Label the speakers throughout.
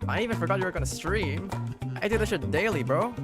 Speaker 1: I even forgot you were gonna stream. I do this shit daily, bro.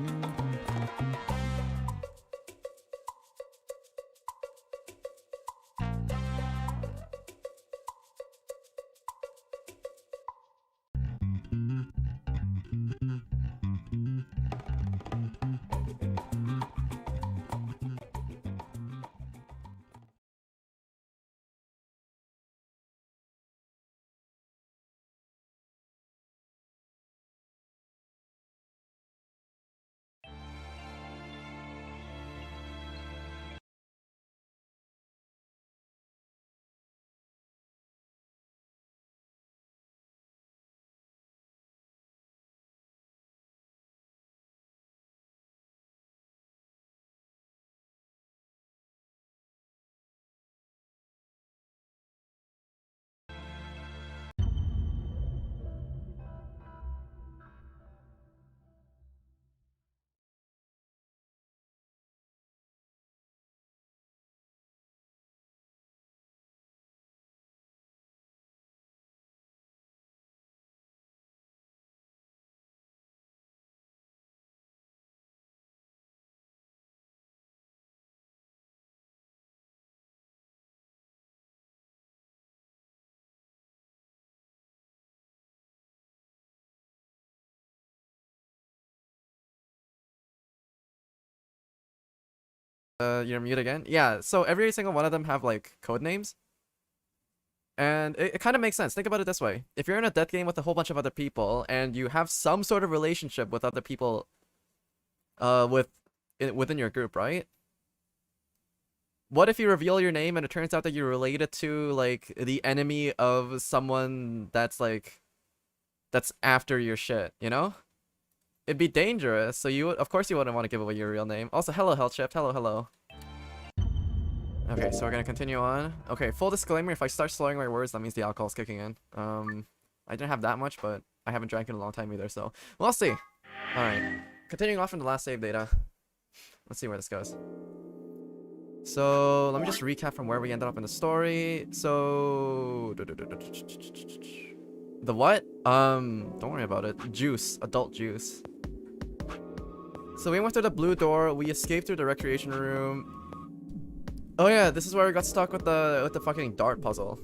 Speaker 1: You're mute again? Yeah, so every single one of them have like code names. And it kind of makes sense. Think about it this way. If you're in a death game with a whole bunch of other people and you have some sort of relationship with other people within your group, right? What if you reveal your name and it turns out that you're related to like the enemy of someone that's after your shit, you know? It'd be dangerous, so of course you wouldn't want to give away your real name. Also, hello, Health Shift. Hello, hello. Okay, so we're gonna continue on. Okay, full disclaimer, if I start slurring my words, that means the alcohol's kicking in. I didn't have that much, but I haven't drank in a long time either, so we'll see. Alright, continuing on from the last save data. Let's see where this goes. So, let me just recap from where we ended up in the story. So... The what? Don't worry about it. Juice. Adult juice. So we went through the blue door, we escaped through the recreation room. Oh yeah, this is where we got stuck with the fucking dart puzzle.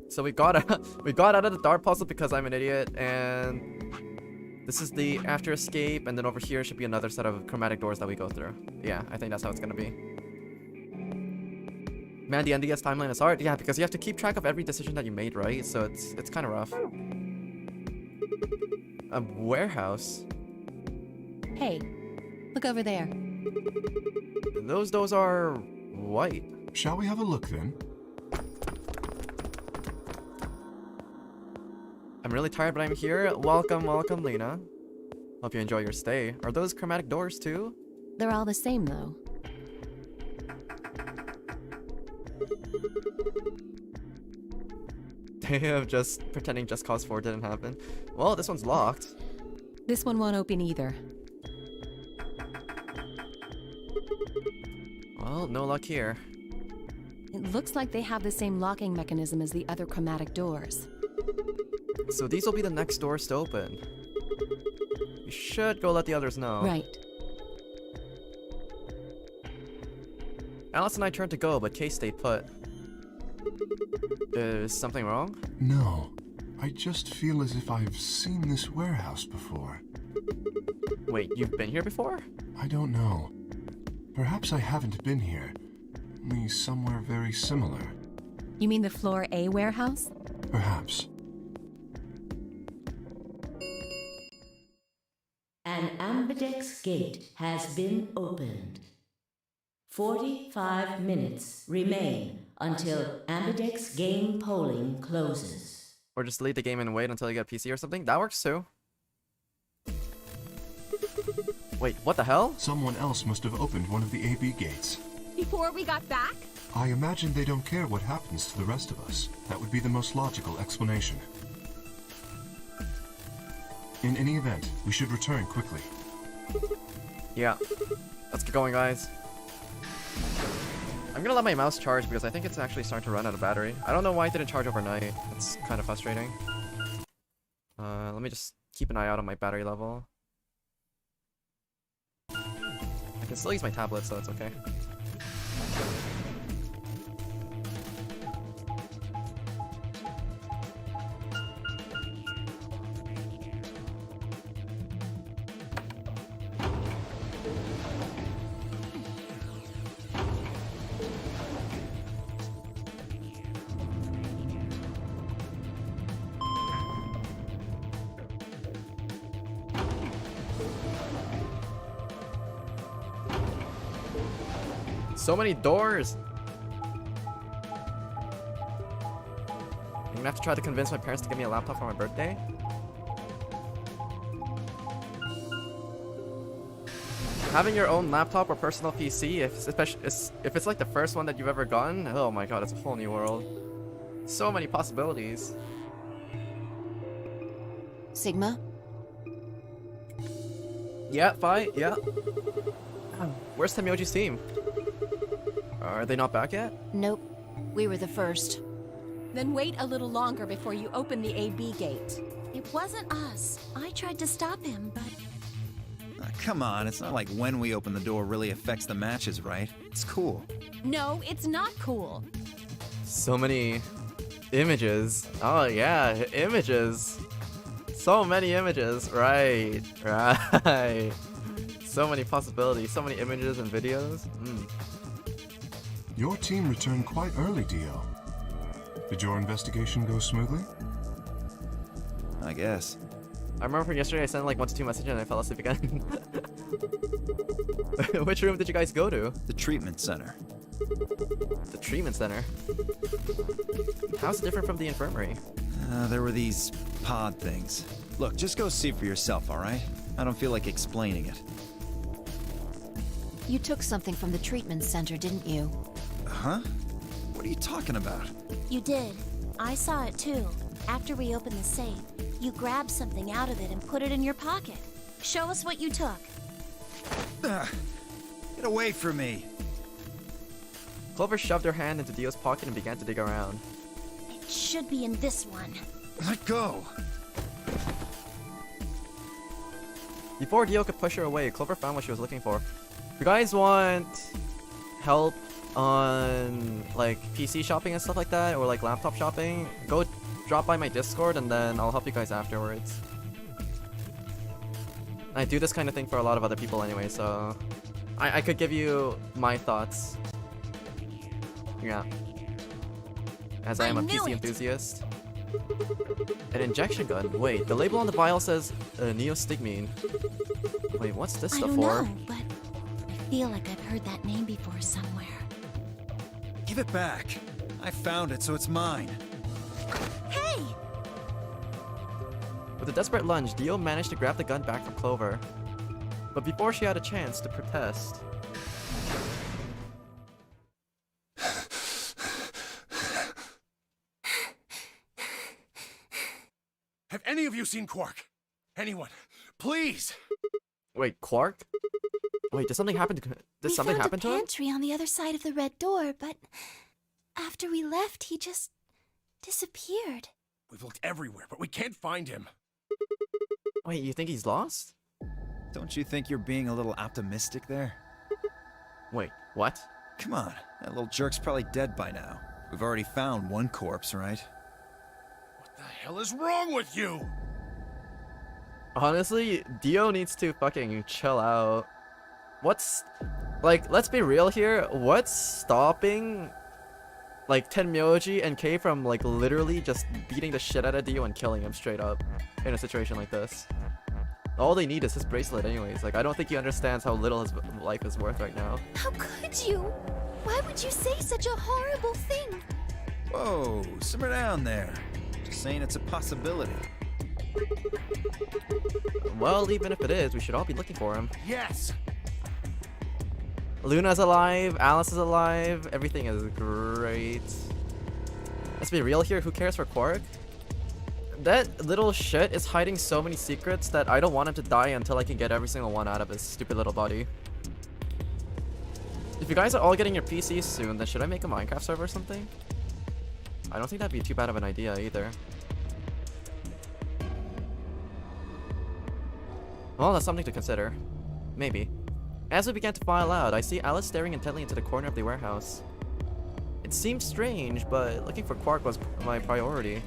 Speaker 1: So we got out of the dart puzzle because I'm an idiot, and this is the after escape, and then over here should be another set of chromatic doors that we go through. Yeah, I think that's how it's gonna be. Man, the NDS timeline is hard. Yeah, because you have to keep track of every decision that you made, right? So it's kind of rough. A warehouse.
Speaker 2: Hey, look over there.
Speaker 1: Those are white.
Speaker 3: Shall we have a look then?
Speaker 1: I'm really tired, but I'm here. Welcome, welcome, Lena. Hope you enjoy your stay. Are those chromatic doors too?
Speaker 2: They're all the same, though.
Speaker 1: They have just pretending Just Cause 4 didn't happen. Well, this one's locked.
Speaker 2: This one won't open either.
Speaker 1: Well, no luck here.
Speaker 2: It looks like they have the same locking mechanism as the other chromatic doors.
Speaker 1: So these will be the next doors to open. You should go let the others know.
Speaker 2: Right.
Speaker 1: Alice and I turned to go, but Kay stayed put. Is something wrong?
Speaker 3: No. I just feel as if I've seen this warehouse before.
Speaker 1: Wait, you've been here before?
Speaker 3: I don't know. Perhaps I haven't been here. Only somewhere very similar.
Speaker 2: You mean the Floor A warehouse?
Speaker 3: Perhaps.
Speaker 4: An ambidex gate has been opened. 45 minutes remain until ambidex game polling closes.
Speaker 1: Or just leave the game and wait until you get a PC or something? That works too. Wait, what the hell?
Speaker 3: Someone else must have opened one of the AB gates.
Speaker 5: Before we got back?
Speaker 3: I imagine they don't care what happens to the rest of us. That would be the most logical explanation. In any event, we should return quickly.
Speaker 1: Yeah. Let's get going, guys. I'm gonna let my mouse charge because I think it's actually starting to run out of battery. I don't know why it didn't charge overnight. It's kind of frustrating. Let me just keep an eye out on my battery level. I can still use my tablet, so it's okay. So many doors! I'm gonna have to try to convince my parents to give me a laptop for my birthday. Having your own laptop or personal PC, especially if it's like the first one that you've ever gotten, oh my god, it's a whole new world. So many possibilities.
Speaker 2: Sigma?
Speaker 1: Yeah, Fi, yeah. Where's Temyoji's team? Are they not back yet?
Speaker 2: Nope. We were the first.
Speaker 5: Then wait a little longer before you open the AB gate.
Speaker 6: It wasn't us. I tried to stop him, but...
Speaker 7: Come on, it's not like when we open the door really affects the matches, right? It's cool.
Speaker 5: No, it's not cool.
Speaker 1: So many images. Oh yeah, images. So many images. Right, right. So many possibilities, so many images and videos.
Speaker 3: Your team returned quite early, Dio. Did your investigation go smoothly?
Speaker 7: I guess.
Speaker 1: I remember from yesterday I sent like 1 to 2 messages and I fell asleep again. Which room did you guys go to?
Speaker 7: The treatment center.
Speaker 1: The treatment center? How's it different from the infirmary?
Speaker 7: There were these pod things. Look, just go see for yourself, alright? I don't feel like explaining it.
Speaker 2: You took something from the treatment center, didn't you?
Speaker 7: Huh? What are you talking about?
Speaker 6: You did. I saw it too. After we opened the safe, you grabbed something out of it and put it in your pocket. Show us what you took.
Speaker 7: Get away from me!
Speaker 1: Clover shoved her hand into Dio's pocket and began to dig around.
Speaker 6: It should be in this one.
Speaker 7: Let go!
Speaker 1: Before Dio could push her away, Clover found what she was looking for. If you guys want help on like PC shopping and stuff like that, or like laptop shopping, go drop by my Discord and then I'll help you guys afterwards. I do this kind of thing for a lot of other people anyway, so I could give you my thoughts. Yeah. As I am a PC enthusiast. An injection gun? Wait, the label on the vial says neostigmine. Wait, what's this
Speaker 6: I
Speaker 1: stuff
Speaker 6: don't
Speaker 1: for?
Speaker 6: know, but I feel like I've heard that name before somewhere.
Speaker 7: Give it back. I found it, so it's mine.
Speaker 6: Hey!
Speaker 1: With a desperate lunge, Dio managed to grab the gun back from Clover. But before she had a chance to protest...
Speaker 8: Have any of you seen Quark? Anyone? Please!
Speaker 1: Wait, Quark? Wait, did something happen to... Did something happen to
Speaker 6: We
Speaker 1: him?
Speaker 6: found a pantry on the other side of the red door, but after we left, he just disappeared.
Speaker 8: We've looked everywhere, but we can't find him.
Speaker 1: Wait, you think he's lost?
Speaker 7: Don't you think you're being a little optimistic there?
Speaker 1: Wait, what?
Speaker 7: Come on, that little jerk's probably dead by now. We've already found one corpse, right?
Speaker 8: What the hell is wrong with you?
Speaker 1: Honestly, Dio needs to fucking chill out. What's... Like, let's be real here. What's stopping... like, Tenmyoji and Kei from, like, literally just beating the shit out of Dio and killing him straight up in a situation like this? All they need is his bracelet anyways. Like, I don't think he understands how little his life is worth right now.
Speaker 6: How could you? Why would you say such a horrible thing?
Speaker 7: Whoa, simmer down there. Just saying it's a possibility.
Speaker 1: Well, even if it is, we should all be looking for him.
Speaker 8: Yes!
Speaker 1: Luna's alive, Alice is alive, everything is great. Let's be real here, who cares for Quark? That little shit is hiding so many secrets that I don't want him to die until I can get every single one out of his stupid little body. If you guys are all getting your PCs soon, then should I make a Minecraft server or something? I don't think that'd be too bad of an idea either. Well, that's something to consider. Maybe. As we began to file out, I see Alice staring intently into the corner of the warehouse. It seemed strange, but looking for Quark was my priority.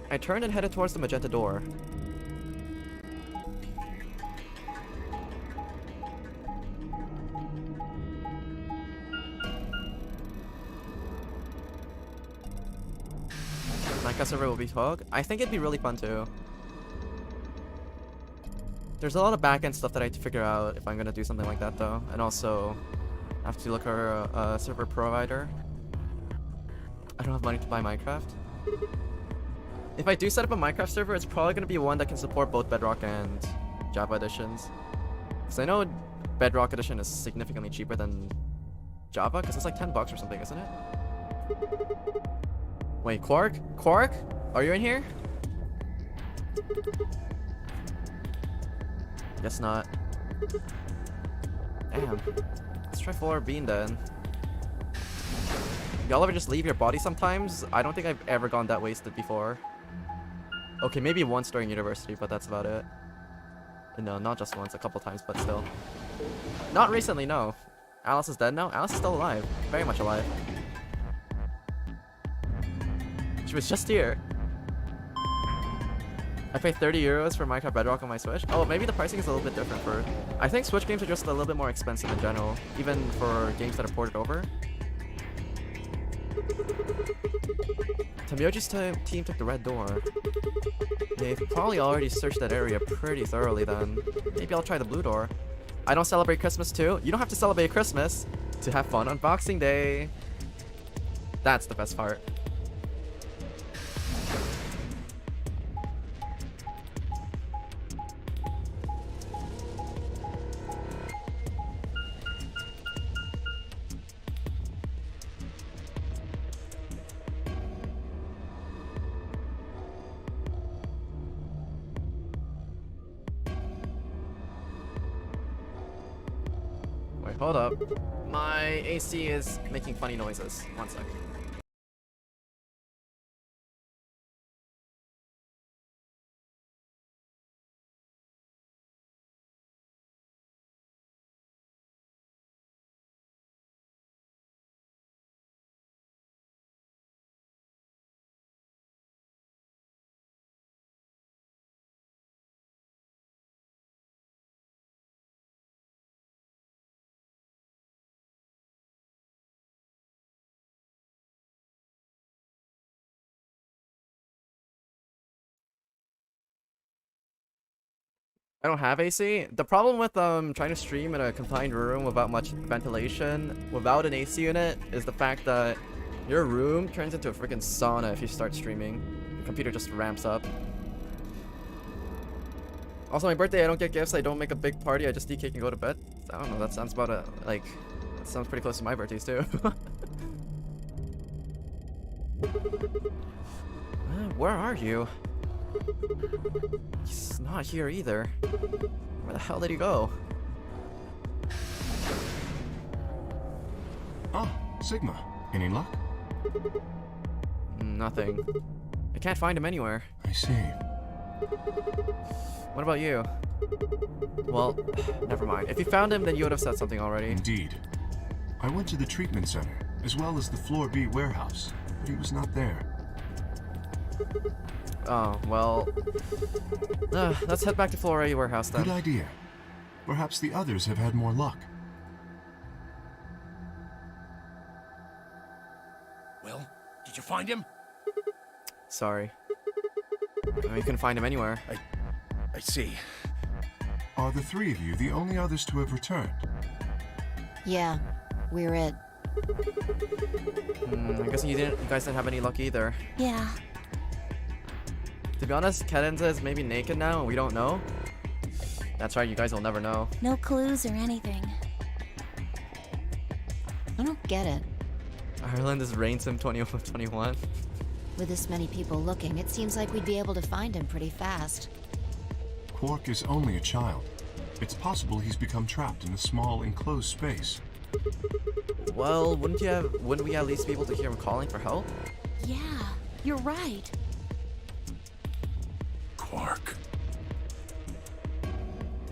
Speaker 1: I turned and headed towards the magenta door. Minecraft server will be fog. I think it'd be really fun too. There's a lot of backend stuff that I have to figure out if I'm gonna do something like that though, and also I have to look for a server provider. I don't have money to buy Minecraft. If I do set up a Minecraft server, it's probably gonna be one that can support both Bedrock and Java editions. Because I know Bedrock edition is significantly cheaper than Java, because it's like $10 or something, isn't it? Wait, Quark? Quark? Are you in here? Guess not. Damn. Let's try floor bean then. Y'all ever just leave your body sometimes? I don't think I've ever gone that wasted before. Okay, maybe once during university, but that's about it. No, not just once, a couple times, but still. Not recently, no. Alice is dead now? Alice is still alive. Very much alive. She was just here. I paid 30 euros for Minecraft Bedrock on my Switch. Oh, maybe the pricing is a little bit different for... I think Switch games are just a little bit more expensive in general, even for games that are ported over. Tamioji's team took the red door. They've probably already searched that area pretty thoroughly then. Maybe I'll try the blue door. I don't celebrate Christmas too. You don't have to celebrate Christmas to have fun on Boxing Day. That's the best part. Wait, hold up. My AC is making funny noises. One sec. I don't have AC. The problem with trying to stream in a confined room without much ventilation, without an AC unit, is the fact that your room turns into a freaking sauna if you start streaming. Your computer just ramps up. Also, my birthday, I don't get gifts. I don't make a big party. I just eat cake and go to bed. I don't know. That sounds about that sounds pretty close to my birthdays too. Where are you? He's not here either. Where the hell did he go?
Speaker 3: Ah, Sigma. Any luck?
Speaker 1: Nothing. I can't find him anywhere.
Speaker 3: I see.
Speaker 1: What about you? Well, never mind. If you found him, then you would have said something already.
Speaker 3: Indeed. I went to the treatment center, as well as the Floor B warehouse, but he was not there.
Speaker 1: Oh, well... let's head back to Floor A warehouse then.
Speaker 3: Good idea. Perhaps the others have had more luck.
Speaker 8: Well, did you find him?
Speaker 1: Sorry. I mean, you couldn't find him anywhere.
Speaker 8: I see.
Speaker 3: Are the three of you the only others to have returned?
Speaker 2: Yeah, we're it.
Speaker 1: I guess you guys didn't have any luck either.
Speaker 6: Yeah.
Speaker 1: To be honest, Cadenza is maybe naked now and we don't know. That's right, you guys will never know.
Speaker 6: No clues or anything.
Speaker 2: I don't get it.
Speaker 1: Ireland is Rain Sim 2021.
Speaker 2: With this many people looking, it seems like we'd be able to find him pretty fast.
Speaker 3: Quark is only a child. It's possible he's become trapped in a small, enclosed space.
Speaker 1: Well, wouldn't we at least be able to hear him calling for help?
Speaker 6: Yeah, you're right.
Speaker 8: Quark.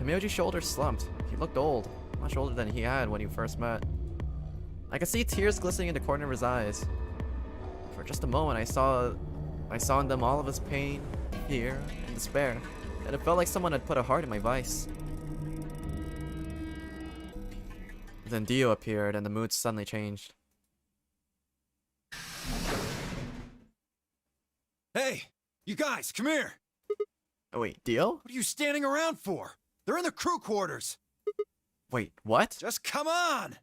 Speaker 1: Kamioji's shoulders slumped. He looked old, much older than he had when he first met. I could see tears glistening in the corner of his eyes. For just a moment, I saw in them all of his pain, fear, and despair, and it felt like someone had put a heart in my vice. Then Dio appeared, and the mood suddenly changed.
Speaker 7: Hey, you guys, come here.
Speaker 1: Oh, wait, Dio?
Speaker 7: What are you standing around for? They're in the crew quarters.
Speaker 1: Wait, what?
Speaker 7: Just come on.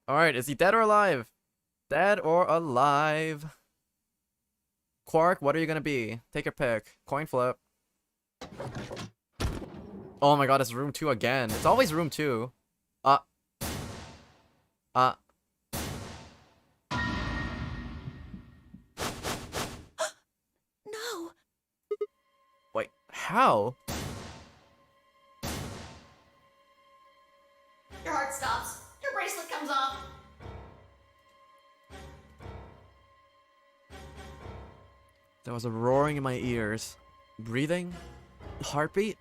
Speaker 1: Alright, is he dead or alive? Dead or alive? Quark, what are you gonna be? Take your pick. Coin flip. Oh my god, it's room 2 again. It's always room 2.
Speaker 6: No!
Speaker 1: Wait, how?
Speaker 9: Your heart stops. Your bracelet comes off.
Speaker 1: There was a roaring in my ears. Breathing? Heartbeat?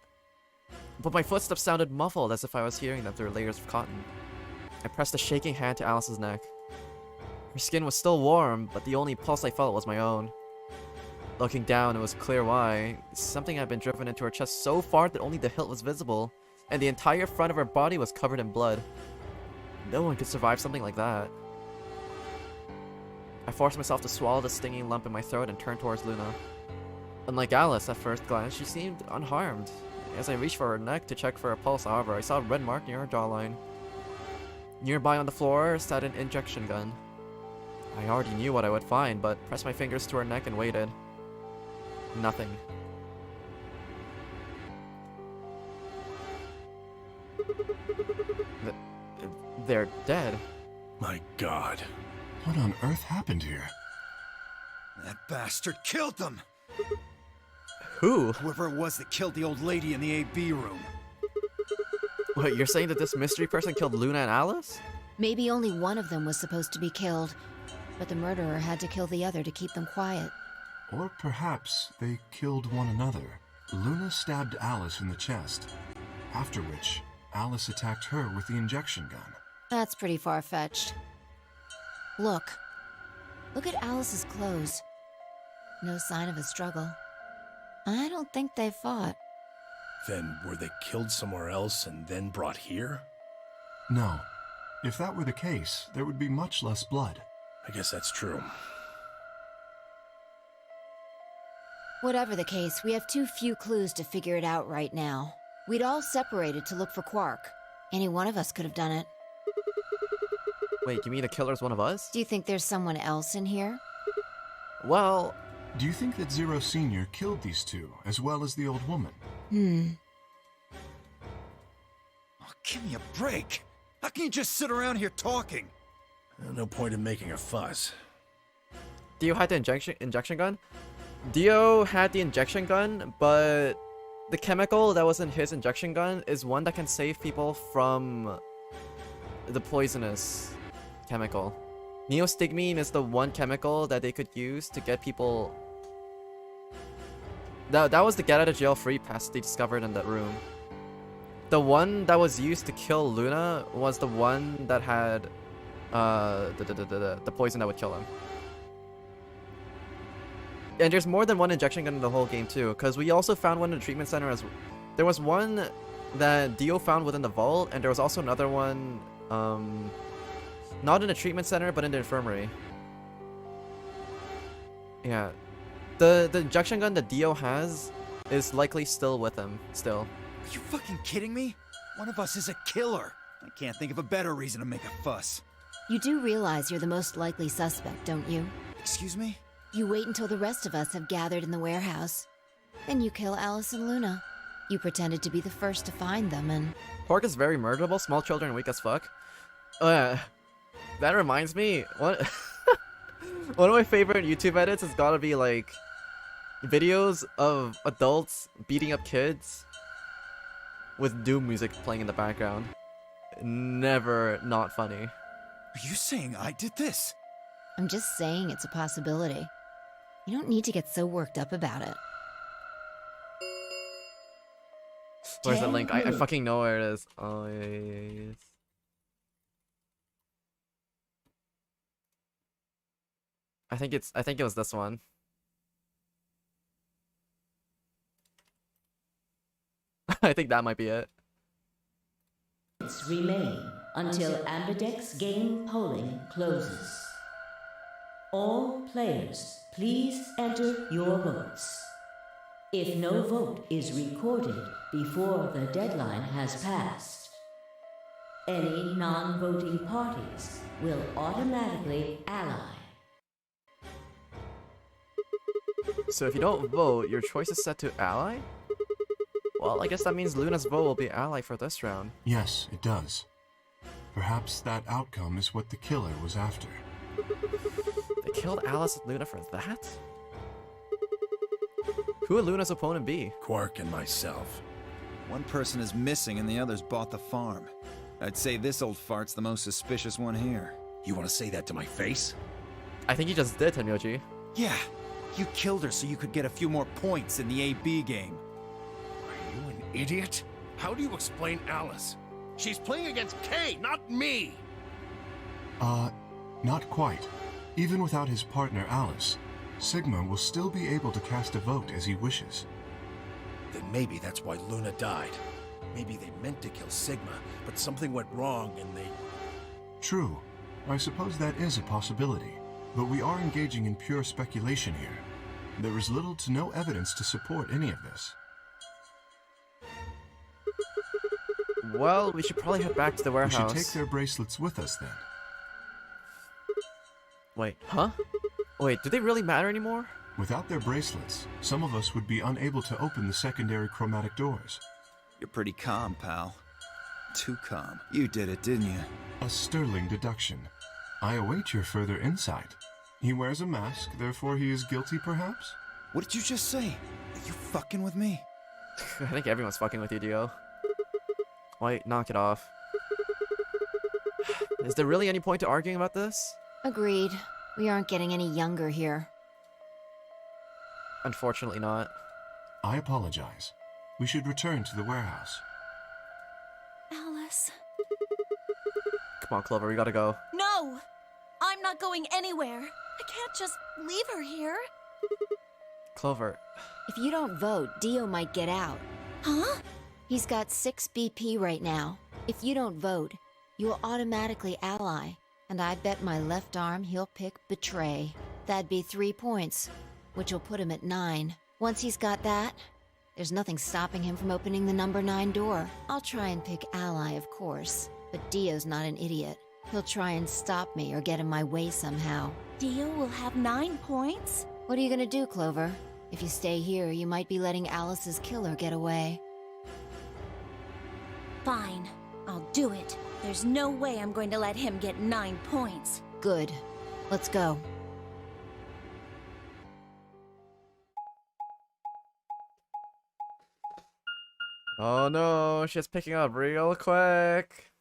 Speaker 1: But my footsteps sounded muffled as if I was hearing them through layers of cotton. I pressed a shaking hand to Alice's neck. Her skin was still warm, but the only pulse I felt was my own. Looking down, it was clear why. Something had been driven into her chest so far that only the hilt was visible, and the entire front of her body was covered in blood. No one could survive something like that. I forced myself to swallow the stinging lump in my throat and turned towards Luna. Unlike Alice, at first glance, she seemed unharmed. As I reached for her neck to check for a pulse, however, I saw a red mark near her jawline. Nearby on the floor sat an injection gun. I already knew what I would find, but pressed my fingers to her neck and waited. Nothing. They're dead.
Speaker 8: My god.
Speaker 3: What on earth happened here?
Speaker 7: That bastard killed them.
Speaker 1: Who?
Speaker 7: Whoever it was that killed the old lady in the AB room.
Speaker 1: Wait, you're saying that this mystery person killed Luna and Alice?
Speaker 2: Maybe only one of them was supposed to be killed, but the murderer had to kill the other to keep them quiet.
Speaker 3: Or perhaps they killed one another. Luna stabbed Alice in the chest, after which Alice attacked her with the injection gun.
Speaker 2: That's pretty far-fetched. Look at Alice's clothes. No sign of a struggle. I don't think they fought.
Speaker 8: Then were they killed somewhere else and then brought here?
Speaker 3: No. If that were the case, there would be much less blood.
Speaker 8: I guess that's true.
Speaker 2: Whatever the case, we have too few clues to figure it out right now. We'd all separated to look for Quark. Any one of us could have done it.
Speaker 1: Wait, you mean the killer's one of us?
Speaker 2: Do you think there's someone else in here?
Speaker 1: Well...
Speaker 3: Do you think that Zero Sr. killed these two, as well as the old woman?
Speaker 7: Oh, give me a break. How can you just sit around here talking?
Speaker 8: No point in making a fuss.
Speaker 1: Dio had the injection gun? Dio had the injection gun, but the chemical that was in his injection gun is one that can save people from the poisonous chemical. Neostigmine is the one chemical that they could use to get people... That was the get out of jail free pass they discovered in that room. The one that was used to kill Luna was the one that had the poison that would kill him. And there's more than one injection gun in the whole game too, because we also found one in the treatment center as... There was one that Dio found within the vault, and there was also another one, not in the treatment center, but in the infirmary. Yeah. The injection gun that Dio has is likely still with him, still.
Speaker 7: Are you fucking kidding me? One of us is a killer. I can't think of a better reason to make a fuss.
Speaker 2: You do realize you're the most likely suspect, don't you?
Speaker 7: Excuse me?
Speaker 2: You wait until the rest of us have gathered in the warehouse. Then you kill Alice and Luna. You pretended to be the first to find them, and...
Speaker 1: Pork is very murderable, small children are weak as fuck. That reminds me, one of my favorite YouTube edits has gotta be like videos of adults beating up kids with Doom music playing in the background. Never not funny.
Speaker 7: Are you saying I did this?
Speaker 2: I'm just saying it's a possibility. You don't need to get so worked up about it.
Speaker 1: Where's the
Speaker 4: 10
Speaker 1: link? I
Speaker 4: minutes.
Speaker 1: fucking know where it is. Oh, yeah. I think it was this one. I think that might be it.
Speaker 4: Remain until Ambidex game polling closes. All players, please enter your votes. If no vote is recorded before the deadline has passed, any non-voting parties will automatically ally.
Speaker 1: So if you don't vote, your choice is set to ally? Well, I guess that means Luna's vote will be ally for this round.
Speaker 3: Yes, it does. Perhaps that outcome is what the killer was after.
Speaker 1: They killed Alice and Luna for that? Who would Luna's opponent be?
Speaker 8: Quark and myself.
Speaker 7: One person is missing and the others bought the farm. I'd say this old fart's the most suspicious one here.
Speaker 8: You want to say that to my face?
Speaker 1: I think you just did, Tenyoji.
Speaker 7: Yeah, you killed her so you could get a few more points in the AB game.
Speaker 8: Are you an idiot? How do you explain Alice? She's playing against Kay, not me!
Speaker 3: Not quite. Even without his partner Alice, Sigma will still be able to cast a vote as he wishes.
Speaker 8: Then maybe that's why Luna died. Maybe they meant to kill Sigma, but something went wrong and they...
Speaker 3: True. I suppose that is a possibility. But we are engaging in pure speculation here. There is little to no evidence to support any of this.
Speaker 1: Well, we should probably head back to the
Speaker 3: We
Speaker 1: warehouse.
Speaker 3: should take their bracelets with us then.
Speaker 1: Wait, huh? Wait, do they really matter anymore?
Speaker 3: Without their bracelets, some of us would be unable to open the secondary chromatic doors.
Speaker 7: You're pretty calm, pal. Too calm. You did it, didn't you?
Speaker 3: A sterling deduction. I await your further insight. He wears a mask, therefore he is guilty, perhaps?
Speaker 7: What did you just say? Are you fucking with me?
Speaker 1: I think everyone's fucking with you, Dio. Wait, knock it off. Is there really any point to arguing about this?
Speaker 2: Agreed. We aren't getting any younger here.
Speaker 1: Unfortunately not.
Speaker 3: I apologize. We should return to the warehouse.
Speaker 6: Alice.
Speaker 1: Come on, Clover, we gotta go.
Speaker 6: No! I'm not going anywhere. I can't just leave her here.
Speaker 1: Clover.
Speaker 2: If you don't vote, Dio might get out.
Speaker 6: Huh?
Speaker 2: He's got 6 BP right now. If you don't vote, you'll automatically ally. And I bet my left arm he'll pick Betray. That'd be 3 points, which will put him at 9. Once he's got that, there's nothing stopping him from opening the number 9 door. I'll try and pick ally, of course. But Dio's not an idiot. He'll try and stop me or get in my way somehow.
Speaker 6: Dio will have 9 points?
Speaker 2: What are you gonna do, Clover? If you stay here, you might be letting Alice's killer get away.
Speaker 6: Fine. I'll do it. There's no way I'm going to let him get 9 points.
Speaker 2: Good. Let's go.
Speaker 1: Oh no, she's picking up real quick.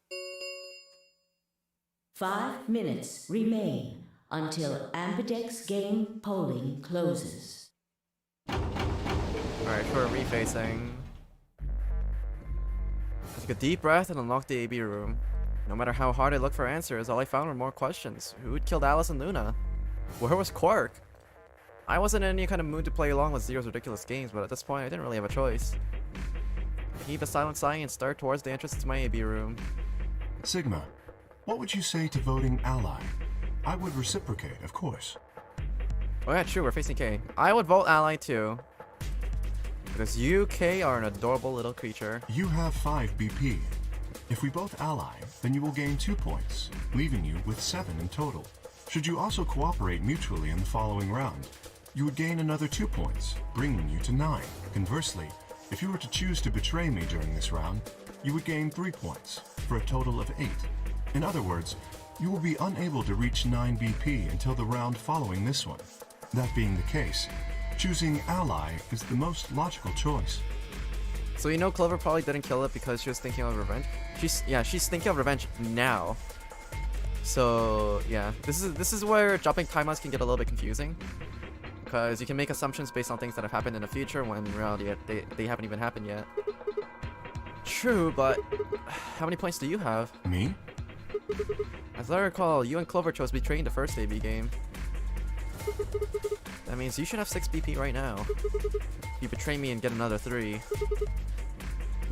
Speaker 4: 5 minutes remain until Ambidex game polling closes.
Speaker 1: Alright, we're refacing. I took a deep breath and unlocked the AB room. No matter how hard I looked for answers, all I found were more questions. Who had killed Alice and Luna? Where was Quark? I wasn't in any kind of mood to play along with Zero's ridiculous games, but at this point I didn't really have a choice. I heaved a silent sigh and started towards the entrance to my AB room.
Speaker 3: Sigma, what would you say to voting ally? I would reciprocate, of course.
Speaker 1: Oh yeah, true, we're facing K. I would vote ally too. Because you, K, are an adorable little creature.
Speaker 3: You have 5 BP. If we both ally, then you will gain 2 points, leaving you with 7 in total. Should you also cooperate mutually in the following round, you would gain another 2 points, bringing you to 9. Conversely, if you were to choose to betray me during this round, you would gain 3 points, for a total of 8. In other words, you will be unable to reach 9 BP until the round following this one. That being the case, choosing ally is the most logical choice.
Speaker 1: So you know Clover probably didn't kill it because she was thinking of revenge? She's thinking of revenge now. So yeah, this is where jumping timelines can get a little bit confusing, because you can make assumptions based on things that have happened in the future when in reality they haven't even happened yet. True, but how many points do you have?
Speaker 3: Me?
Speaker 1: As I recall, you and Clover chose betraying the first AB game. That means you should have 6 BP right now. If you betray me and get another 3,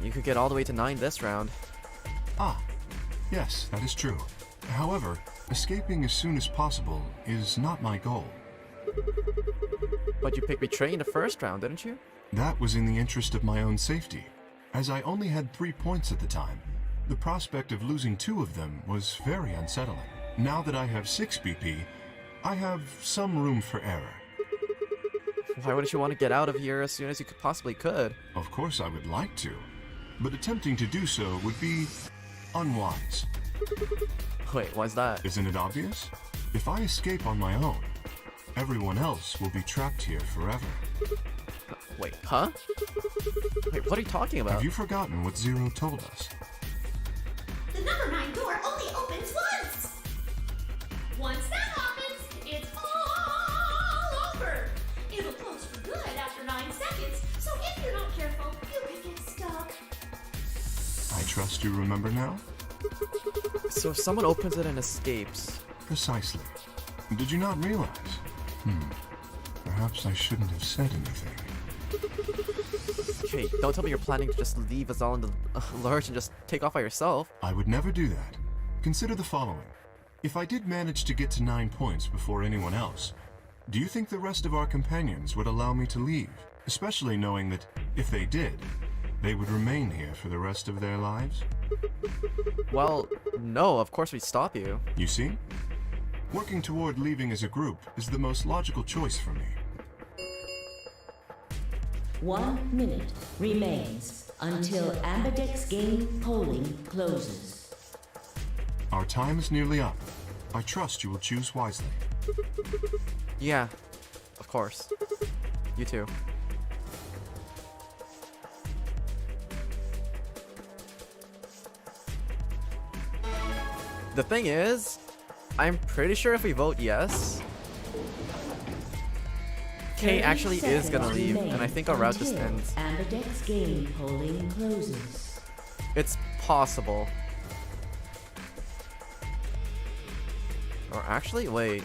Speaker 1: you could get all the way to 9 this round.
Speaker 3: Ah, yes, that is true. However, escaping as soon as possible is not my goal.
Speaker 1: But you picked betraying the first round, didn't you?
Speaker 3: That was in the interest of my own safety. As I only had 3 points at the time, the prospect of losing 2 of them was very unsettling. Now that I have 6 BP, I have some room for error.
Speaker 1: Why wouldn't you want to get out of here as soon as you possibly could?
Speaker 3: Of course I would like to, but attempting to do so would be unwise.
Speaker 1: Wait, why's that?
Speaker 3: Isn't it obvious? If I escape on my own, everyone else will be trapped here forever.
Speaker 1: Wait, huh? Wait, what are you talking about?
Speaker 3: Have you forgotten what Zero told us?
Speaker 9: The number 9 door only opens once! Once that happens, it's all over! It'll close for good after 9 seconds, so if you're not careful, you could get stuck.
Speaker 3: I trust you remember now?
Speaker 1: So if someone opens it and escapes...
Speaker 3: Precisely. Did you not realize? Perhaps I shouldn't have said anything.
Speaker 1: Okay, don't tell me you're planning to just leave us all in the lurch and just take off by yourself.
Speaker 3: I would never do that. Consider the following. If I did manage to get to 9 points before anyone else, do you think the rest of our companions would allow me to leave? Especially knowing that, if they did, they would remain here for the rest of their lives?
Speaker 1: Well, no, of course we'd stop you.
Speaker 3: You see? Working toward leaving as a group is the most logical choice for me.
Speaker 4: 1 minute remains until Ambidex game polling closes.
Speaker 3: Our time is nearly up. I trust you will choose wisely.
Speaker 1: Yeah, of course. You too. The thing is, I'm pretty sure if we vote yes, Kay actually is gonna leave, and I think our route just ends.
Speaker 4: Ambidex game polling closes.
Speaker 1: It's possible. Or actually, wait.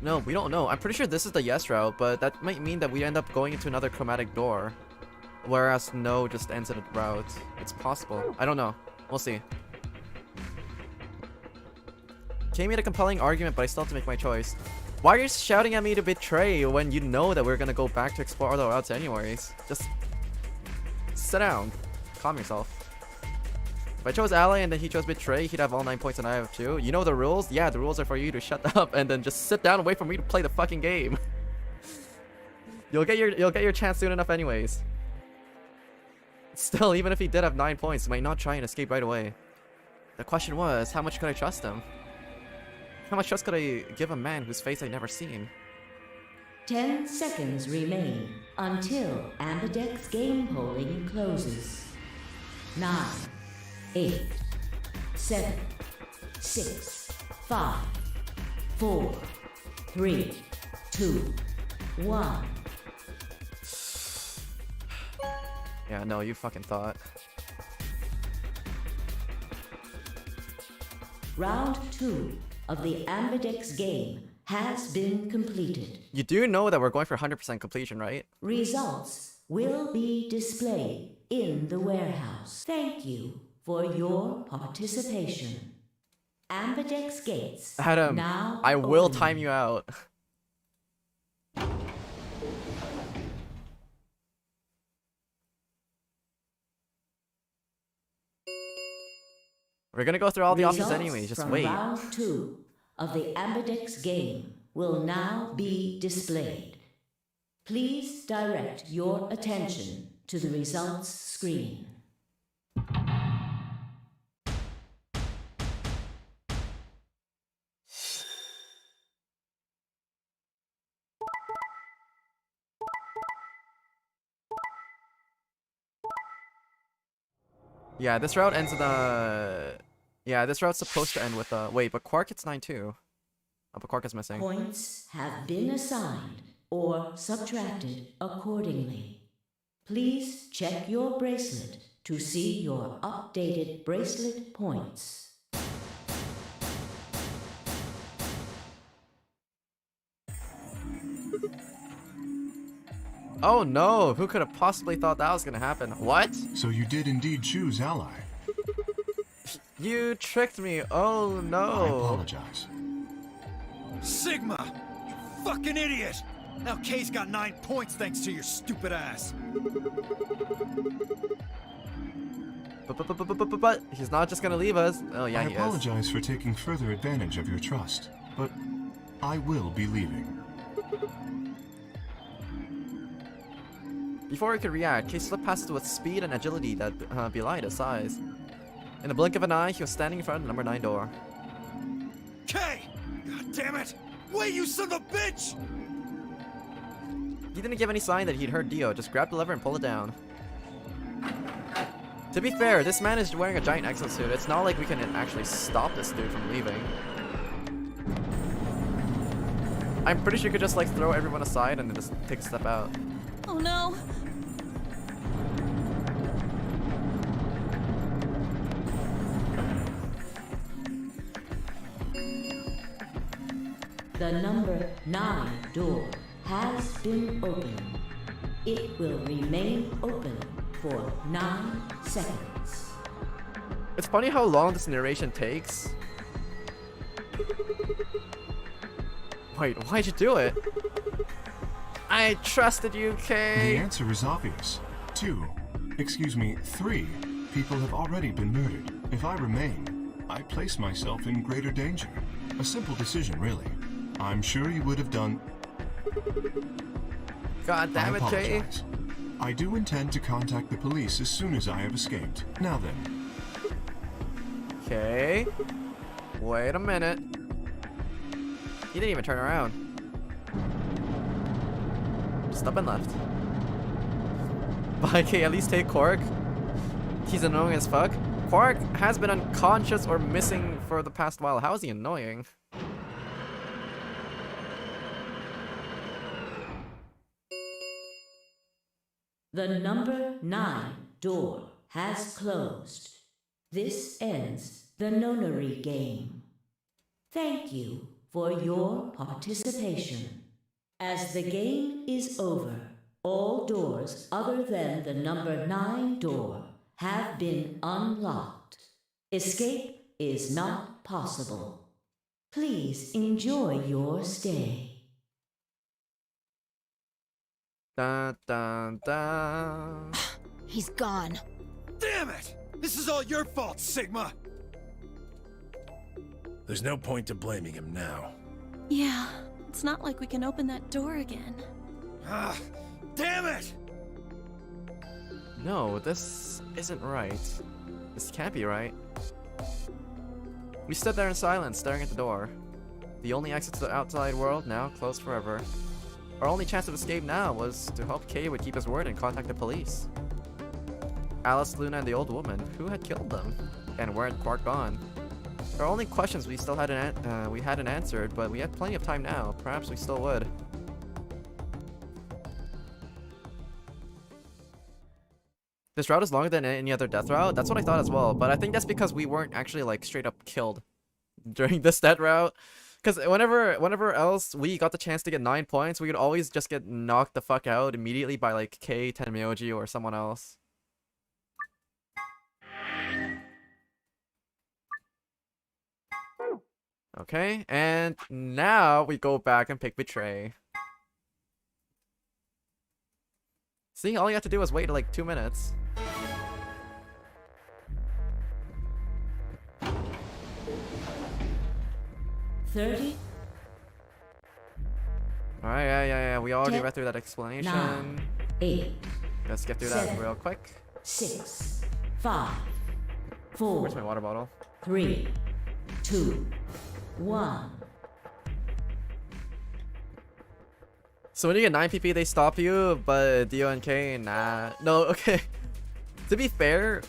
Speaker 1: No, we don't know. I'm pretty sure this is the yes route, but that might mean that we end up going into another chromatic door. Whereas no just ends in a route. It's possible. I don't know. We'll see. Kay made a compelling argument, but I still have to make my choice. Why are you shouting at me to betray when you know that we're gonna go back to explore other routes anyways? Just sit down. Calm yourself. If I chose ally and then he chose betray, he'd have all 9 points and I have 2. You know the rules? Yeah, the rules are for you to shut up and then just sit down and wait for me to play the fucking game. You'll get your chance soon enough anyways. Still, even if he did have 9 points, he might not try and escape right away. The question was, how much could I trust him? How much trust could I give a man whose face I'd never seen?
Speaker 4: 10 seconds remain until Ambidex game polling closes. 9, 8, 7, 6, 5, 4, 3, 2, 1.
Speaker 1: Yeah, no, you fucking thought.
Speaker 4: Round 2 of the Ambidex game has been completed.
Speaker 1: You do know that we're going for 100% completion, right?
Speaker 4: Results will be displayed in the warehouse. Thank you for your participation. Ambidex gates
Speaker 1: Adam,
Speaker 4: now
Speaker 1: I will
Speaker 4: open.
Speaker 1: time you out. We're gonna go through all the options
Speaker 4: Results
Speaker 1: anyway, just
Speaker 4: from
Speaker 1: wait.
Speaker 4: Round 2 of the Ambidex game will now be displayed. Please direct your attention to the results screen.
Speaker 1: Yeah, this route ends in a... Yeah, this route's supposed to end with wait, but Quark it's 9 too. Oh, but Quark is missing.
Speaker 4: Points have been assigned or subtracted accordingly. Please check your bracelet to see your updated bracelet points.
Speaker 1: Oh no, who could have possibly thought that was gonna happen? What?
Speaker 3: So you did indeed choose ally.
Speaker 1: You tricked me. Oh
Speaker 3: I
Speaker 1: no.
Speaker 3: apologize.
Speaker 7: Sigma! You fucking idiot! Now Kay's got 9 points thanks to your stupid ass.
Speaker 1: But he's not just gonna leave us. Oh yeah,
Speaker 3: I
Speaker 1: he is.
Speaker 3: apologize for taking further advantage of your trust, but I will be leaving.
Speaker 1: Before he could react, Kay slipped past with speed and agility that belied his size. In the blink of an eye, he was standing in front of the number 9 door.
Speaker 7: Kay! God damn it! Wait, you son of a bitch!
Speaker 1: He didn't give any sign that he'd heard Dio, just grabbed the lever and pulled it down. To be fair, this man is wearing a giant exosuit. It's not like we can actually stop this dude from leaving. I'm pretty sure you could just like throw everyone aside and then just take a step out.
Speaker 5: Oh no!
Speaker 4: The number 9 door has been opened. It will remain open for 9 seconds.
Speaker 1: It's funny how long this narration takes. Wait, why'd you do it? I trusted you, Kay.
Speaker 3: The answer is obvious. 3 people have already been murdered. If I remain, I place myself in greater danger. A simple decision, really. I'm sure you would have done...
Speaker 1: God damn it, Kay.
Speaker 3: apologize. I do intend to contact the police as soon as I have escaped. Now then.
Speaker 1: Okay. Wait a minute. He didn't even turn around. Just up and left. But okay, at least take Quark. He's annoying as fuck. Quark has been unconscious or missing for the past while. How is he annoying?
Speaker 4: The number 9 door has closed. This ends the nonary game. Thank you for your participation. As the game is over, all doors other than the number 9 door have been unlocked. Escape is not possible. Please enjoy your stay.
Speaker 1: Dun dun dun.
Speaker 2: He's gone.
Speaker 7: Damn it! This is all your fault, Sigma!
Speaker 8: There's no point to blaming him now.
Speaker 5: Yeah, it's not like we can open that door again.
Speaker 7: Ah, damn it!
Speaker 1: No, this isn't right. This can't be right. We stood there in silence, staring at the door. The only exit to the outside world now closed forever. Our only chance of escape now was to hope Kay would keep his word and contact the police. Alice, Luna, and the old woman, who had killed them? And where had Quark gone? Our only questions we still hadn't answered, but we had plenty of time now. Perhaps we still would. This route is longer than any other death route. That's what I thought as well, but I think that's because we weren't actually like straight up killed during this death route. Because whenever else we got the chance to get 9 points, we would always just get knocked the fuck out immediately by like Kay, Tenmyoji, or someone else. Okay, and now we go back and pick Betray. See, all you have to do is wait like 2 minutes.
Speaker 4: $30.
Speaker 1: Alright, yeah. We already
Speaker 4: 10,
Speaker 1: read through that explanation.
Speaker 4: 9, 8.
Speaker 1: Let's get through
Speaker 4: 7,
Speaker 1: that real quick.
Speaker 4: 6, 5, 4.
Speaker 1: Where's my water bottle?
Speaker 4: 3, 2, 1.
Speaker 1: So when you get 9 PP, they stop you, but Dio and Kay, nah. No, okay. To be fair,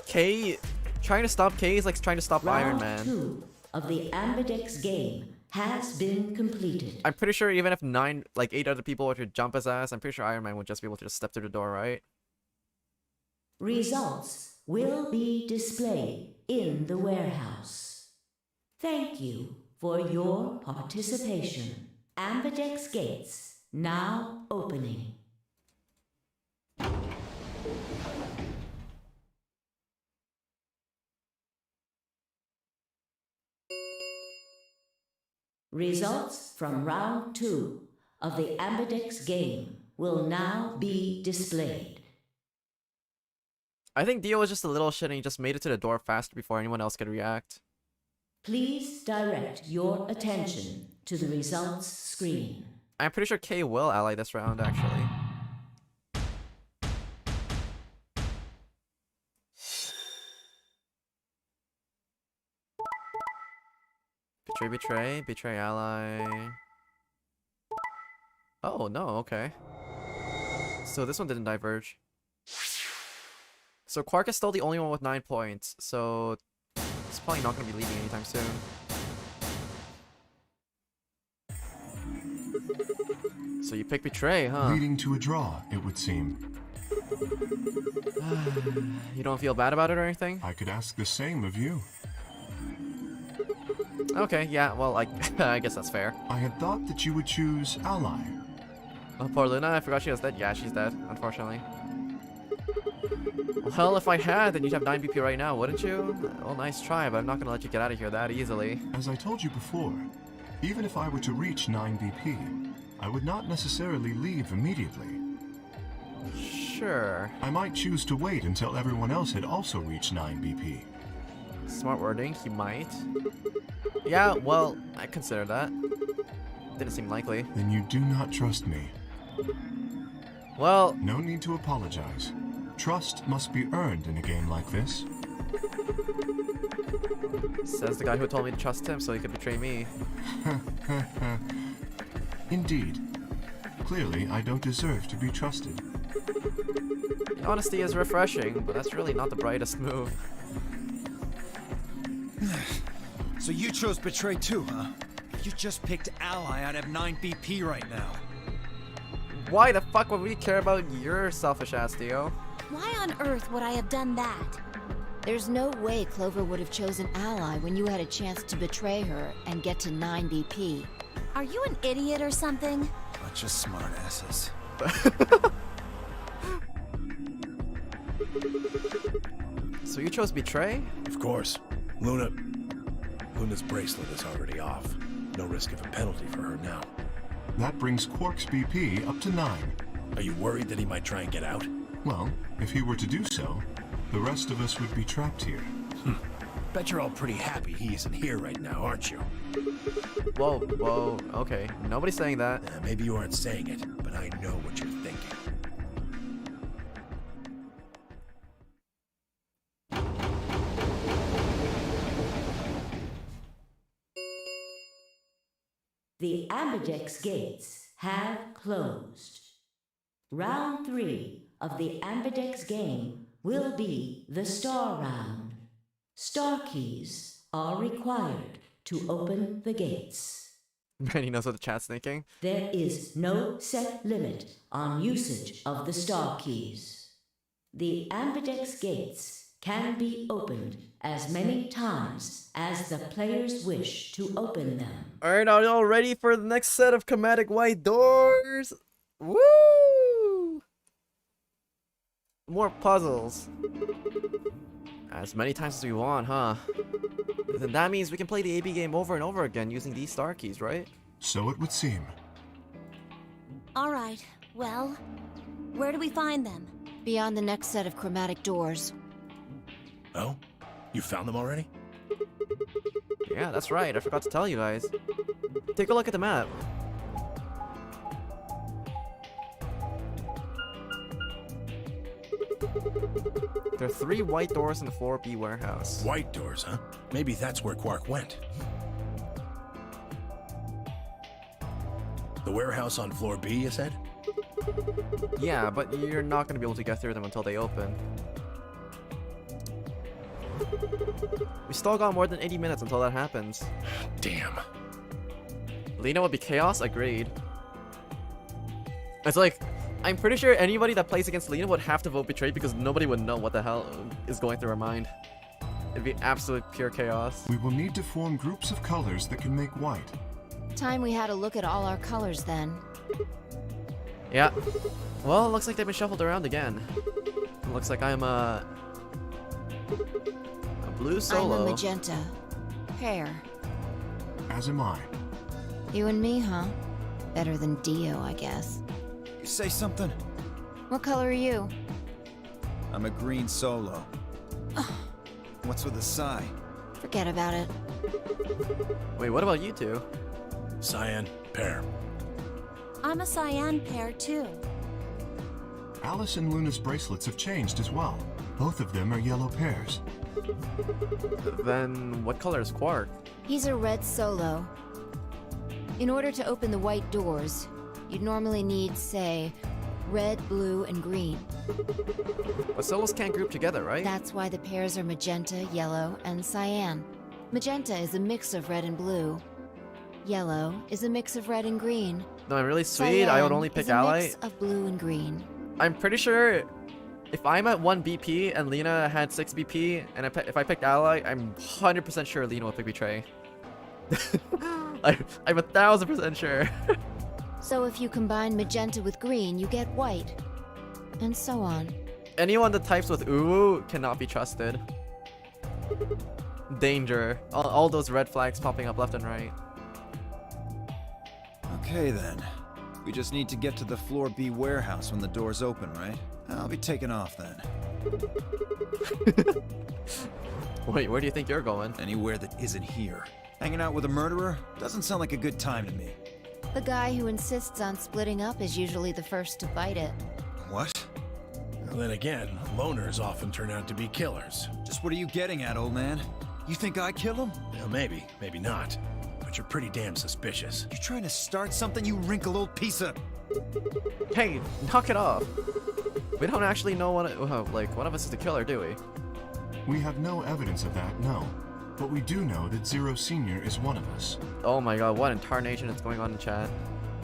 Speaker 1: Kay Trying to stop K is like trying to stop Iron
Speaker 4: Round
Speaker 1: Man.
Speaker 4: 2 of the Ambidex game has been completed.
Speaker 1: I'm pretty sure even if 8 other people were to jump his ass, I'm pretty sure Iron Man would just be able to just step through the door, right?
Speaker 4: Results will be displayed in the warehouse. Thank you for your participation. Ambidex gates now opening. Results from round 2 of the Ambidex game will now be displayed.
Speaker 1: I think Dio was just a little shit and he just made it to the door faster before anyone else could react.
Speaker 4: Please direct your attention to the results screen.
Speaker 1: I'm pretty sure K will ally this round, actually. Betray ally. Oh, no, okay. So this one didn't diverge. So Quark is still the only one with 9 points, so it's probably not going to be leaving anytime soon. So you pick Betray, huh?
Speaker 3: Leading to a draw, it would seem.
Speaker 1: You don't feel bad about it or anything?
Speaker 3: I could ask the same of you.
Speaker 1: Okay, yeah, well, I guess that's fair.
Speaker 3: I had thought that you would choose Ally.
Speaker 1: Oh, poor Luna, I forgot she was dead. Yeah, she's dead, unfortunately. Well, if I had, then you'd have 9 BP right now, wouldn't you? Well, nice try, but I'm not gonna let you get out of here that easily.
Speaker 3: As I told you before, even if I were to reach 9 BP, I would not necessarily leave immediately.
Speaker 1: Sure.
Speaker 3: I might choose to wait until everyone else had also reached 9 BP.
Speaker 1: Smart wording, he might. Yeah, well, I consider that. Didn't seem likely.
Speaker 3: Then you do not trust me.
Speaker 1: Well...
Speaker 3: No need to apologize. Trust must be earned in a game like this.
Speaker 1: Says the guy who told me to trust him so he could betray me.
Speaker 3: Indeed. Clearly, I don't deserve to be trusted.
Speaker 1: Honesty is refreshing, but that's really not the brightest move.
Speaker 7: So you chose Betray too, huh? You just picked Ally out of 9 BP right now.
Speaker 1: Why the fuck would we care about your selfish ass, Dio?
Speaker 6: Why on earth would I have done that?
Speaker 2: There's no way Clover would have chosen Ally when you had a chance to betray her and get to 9 BP.
Speaker 6: Are you an idiot or something?
Speaker 7: Bunch of smartasses.
Speaker 1: So you chose Betray?
Speaker 8: Of course. Luna's bracelet is already off. No risk of a penalty for her now.
Speaker 3: That brings Quark's BP up to 9.
Speaker 8: Are you worried that he might try and get out?
Speaker 3: Well, if he were to do so, the rest of us would be trapped here.
Speaker 8: Bet you're all pretty happy he isn't here right now, aren't you?
Speaker 1: Whoa, okay. Nobody's saying that.
Speaker 8: Maybe you aren't saying it, but I know what you're thinking.
Speaker 4: The Ambidex gates have closed. Round 3 of the Ambidex game will be the Star Round. Star keys are required to open the gates.
Speaker 1: Man, he knows what the chat's thinking.
Speaker 4: There is no set limit on usage of the star keys. The Ambidex gates can be opened as many times as the players wish to open them.
Speaker 1: Alright, are y'all ready for the next set of chromatic white doors? Woo! More puzzles. As many times as we want, huh? Then that means we can play the AB game over and over again using these star keys, right?
Speaker 3: So it would seem.
Speaker 6: All right, well, where do we find them?
Speaker 2: Beyond the next set of chromatic doors.
Speaker 8: Oh? You found them already?
Speaker 1: Yeah, that's right. I forgot to tell you guys. Take a look at the map. There are 3 white doors in the 4B warehouse.
Speaker 8: White doors, huh? Maybe that's where Quark went. The warehouse on floor B, you said?
Speaker 1: Yeah, but you're not going to be able to get through them until they open. We still got more than 80 minutes until that happens.
Speaker 8: Damn.
Speaker 1: Lena would be chaos? Agreed. It's like, I'm pretty sure anybody that plays against Lena would have to vote betrayed because nobody would know what the hell is going through her mind. It'd be absolute pure chaos.
Speaker 3: We will need to form groups of colors that can make white.
Speaker 2: Time we had a look at all our colors then.
Speaker 1: Yeah. Well, it looks like they've been shuffled around again. It looks like I'm a blue solo.
Speaker 2: I'm a magenta. Pear.
Speaker 3: As am I.
Speaker 2: You and me, huh? Better than Dio, I guess.
Speaker 7: You say something?
Speaker 2: What color are you?
Speaker 7: I'm a green solo. What's with the sigh?
Speaker 2: Forget about it.
Speaker 1: Wait, what about you two?
Speaker 8: Cyan, pear.
Speaker 6: I'm a cyan pear too.
Speaker 3: Alice and Luna's bracelets have changed as well. Both of them are yellow pears.
Speaker 1: Then what color is Quark?
Speaker 2: He's a red solo. In order to open the white doors, you'd normally need, say, red, blue, and green.
Speaker 1: But solos can't group together, right?
Speaker 2: That's why the pairs are magenta, yellow, and cyan. Magenta is a mix of red and blue. Yellow is a mix of red and green.
Speaker 1: No, I'm really sweet. I would
Speaker 2: Cyan
Speaker 1: only pick
Speaker 2: is a
Speaker 1: ally.
Speaker 2: mix of blue and green.
Speaker 1: I'm pretty sure if I'm at 1 BP and Lena had 6 BP, and if I picked ally, I'm 100% sure Lena would pick betray. I'm 1000% sure.
Speaker 2: So if you combine magenta with green, you get white. And so on.
Speaker 1: Anyone that types with ooh cannot be trusted. Danger. All those red flags popping up left and right.
Speaker 7: Okay then. We just need to get to the floor B warehouse when the doors open, right? I'll be taking off then.
Speaker 1: Wait, where do you think you're going?
Speaker 7: Anywhere that isn't here. Hanging out with a murderer? Doesn't sound like a good time to me.
Speaker 2: The guy who insists on splitting up is usually the first to bite it.
Speaker 7: What?
Speaker 8: Well, then again, loners often turn out to be killers.
Speaker 7: Just what are you getting at, old man? You think I kill him?
Speaker 8: Well, maybe, maybe not. But you're pretty damn suspicious.
Speaker 7: You trying to start something, you wrinkled old piece of...
Speaker 1: Hey, knock it off. We don't actually know like one of us is the killer, do we?
Speaker 3: We have no evidence of that, no. But we do know that Zero Senior is one of us.
Speaker 1: Oh my god, what in tarnation is going on in chat?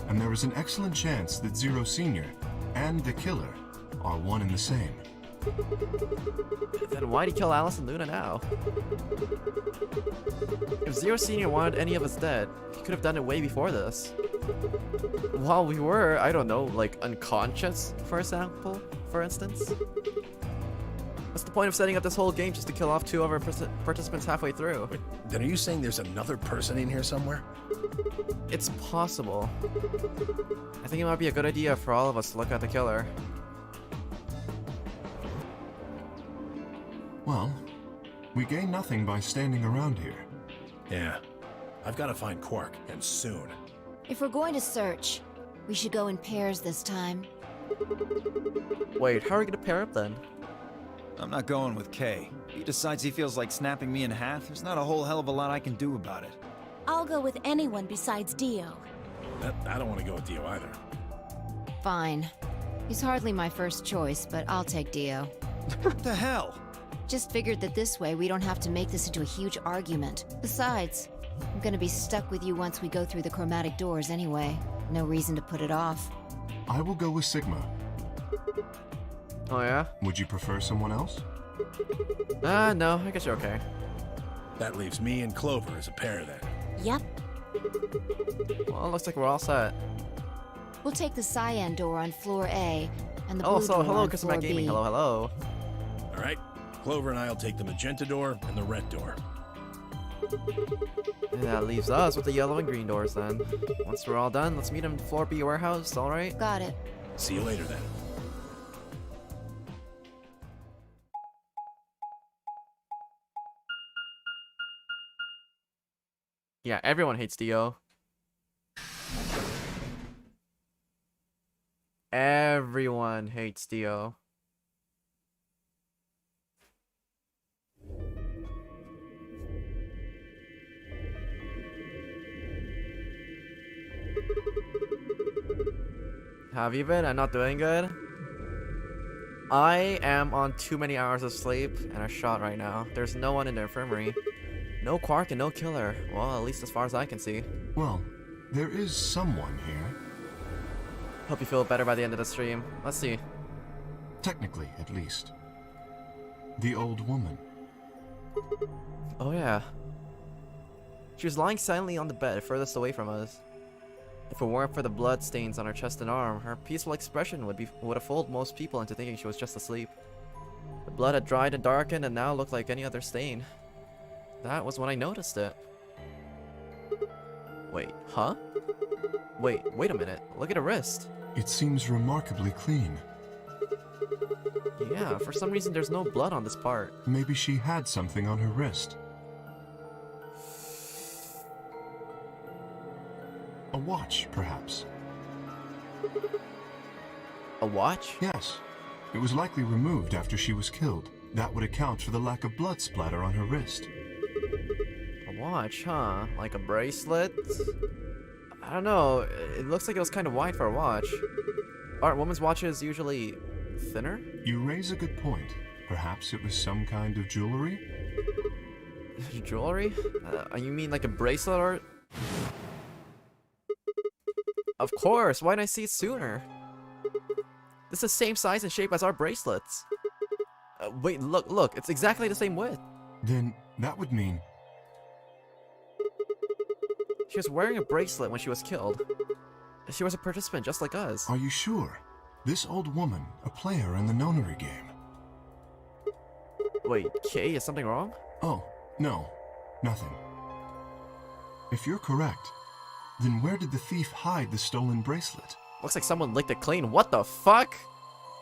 Speaker 3: And there is an excellent chance that Zero Senior and the killer are one and the same.
Speaker 1: Then why'd he kill Alice and Luna now? If Zero Senior wanted any of us dead, he could have done it way before this. While we were, I don't know, like unconscious, for example, for instance. What's the point of setting up this whole game just to kill off 2 of our participants halfway through?
Speaker 8: Wait, then are you saying there's another person in here somewhere?
Speaker 1: It's possible. I think it might be a good idea for all of us to look at the killer.
Speaker 3: Well, we gain nothing by standing around here.
Speaker 8: Yeah. I've got to find Quark, and soon.
Speaker 2: If we're going to search, we should go in pairs this time.
Speaker 1: Wait, how are we gonna pair up then?
Speaker 7: I'm not going with Kay. If he decides he feels like snapping me in half, there's not a whole hell of a lot I can do about it.
Speaker 6: I'll go with anyone besides Dio.
Speaker 8: I don't want to go with Dio either.
Speaker 2: Fine. He's hardly my first choice, but I'll take Dio.
Speaker 7: What the hell?
Speaker 2: Just figured that this way we don't have to make this into a huge argument. Besides, I'm gonna be stuck with you once we go through the chromatic doors anyway. No reason to put it off.
Speaker 3: I will go with Sigma.
Speaker 1: Oh yeah?
Speaker 3: Would you prefer someone else?
Speaker 1: No, I guess you're okay.
Speaker 8: That leaves me and Clover as a pair then.
Speaker 6: Yep.
Speaker 1: Well, it looks like we're all set.
Speaker 2: We'll take the cyan door on floor A, and the
Speaker 1: Oh,
Speaker 2: blue
Speaker 1: so
Speaker 2: door
Speaker 1: hello,
Speaker 2: on
Speaker 1: Customer
Speaker 2: floor
Speaker 1: Gaming.
Speaker 2: B.
Speaker 1: Hello, hello.
Speaker 8: All right. Clover and I'll take the magenta door and the red door.
Speaker 1: And that leaves us with the yellow and green doors then. Once we're all done, let's meet in floor B warehouse, alright?
Speaker 2: Got it.
Speaker 8: See you later then.
Speaker 1: Yeah, everyone hates Dio. Everyone hates Dio. Have you been? I'm not doing good. I am on too many hours of sleep and a shot right now. There's no one in the infirmary. No Quark and no killer. Well, at least as far as I can see.
Speaker 3: Well, there is someone here.
Speaker 1: Hope you feel better by the end of the stream. Let's see.
Speaker 3: Technically, at least. The old woman.
Speaker 1: Oh yeah. She was lying silently on the bed furthest away from us. If it weren't for the blood stains on her chest and arm, her peaceful expression would have fooled most people into thinking she was just asleep. The blood had dried and darkened and now looked like any other stain. That was when I noticed it. Wait, huh? Wait a minute. Look at her wrist.
Speaker 3: It seems remarkably clean.
Speaker 1: Yeah, for some reason there's no blood on this part.
Speaker 3: Maybe she had something on her wrist. A watch, perhaps.
Speaker 1: A watch?
Speaker 3: Yes. It was likely removed after she was killed. That would account for the lack of blood splatter on her wrist.
Speaker 1: A watch, huh? Like a bracelet? I don't know. It looks like it was kind of wide for a watch. Aren't women's watches usually thinner?
Speaker 3: You raise a good point. Perhaps it was some kind of jewelry?
Speaker 1: Jewelry? You mean like a bracelet or... Of course! Why didn't I see it sooner? This is the same size and shape as our bracelets. Wait, look, it's exactly the same width.
Speaker 3: Then that would mean...
Speaker 1: She was wearing a bracelet when she was killed. She was a participant just like us.
Speaker 3: Are you sure? This old woman, a player in the nonary game.
Speaker 1: Wait, Kay, is something wrong?
Speaker 3: Oh, no, nothing. If you're correct, then where did the thief hide the stolen bracelet?
Speaker 1: Looks like someone licked it clean. What the fuck?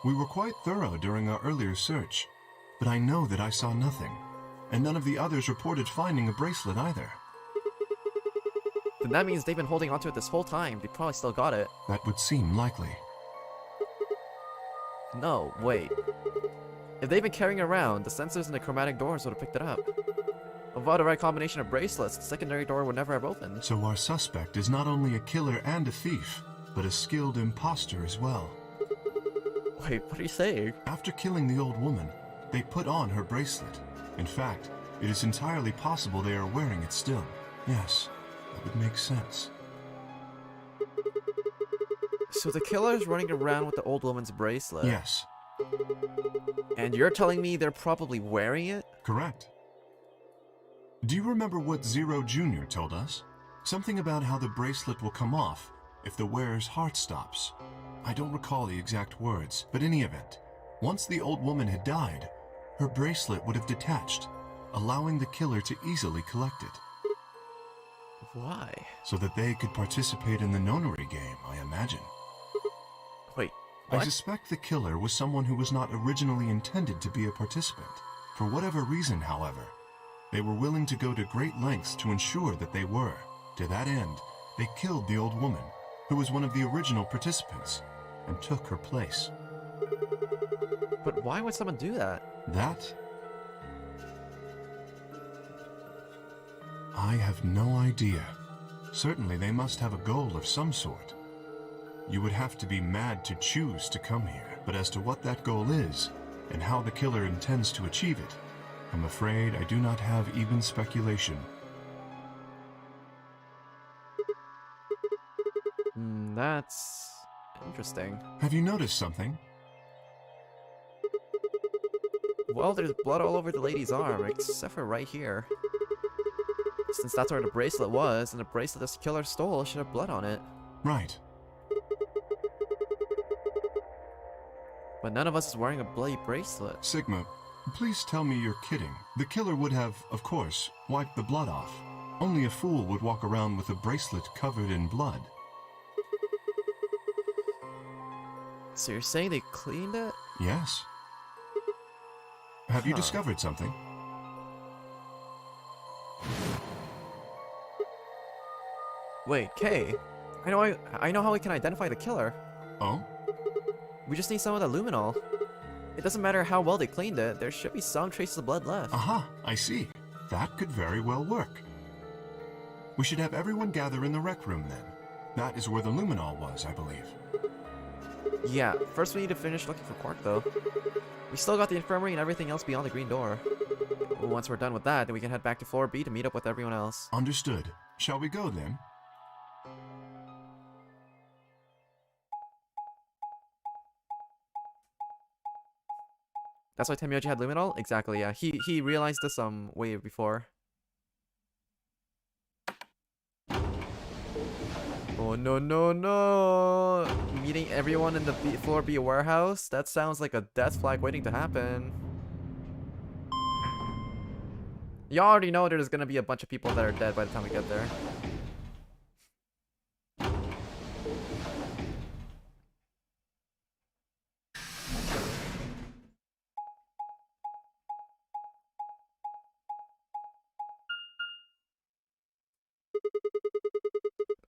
Speaker 3: We were quite thorough during our earlier search, but I know that I saw nothing, and none of the others reported finding a bracelet either.
Speaker 1: Then that means they've been holding onto it this whole time. They probably still got it.
Speaker 3: That would seem likely.
Speaker 1: No, wait. If they've been carrying it around, the sensors in the chromatic doors would have picked it up. Without the right combination of bracelets, the secondary door would never have opened.
Speaker 3: So our suspect is not only a killer and a thief, but a skilled imposter as well.
Speaker 1: Wait, what are you saying?
Speaker 3: After killing the old woman, they put on her bracelet. In fact, it is entirely possible they are wearing it still. Yes, that would make sense.
Speaker 1: So the killer's running around with the old woman's bracelet?
Speaker 3: Yes.
Speaker 1: And you're telling me they're probably wearing it?
Speaker 3: Correct. Do you remember what Zero Jr. told us? Something about how the bracelet will come off if the wearer's heart stops. I don't recall the exact words, but in any event, once the old woman had died, her bracelet would have detached, allowing the killer to easily collect it.
Speaker 1: Why?
Speaker 3: So that they could participate in the nonary game, I imagine.
Speaker 1: Wait, what?
Speaker 3: I suspect the killer was someone who was not originally intended to be a participant. For whatever reason, however, they were willing to go to great lengths to ensure that they were. To that end, they killed the old woman, who was one of the original participants, and took her place.
Speaker 1: But why would someone do that?
Speaker 3: That? I have no idea. Certainly they must have a goal of some sort. You would have to be mad to choose to come here, but as to what that goal is, and how the killer intends to achieve it, I'm afraid I do not have even speculation.
Speaker 1: That's interesting.
Speaker 3: Have you noticed something?
Speaker 1: Well, there's blood all over the lady's arm, except for right here. Since that's where the bracelet was, and the bracelet this killer stole should have blood on it.
Speaker 3: Right.
Speaker 1: But none of us is wearing a bloody bracelet.
Speaker 3: Sigma, please tell me you're kidding. The killer would have, of course, wiped the blood off. Only a fool would walk around with a bracelet covered in blood.
Speaker 1: So you're saying they cleaned it?
Speaker 3: Yes. Have you discovered something?
Speaker 1: Wait, Kay. I know how we can identify the killer.
Speaker 3: Oh?
Speaker 1: We just need some of the luminol. It doesn't matter how well they cleaned it, there should be some traces of blood left.
Speaker 3: Aha, I see. That could very well work. We should have everyone gather in the rec room then. That is where the luminol was, I believe.
Speaker 1: Yeah, first we need to finish looking for Quark though. We still got the infirmary and everything else beyond the green door. Once we're done with that, then we can head back to floor B to meet up with everyone else.
Speaker 3: Understood. Shall we go then?
Speaker 1: That's why Temyoji had Luminol? Exactly, yeah. He realized this way before. Oh no no no! Meeting everyone in the floor B warehouse? That sounds like a death flag waiting to happen. You already know there's gonna be a bunch of people that are dead by the time we get there.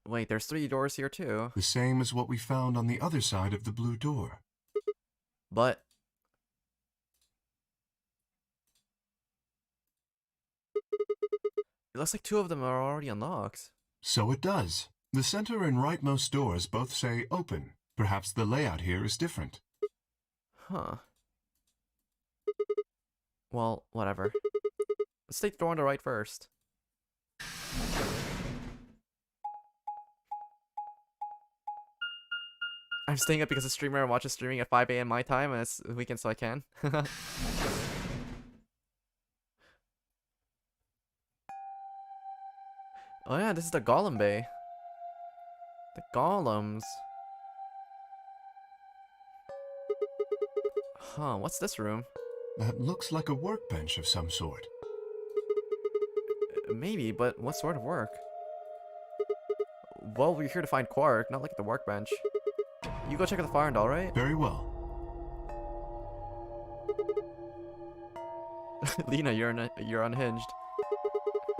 Speaker 1: Wait, there's 3 doors here too.
Speaker 3: The same as what we found on the other side of the blue door.
Speaker 1: But it looks like 2 of them are already unlocked.
Speaker 3: So it does. The center and rightmost doors both say open. Perhaps the layout here is different.
Speaker 1: Huh. Well, whatever. Let's take the door on the right first. I'm staying up because the streamer watches streaming at 5 AM my time and it's the weekend so I can. Oh yeah, this is the Golem Bay. The golems. Huh, what's this room?
Speaker 3: That looks like a workbench of some sort.
Speaker 1: Maybe, but what sort of work? Well, we're here to find Quark, not like at the workbench. You go check out the fire and all, right?
Speaker 3: Very well.
Speaker 1: Lena, you're unhinged.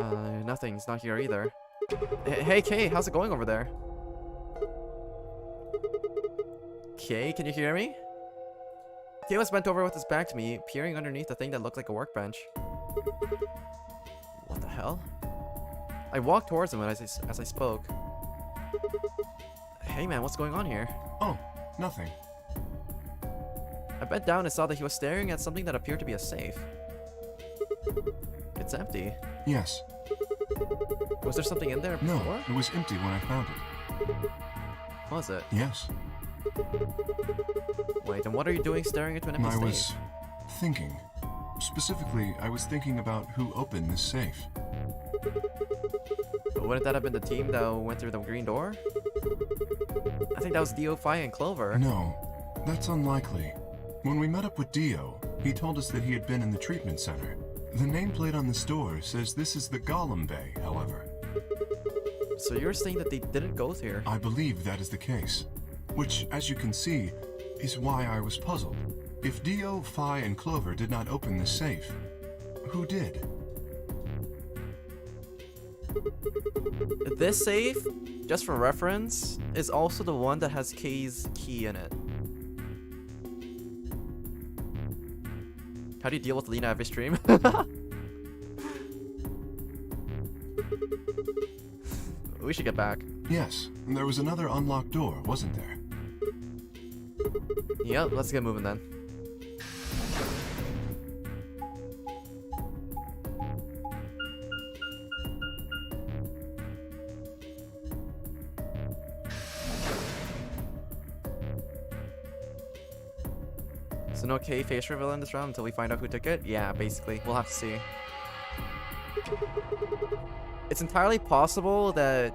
Speaker 1: Nothing's not here either. Hey, Kay, how's it going over there? Kay, can you hear me? Kay was bent over with his back to me, peering underneath the thing that looked like a workbench. What the hell? I walked towards him as I spoke. Hey man, what's going on here?
Speaker 3: Oh, nothing.
Speaker 1: I bent down and saw that he was staring at something that appeared to be a safe. It's empty.
Speaker 3: Yes.
Speaker 1: Was there something in there before?
Speaker 3: No, it was empty when I found it.
Speaker 1: Was it?
Speaker 3: Yes.
Speaker 1: Wait, then what are you doing staring into an empty
Speaker 3: I
Speaker 1: safe?
Speaker 3: was thinking. Specifically, I was thinking about who opened this safe.
Speaker 1: But wouldn't that have been the team that went through the green door? I think that was Dio, Phi, and Clover.
Speaker 3: No, that's unlikely. When we met up with Dio, he told us that he had been in the treatment center. The nameplate on this door says this is the Golem Bay, however.
Speaker 1: So you're saying that they didn't go here?
Speaker 3: I believe that is the case. Which, as you can see, is why I was puzzled. If Dio, Phi, and Clover did not open this safe, who did?
Speaker 1: This safe, just for reference, is also the one that has Kay's key in it. How do you deal with Lena every stream? We should get back.
Speaker 3: Yes, there was another unlocked door, wasn't there?
Speaker 1: Yep, let's get moving then. So no K face reveal in this round until we find out who took it? Yeah, basically. We'll have to see. It's entirely possible that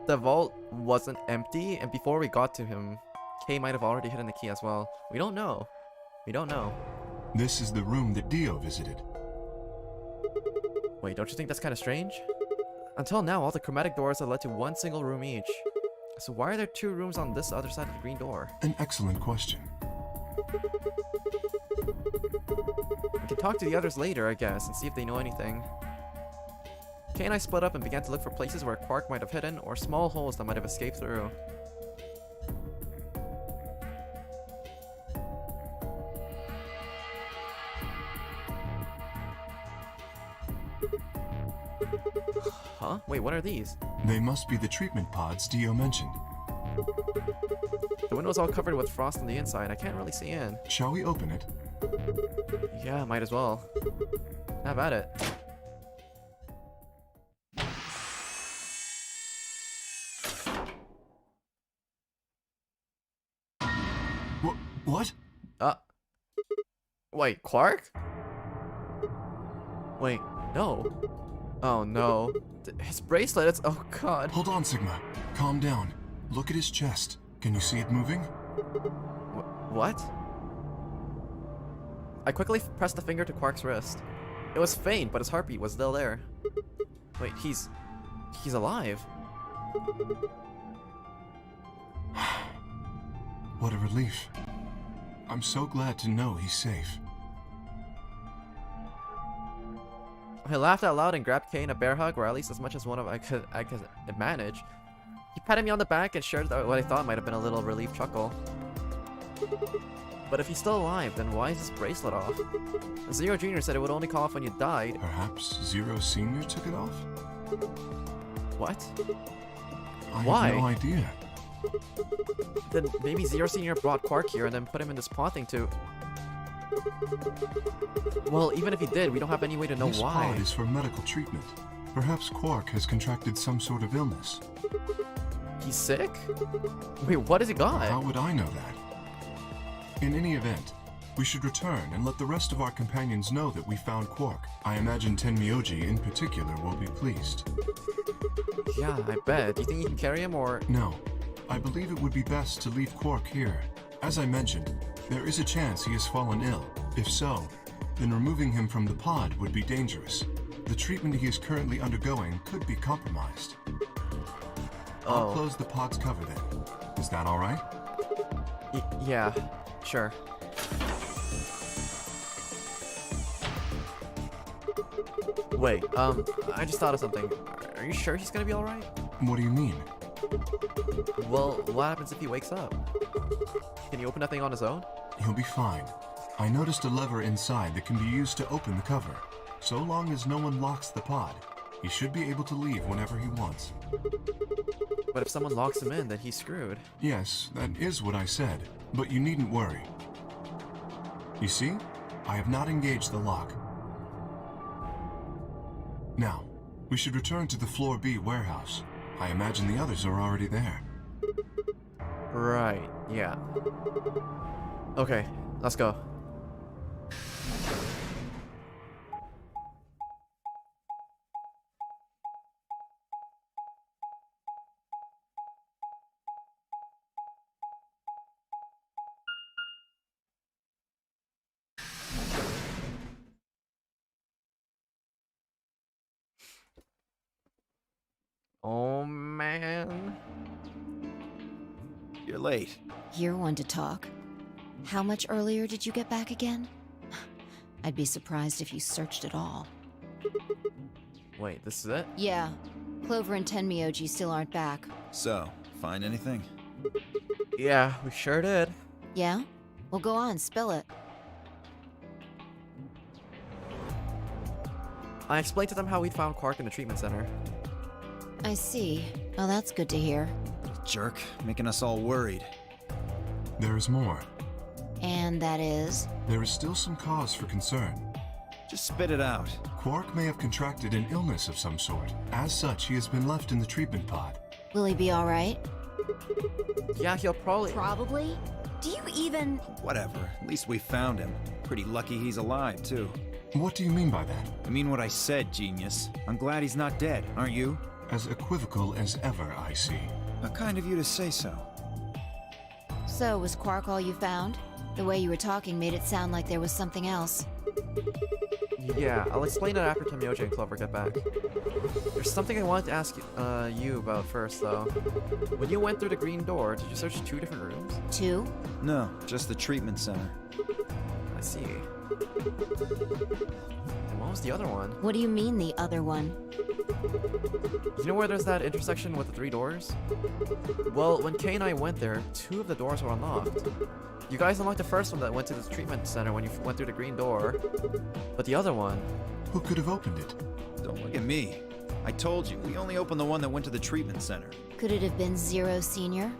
Speaker 1: the vault wasn't empty, and before we got to him, Kay might have already hidden the key as well. We don't know. We don't know.
Speaker 3: This is the room that Dio visited.
Speaker 1: Wait, don't you think that's kind of strange? Until now, all the chromatic doors have led to one single room each. So why are there 2 rooms on this other side of the green door?
Speaker 3: An excellent question.
Speaker 1: We can talk to the others later, I guess, and see if they know anything. Kay and I split up and began to look for places where Quark might have hidden, or small holes that might have escaped through. Huh? Wait, what are these?
Speaker 3: They must be the treatment pods Dio mentioned.
Speaker 1: The window's all covered with frost on the inside. I can't really see in.
Speaker 3: Shall we open it?
Speaker 1: Yeah, might as well. Have at it.
Speaker 3: What?
Speaker 1: Wait, Quark? Wait, no. Oh no. His bracelet, it's. Oh god.
Speaker 3: Hold on, Sigma. Calm down. Look at his chest. Can you see it moving?
Speaker 1: What? I quickly pressed the finger to Quark's wrist. It was faint, but his heartbeat was still there. Wait, he's alive.
Speaker 3: What a relief. I'm so glad to know he's safe.
Speaker 1: I laughed out loud and grabbed Kane a bear hug, or at least as much as one of I could manage. He patted me on the back and shared what I thought might have been a little relief chuckle. But if he's still alive, then why is his bracelet off? Zero Jr. said it would only call off when you died.
Speaker 3: Perhaps Zero Sr. took it off?
Speaker 1: What?
Speaker 3: I have no idea.
Speaker 1: Then maybe Zero Sr. brought Quark here and then put him in this pod thing too. Well, even if he did, we don't have any way to know why.
Speaker 3: This pod is for medical treatment. Perhaps Quark has contracted some sort of illness.
Speaker 1: He's sick? Wait, what has he got?
Speaker 3: How would I know that? In any event, we should return and let the rest of our companions know that we found Quark. I imagine Tenmyoji in particular will be pleased.
Speaker 1: Yeah, I bet. Do you think you can carry him or...?
Speaker 3: No. I believe it would be best to leave Quark here. As I mentioned, there is a chance he has fallen ill. If so, then removing him from the pod would be dangerous. The treatment he is currently undergoing could be compromised. I'll close the pod's cover then. Is that alright?
Speaker 1: Yeah, sure. Wait, I just thought of something. Are you sure he's gonna be alright?
Speaker 3: What do you mean?
Speaker 1: Well, what happens if he wakes up? Can he open that thing on his own?
Speaker 3: He'll be fine. I noticed a lever inside that can be used to open the cover. So long as no one locks the pod, he should be able to leave whenever he wants.
Speaker 1: But if someone locks him in, then he's screwed.
Speaker 3: Yes, that is what I said, but you needn't worry. You see? I have not engaged the lock. Now, we should return to the Floor B warehouse. I imagine the others are already there.
Speaker 1: Right, yeah. Okay, let's go. Oh man.
Speaker 7: You're late.
Speaker 2: You're one to talk. How much earlier did you get back again? I'd be surprised if you searched at all.
Speaker 1: Wait, this is it?
Speaker 2: Yeah. Clover and Tenmyoji still aren't back.
Speaker 7: So, find anything?
Speaker 1: Yeah, we sure did.
Speaker 2: Yeah? Well, go on, spill it.
Speaker 1: I explained to them how we'd found Quark in the treatment center.
Speaker 2: I see. Oh, that's good to hear.
Speaker 7: Jerk, making us all worried.
Speaker 3: There is more.
Speaker 2: And that is?
Speaker 3: There is still some cause for concern.
Speaker 7: Just spit it out.
Speaker 3: Quark may have contracted an illness of some sort. As such, he has been left in the treatment pod.
Speaker 2: Will he be alright?
Speaker 1: Yeah, he'll probably...
Speaker 2: Probably? Do you even...
Speaker 7: Whatever, at least we found him. Pretty lucky he's alive, too.
Speaker 3: What do you mean by that?
Speaker 7: I mean what I said, genius. I'm glad he's not dead, aren't you?
Speaker 3: As equivocal as ever, I see.
Speaker 7: How kind of you to say so.
Speaker 2: So, was Quark all you found? The way you were talking made it sound like there was something else.
Speaker 1: Yeah, I'll explain it after Tenmyoji and Clover get back. There's something I wanted to ask you about first, though. When you went through the green door, did you search 2 different rooms? 2?
Speaker 7: No, just the treatment center.
Speaker 1: I see. And what was the other one?
Speaker 2: What do you mean, the other one?
Speaker 1: You know where there's that intersection with the 3 doors? Well, when Kay and I went there, 2 of the doors were unlocked. You guys unlocked the first one that went to the treatment center when you went through the green door. But the other one...
Speaker 3: Who could have opened it?
Speaker 7: Don't look at me. I told you, we only opened the one that went to the treatment center.
Speaker 2: Could it have been Zero Senior?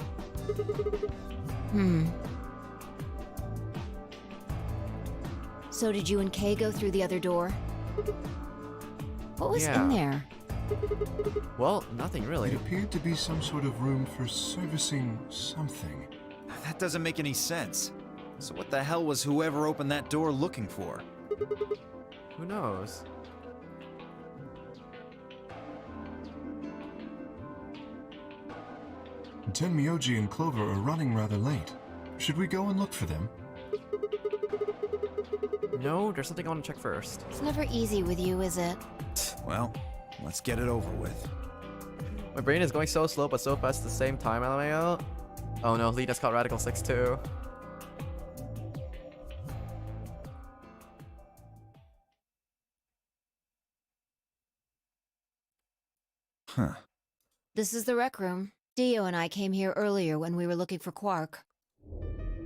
Speaker 2: So did you and Kay go through the other door? What was
Speaker 1: Yeah.
Speaker 2: in there?
Speaker 1: Well, nothing
Speaker 3: It
Speaker 1: really.
Speaker 3: appeared to be some sort of room for servicing something.
Speaker 7: That doesn't make any sense. So what the hell was whoever opened that door looking for?
Speaker 1: Who knows?
Speaker 3: Tenmyoji and Clover are running rather late. Should we go and look for them?
Speaker 1: No, there's something I want to check first.
Speaker 2: It's never easy with you, is it?
Speaker 7: Well, let's get it over with.
Speaker 1: My brain is going so slow but so fast at the same time, LMAO. Oh no, Lead has caught Radical 6 too.
Speaker 7: Huh.
Speaker 2: This is the rec room. Dio and I came here earlier when we were looking for Quark.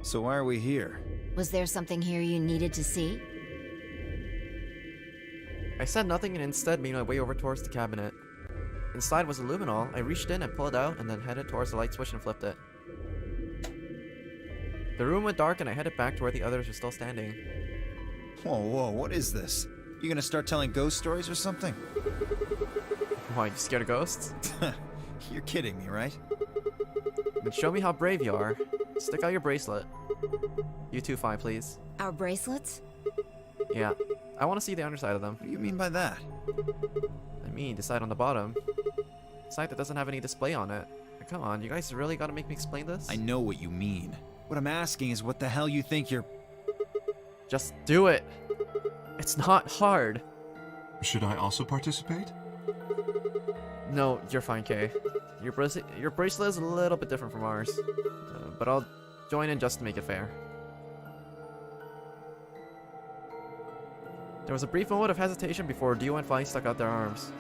Speaker 7: So why are we here?
Speaker 2: Was there something here you needed to see?
Speaker 1: I said nothing and instead made my way over towards the cabinet. Inside was a luminol. I reached in and pulled it out and then headed towards the light switch and flipped it. The room went dark and I headed back to where the others were still standing.
Speaker 7: Whoa, whoa, what is this? You gonna start telling ghost stories or something?
Speaker 1: Why, you scared of ghosts?
Speaker 7: You're kidding me, right?
Speaker 1: Then show me how brave you are. Stick out your bracelet. You too, fine, please.
Speaker 2: Our bracelets?
Speaker 1: Yeah, I want to see the underside of them.
Speaker 7: What do you mean by that?
Speaker 1: I mean, the side on the bottom. The side that doesn't have any display on it. Come on, you guys really gotta make me explain this?
Speaker 7: I know what you mean. What I'm asking is what the hell you think you're...
Speaker 1: Just do it! It's not hard!
Speaker 3: Should I also participate?
Speaker 1: No, you're fine, Kay. Your bracelet is a little bit different from ours. But I'll join in just to make it fair. There was a brief moment of hesitation before Dio and Fine stuck out their arms.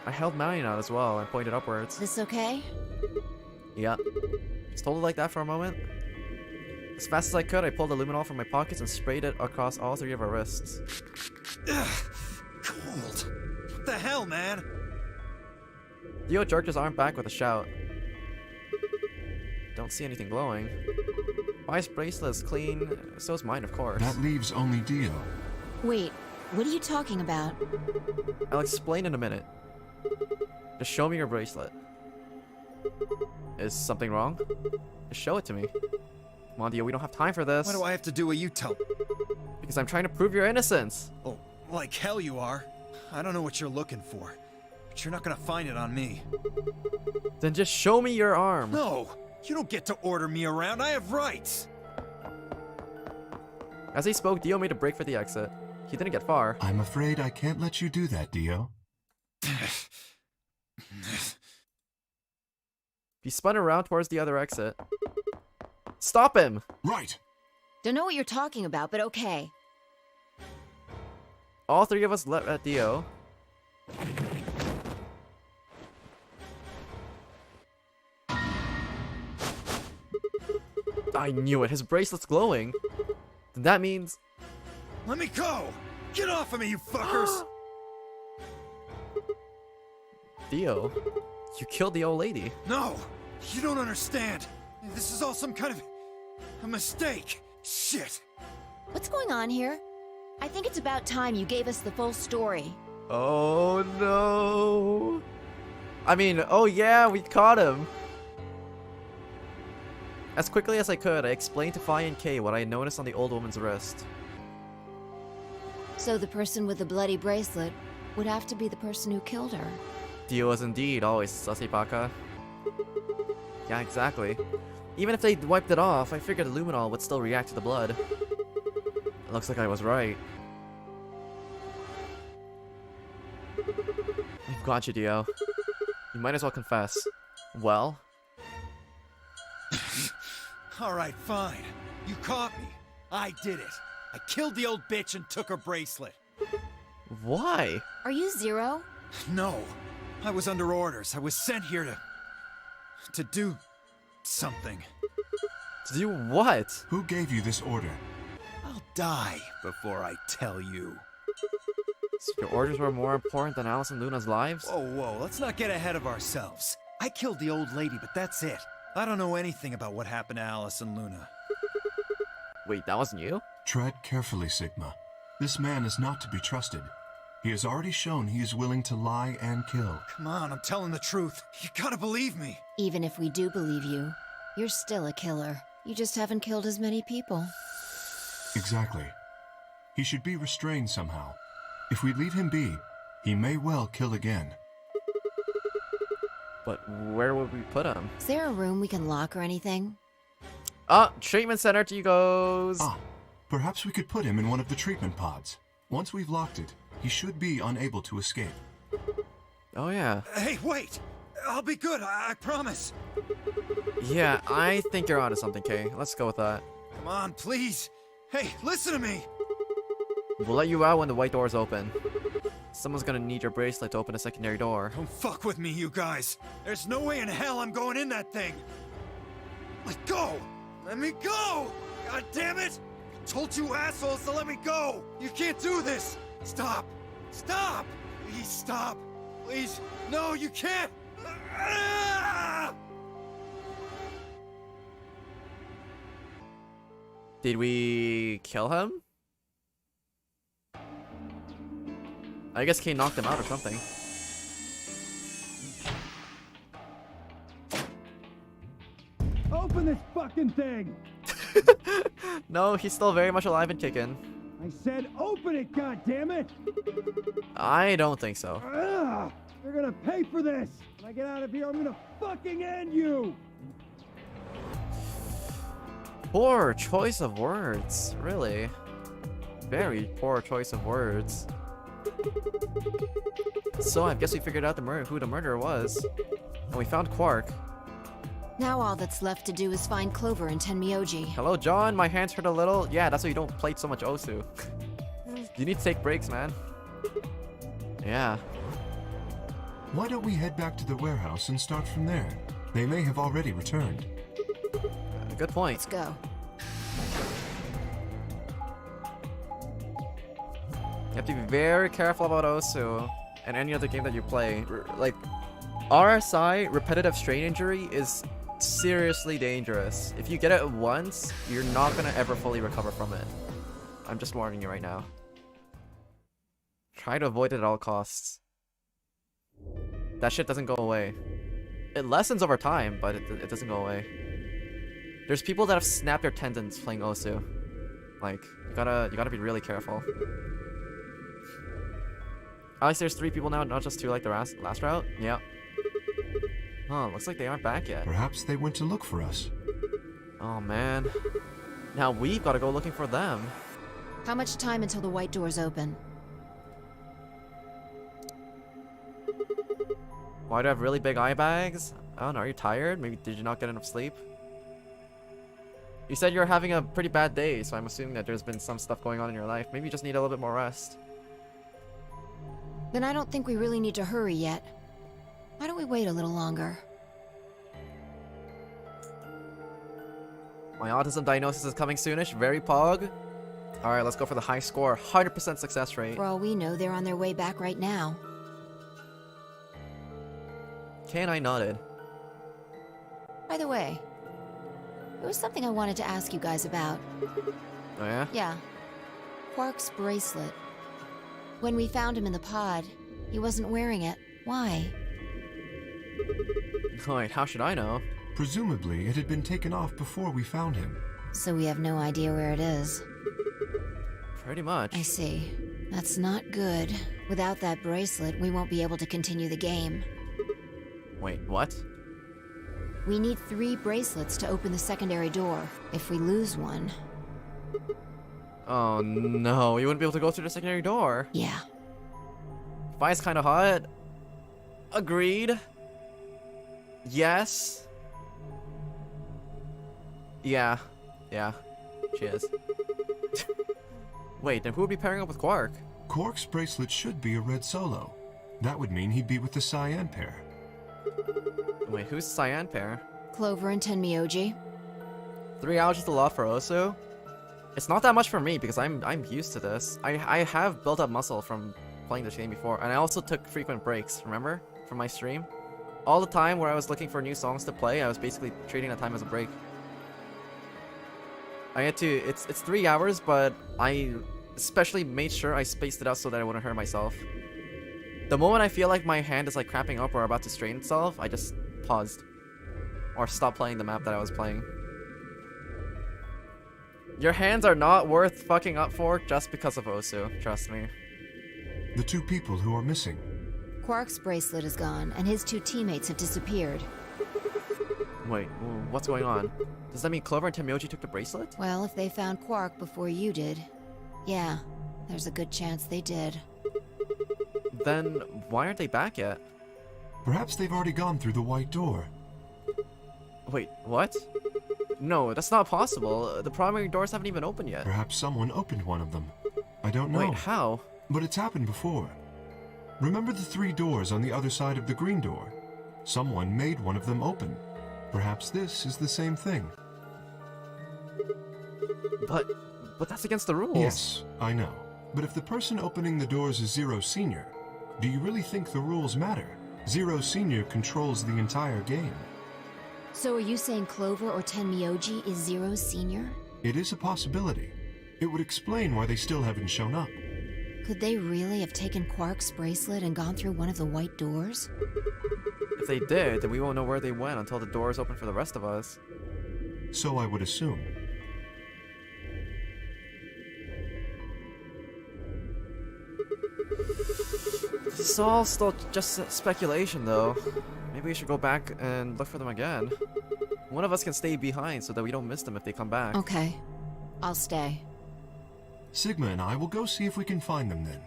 Speaker 1: I held mine out as well and pointed upwards.
Speaker 2: This okay?
Speaker 1: Yep. Just hold it like that for a moment. As fast as I could, I pulled the luminol from my pockets and sprayed it across all three of our wrists.
Speaker 7: Ugh, cold. What the hell, man?
Speaker 1: Dio jerked his arm back with a shout. Don't see anything glowing. Fi's bracelet is clean, so is mine, of course.
Speaker 3: That leaves only Dio.
Speaker 2: Wait, what are you talking about?
Speaker 1: I'll explain in a minute. Just show me your bracelet. Is something wrong? Just show it to me. Come on, Dio, we don't have time for this.
Speaker 7: Why do I have to do what you tell me?
Speaker 1: Because I'm trying to prove your innocence.
Speaker 7: Oh, like hell you are. I don't know what you're looking for, but you're not gonna find it on me.
Speaker 1: Then just show me your arm.
Speaker 7: No! You don't get to order me around. I have rights!
Speaker 1: As he spoke, Dio made a break for the exit. He didn't get far.
Speaker 3: I'm afraid I can't let you do that, Dio.
Speaker 1: He spun around towards the other exit. Stop him!
Speaker 3: Right!
Speaker 2: Don't know what you're talking about, but okay.
Speaker 1: All three of us leapt at Dio. I knew it. His bracelet's glowing. Then that means...
Speaker 7: Let me go! Get off of me, you fuckers!
Speaker 1: Dio, you killed the old lady.
Speaker 7: No! You don't understand! This is all some kind of... a mistake! Shit!
Speaker 2: What's going on here? I think it's about time you gave us the full story.
Speaker 1: Oh no. I mean, oh yeah, we caught him. As quickly as I could, I explained to Fi and Kay what I had noticed on the old woman's wrist.
Speaker 2: So the person with the bloody bracelet would have to be the person who killed her.
Speaker 1: Dio is indeed always sussy baka. Yeah, exactly. Even if they wiped it off, I figured the luminol would still react to the blood. It looks like I was right. We've got you, Dio. You might as well confess. Well?
Speaker 7: Alright, fine. You caught me. I did it. I killed the old bitch and took her bracelet.
Speaker 1: Why?
Speaker 2: Are you Zero?
Speaker 7: No. I was under orders. I was sent here to do something.
Speaker 1: To do what?
Speaker 3: Who gave you this order?
Speaker 7: I'll die before I tell you.
Speaker 1: So your orders were more important than Alice and Luna's lives?
Speaker 7: Whoa, whoa, let's not get ahead of ourselves. I killed the old lady, but that's it. I don't know anything about what happened to Alice and Luna.
Speaker 1: Wait, that wasn't you?
Speaker 3: Tread carefully, Sigma. This man is not to be trusted. He has already shown he is willing to lie and kill.
Speaker 7: Come on, I'm telling the truth. You gotta believe me.
Speaker 2: Even if we do believe you, you're still a killer. You just haven't killed as many people.
Speaker 3: Exactly. He should be restrained somehow. If we leave him be, he may well kill again.
Speaker 1: But where would we put him?
Speaker 2: Is there a room we can lock or anything?
Speaker 1: Ah, treatment center he goes.
Speaker 3: Ah, perhaps we could put him in one of the treatment pods. Once we've locked it, he should be unable to escape.
Speaker 1: Oh yeah.
Speaker 7: Hey, wait! I'll be good, I promise.
Speaker 1: Yeah, I think you're onto something, Kay. Let's go with that.
Speaker 7: Come on, please. Hey, listen to me.
Speaker 1: We'll let you out when the white door's open. Someone's gonna need your bracelet to open a secondary door.
Speaker 7: Don't fuck with me, you guys. There's no way in hell I'm going in that thing. Let go! Let me go! God damn it! I told you assholes to let me go! You can't do this! Stop! Stop! Please stop! Please! No, you can't! Ah!
Speaker 1: Did we kill him? I guess Kay knocked him out or something.
Speaker 10: Open this fucking thing!
Speaker 1: No, he's still very much alive and kicking.
Speaker 10: I said open it, goddammit!
Speaker 1: I don't think so.
Speaker 10: Ugh! You're gonna pay for this! When I get out of here, I'm gonna fucking end you!
Speaker 1: Poor choice of words, really. Very poor choice of words. So I guess we figured out who the murderer was. And we found Quark.
Speaker 2: Now all that's left to do is find Clover and Tenmyoji.
Speaker 1: Hello, John. My hands hurt a little. Yeah, that's why you don't play so much Osu. You need to take breaks, man. Yeah.
Speaker 3: Why don't we head back to the warehouse and start from there? They may have already returned.
Speaker 1: Good point.
Speaker 2: Let's go.
Speaker 1: You have to be very careful about Osu and any other game that you play. Like, RSI, repetitive strain injury, is seriously dangerous. If you get it once, you're not gonna ever fully recover from it. I'm just warning you right now. Try to avoid it at all costs. That shit doesn't go away. It lessens over time, but it doesn't go away. There's people that have snapped their tendons playing Osu. Like, you gotta be really careful. At least there's 3 people now, not just 2 like the last route. Yeah. Oh, looks like they aren't back yet.
Speaker 3: Perhaps they went to look for us.
Speaker 1: Oh man. Now we've got to go looking for them.
Speaker 2: How much time until the white doors open?
Speaker 1: Why do I have really big eye bags? I don't know, are you tired? Maybe did you not get enough sleep? You said you're having a pretty bad day, so I'm assuming that there's been some stuff going on in your life. Maybe you just need a little bit more rest.
Speaker 2: Then I don't think we really need to hurry yet. Why don't we wait a little longer?
Speaker 1: My autism diagnosis is coming soonish. Very pog. Alright, let's go for the high score. 100% success rate.
Speaker 2: For all we know, they're on their way back right now.
Speaker 1: Kay and I nodded.
Speaker 2: By the way, there was something I wanted to ask you guys about.
Speaker 1: Oh yeah?
Speaker 2: Yeah. Quark's bracelet. When we found him in the pod, he wasn't wearing it. Why?
Speaker 1: Wait, how should I know?
Speaker 3: Presumably, it had been taken off before we found him.
Speaker 2: So we have no idea where it is.
Speaker 1: Pretty much.
Speaker 2: I see. That's not good. Without that bracelet, we won't be able to continue the game.
Speaker 1: Wait, what?
Speaker 2: We need 3 bracelets to open the secondary door. If we lose one...
Speaker 1: Oh no, you wouldn't be able to go through the secondary door.
Speaker 2: Yeah.
Speaker 1: Fi's kinda hot. Agreed. Yes. Yeah. Yeah. She is. Wait, then who would be pairing up with Quark?
Speaker 3: Quark's bracelet should be a red solo. That would mean he'd be with the cyan pair.
Speaker 1: Wait, who's the cyan pair?
Speaker 2: Clover and Tenmyoji.
Speaker 1: 3 hours is a lot for Osu. It's not that much for me because I'm used to this. I have built up muscle from playing this game before, and I also took frequent breaks, remember? From my stream. all the time where I was looking for new songs to play, I was basically treating that time as a break. I had to, it's 3 hours, but I especially made sure I spaced it out so that I wouldn't hurt myself. The moment I feel like my hand is like cramping up or about to strain itself, I just paused. Or stopped playing the map that I was playing. Your hands are not worth fucking up for just because of Osu, trust me.
Speaker 3: The 2 people who are missing.
Speaker 2: Quark's bracelet is gone, and his 2 teammates have disappeared.
Speaker 1: Wait, what's going on? Does that mean Clover and Temyoji took the bracelet?
Speaker 2: Well, if they found Quark before you did, yeah, there's a good chance they did.
Speaker 1: Then why aren't they back yet?
Speaker 3: Perhaps they've already gone through the white door.
Speaker 1: Wait, what? No, that's not possible. The primary doors haven't even opened yet.
Speaker 3: Perhaps someone opened one of them. I don't know.
Speaker 1: Wait, how?
Speaker 3: But it's happened before. Remember the 3 doors on the other side of the green door? Someone made one of them open. Perhaps this is the same thing.
Speaker 1: But that's against the rules.
Speaker 3: Yes, I know. But if the person opening the doors is Zero Senior, do you really think the rules matter? Zero Senior controls the entire game.
Speaker 2: So are you saying Clover or Tenmyoji is Zero Senior?
Speaker 3: It is a possibility. It would explain why they still haven't shown up.
Speaker 2: Could they really have taken Quark's bracelet and gone through one of the white doors?
Speaker 1: If they did, then we won't know where they went until the doors open for the rest of us.
Speaker 3: So I would assume.
Speaker 1: This is all still just speculation, though. Maybe we should go back and look for them again. One of us can stay behind so that we don't miss them if they come back.
Speaker 2: Okay, I'll stay.
Speaker 3: Sigma and I will go see if we can find them then.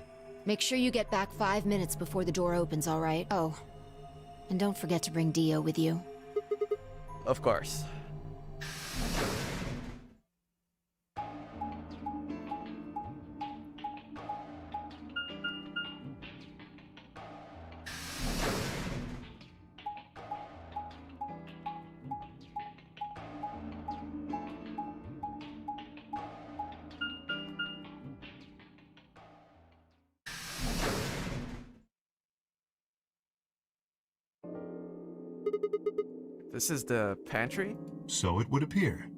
Speaker 2: Make sure you get back 5 minutes before the door opens, all right? Oh, and don't forget to bring Dio with you.
Speaker 1: Of course. This is the pantry?
Speaker 3: So it would appear.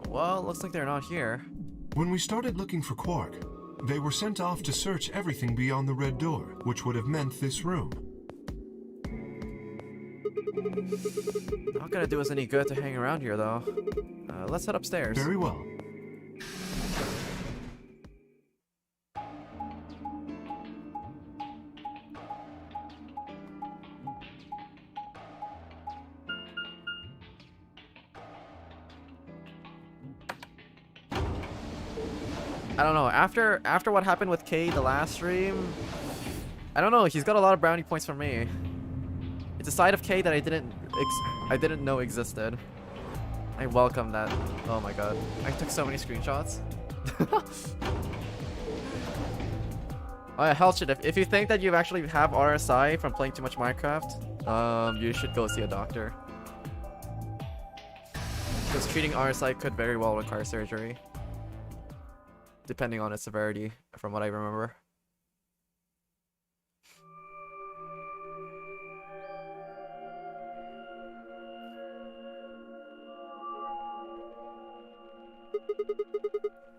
Speaker 1: Well, looks like they're not here.
Speaker 3: When we started looking for Quark, they were sent off to search everything beyond the red door, which would have meant this room.
Speaker 1: Not gonna do us any good to hang around here, though. Let's head upstairs.
Speaker 3: Very well.
Speaker 1: I don't know. After what happened with K the last stream, I don't know. He's got a lot of brownie points from me. It's a side of K that I didn't know existed. I welcome that. Oh my god. I took so many screenshots. Oh yeah, hell shit. If you think that you actually have RSI from playing too much Minecraft, you should go see a doctor. Because treating RSI could very well require surgery. Depending on its severity, from what I remember.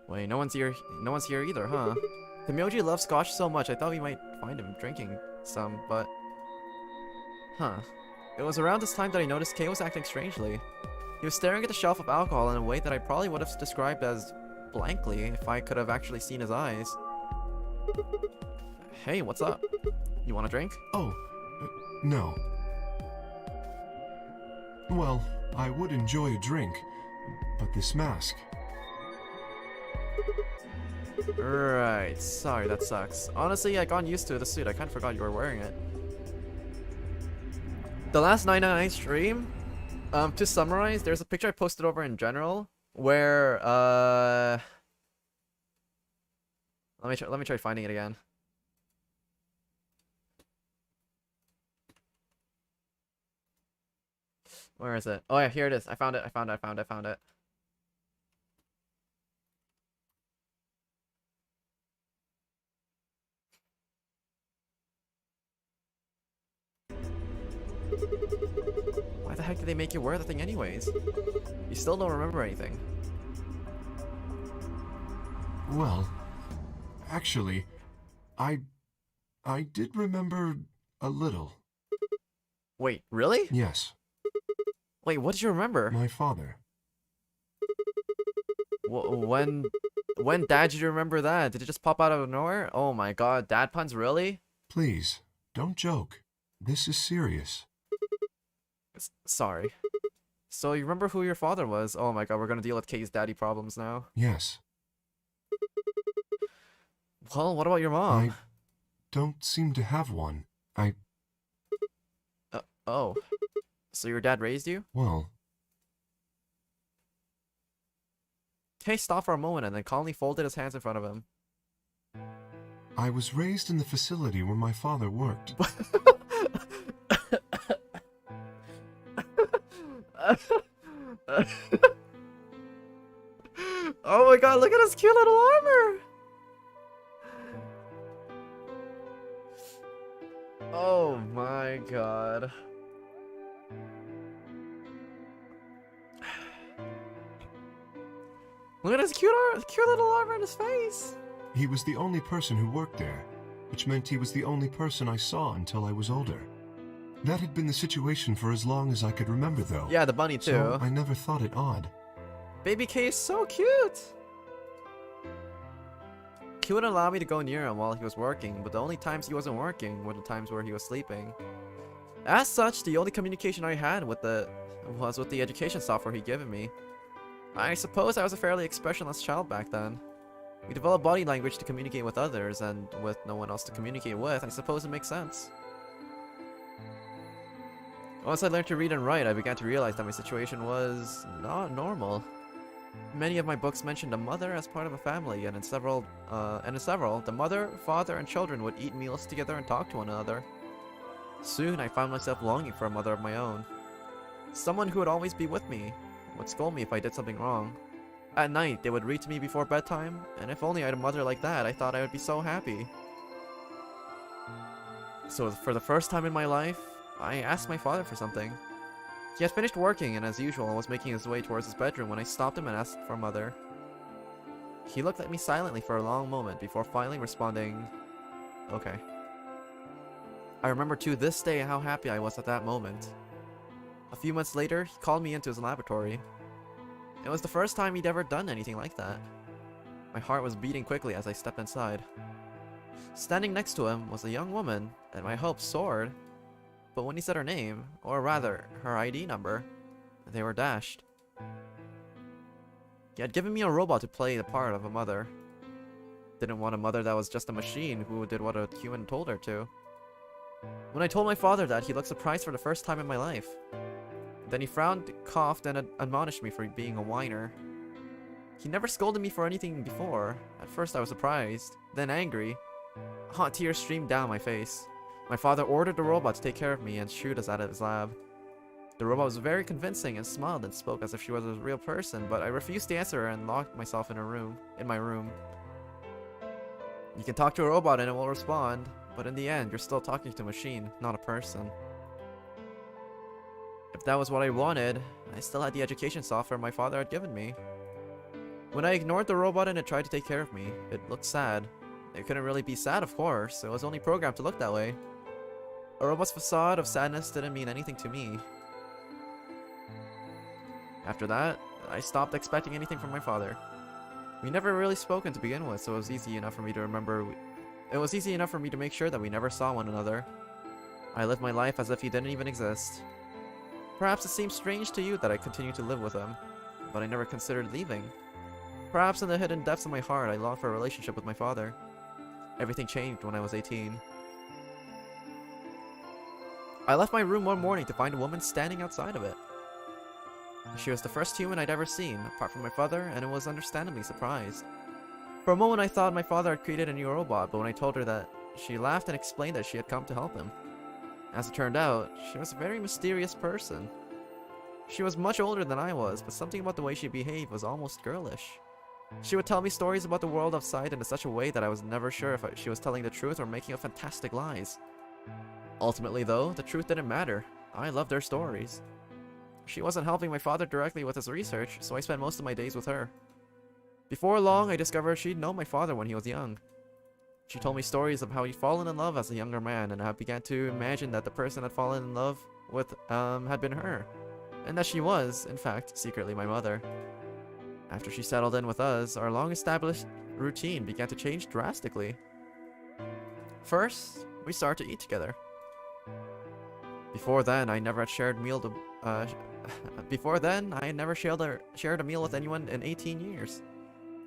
Speaker 1: Wait, no one's here. No one's here either, huh? Temyoji loves scotch so much. I thought we might find him drinking some, but huh? It was around this time that I noticed Kay was acting strangely. He was staring at the shelf of alcohol in a way that I probably would have described as blankly if I could have actually seen his eyes. Hey, what's up? You want a drink?
Speaker 3: Oh, no. Well, I would enjoy a drink, but this mask...
Speaker 1: Right, sorry, that sucks. Honestly, I got used to the suit. I kind of forgot you were wearing it. The last 999 stream, to summarize, there's a picture I posted over in general where let me try finding it again. Where is it? Oh yeah, here it is. I found it. Why the heck did they make you wear the thing anyways? You still don't remember anything.
Speaker 3: Well, actually, I did remember a little.
Speaker 1: Wait, really?
Speaker 3: Yes,
Speaker 1: Wait, what did you remember?
Speaker 3: my father.
Speaker 1: When dad did you remember that? Did it just pop out of nowhere? Oh my god, dad puns, really?
Speaker 3: Please, don't joke. This is serious.
Speaker 1: Sorry. So you remember who your father was? Oh my god, we're gonna deal with Kay's daddy problems now.
Speaker 3: Yes,
Speaker 1: Well, what about your mom?
Speaker 3: I don't seem to have one.
Speaker 1: Oh. So your dad raised you?
Speaker 3: Well,
Speaker 1: Kay stopped for a moment and then calmly folded his hands in front of him.
Speaker 3: I was raised in the facility where my father worked.
Speaker 1: Oh my god, look at his cute little armor! Oh my god. Look at his cute little armor in his face!
Speaker 3: He was the only person who worked there, which meant he was the only person I saw until I was older. That had been the situation for as long as I could remember, though.
Speaker 1: Yeah, the bunny too.
Speaker 3: So I never thought it odd.
Speaker 1: Baby K is so cute! He wouldn't allow me to go near him while he was working, but the only times he wasn't working were the times where he was sleeping. As such, the only communication I had was with the education software he'd given me. I suppose I was a fairly expressionless child back then. We developed body language to communicate with others, and with no one else to communicate with, I suppose it makes sense. Once I learned to read and write, I began to realize that my situation was not normal. Many of my books mentioned a mother as part of a family, and in several, the mother, father, and children would eat meals together and talk to one another. Soon, I found myself longing for a mother of my own. Someone who would always be with me, would scold me if I did something wrong. At night, they would read to me before bedtime, and if only I had a mother like that, I thought I would be so happy. So for the first time in my life, I asked my father for something. He had finished working and as usual was making his way towards his bedroom when I stopped him and asked for mother. He looked at me silently for a long moment before finally responding, "Okay." I remember to this day how happy I was at that moment. A few months later, he called me into his laboratory. It was the first time he'd ever done anything like that. My heart was beating quickly as I stepped inside. Standing next to him was a young woman, and my hopes soared. But when he said her name, or rather, her ID number, they were dashed. He had given me a robot to play the part of a mother. Didn't want a mother that was just a machine who did what a human told her to. When I told my father that, he looked surprised for the first time in my life. Then he frowned, coughed, and admonished me for being a whiner. He never scolded me for anything before. At first I was surprised, then angry. Hot tears streamed down my face. My father ordered the robot to take care of me and shoot us out of his lab. The robot was very convincing and smiled and spoke as if she was a real person, but I refused to answer her and locked myself in my room. You can talk to a robot and it will respond, but in the end, you're still talking to a machine, not a person. If that was what I wanted, I still had the education software my father had given me. When I ignored the robot and it tried to take care of me, it looked sad. It couldn't really be sad, of course, it was only programmed to look that way. A robot's facade of sadness didn't mean anything to me. After that, I stopped expecting anything from my father. We never really spoken to begin with, so it was easy enough for me to remember. It was easy enough for me to make sure that we never saw one another. I lived my life as if he didn't even exist. Perhaps it seems strange to you that I continued to live with him, but I never considered leaving. Perhaps in the hidden depths of my heart, I longed for a relationship with my father. Everything changed when I was 18. I left my room one morning to find a woman standing outside of it. She was the first human I'd ever seen, apart from my father, and I was understandably surprised. For a moment I thought my father had created a new robot, but when I told her that, she laughed and explained that she had come to help him. As it turned out, she was a very mysterious person. She was much older than I was, but something about the way she behaved was almost girlish. She would tell me stories about the world outside in such a way that I was never sure if she was telling the truth or making up fantastic lies. Ultimately though, the truth didn't matter. I loved her stories. She wasn't helping my father directly with his research, so I spent most of my days with her. Before long, I discovered she'd known my father when he was young. She told me stories of how he'd fallen in love as a younger man, and I began to imagine that the person I'd fallen in love with had been her, and that she was, in fact, secretly my mother. After she settled in with us, our long-established routine began to change drastically. First, we started to eat together. Before then, I never had shared meal to, Before then, I had never shared a meal with anyone in 18 years.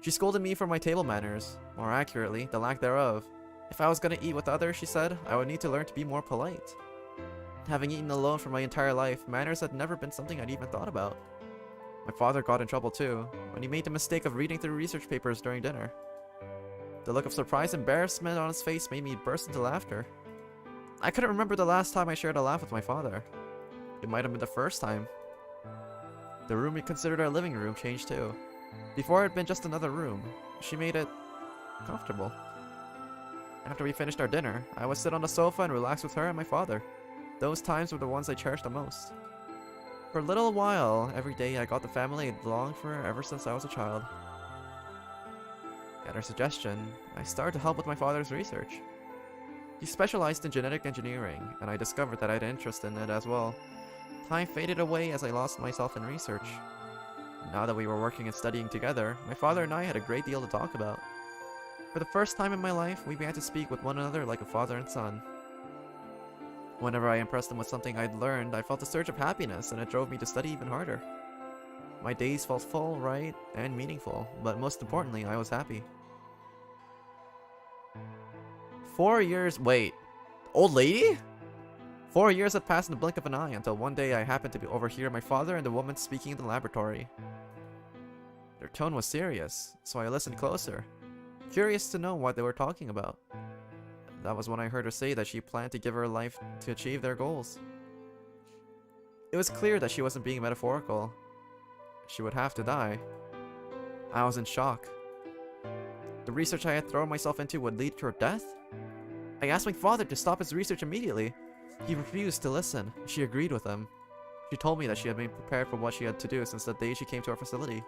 Speaker 1: She scolded me for my table manners, more accurately, the lack thereof. If I was gonna eat with others, she said, I would need to learn to be more polite. Having eaten alone for my entire life, manners had never been something I'd even thought about. My father got in trouble too, when he made the mistake of reading through research papers during dinner. The look of surprise and embarrassment on his face made me burst into laughter. I couldn't remember the last time I shared a laugh with my father. It might have been the first time. The room we considered our living room changed too. Before it had been just another room, she made it comfortable. After we finished our dinner, I would sit on the sofa and relax with her and my father. Those times were the ones I cherished the most. For a little while, every day I got the family I'd longed for ever since I was a child. At her suggestion, I started to help with my father's research. He specialized in genetic engineering, and I discovered that I had an interest in it as well. Time faded away as I lost myself in research. Now that we were working and studying together, my father and I had a great deal to talk about. For the first time in my life, we began to speak with one another like a father and son. Whenever I impressed him with something I'd learned, I felt a surge of happiness, and it drove me to study even harder. My days felt full, right, and meaningful, but most importantly, I was happy. 4 years- wait, old lady? 4 years had passed in the blink of an eye until one day I happened to overhear my father and the woman speaking in the laboratory. Their tone was serious, so I listened closer, curious to know what they were talking about. That was when I heard her say that she planned to give her life to achieve their goals. It was clear that she wasn't being metaphorical. She would have to die. I was in shock. The research I had thrown myself into would lead to her death? I asked my father to stop his research immediately. He refused to listen. She agreed with him. She told me that she had been prepared for what she had to do since the day she came to our facility.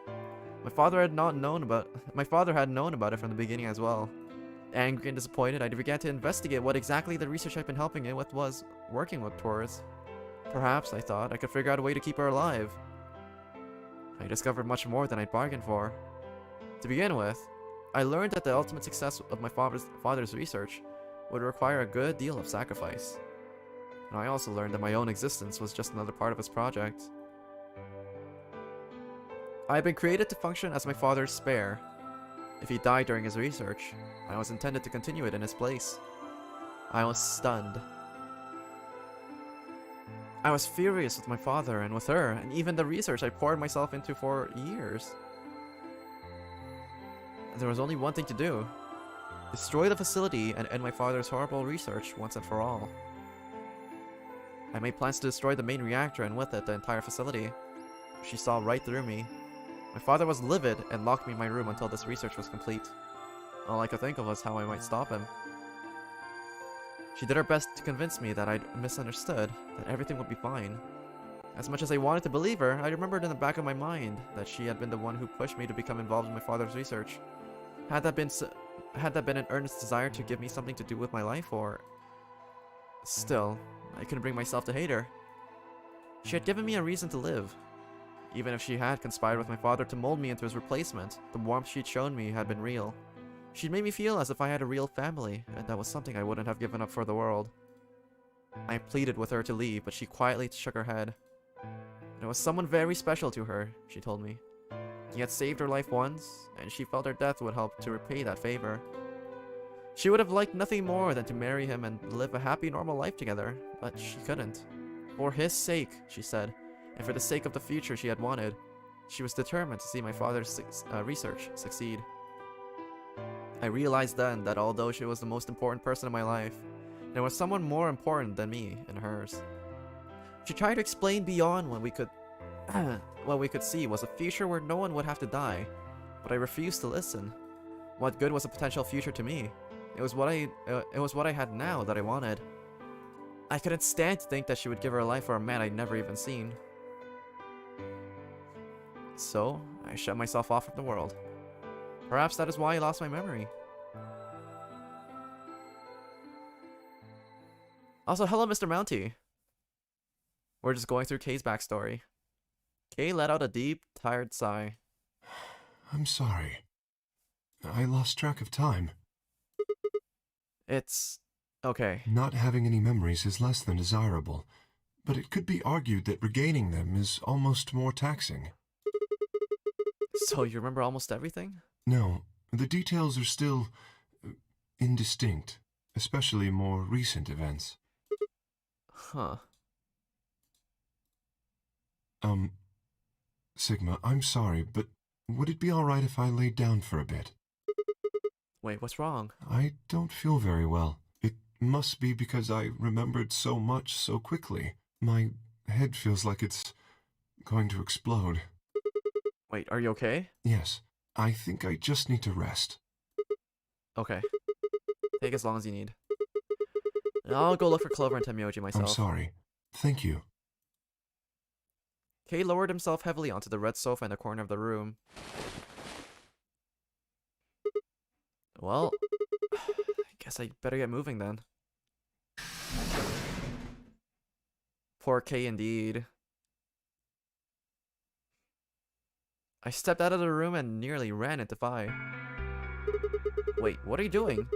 Speaker 1: My father had known about it from the beginning as well. Angry and disappointed, I began to investigate what exactly the research I'd been helping it with was working towards. Perhaps, I thought, I could figure out a way to keep her alive. I discovered much more than I'd bargained for. To begin with, I learned that the ultimate success of my father's research would require a good deal of sacrifice. And I also learned that my own existence was just another part of his project. I had been created to function as my father's spare. If he died during his research, I was intended to continue it in his place. I was stunned. I was furious with my father and with her, and even the research I poured myself into for years. There was only one thing to do. Destroy the facility and end my father's horrible research once and for all. I made plans to destroy the main reactor and with it the entire facility. She saw right through me. My father was livid and locked me in my room until this research was complete. All I could think of was how I might stop him. She did her best to convince me that I'd misunderstood, that everything would be fine. As much as I wanted to believe her, I remembered in the back of my mind that she had been the one who pushed me to become involved in my father's research. Had that been an earnest desire to give me something to do with my life, or... Still, I couldn't bring myself to hate her. She had given me a reason to live. Even if she had conspired with my father to mold me into his replacement, the warmth she'd shown me had been real. She'd made me feel as if I had a real family, and that was something I wouldn't have given up for the world. I pleaded with her to leave, but she quietly shook her head. There was someone very special to her, she told me. He had saved her life once, and she felt her death would help to repay that favor. She would have liked nothing more than to marry him and live a happy, normal life together, but she couldn't. For his sake, she said, and for the sake of the future she had wanted, she was determined to see my father's research succeed. I realized then that although she was the most important person in my life, there was someone more important than me in hers. She tried to explain beyond what we could see was a future where no one would have to die, but I refused to listen. What good was a potential future to me? It was what I had now that I wanted. I couldn't stand to think that she would give her life for a man I'd never even seen. So, I shut myself off from the world. Perhaps that is why I lost my memory. Also, hello, Mr. Mounty. We're just going through Kay's backstory. Kay let out a deep, tired sigh.
Speaker 3: I'm sorry. I lost track of time.
Speaker 1: It's okay.
Speaker 3: Not having any memories is less than desirable, but it could be argued that regaining them is almost more taxing.
Speaker 1: So you remember almost everything?
Speaker 3: No, the details are still indistinct, especially more recent events.
Speaker 1: Huh.
Speaker 3: Sigma, I'm sorry, but would it be alright if I laid down for a bit?
Speaker 1: Wait, what's wrong?
Speaker 3: I don't feel very well. It must be because I remembered so much so quickly. My head feels like it's going to explode.
Speaker 1: Wait, are you okay?
Speaker 3: Yes, I think I just need to rest.
Speaker 1: Okay. Take as long as you need. I'll go look for Clover and Temyoji myself.
Speaker 3: I'm sorry. Thank you.
Speaker 1: Kay lowered himself heavily onto the red sofa in the corner of the room. Well, I guess I better get moving then. Poor Kay indeed. I stepped out of the room and nearly ran into Vi. Wait, what are you doing?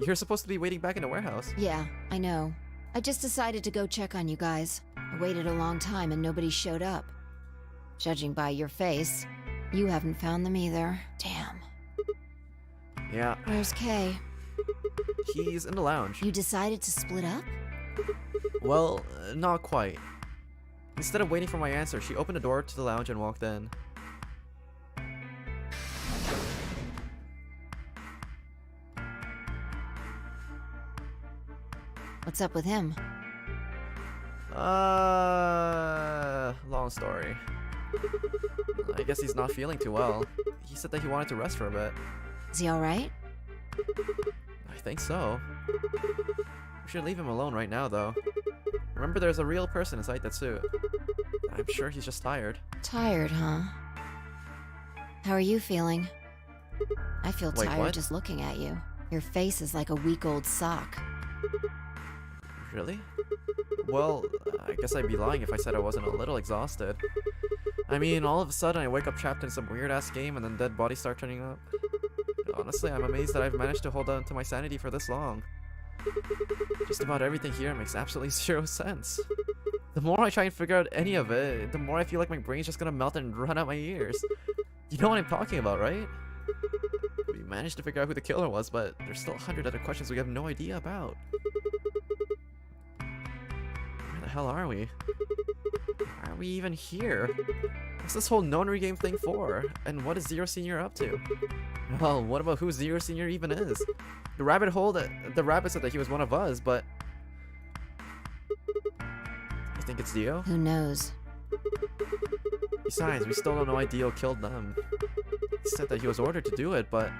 Speaker 1: You're supposed to be waiting back in the warehouse.
Speaker 2: Yeah, I know. I just decided to go check on you guys. I waited a long time and nobody showed up. Judging by your face, you haven't found them either. Damn.
Speaker 1: Yeah.
Speaker 2: Where's Kay?
Speaker 1: He's in the lounge.
Speaker 2: You decided to split up?
Speaker 1: Well, not quite. Instead of waiting for my answer, she opened the door to the lounge and walked in.
Speaker 2: What's up with him?
Speaker 1: Long story. I guess he's not feeling too well. He said that he wanted to rest for a bit.
Speaker 2: Is he alright?
Speaker 1: I think so. We should leave him alone right now, though. Remember, there's a real person inside that suit. I'm sure he's just tired.
Speaker 2: Tired, huh? How are you feeling? I feel
Speaker 1: Wait,
Speaker 2: tired
Speaker 1: what?
Speaker 2: just looking at you. Your face is like a week-old sock.
Speaker 1: Really? Well, I guess I'd be lying if I said I wasn't a little exhausted. I mean, all of a sudden I wake up trapped in some weird-ass game and then dead bodies start turning up. Honestly, I'm amazed that I've managed to hold on to my sanity for this long. Just about everything here makes absolutely zero sense. The more I try and figure out any of it, the more I feel like my brain's just gonna melt and run out my ears. You know what I'm talking about, right? We managed to figure out who the killer was, but there's still 100 other questions we have no idea about. Where the hell are we? Why are we even here? What's this whole nonary game thing for? And what is Zero Senior up to? Well, what about who Zero Senior even is? The rabbit said that he was one of us, but I think it's Dio?
Speaker 2: Who knows?
Speaker 1: Besides, we still don't know why Dio killed them. He said that he was ordered to do it, but...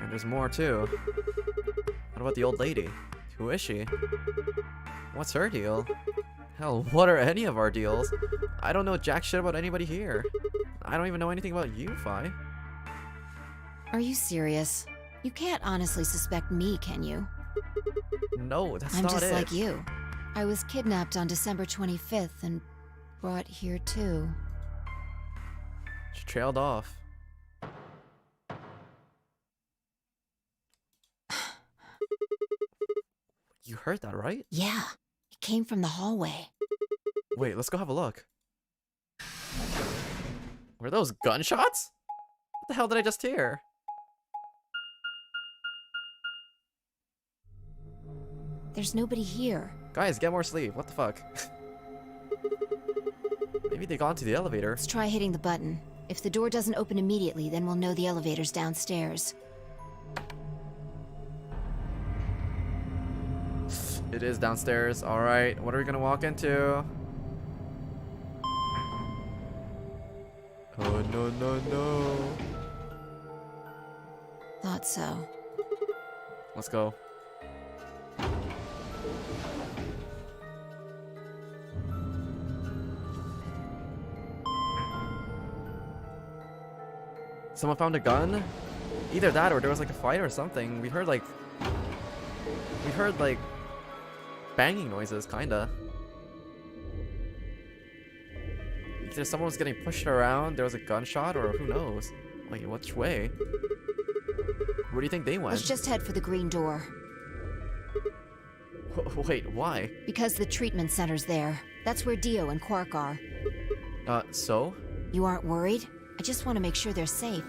Speaker 1: And there's more too. What about the old lady? Who is she? What's her deal? Hell, what are any of our deals? I don't know jack shit about anybody here. I don't even know anything about you, Fi.
Speaker 2: Are you serious? You can't honestly suspect me, can you?
Speaker 1: No, that's
Speaker 2: I'm
Speaker 1: not
Speaker 2: just
Speaker 1: it.
Speaker 2: like you. I was kidnapped on December 25th and brought here too.
Speaker 1: She trailed off. You heard that, right?
Speaker 2: Yeah, it came from the hallway.
Speaker 1: Wait, let's go have a look. Were those gunshots? What the hell did I just hear?
Speaker 2: There's nobody here.
Speaker 1: Guys, get more sleep. What the fuck? Maybe they got into the elevator.
Speaker 2: Let's try hitting the button. If the door doesn't open immediately, then we'll know the elevator's downstairs.
Speaker 1: It is downstairs. Alright, what are we gonna walk into? Oh, no, no, no.
Speaker 2: Thought so.
Speaker 1: Let's go. Someone found a gun? Either that or there was like a fight or something. We heard like banging noises, kinda. Either someone was getting pushed around, there was a gunshot, or who knows? Wait, which way? Where do you think they went?
Speaker 2: Let's just head for the green door.
Speaker 1: Wait, why?
Speaker 2: Because the treatment center's there. That's where Dio and Quark are.
Speaker 1: So?
Speaker 2: You aren't worried? I just want to make sure they're safe.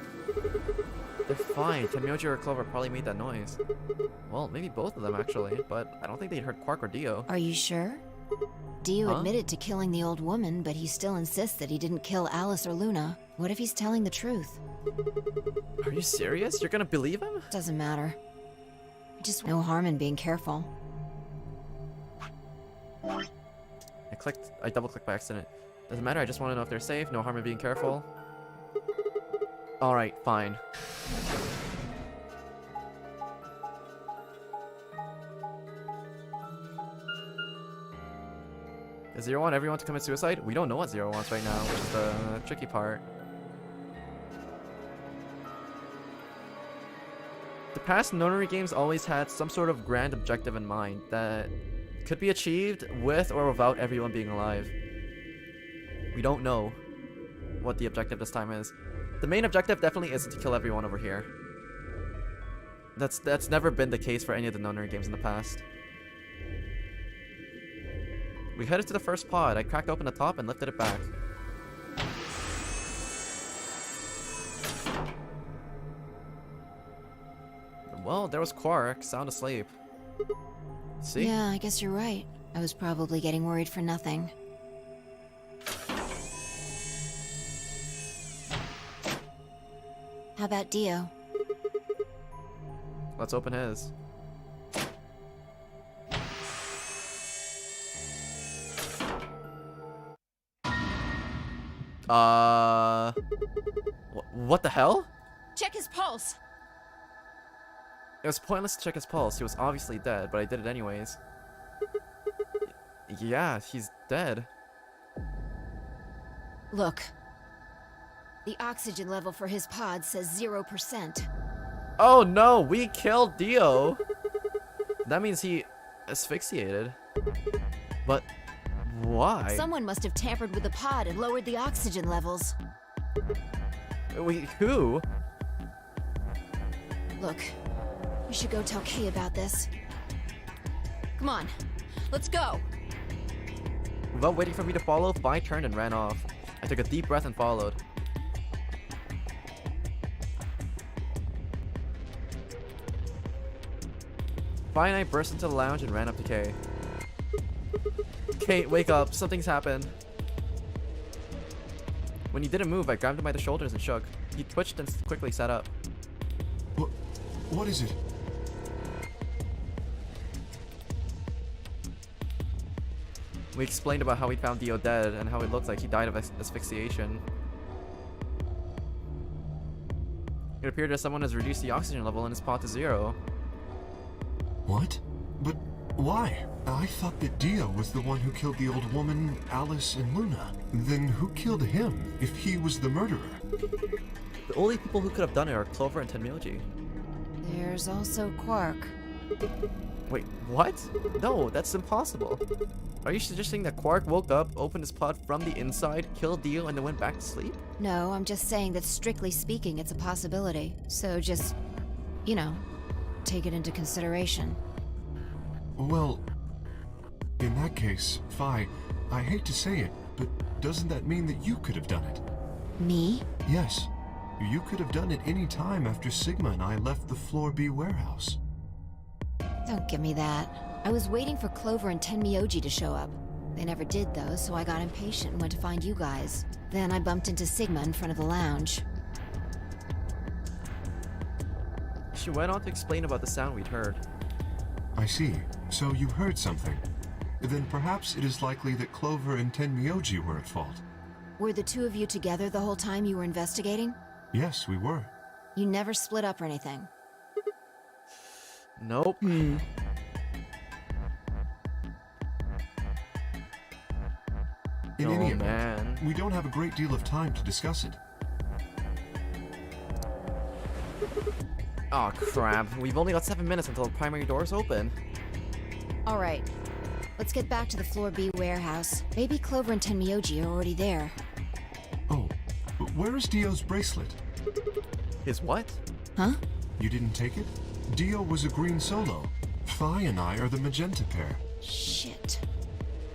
Speaker 1: They're fine. Tenmyoji or Clover probably made that noise. Well, maybe both of them actually, but I don't think they'd heard Quark or Dio.
Speaker 2: Are you sure? Dio admitted to killing the old woman, but he still insists that he didn't kill Alice or Luna. What if he's telling the truth?
Speaker 1: Are you serious? You're gonna believe him?
Speaker 2: Doesn't matter. Just no harm in being careful.
Speaker 1: I double clicked by accident. Doesn't matter, I just want to know if they're safe, no harm in being careful. Alright, fine. Does Zero want everyone to commit suicide? We don't know what Zero wants right now, which is the tricky part. The past Nonary games always had some sort of grand objective in mind that could be achieved with or without everyone being alive. We don't know what the objective this time is. The main objective definitely isn't to kill everyone over here. That's never been the case for any of the Nonary games in the past. We headed to the first pod. I cracked open the top and lifted it back. Well, there was Quark, sound asleep. See?
Speaker 2: Yeah, I guess you're right. I was probably getting worried for nothing. How about Dio?
Speaker 1: Let's open his. What the hell?
Speaker 5: Check his pulse.
Speaker 1: It was pointless to check his pulse. He was obviously dead, but I did it anyways. Yeah, he's dead.
Speaker 2: Look. The oxygen level for his pod says 0%.
Speaker 1: Oh no, we killed Dio. That means he asphyxiated. But why?
Speaker 2: Someone must have tampered with the pod and lowered the oxygen levels.
Speaker 1: Wait, who?
Speaker 2: Look, we should go tell Kay about this.
Speaker 5: Come on, let's go.
Speaker 1: Without waiting for me to follow, Fi turned and ran off. I took a deep breath and followed. Fi and I burst into the lounge and ran up to Kay. Kate, wake up. Something's happened. When he didn't move, I grabbed him by the shoulders and shook. He twitched and quickly sat up.
Speaker 3: What is it?
Speaker 1: We explained about how we found Dio dead and how it looked like he died of asphyxiation. It appeared that someone has reduced the oxygen level in his pod to 0.
Speaker 3: What? But why? I thought that Dio was the one who killed the old woman, Alice, and Luna. Then who killed him, if he was the murderer?
Speaker 1: The only people who could have done it are Clover and Tenmyoji.
Speaker 2: There's also Quark.
Speaker 1: Wait, what? No, that's impossible. Are you suggesting that Quark woke up, opened his pod from the inside, killed Dio, and then went back to sleep?
Speaker 2: No, I'm just saying that strictly speaking, it's a possibility. So just, you know, take it into consideration.
Speaker 3: Well, in that case, Fi, I hate to say it, but doesn't that mean that you could have done it?
Speaker 2: Me?
Speaker 3: Yes. You could have done it any time after Sigma and I left the Floor B warehouse.
Speaker 2: Don't give me that. I was waiting for Clover and Tenmyoji to show up. They never did though, so I got impatient and went to find you guys. Then I bumped into Sigma in front of the lounge.
Speaker 1: She went on to explain about the sound we'd heard.
Speaker 3: I see. So you heard something. Then perhaps it is likely that Clover and Tenmyoji were at fault.
Speaker 2: Were the two of you together the whole time you were investigating?
Speaker 3: Yes, we were.
Speaker 2: You never split up or anything?
Speaker 1: Nope.
Speaker 3: In any event, we don't have a great deal of time to discuss it.
Speaker 1: Oh crap, we've only got 7 minutes until the primary doors open.
Speaker 2: Alright, let's get back to the Floor B warehouse. Maybe Clover and Tenmyoji are already there.
Speaker 3: Oh, where is Dio's bracelet?
Speaker 1: His what?
Speaker 2: Huh?
Speaker 3: You didn't take it? Dio was a green solo. Phi and I are the magenta pair.
Speaker 2: Shit.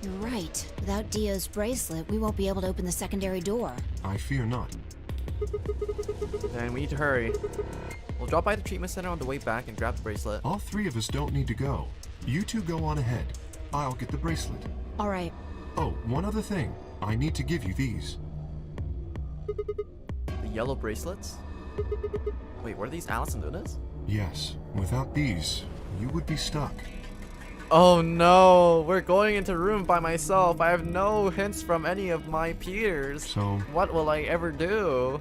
Speaker 2: You're right. Without Dio's bracelet, we won't be able to open the secondary door.
Speaker 3: I fear not.
Speaker 1: And we need to hurry. We'll drop by the treatment center on the way back and grab the bracelet.
Speaker 3: All three of us don't need to go. You two go on ahead. I'll get the bracelet.
Speaker 2: Alright.
Speaker 3: Oh, one other thing. I need to give you these.
Speaker 1: The yellow bracelets? Wait, were these Alice and Luna's?
Speaker 3: Yes, without these, you would be stuck.
Speaker 1: Oh no, we're going into a room by myself. I have no hints from any of my peers.
Speaker 3: So,
Speaker 1: what will I ever do?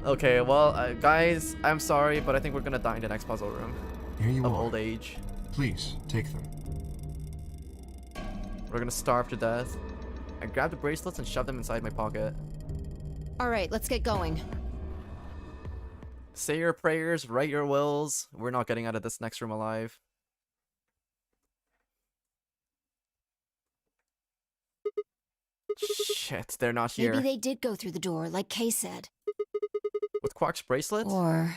Speaker 1: Okay, well, guys, I'm sorry, but I think we're gonna die in the next puzzle room.
Speaker 3: here you
Speaker 1: Of
Speaker 3: are.
Speaker 1: old age.
Speaker 3: Please, take them.
Speaker 1: We're gonna starve to death. I grabbed the bracelets and shoved them inside my pocket.
Speaker 2: Alright, let's get going.
Speaker 1: Say your prayers, write your wills. We're not getting out of this next room alive. Shit, they're not here.
Speaker 2: Maybe they did go through the door, like Kay said.
Speaker 1: With Quark's bracelet?
Speaker 2: Or...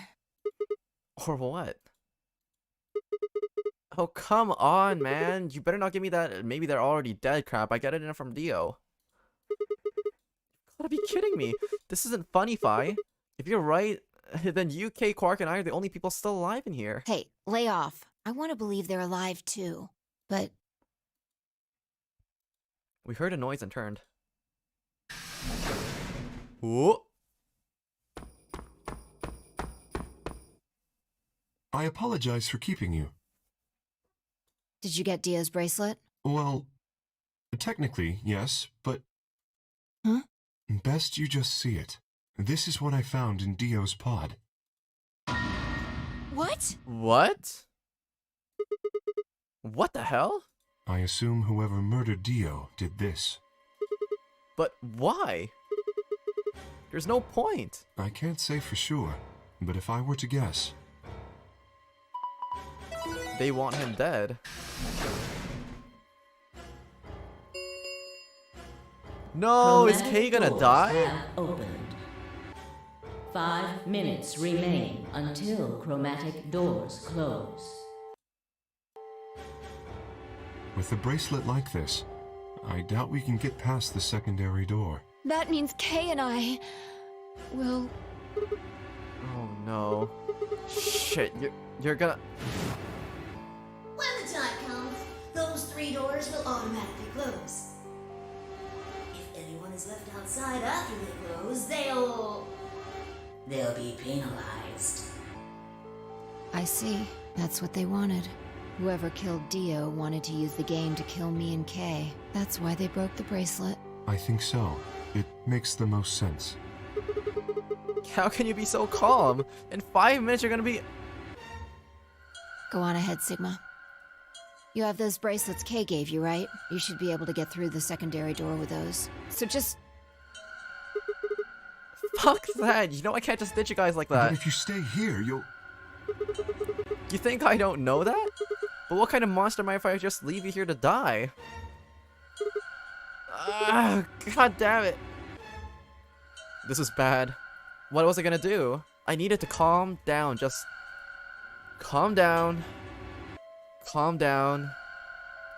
Speaker 1: Or what? Oh, come on, man. You better not give me that maybe they're already dead crap. I get it in from Dio. You gotta be kidding me. This isn't funny, Phi. If you're right, then you, Kay, Quark, and I are the only people still alive in here.
Speaker 2: Hey, lay off. I want to believe they're alive too. But
Speaker 1: We heard a noise and turned. Whoa.
Speaker 3: I apologize for keeping you.
Speaker 2: did you get Dio's bracelet?
Speaker 3: Well, technically, yes, but...
Speaker 2: Huh?
Speaker 3: Best you just see it. This is what I found in Dio's pod.
Speaker 2: What?
Speaker 1: What? What the hell?
Speaker 3: I assume whoever murdered Dio did this.
Speaker 1: But why? There's no point.
Speaker 3: I can't say for sure, but if I were to guess...
Speaker 1: They want him dead. No, is Kay gonna
Speaker 4: Doors
Speaker 1: die?
Speaker 4: have opened. 5 minutes remain until chromatic doors close.
Speaker 3: With a bracelet like this, I doubt we can get past the secondary door.
Speaker 2: That means Kay and I will...
Speaker 1: Oh no. Shit, you're gonna...
Speaker 9: When the time comes, those 3 doors will automatically close. If anyone is left outside after they close, they'll be penalized.
Speaker 2: I see. That's what they wanted. Whoever killed Dio wanted to use the game to kill me and Kay. That's why they broke the bracelet.
Speaker 3: I think so. It makes the most sense.
Speaker 1: How can you be so calm? In 5 minutes you're gonna be...
Speaker 2: Go on ahead, Sigma. You have those bracelets Kay gave you, right? You should be able to get through the secondary door with those. So just...
Speaker 1: Fuck that! You know I can't just ditch you guys like
Speaker 3: But
Speaker 1: that.
Speaker 3: if you stay here, you'll...
Speaker 1: You think I don't know that? But what kind of monster am I if I just leave you here to die? God damn it. This is bad. What was I gonna do? I needed to calm down, just... Calm down. Calm down.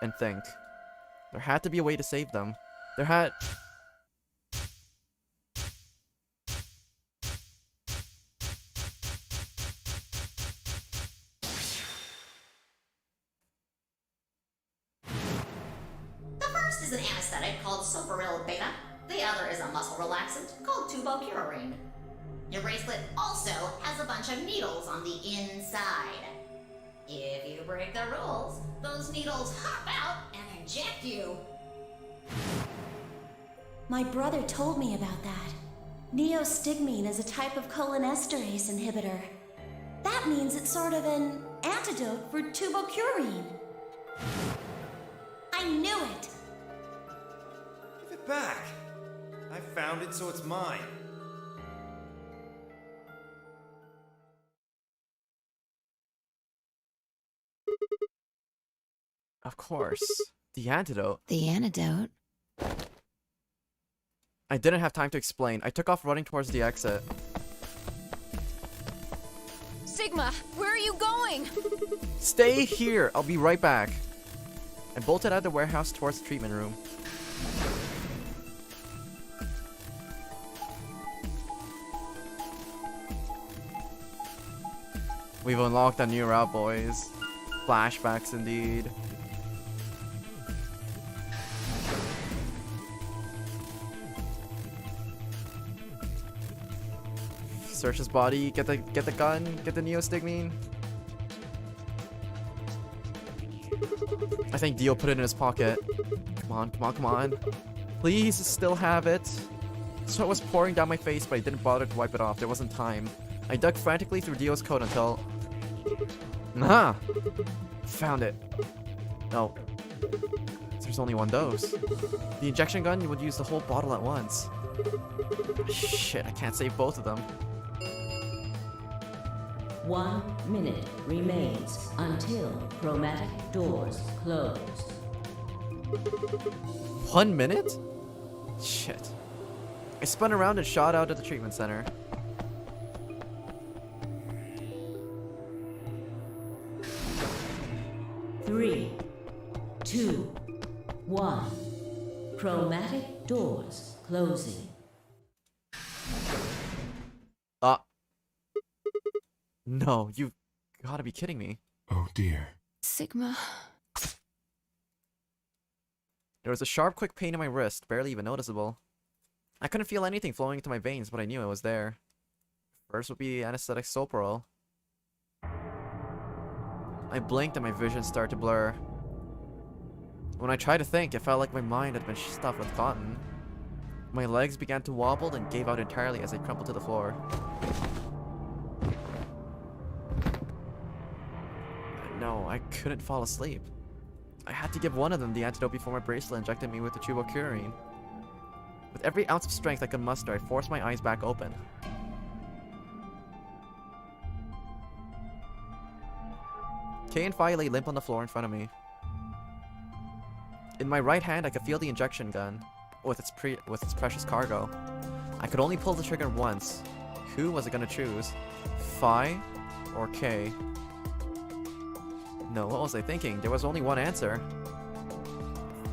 Speaker 1: And think. There had to be a way to save them. There had...
Speaker 9: The first is an anesthetic called sulfonyl beta. The other is a muscle relaxant called tubocurarine. Your bracelet also has a bunch of needles on the inside. If you break the rules, those needles hop out and inject you.
Speaker 6: My brother told me about that. Neostigmine is a type of cholinesterase inhibitor. That means it's sort of an antidote for tubocurarine. I knew it!
Speaker 7: Give it back. I found it, so it's mine.
Speaker 1: Of course. The antidote.
Speaker 2: The antidote?
Speaker 1: I didn't have time to explain. I took off running towards the exit.
Speaker 5: Sigma, where are you going?
Speaker 1: Stay here! I'll be right back. I bolted out of the warehouse towards the treatment room. We've unlocked a new route, boys. Flashbacks indeed. Search his body, get the gun, get the neostigmine. I think Dio put it in his pocket. Come on, come on, come on. Please still have it. Sweat was pouring down my face, but I didn't bother to wipe it off. There wasn't time. I dug frantically through Dio's coat until... Nah! Found it. No. There's only one dose. The injection gun, you would use the whole bottle at once. Shit, I can't save both of them.
Speaker 4: 1 minute remains until chromatic doors close.
Speaker 1: 1 minute? Shit. I spun around and shot out of the treatment center.
Speaker 4: Three, 2, 1. Chromatic doors closing.
Speaker 1: No, you've gotta be kidding me.
Speaker 3: Oh dear.
Speaker 2: Sigma.
Speaker 1: There was a sharp, quick pain in my wrist, barely even noticeable. I couldn't feel anything flowing into my veins, but I knew it was there. First would be anesthetic Soprol. I blinked and my vision started to blur. When I tried to think, it felt like my mind had been stuffed with cotton. My legs began to wobble and gave out entirely as I crumpled to the floor. No, I couldn't fall asleep. I had to give one of them the antidote before my bracelet injected me with the tube of curine. With every ounce of strength I could muster, I forced my eyes back open. Kay and Fi lay limp on the floor in front of me. In my right hand, I could feel the injection gun, with its precious cargo. I could only pull the trigger once. Who was I gonna choose? Fi or Kay? No, what was I thinking? There was only one answer.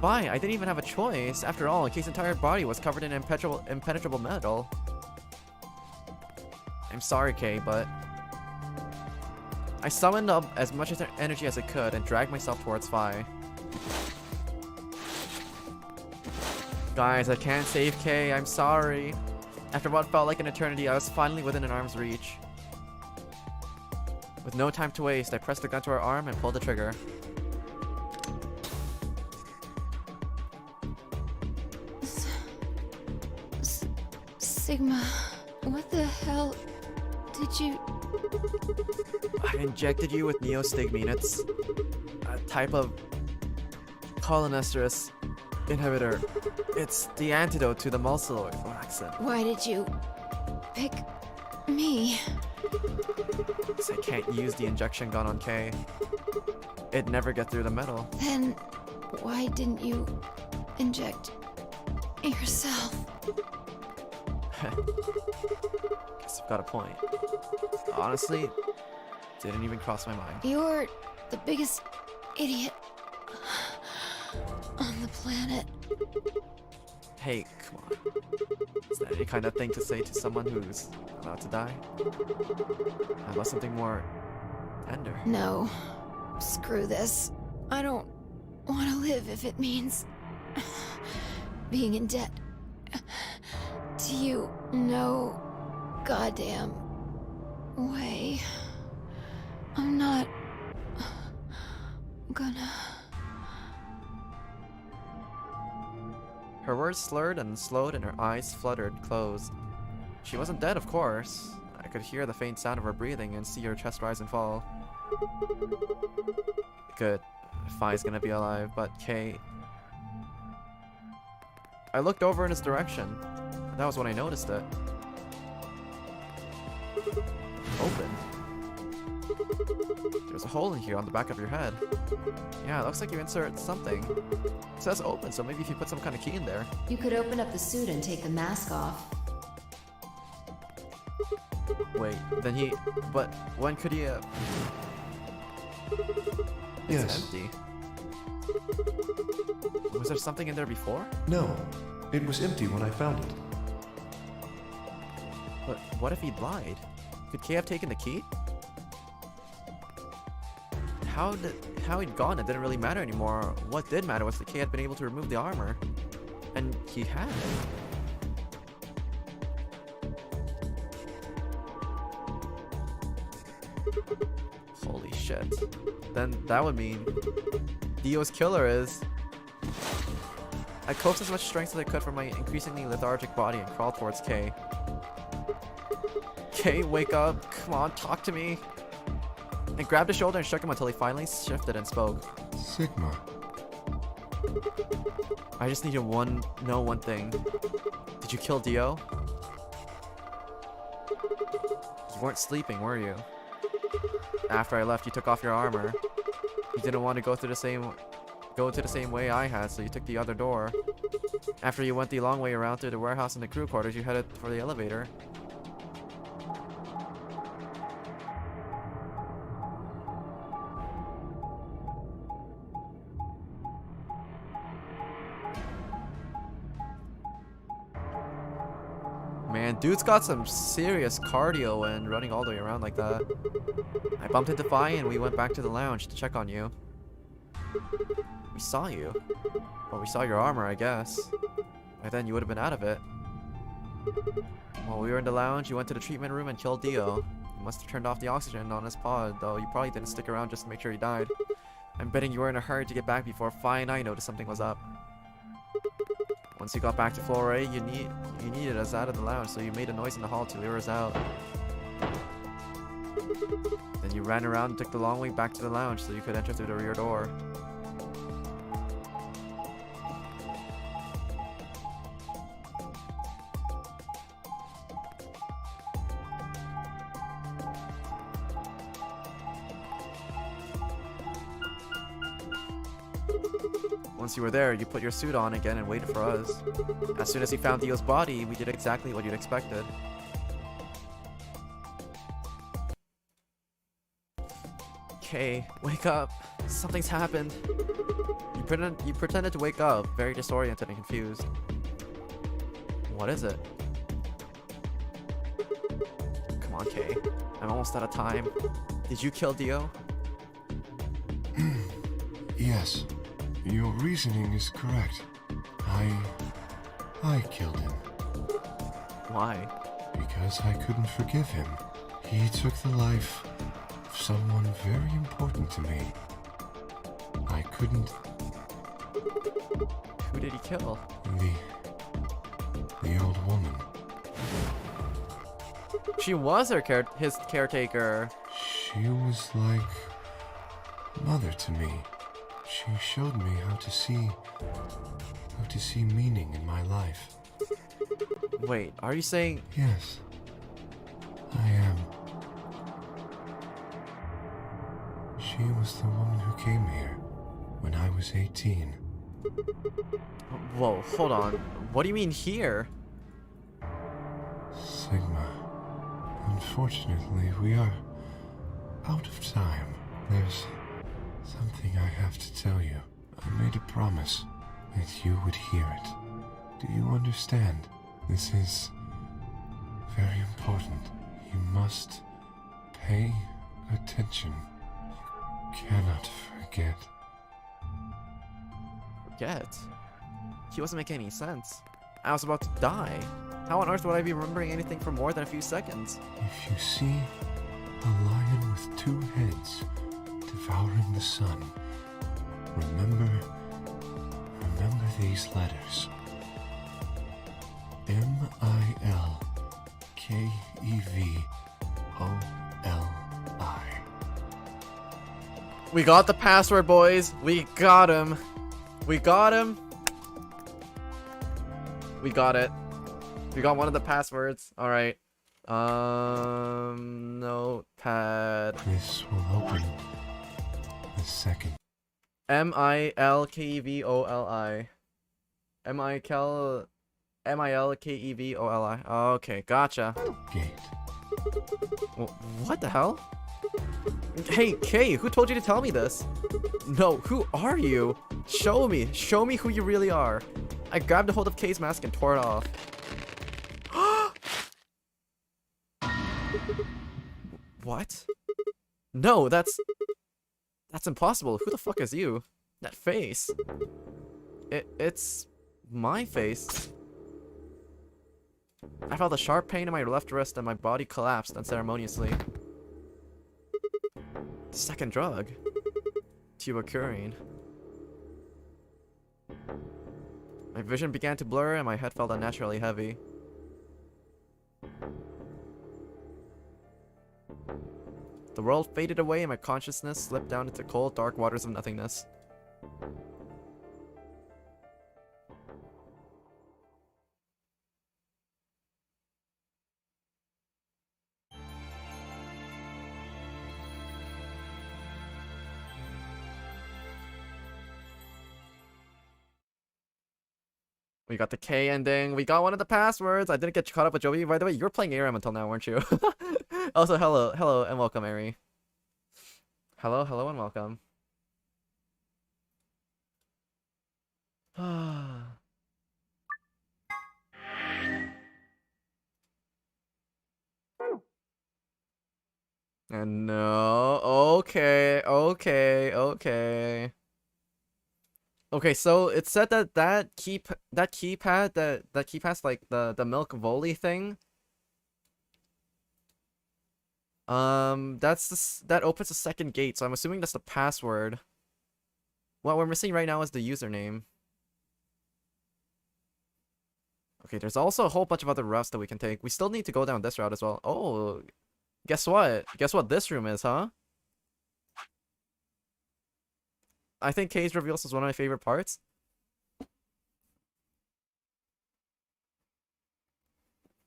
Speaker 1: Fi, I didn't even have a choice. After all, Kay's entire body was covered in impenetrable metal. I'm sorry, Kay, but... I summoned up as much energy as I could and dragged myself towards Fi. Guys, I can't save Kay, I'm sorry. After what felt like an eternity, I was finally within an arm's reach. With no time to waste, I pressed the gun to her arm and pulled the trigger.
Speaker 2: Sigma, what the hell did you...
Speaker 1: I injected you with neostigmine. It's a type of cholinesterase inhibitor. It's the antidote to the multiloid relaxant.
Speaker 2: Why did you pick me?
Speaker 1: I can't use the injection gun on Kay. It'd never get through the metal.
Speaker 2: Then why didn't you inject yourself?
Speaker 1: Guess you've got a point. Honestly, didn't even cross my mind.
Speaker 2: You're the biggest idiot on the planet.
Speaker 1: Hey, come on. Is that any kind of thing to say to someone who's about to die? How about something more tender?
Speaker 2: No. Screw this. I don't want to live if it means being in debt to you. No goddamn way. I'm not gonna...
Speaker 1: Her words slurred and slowed and her eyes fluttered closed. She wasn't dead, of course. I could hear the faint sound of her breathing and see her chest rise and fall. Good. Fi's gonna be alive, but Kay... I looked over in his direction. That was when I noticed it. Open. There's a hole in here on the back of your head. Yeah, it looks like you insert something. It says open, so maybe if you put some kind of key in there.
Speaker 2: You could open up the suit and take the mask off.
Speaker 1: Wait, then he... But when could he... It's
Speaker 3: Yes.
Speaker 1: empty. Was there something in there before?
Speaker 3: No, it was empty when I found it.
Speaker 1: But what if he lied? Could Kay have taken the key? How he'd gone, it didn't really matter anymore. What did matter was that Kay had been able to remove the armor. And he had. Holy shit. Then that would mean Dio's killer is... I coaxed as much strength as I could from my increasingly lethargic body and crawled towards Kay. Kay, wake up. Come on, talk to me. I grabbed his shoulder and shook him until he finally shifted and spoke.
Speaker 3: Sigma.
Speaker 1: I just need to know one thing. Did you kill Dio? You weren't sleeping, were you? After I left, you took off your armor. You didn't want to go into the same way I had, so you took the other door. After you went the long way around through the warehouse and the crew quarters, you headed for the elevator. Man, dude's got some serious cardio and running all the way around like that. I bumped into Fi and we went back to the lounge to check on you. We saw you. Well, we saw your armor, I guess. By then, you would have been out of it. While we were in the lounge, you went to the treatment room and killed Dio. You must have turned off the oxygen on his pod, though you probably didn't stick around just to make sure he died. I'm betting you were in a hurry to get back before Fi and I noticed something was up. Once you got back to floor A, you needed us out of the lounge, so you made a noise in the hall to lure us out. Then you ran around and took the long way back to the lounge so you could enter through the rear door. Once you were there, you put your suit on again and waited for us. As soon as you found Dio's body, we did exactly what you'd expected. Okay, wake up. Something's happened. You pretended to wake up, very disoriented and confused. What is it? Come on, Kay. I'm almost out of time. Did you kill Dio?
Speaker 3: Yes. Your reasoning is correct. I killed him.
Speaker 1: Why?
Speaker 3: Because I couldn't forgive him. He took the life of someone very important to me. I couldn't...
Speaker 1: Who did he kill?
Speaker 3: The old woman.
Speaker 1: She was his caretaker.
Speaker 3: She was like mother to me. She showed me how to see meaning in my life.
Speaker 1: Wait, are you saying...
Speaker 3: Yes, I am. She was the woman who came here when I was 18.
Speaker 1: Whoa, hold on. What do you mean here?
Speaker 3: Sigma, unfortunately, we are out of time. There's something I have to tell you. I made a promise that you would hear it. Do you understand? This is very important. You must pay attention. You cannot forget.
Speaker 1: Forget? He wasn't making any sense. I was about to die. How on earth would I be remembering anything for more than a few seconds?
Speaker 3: If you see a lion with two heads devouring the sun, remember these letters. MILKEVOLI.
Speaker 1: We got the password, boys. We got him. We got him. We got it. We got one of the passwords. All right. Notepad.
Speaker 3: This will open the second
Speaker 1: Milkevoli. Milkevoli. Okay, gotcha.
Speaker 3: gate.
Speaker 1: What the hell? Hey, Kay, who told you to tell me this? No, who are you? Show me who you really are. I grabbed a hold of Kay's mask and tore it off. What? No, that's impossible. Who the fuck is you? That face. It's my face. I felt a sharp pain in my left wrist and my body collapsed unceremoniously. Second drug. Tuberculine. My vision began to blur and my head felt unnaturally heavy. The world faded away and my consciousness slipped down into cold, dark waters of nothingness. We got the K ending. We got one of the passwords. I didn't get caught up with Joey. By the way, you were playing ARM until now, weren't you? Also, hello, and welcome, Ari. Hello, and welcome. And no, okay. Okay, so it said that keypad like the milk volley thing. That opens the second gate, so I'm assuming that's the password. What we're missing right now is the username. Okay, there's also a whole bunch of other routes that we can take. We still need to go down this route as well. Oh, guess what? Guess what this room is, huh? I think Kay's reveals is one of my favorite parts.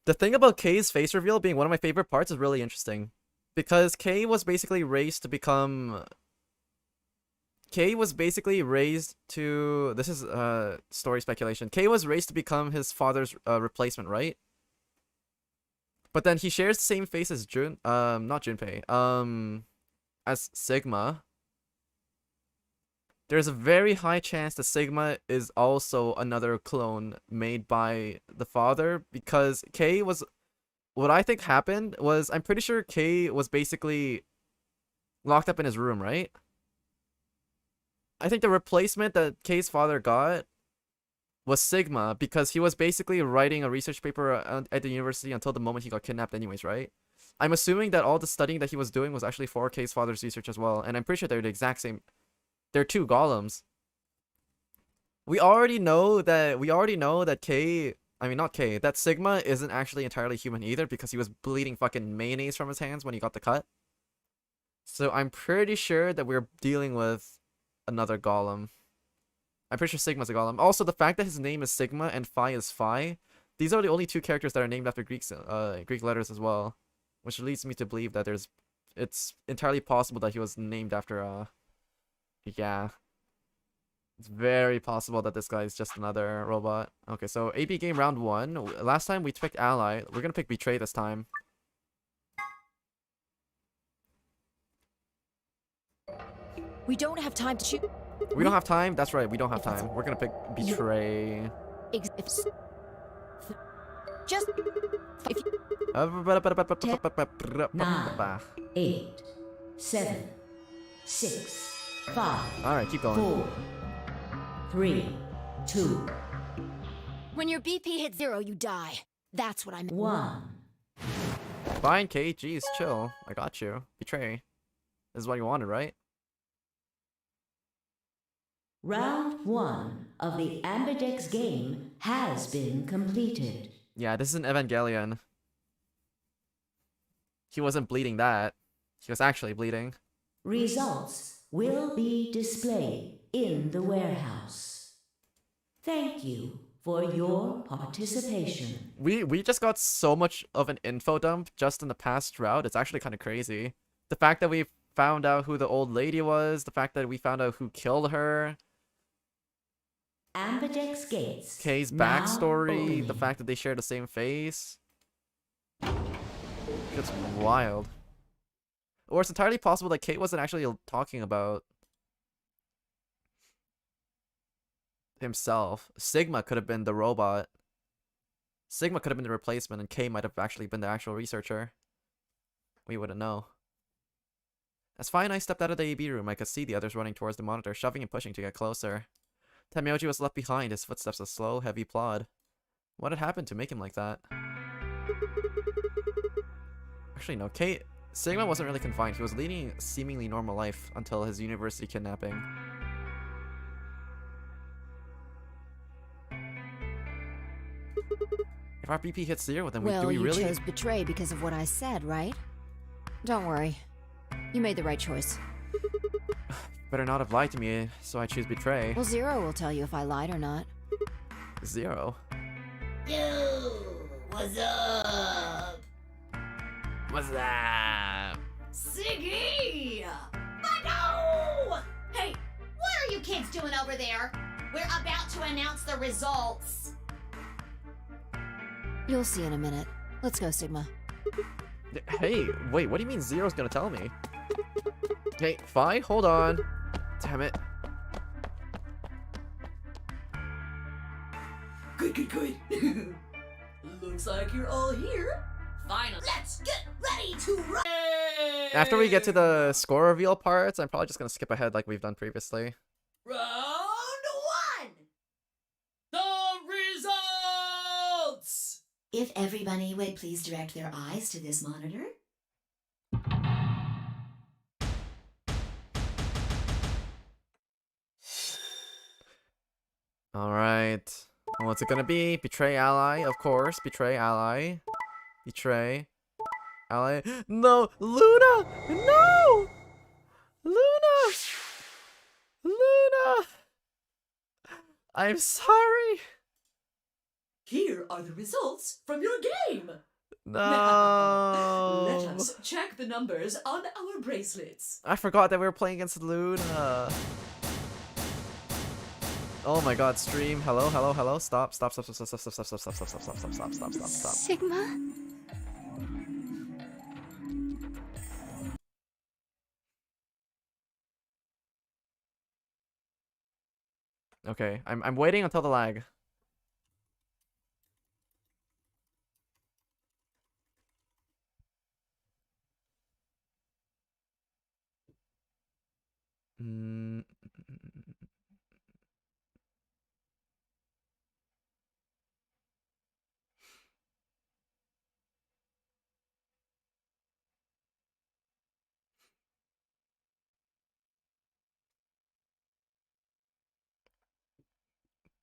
Speaker 1: The thing about Kay's face reveal being one of my favorite parts is really interesting. Because Kay was basically raised to become... Kay was basically raised to... This is story speculation. Kay was raised to become his father's replacement, right? But then he shares the same face as not Junpei. As Sigma. There's a very high chance that Sigma is also another clone made by the father, because Kay was... What I think happened was, I'm pretty sure Kay was basically locked up in his room, right? I think the replacement that Kay's father got was Sigma, because he was basically writing a research paper at the university until the moment he got kidnapped anyways, right? I'm assuming that all the studying that he was doing was actually for Kay's father's research as well, and I'm pretty sure they're the exact same... They're two golems. We already know that Kay... I mean, not Kay. That Sigma isn't actually entirely human either, because he was bleeding fucking mayonnaise from his hands when he got the cut. So I'm pretty sure that we're dealing with another golem. I'm pretty sure Sigma's a golem. Also, the fact that his name is Sigma and Phi is Phi, these are the only two characters that are named after Greek letters as well. Which leads me to believe that it's entirely possible that he was named after, yeah. It's very possible that this guy is just another robot. Okay, so AB game round 1. Last time we picked Ally. We're gonna pick Betray this time.
Speaker 2: We don't have time to shoot.
Speaker 1: We don't have time? That's right, we don't have time. We're gonna pick Betray.
Speaker 2: Just... If you...
Speaker 4: 9, 8, 7, 6, 5.
Speaker 1: Alright, keep going.
Speaker 4: 4, 3, 2,
Speaker 2: When your BP hits 0, you die. That's what I meant.
Speaker 4: 1.
Speaker 1: Fine, Kate. Jeez, chill. I got you. Betray. This is what you wanted, right?
Speaker 4: Round 1 of the Ambidex game has been completed.
Speaker 1: Yeah, this is an Evangelion. He wasn't bleeding that. He was actually bleeding.
Speaker 4: Results will be displayed in the warehouse. Thank you for your participation.
Speaker 1: We just got so much of an info dump just in the past route. It's actually kind of crazy. The fact that we found out who the old lady was, the fact that we found out who killed her,
Speaker 4: Ambidex gates.
Speaker 1: Kay's
Speaker 4: now
Speaker 1: backstory,
Speaker 4: opening.
Speaker 1: the fact that they share the same face. It's wild. Or it's entirely possible that Kate wasn't actually talking about himself. Sigma could have been the robot. Sigma could have been the replacement, and Kay might have actually been the actual researcher. We wouldn't know. As Fi and I stepped out of the AB room, I could see the others running towards the monitor, shoving and pushing to get closer. Tamioji was left behind, his footsteps a slow, heavy plod. What had happened to make him like that? Actually, no. Sigma wasn't really confined. He was leading a seemingly normal life until his university kidnapping. If our BP hits 0, then
Speaker 2: Well,
Speaker 1: do we
Speaker 2: you
Speaker 1: really?
Speaker 2: chose betray because of what I said, right? Don't worry. You made the right choice.
Speaker 1: Better not have lied to me, so I choose betray.
Speaker 2: Well, Zero will tell you if I lied or not.
Speaker 1: 0.
Speaker 9: Yo, what's up?
Speaker 1: What's that?
Speaker 9: Siggy! But no! Hey, what are you kids doing over there? We're about to announce the results.
Speaker 2: You'll see in a minute. Let's go, Sigma.
Speaker 1: Hey, wait, what do you mean 0's gonna tell me? Hey, Fi, hold on. Damn it.
Speaker 11: Good. Looks like you're all here.
Speaker 9: Finally, let's get ready to run!
Speaker 1: After we get to the score reveal parts, I'm probably just gonna skip ahead like we've done previously.
Speaker 11: Round 1! The results!
Speaker 6: If everybody would please direct their eyes to this monitor.
Speaker 1: Alright. What's it gonna be? Betray ally, of course. Betray ally. Betray ally. No! Luna! No! Luna! Luna! I'm sorry!
Speaker 11: Here are the results from your game.
Speaker 1: No!
Speaker 11: Let us check the numbers on our bracelets.
Speaker 1: I forgot that we were playing against Luna. Oh my god, stream. Hello. Stop.
Speaker 2: Sigma?
Speaker 1: Okay, I'm waiting until the lag.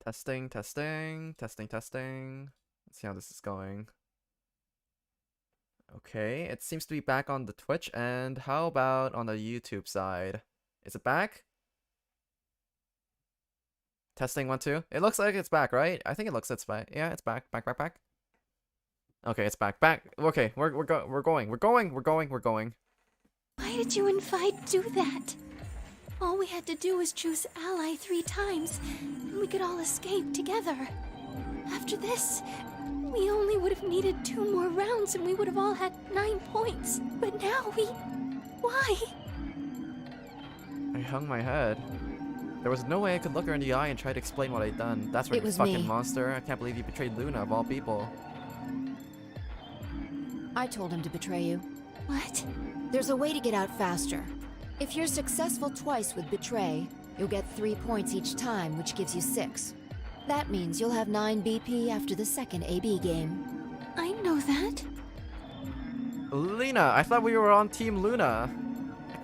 Speaker 1: Testing. Let's see how this is going. Okay, it seems to be back on the Twitch, and how about on the YouTube side? Is it back? Testing 1, 2. It looks like it's back, right? I think it's back. Yeah, it's back. Back. Okay, it's back. Okay, we're going.
Speaker 5: Why did you and Vi do that? All we had to do was choose ally 3 times, and we could all escape together. After this, we only would have needed 2 more rounds and we would have all had 9 points. But now why?
Speaker 1: I hung my head. There was no way I could look her in the eye and try to explain what I'd done. That's right,
Speaker 2: It
Speaker 1: you
Speaker 2: was
Speaker 1: fucking
Speaker 2: me.
Speaker 1: monster. I can't believe you betrayed Luna of all people.
Speaker 2: I told him to betray you.
Speaker 5: What?
Speaker 2: There's a way to get out faster. If you're successful twice with betray, you'll get 3 points each time, which gives you 6. That means you'll have 9 BP after the second AB game.
Speaker 5: I know that.
Speaker 1: Lena, I thought we were on Team Luna.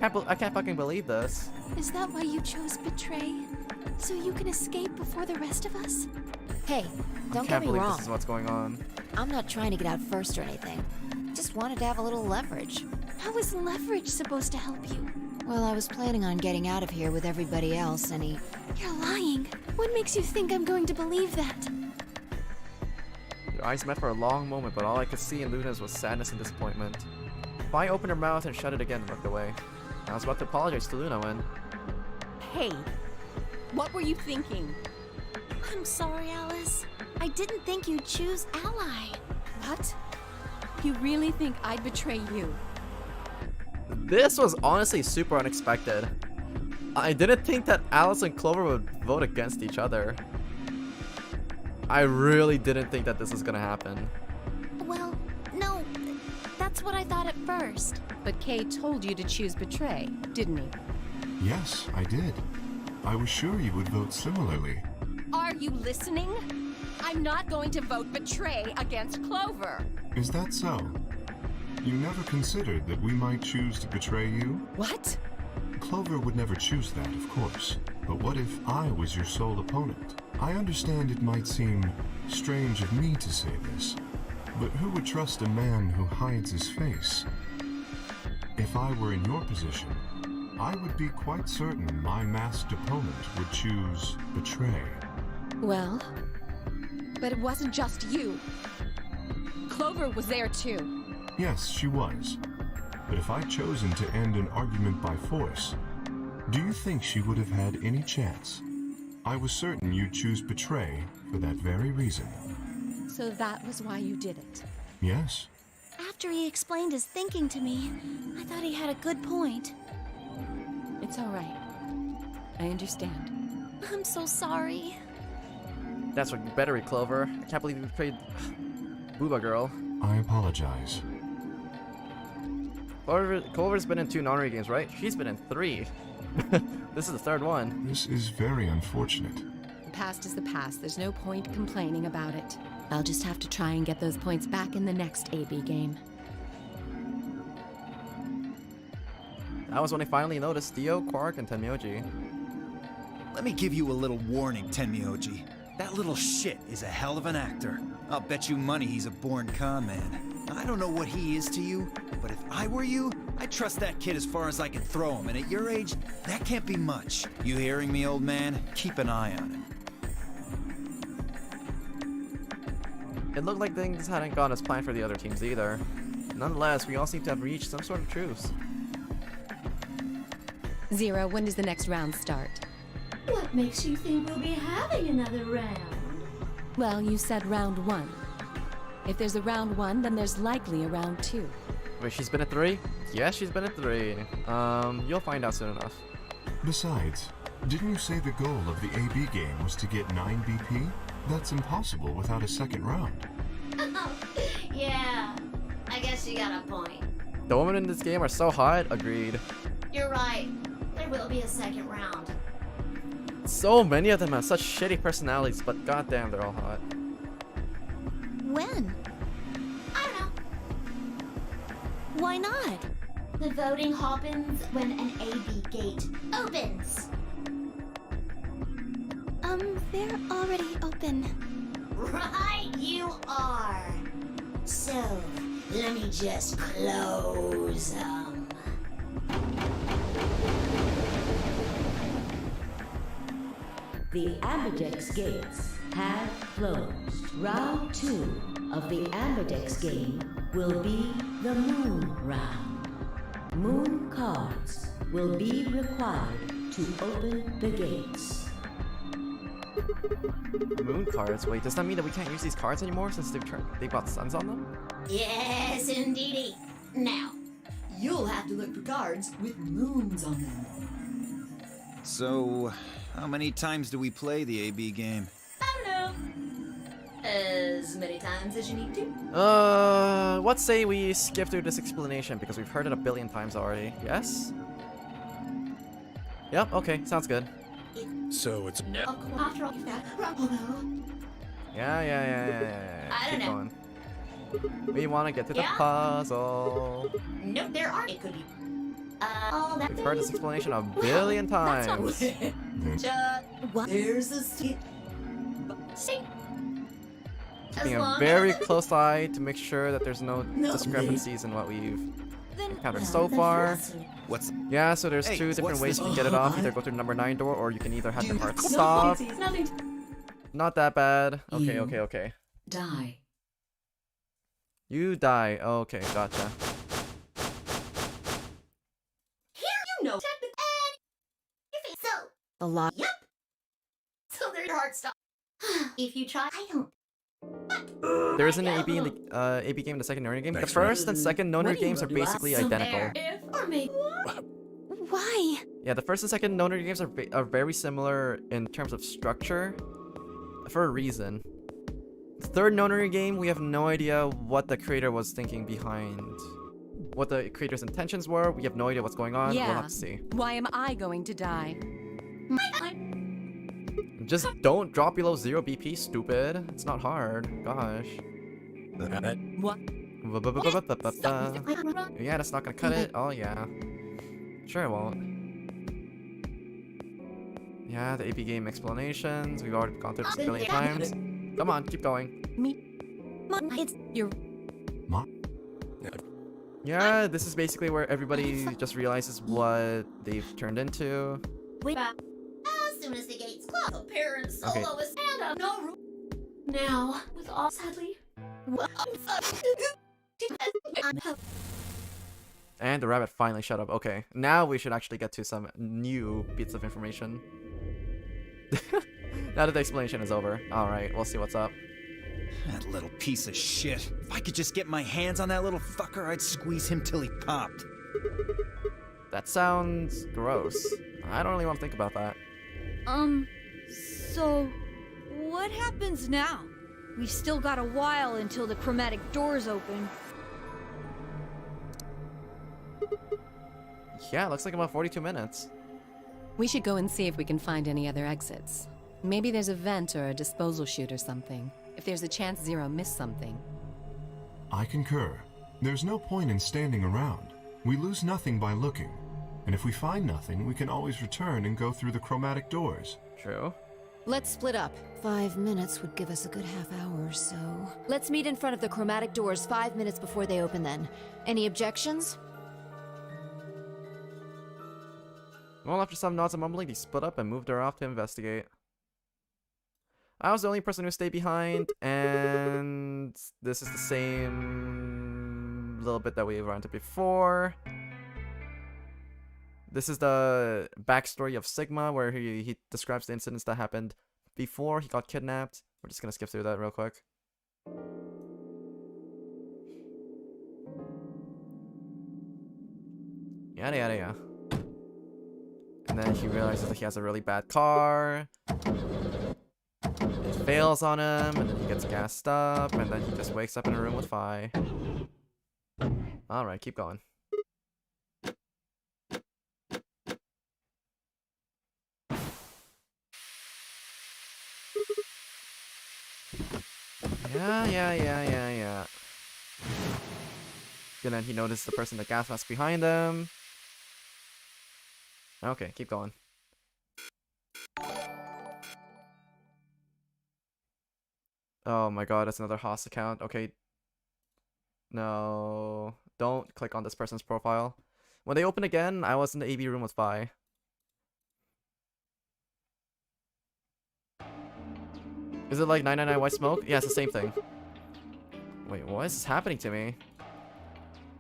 Speaker 1: I can't fucking believe this.
Speaker 5: Is that why you chose betray? So you can escape before the rest of us?
Speaker 2: Hey, don't
Speaker 1: I
Speaker 2: get
Speaker 1: can't
Speaker 2: me
Speaker 1: believe
Speaker 2: wrong.
Speaker 1: this is what's going on.
Speaker 2: I'm not trying to get out first or anything. Just wanted to have a little leverage.
Speaker 5: How is leverage supposed to help you?
Speaker 2: Well, I was planning on getting out of here with everybody else, and he...
Speaker 5: You're lying. What makes you think I'm going to believe that?
Speaker 1: Their eyes met for a long moment, but all I could see in Luna's was sadness and disappointment. Fi opened her mouth and shut it again and looked away. I was about to apologize to Luna when...
Speaker 12: Hey, what were you thinking?
Speaker 6: I'm sorry, Alice. I didn't think you'd choose Ally.
Speaker 12: What? You really think I'd betray you?
Speaker 1: This was honestly super unexpected. I didn't think that Alice and Clover would vote against each other. I really didn't think that this was gonna happen.
Speaker 6: Well, no. That's what I thought at first.
Speaker 12: But Kay told you to choose betray, didn't he?
Speaker 3: Yes, I did. I was sure you would vote similarly.
Speaker 12: Are you listening? I'm not going to vote betray against Clover.
Speaker 3: Is that so? You never considered that we might choose to betray you?
Speaker 12: What?
Speaker 3: Clover would never choose that, of course. But what if I was your sole opponent? I understand it might seem strange of me to say this, but who would trust a man who hides his face? If I were in your position, I would be quite certain my masked opponent would choose betray.
Speaker 12: Well, but it wasn't just you. Clover was there too.
Speaker 3: Yes, she was. But if I'd chosen to end an argument by force, do you think she would have had any chance? I was certain you'd choose betray for that very reason.
Speaker 12: So that was why you did it.
Speaker 3: Yes.
Speaker 6: After he explained his thinking to me, I thought he had a good point.
Speaker 12: It's all right. I understand.
Speaker 6: I'm so sorry.
Speaker 1: That's what you better be, Clover. I can't believe you betrayed Booba Girl.
Speaker 3: I apologize.
Speaker 1: Clover's been in 2 non-re games, right? She's been in 3. This is the 3rd one.
Speaker 3: This is very unfortunate.
Speaker 12: The past is the past. There's no point complaining about it. I'll just have to try and get those points back in the next AB game.
Speaker 1: That was when I finally noticed Dio, Quark, and Tenmyoji.
Speaker 7: Let me give you a little warning, Tenmyoji. That little shit is a hell of an actor. I'll bet you money he's a born con man. I don't know what he is to you, but if I were you, I'd trust that kid as far as I can throw him, and at your age, that can't be much. You hearing me, old man? Keep an eye on him.
Speaker 1: It looked like things hadn't gone as planned for the other teams either. Nonetheless, we all seem to have reached some sort of truce.
Speaker 12: Zero, when does the next round start?
Speaker 9: What makes you think we'll be having another round?
Speaker 12: Well, you said round 1. If there's a round 1, then there's likely a round 2.
Speaker 1: Wait, she's been at 3? Yes, she's been at 3. You'll find out soon enough.
Speaker 3: Besides, didn't you say the goal of the AB game was to get 9 BP? That's impossible without a second round.
Speaker 9: Yeah, I guess you got a point.
Speaker 1: The women in this game are so hot, agreed.
Speaker 9: You're right. There will be a second round.
Speaker 1: So many of them have such shitty personalities, but goddamn, they're all hot.
Speaker 6: When?
Speaker 9: I don't know.
Speaker 6: Why not?
Speaker 9: The voting happens when an AB gate opens.
Speaker 5: They're already open.
Speaker 9: Right, you are. So, let me just close them.
Speaker 4: The Ambidex gates have closed. Round 2 of the Ambidex game will be the Moon round. Moon cards will be required to open the gates.
Speaker 1: Moon cards? Wait, does that mean that we can't use these cards anymore since they got suns on them?
Speaker 9: Yes, indeedy. Now,
Speaker 11: You'll have to look for cards with moons on them.
Speaker 7: So, how many times do we play the AB game?
Speaker 9: I don't know. As many times as you need to.
Speaker 1: Let's say we skip through this explanation because we've heard it a billion times already. Yes? Yep, okay, sounds good.
Speaker 8: So it's no.
Speaker 9: After all,
Speaker 1: Yeah.
Speaker 9: I don't
Speaker 1: Keep
Speaker 9: know.
Speaker 1: going. We want to get to the
Speaker 9: Yeah.
Speaker 1: puzzle.
Speaker 9: Nope, there aren't. It could be. All that.
Speaker 1: We've heard this explanation a billion
Speaker 9: That's not
Speaker 1: times.
Speaker 6: What?
Speaker 11: There's a seat.
Speaker 9: See?
Speaker 1: Keeping
Speaker 9: As
Speaker 1: a
Speaker 9: long
Speaker 1: very
Speaker 9: as it-
Speaker 1: close eye to make sure that there's no
Speaker 11: No,
Speaker 1: discrepancies in what we've
Speaker 6: Then
Speaker 1: encountered so far.
Speaker 7: What's
Speaker 1: Yeah, so there's
Speaker 7: Hey,
Speaker 1: 2 different
Speaker 7: what's
Speaker 1: ways
Speaker 7: this?
Speaker 1: you can get it off. Either go through the number 9 door, or you can either have your heart
Speaker 11: No,
Speaker 1: stop.
Speaker 11: nothing.
Speaker 1: Not that bad. Okay,
Speaker 11: You-
Speaker 1: okay.
Speaker 11: Die.
Speaker 1: You die. Okay, gotcha.
Speaker 9: Here you know technical and so
Speaker 2: A lot.
Speaker 9: yep. So there's your hard stuff. If you try, I don't.
Speaker 1: There isn't an AB in the AB game in the second Nonary game. The first and second Nonary games are basically identical.
Speaker 9: If or maybe.
Speaker 5: Why?
Speaker 1: Yeah, the first and second Nonary games are very similar in terms of structure, for a reason. The third Nonary game, we have no idea what the creator was thinking behind, what the creator's intentions were. We have no idea what's going on. We'll have to see.
Speaker 12: Why am I going to die?
Speaker 1: Just don't drop below 0 BP, stupid. It's not hard. Gosh.
Speaker 12: What?
Speaker 1: Yeah, that's not gonna cut it. Oh yeah. Sure it won't. Yeah, the AP game explanations. We've already gone through this a billion times. Come on, keep going.
Speaker 12: It's your.
Speaker 1: Yeah, this is basically where everybody just realizes what they've turned into.
Speaker 9: As soon as the gates close, the parents
Speaker 1: Okay.
Speaker 9: soloist and no room. Now, with all sadly.
Speaker 1: And the rabbit finally shut up. Okay, now we should actually get to some new bits of information. Now that the explanation is over. Alright, we'll see what's up.
Speaker 13: That little piece of shit. If I could just get my hands on that little fucker, I'd squeeze him till he popped.
Speaker 1: That sounds gross. I don't really want to think about that.
Speaker 14: So what happens now? We've still got a while until the chromatic doors open.
Speaker 1: Yeah, looks like about 42 minutes.
Speaker 12: We should go and see if we can find any other exits. Maybe there's a vent or a disposal chute or something. If there's a chance Zero missed something.
Speaker 3: I concur. There's no point in standing around. We lose nothing by looking. And if we find nothing, we can always return and go through the chromatic doors.
Speaker 1: True.
Speaker 2: Let's split up. 5 minutes would give us a good half hour or so. Let's meet in front of the chromatic doors 5 minutes before they open then. Any objections?
Speaker 1: Well, after some nods and mumbling, they split up and moved her off to investigate. I was the only person who stayed behind, and this is the same little bit that we run into before. This is the backstory of Sigma, where he describes the incidents that happened before he got kidnapped. We're just gonna skip through that real quick. Yada yada yada. And then he realizes that he has a really bad car. It fails on him, and then he gets gassed up, and then he just wakes up in a room with Fi. Alright, keep going. Yeah. And then he noticed the person in the gas mask behind him. Okay, keep going. Oh my god, that's another Haas account. Okay. No. Don't click on this person's profile. When they open again, I was in the AB room with Vi. Is it like 999 White Smoke? Yeah, it's the same thing. Wait, what is happening to me?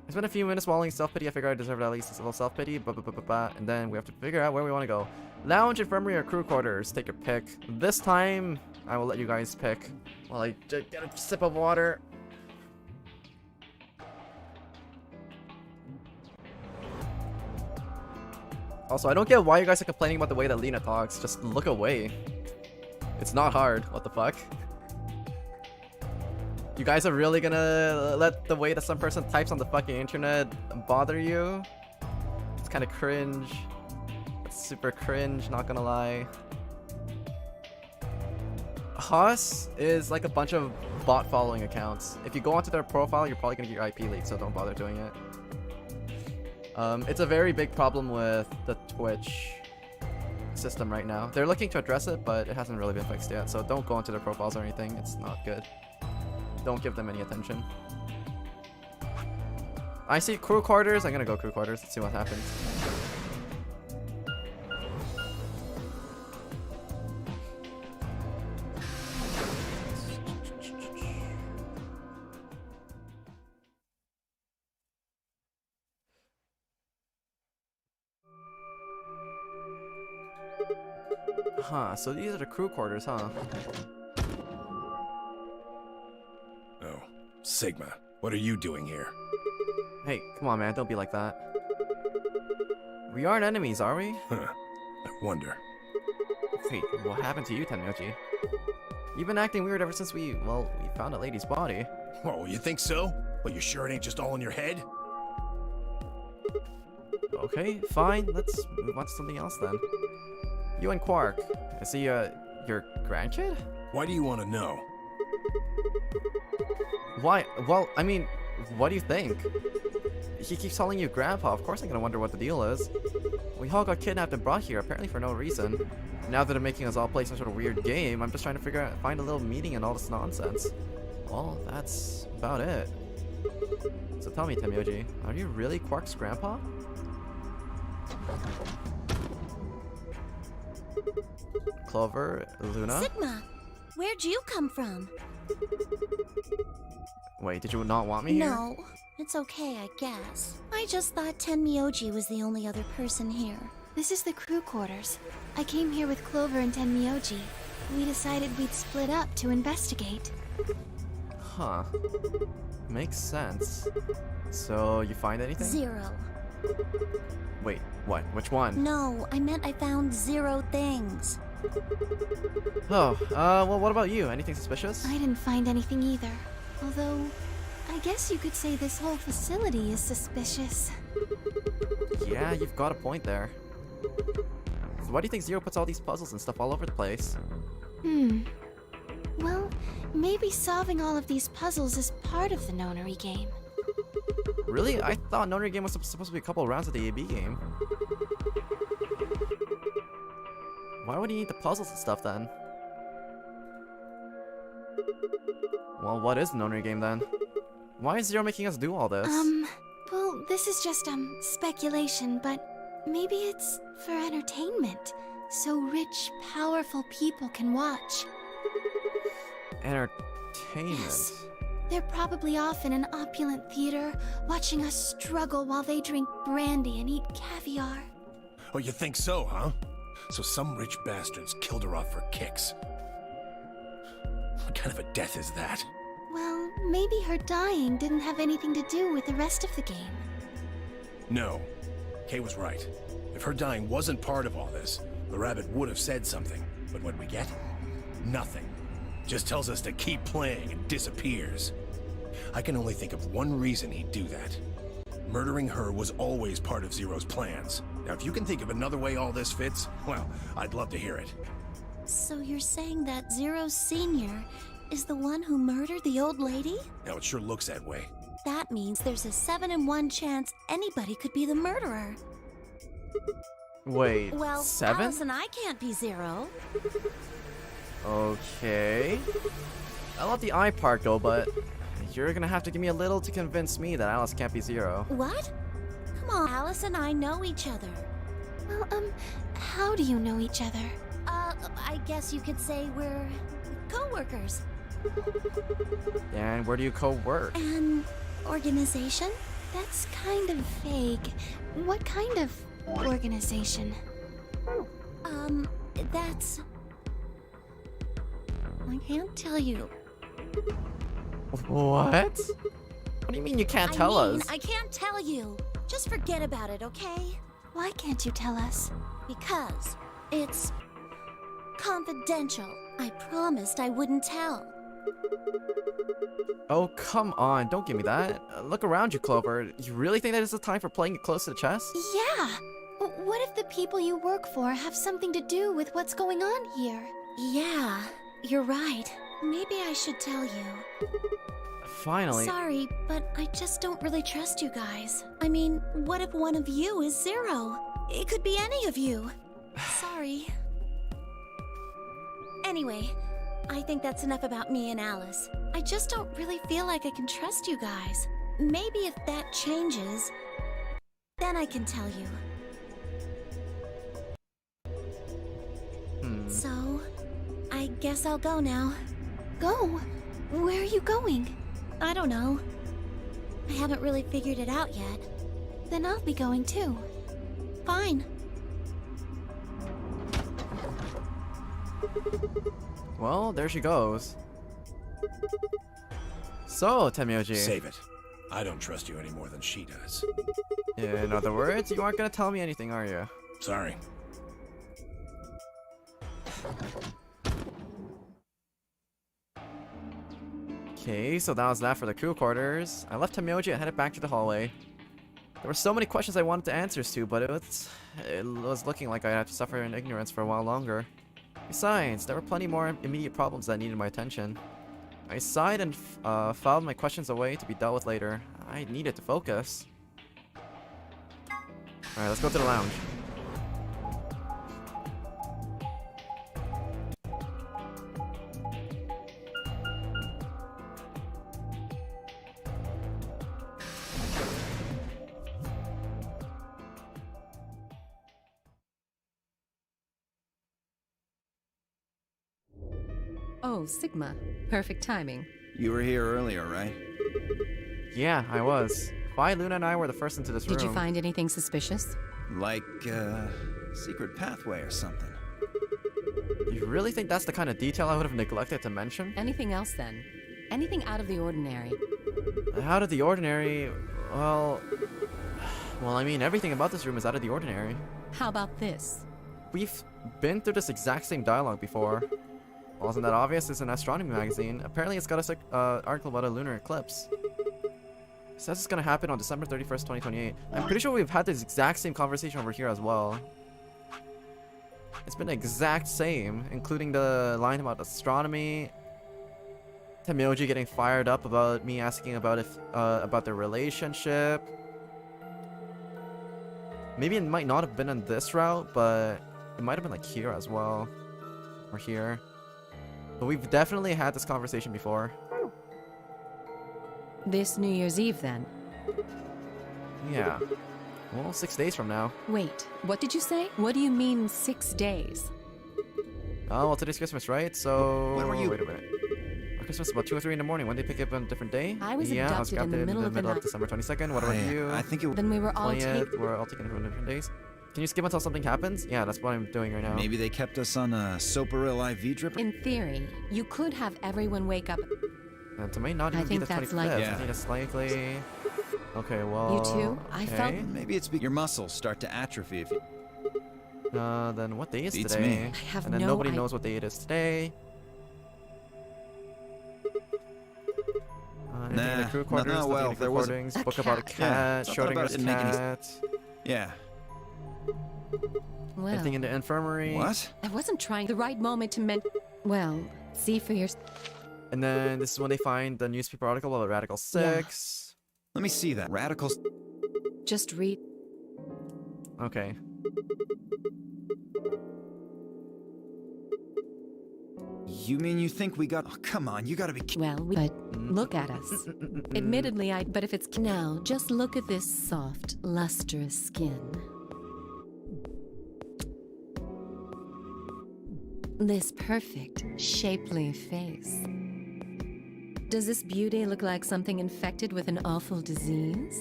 Speaker 1: It's been a few minutes wallowing self-pity. I figured I deserved at least a little self-pity. And then we have to figure out where we want to go. Lounge, infirmary, or crew quarters. Take your pick. This time, I will let you guys pick. While I get a sip of water. Also, I don't get why you guys are complaining about the way that Lena talks. Just look away. It's not hard. What the fuck? You guys are really gonna let the way that some person types on the fucking internet bother you? It's kind of cringe. It's super cringe, not gonna lie. Haas is like a bunch of bot following accounts. If you go onto their profile, you're probably gonna get your IP leaked, so don't bother doing it. It's a very big problem with the Twitch system right now. They're looking to address it, but it hasn't really been fixed yet, so don't go onto their profiles or anything. It's not good. Don't give them any attention. I see crew quarters. I'm gonna go crew quarters. Let's see what happens. Huh, so these are the crew quarters, huh?
Speaker 8: Oh, Sigma, what are you doing here?
Speaker 1: Hey, come on man, don't be like that. We aren't enemies, are we?
Speaker 8: Huh, I wonder.
Speaker 1: Wait, what happened to you, Tenmyoji? You've been acting weird ever since we found a lady's body.
Speaker 8: Oh, you think so? Well, you sure it ain't just all in your head?
Speaker 1: Okay, fine, let's move on to something else then. You and Quark, is he, your grandkid?
Speaker 8: Why do you want to know?
Speaker 1: Why? Well, I mean, what do you think? He keeps calling you Grandpa, of course I'm gonna wonder what the deal is. We all got kidnapped and brought here, apparently for no reason. Now that they're making us all play some sort of weird game, I'm just trying to find a little meaning in all this nonsense. Well, that's about it. So tell me, Tenmyoji, are you really Quark's grandpa? Clover, Luna?
Speaker 6: Sigma, where'd you come from?
Speaker 1: Wait, did you not want me here?
Speaker 6: No, it's okay, I guess. I just thought Tenmyoji was the only other person here.
Speaker 5: This is the crew quarters. I came here with Clover and Tenmyoji. We decided we'd split up to investigate.
Speaker 1: Huh. Makes sense. So, you find anything?
Speaker 6: 0.
Speaker 1: Wait, what? Which one?
Speaker 6: No, I meant I found 0 things.
Speaker 1: Oh, well, what about you? Anything suspicious?
Speaker 5: I didn't find anything either. Although, I guess you could say this whole facility is suspicious.
Speaker 1: Yeah, you've got a point there. So why do you think Zero puts all these puzzles and stuff all over the place?
Speaker 5: Well, maybe solving all of these puzzles is part of the nonary game.
Speaker 1: Really? I thought nonary game was supposed to be a couple of rounds of the AB game. Why would you need the puzzles and stuff then? Well, what is the nonary game then? Why is Zero making us do all this?
Speaker 5: Well, this is just, speculation, but maybe it's for entertainment, so rich, powerful people can watch.
Speaker 1: Entertainment?
Speaker 5: Yes. They're probably off in an opulent theater, watching us struggle while they drink brandy and eat caviar.
Speaker 8: Oh, you think so, huh? So some rich bastards killed her off for kicks. What kind of a death is that?
Speaker 5: Well, maybe her dying didn't have anything to do with the rest of the game.
Speaker 8: No. Kay was right. If her dying wasn't part of all this, the rabbit would have said something. But what we get? Nothing. Just tells us to keep playing and disappears. I can only think of one reason he'd do that. Murdering her was always part of Zero's plans. Now, if you can think of another way all this fits, well, I'd love to hear it.
Speaker 6: So you're saying that Zero Sr. is the one who murdered the old lady?
Speaker 8: Now, it sure looks that way.
Speaker 6: That means there's a 7 in 1 chance anybody could be the murderer.
Speaker 1: Wait,
Speaker 6: well,
Speaker 1: 7?
Speaker 6: Alice and I can't be Zero.
Speaker 1: Okay. I love the eye part though, but you're gonna have to give me a little to convince me that Alice can't be Zero.
Speaker 6: What? Come on, Alice and I know each other.
Speaker 5: Well, how do you know each other?
Speaker 6: I guess you could say we're co-workers.
Speaker 1: And where do you co-work?
Speaker 6: An organization?
Speaker 5: That's kind of vague. What kind of organization?
Speaker 6: That's... I can't tell you.
Speaker 1: What? What do you mean you can't tell us?
Speaker 6: I can't tell you. Just forget about it, okay?
Speaker 5: Why can't you tell us?
Speaker 6: Because it's confidential. I promised I wouldn't tell.
Speaker 1: Oh, come on. Don't give me that. Look around you, Clover. You really think that it's the time for playing it close to the chest?
Speaker 5: Yeah! What if the people you work for have something to do with what's going on here?
Speaker 6: Yeah, you're right. Maybe I should tell you.
Speaker 1: Finally.
Speaker 6: Sorry, but I just don't really trust you guys. I mean, what if one of you is Zero? It could be any of you. Sorry. Anyway, I think that's enough about me and Alice. I just don't really feel like I can trust you guys. Maybe if that changes, then I can tell you. So, I guess I'll go now.
Speaker 5: Go? Where are you going?
Speaker 6: I don't know. I haven't really figured it out yet.
Speaker 5: Then I'll be going too.
Speaker 6: Fine.
Speaker 1: Well, there she goes. So, Temyoji.
Speaker 8: Save it. I don't trust you any more than she does.
Speaker 1: In other words, you aren't gonna tell me anything, are you?
Speaker 8: Sorry.
Speaker 1: Okay, so that was that for the crew quarters. I left Temyoji and headed back to the hallway. There were so many questions I wanted answers to, but it was looking like I'd have to suffer in ignorance for a while longer. Besides, there were plenty more immediate problems that needed my attention. I sighed and filed my questions away to be dealt with later. I needed to focus. Alright, let's go to the lounge.
Speaker 12: Oh, Sigma. Perfect timing.
Speaker 13: You were here earlier, right?
Speaker 1: Yeah, I was. Why Luna and I were the first into this room.
Speaker 12: Did you find anything suspicious?
Speaker 13: Like, secret pathway or something.
Speaker 1: You really think that's the kind of detail I would have neglected to mention?
Speaker 12: Anything else then? Anything out of the ordinary?
Speaker 1: Out of the ordinary? Well, I mean, everything about this room is out of the ordinary.
Speaker 12: How about this?
Speaker 1: We've been through this exact same dialogue before. Wasn't that obvious? It's an astronomy magazine. Apparently it's got a article about a lunar eclipse. It says it's gonna happen on December 31st, 2028. I'm pretty sure we've had this exact same conversation over here as well. It's been the exact same, including the line about astronomy. Temyoji getting fired up about me asking about about their relationship. Maybe it might not have been on this route, but it might have been like here as well. Or here. But we've definitely had this conversation before.
Speaker 12: This New Year's Eve, then?
Speaker 1: Yeah. Well, 6 days from now.
Speaker 12: Wait, what did you say? What do you mean 6 days?
Speaker 1: Oh, well, today's Christmas, right? So...
Speaker 13: When were you...
Speaker 1: Wait a minute. Christmas about 2 or 3 in the morning. When they pick up on a different day?
Speaker 12: I was
Speaker 1: yeah,
Speaker 12: abducted in the middle of the night.
Speaker 1: December 22nd. What about you?
Speaker 13: I think it...
Speaker 12: Then we were all
Speaker 1: 20th. We're all taken from different days. Can you skip until something happens? Yeah, that's what I'm doing right now.
Speaker 13: Maybe they kept us on a Soparil IV drip?
Speaker 12: In theory, you could have everyone wake up...
Speaker 1: And to me, not even be the 25th.
Speaker 12: Likely.
Speaker 1: I think it's likely... Okay, well...
Speaker 12: You too? I felt...
Speaker 13: Maybe it's your muscles start to atrophy if you...
Speaker 1: Then what day is
Speaker 13: Beats
Speaker 1: today?
Speaker 13: me.
Speaker 12: I have
Speaker 1: and then
Speaker 12: no
Speaker 1: nobody knows what day it is today. Anything in the crew quarters,
Speaker 13: no, well, there was
Speaker 1: recordings, book about a cat, Schrodinger's cat.
Speaker 13: Yeah.
Speaker 12: Well,
Speaker 1: anything in the infirmary.
Speaker 13: What?
Speaker 12: I wasn't trying the right moment to Well, see for yourself.
Speaker 1: And then this is when they find the newspaper article about Radical 6.
Speaker 13: Yeah. Let me see that. Radicals.
Speaker 12: Just read.
Speaker 1: Okay.
Speaker 13: You mean you think we got... Oh, come on, you gotta be...
Speaker 12: Well, but look at us. Admittedly, but if it's... Now, just look at this soft, lustrous skin. This perfect, shapely face. Does this beauty look like something infected with an awful disease?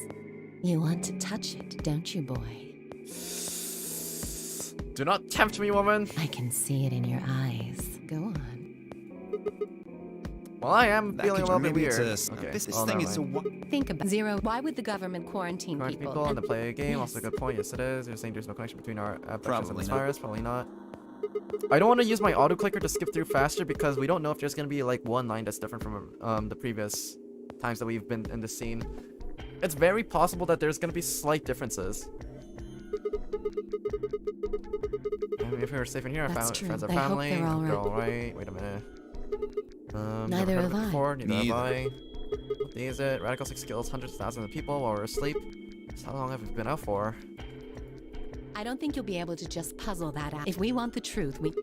Speaker 12: You want to touch it, don't you, boy?
Speaker 1: Do not tempt me, woman!
Speaker 12: I can see it in your eyes. Go on.
Speaker 1: Well, I am feeling a little bit weird.
Speaker 13: Okay. This thing is so...
Speaker 12: Think about Zero. Why would the government quarantine people?
Speaker 1: And to play a game. Also a good point. Yes, it is. You're saying there's no connection between our abductions and this virus. Probably not. I don't want to use my auto clicker to skip through faster because we don't know if there's gonna be like one line that's different from the previous times that we've been in the scene. It's very possible that there's gonna be slight differences. I mean, if we were safe in here, our friends are family. They're all right. Wait a minute.
Speaker 12: Neither have I.
Speaker 1: Neither have I. What day is it? Radical 6 kills hundreds of thousands of people while we're asleep. So how long have we been out for?
Speaker 12: I don't think you'll be able to just puzzle that out. If we want the truth, we...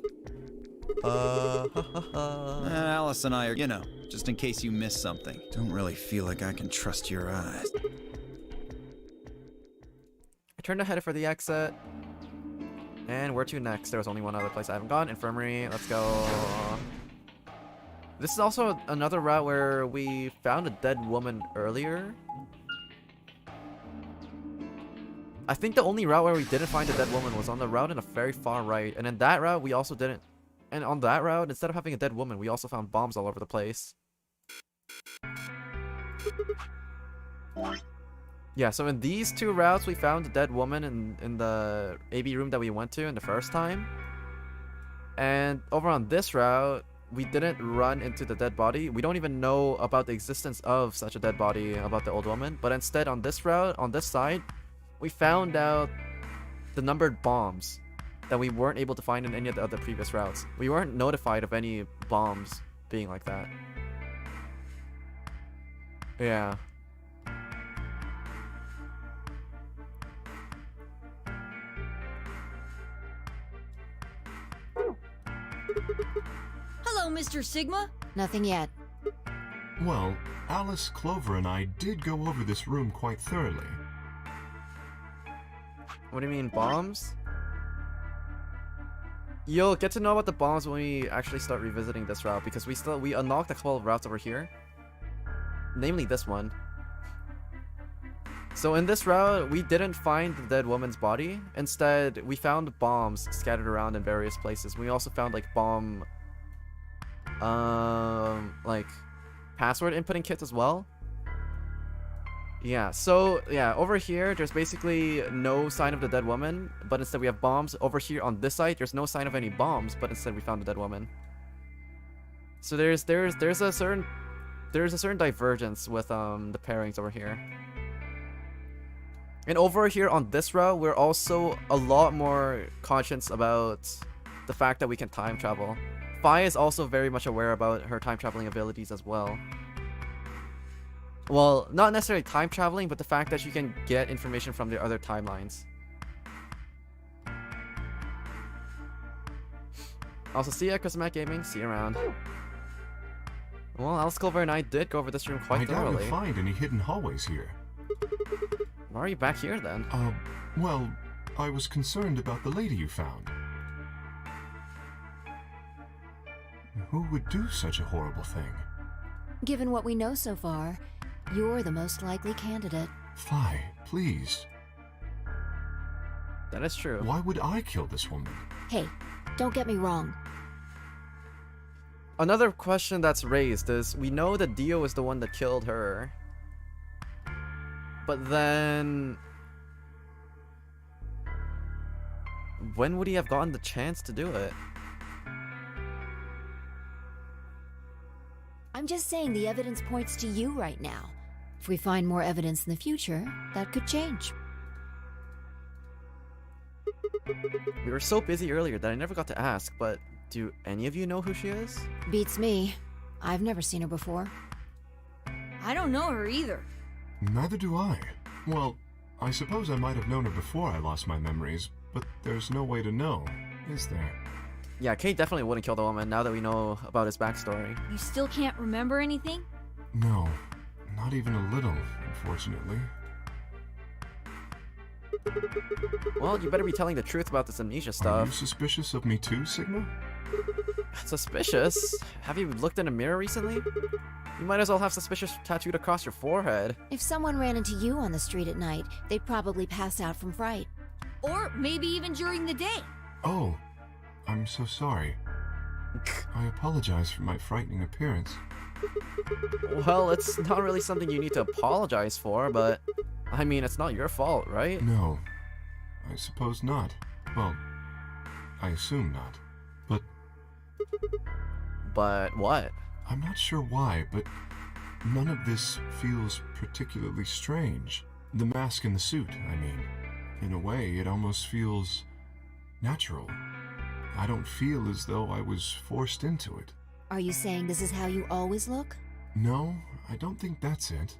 Speaker 13: Alice and I are, you know, just in case you miss something. Don't really feel like I can trust your eyes.
Speaker 1: I turned ahead for the exit. And where to next? There was only one other place I haven't gone. Infirmary. Let's go. This is also another route where we found a dead woman earlier. I think the only route where we didn't find a dead woman was on the route in the very far right. And in that route, we also didn't And on that route, instead of having a dead woman, we also found bombs all over the place. Yeah, so in these 2 routes, we found a dead woman in the AB room that we went to in the first time. And over on this route, we didn't run into the dead body. We don't even know about the existence of such a dead body about the old woman. But instead, on this route, on this side, we found out the numbered bombs that we weren't able to find in any of the other previous routes. We weren't notified of any bombs being like that. Yeah.
Speaker 14: Hello, Mr. Sigma.
Speaker 2: Nothing yet.
Speaker 3: Well, Alice, Clover, and I did go over this room quite thoroughly.
Speaker 1: What do you mean, bombs? You'll get to know about the bombs when we actually start revisiting this route, because we unlocked a couple of routes over here. Namely this one. So in this route, we didn't find the dead woman's body. Instead, we found bombs scattered around in various places. We also found like bomb like password inputting kits as well. Yeah, so yeah, over here there's basically no sign of the dead woman, but instead we have bombs. Over here on this side there's no sign of any bombs, but instead we found the dead woman. So there's a certain divergence with the pairings over here. And over here on this route, we're also a lot more conscious about the fact that we can time travel. Fi is also very much aware about her time traveling abilities as well. Well, not necessarily time traveling, but the fact that you can get information from the other timelines. Also, see ya, Chris Matt Gaming. See you around. Well, Alice, Clover, and I did go over this room quite thoroughly.
Speaker 3: I doubt you'll find any hidden hallways here.
Speaker 1: Why are you back here then?
Speaker 3: Well, I was concerned about the lady you found. Who would do such a horrible thing?
Speaker 2: Given what we know so far, you're the most likely candidate.
Speaker 3: Fi, please.
Speaker 1: That is true.
Speaker 3: Why would I kill this woman?
Speaker 2: Hey, don't get me wrong.
Speaker 1: Another question that's raised is, we know that Dio is the one that killed her. But then... when would he have gotten the chance to do it?
Speaker 2: I'm just saying the evidence points to you right now. If we find more evidence in the future, that could change.
Speaker 1: We were so busy earlier that I never got to ask, but do any of you know who she is?
Speaker 2: Beats me. I've never seen her before.
Speaker 14: I don't know her either.
Speaker 3: Neither do I. Well, I suppose I might have known her before I lost my memories, but there's no way to know, is there?
Speaker 1: Yeah, Kate definitely wouldn't kill the woman now that we know about his backstory.
Speaker 14: You still can't remember anything?
Speaker 3: No, not even a little, unfortunately.
Speaker 1: Well, you better be telling the truth about this amnesia stuff.
Speaker 3: Are you suspicious of me too, Sigma?
Speaker 1: Suspicious? Have you looked in a mirror recently? You might as well have suspicious tattooed across your forehead.
Speaker 2: If someone ran into you on the street at night, they'd probably pass out from fright.
Speaker 14: Or maybe even during the day.
Speaker 3: Oh, I'm so sorry. I apologize for my frightening appearance.
Speaker 1: Well, it's not really something you need to apologize for, but... I mean, it's not your fault, right?
Speaker 3: No, I suppose not. Well, I assume not. But...
Speaker 1: But what?
Speaker 3: I'm not sure why, but none of this feels particularly strange. The mask and the suit, I mean. In a way, it almost feels natural. I don't feel as though I was forced into it.
Speaker 2: Are you saying this is how you always look?
Speaker 3: No, I don't think that's it.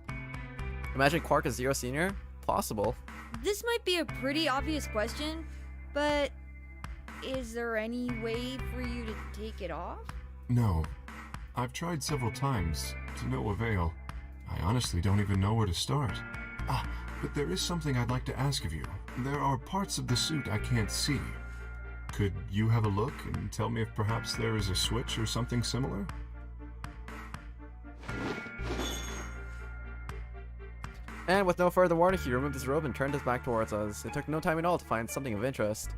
Speaker 1: Imagine Quark as Zero Senior? Possible.
Speaker 14: This might be a pretty obvious question, but is there any way for you to take it off?
Speaker 3: No. I've tried several times, to no avail. I honestly don't even know where to start. But there is something I'd like to ask of you. There are parts of the suit I can't see. Could you have a look and tell me if perhaps there is a switch or something similar?
Speaker 1: And with no further warning, he removed his robe and turned his back towards us. It took no time at all to find something of interest.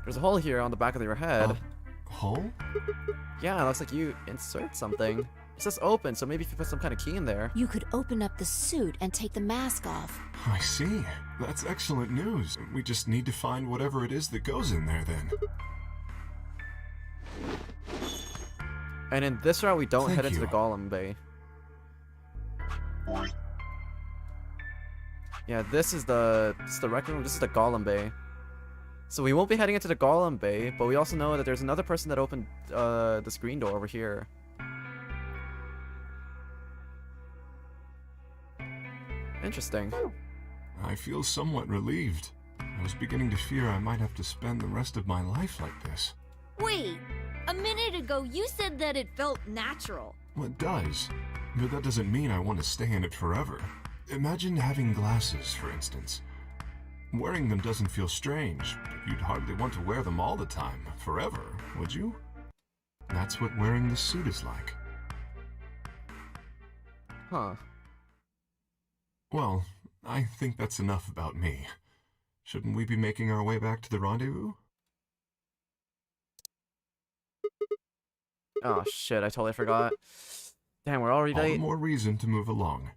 Speaker 1: There's a hole here on the back of your head.
Speaker 3: hole?
Speaker 1: Yeah, it looks like you insert something. It says open, so maybe if you put some kind of key in there.
Speaker 2: You could open up the suit and take the mask off.
Speaker 3: I see. That's excellent news. We just need to find whatever it is that goes in there then.
Speaker 1: And in this route, we don't
Speaker 3: Thank
Speaker 1: head into
Speaker 3: you.
Speaker 1: the Golem Bay. Yeah, this is the rec room. This is the Golem Bay. So we won't be heading into the Golem Bay, but we also know that there's another person that opened this green door over here. Interesting.
Speaker 3: I feel somewhat relieved. I was beginning to fear I might have to spend the rest of my life like this.
Speaker 14: Wait, a minute ago you said that it felt natural.
Speaker 3: Well, it does, but that doesn't mean I want to stay in it forever. Imagine having glasses, for instance. Wearing them doesn't feel strange, but you'd hardly want to wear them all the time, forever, would you? That's what wearing the suit is like.
Speaker 1: Huh.
Speaker 3: Well, I think that's enough about me. Shouldn't we be making our way back to the rendezvous?
Speaker 1: Oh shit, I totally forgot. Damn, we're already
Speaker 3: All the
Speaker 1: late.
Speaker 3: more reason to move along.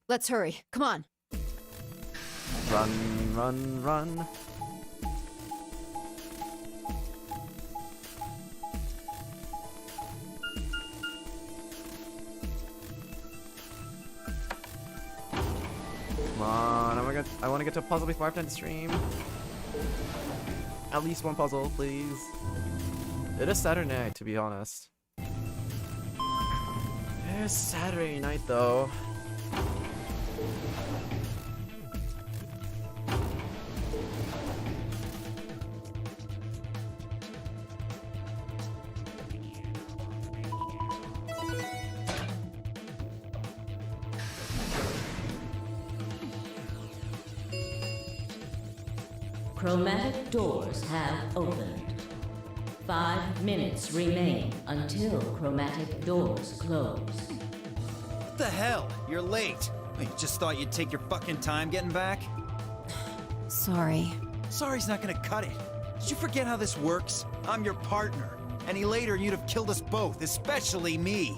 Speaker 2: Let's hurry. Come on.
Speaker 1: Run, run, run. Come on, I want to get to a puzzle before I have to end the stream. At least one puzzle, please. It is Saturday night, to be honest. It is Saturday night, though.
Speaker 4: Chromatic doors have opened. 5 minutes remain until chromatic doors close.
Speaker 13: What the hell? You're late. Wait, you just thought you'd take your fucking time getting back?
Speaker 2: Sorry.
Speaker 13: Sorry's not gonna cut it. Did you forget how this works? I'm your partner. Any later, you'd have killed us both, especially me.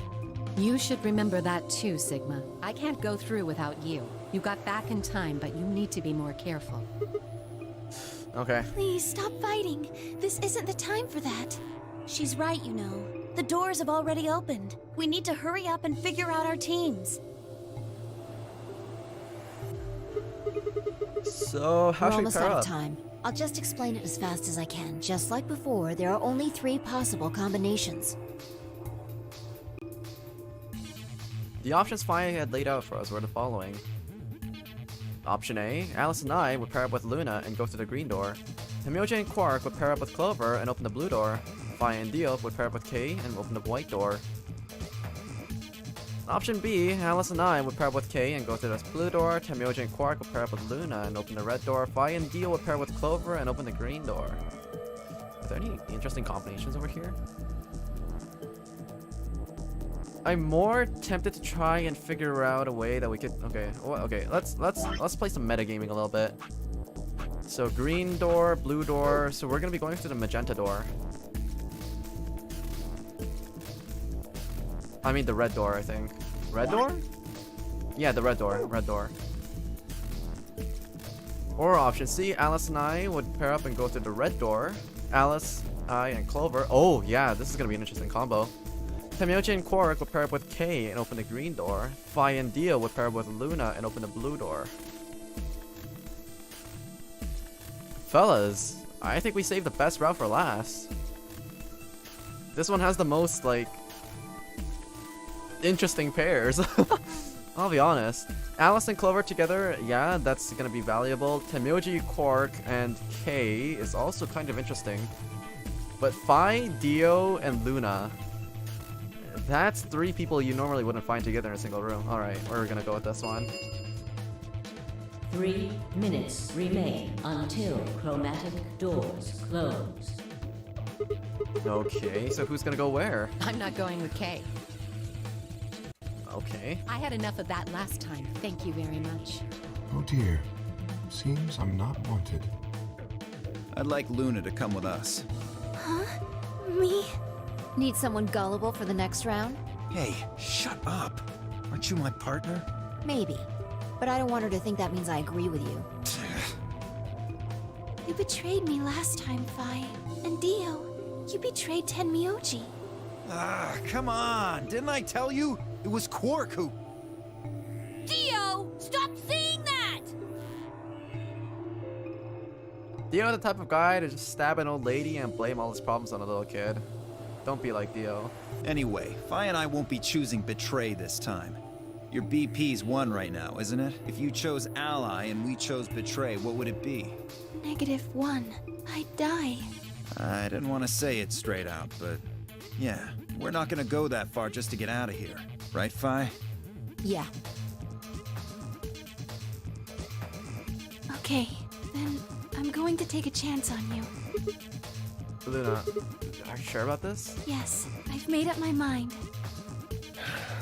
Speaker 12: You should remember that too, Sigma. I can't go through without you. You got back in time, but you need to be more careful.
Speaker 1: Okay.
Speaker 5: Please stop fighting. This isn't the time for that.
Speaker 6: She's right, you know. The doors have already opened. We need to hurry up and figure out our teams.
Speaker 1: So, how
Speaker 2: We're
Speaker 1: should we
Speaker 2: almost
Speaker 1: pair
Speaker 2: out
Speaker 1: up?
Speaker 2: of time. I'll just explain it as fast as I can. Just like before, there are only 3 possible combinations.
Speaker 1: The options Fai had laid out for us were the following. Option A, Alice and I would pair up with Luna and go through the green door. Himyoja and Quark would pair up with Clover and open the blue door. Fi and Dio would pair up with Kay and open the white door. Option B, Alice and I would pair up with Kay and go through this blue door. Himyoja and Quark would pair up with Luna and open the red door. Fi and Dio would pair with Clover and open the green door. Are there any interesting combinations over here? I'm more tempted to try and figure out a way that we could. Okay, let's play some metagaming a little bit. So green door, blue door. So we're gonna be going through the magenta door. I mean the red door, I think. Red door? Yeah, the red door. Red door. Or option C, Alice and I would pair up and go through the red door. Alice, I, and Clover. Oh yeah, this is gonna be an interesting combo. Himyoja and Quark would pair up with Kay and open the green door. Fi and Dio would pair up with Luna and open the blue door. Fellas, I think we saved the best route for last. This one has the most, like, interesting pairs. I'll be honest. Alice and Clover together, yeah, that's gonna be valuable. Himyoja, Quark, and Kay is also kind of interesting. But Fi, Dio, and Luna, that's 3 people you normally wouldn't find together in a single room. Alright, we're gonna go with this one.
Speaker 4: 3 minutes remain until chromatic doors close.
Speaker 1: Okay, so who's gonna go where?
Speaker 12: I'm not going with Kay.
Speaker 1: Okay.
Speaker 12: I had enough of that last time. Thank you very much.
Speaker 3: Oh dear. Seems I'm not wanted.
Speaker 13: I'd like Luna to come with us.
Speaker 5: Huh? Me?
Speaker 2: Need someone gullible for the next round?
Speaker 13: Hey, shut up. Aren't you my partner?
Speaker 2: Maybe. But I don't want her to think that means I agree with you.
Speaker 5: You betrayed me last time, Fi. And Dio, you betrayed Tenmyoji.
Speaker 13: Ah, come on. Didn't I tell you? It was Quark who...
Speaker 14: Dio! Stop saying that!
Speaker 1: Dio the type of guy to just stab an old lady and blame all his problems on a little kid. Don't be like Dio.
Speaker 13: Anyway, Fi and I won't be choosing Betray this time. Your BP's 1 right now, isn't it? If you chose Ally and we chose Betray, what would it be?
Speaker 5: -1. I'd die.
Speaker 13: I didn't want to say it straight out, but yeah, we're not gonna go that far just to get out of here. Right, Fi?
Speaker 2: Yeah.
Speaker 5: Okay, then I'm going to take a chance on you.
Speaker 1: Luna, are you sure about this?
Speaker 5: Yes, I've made up my mind.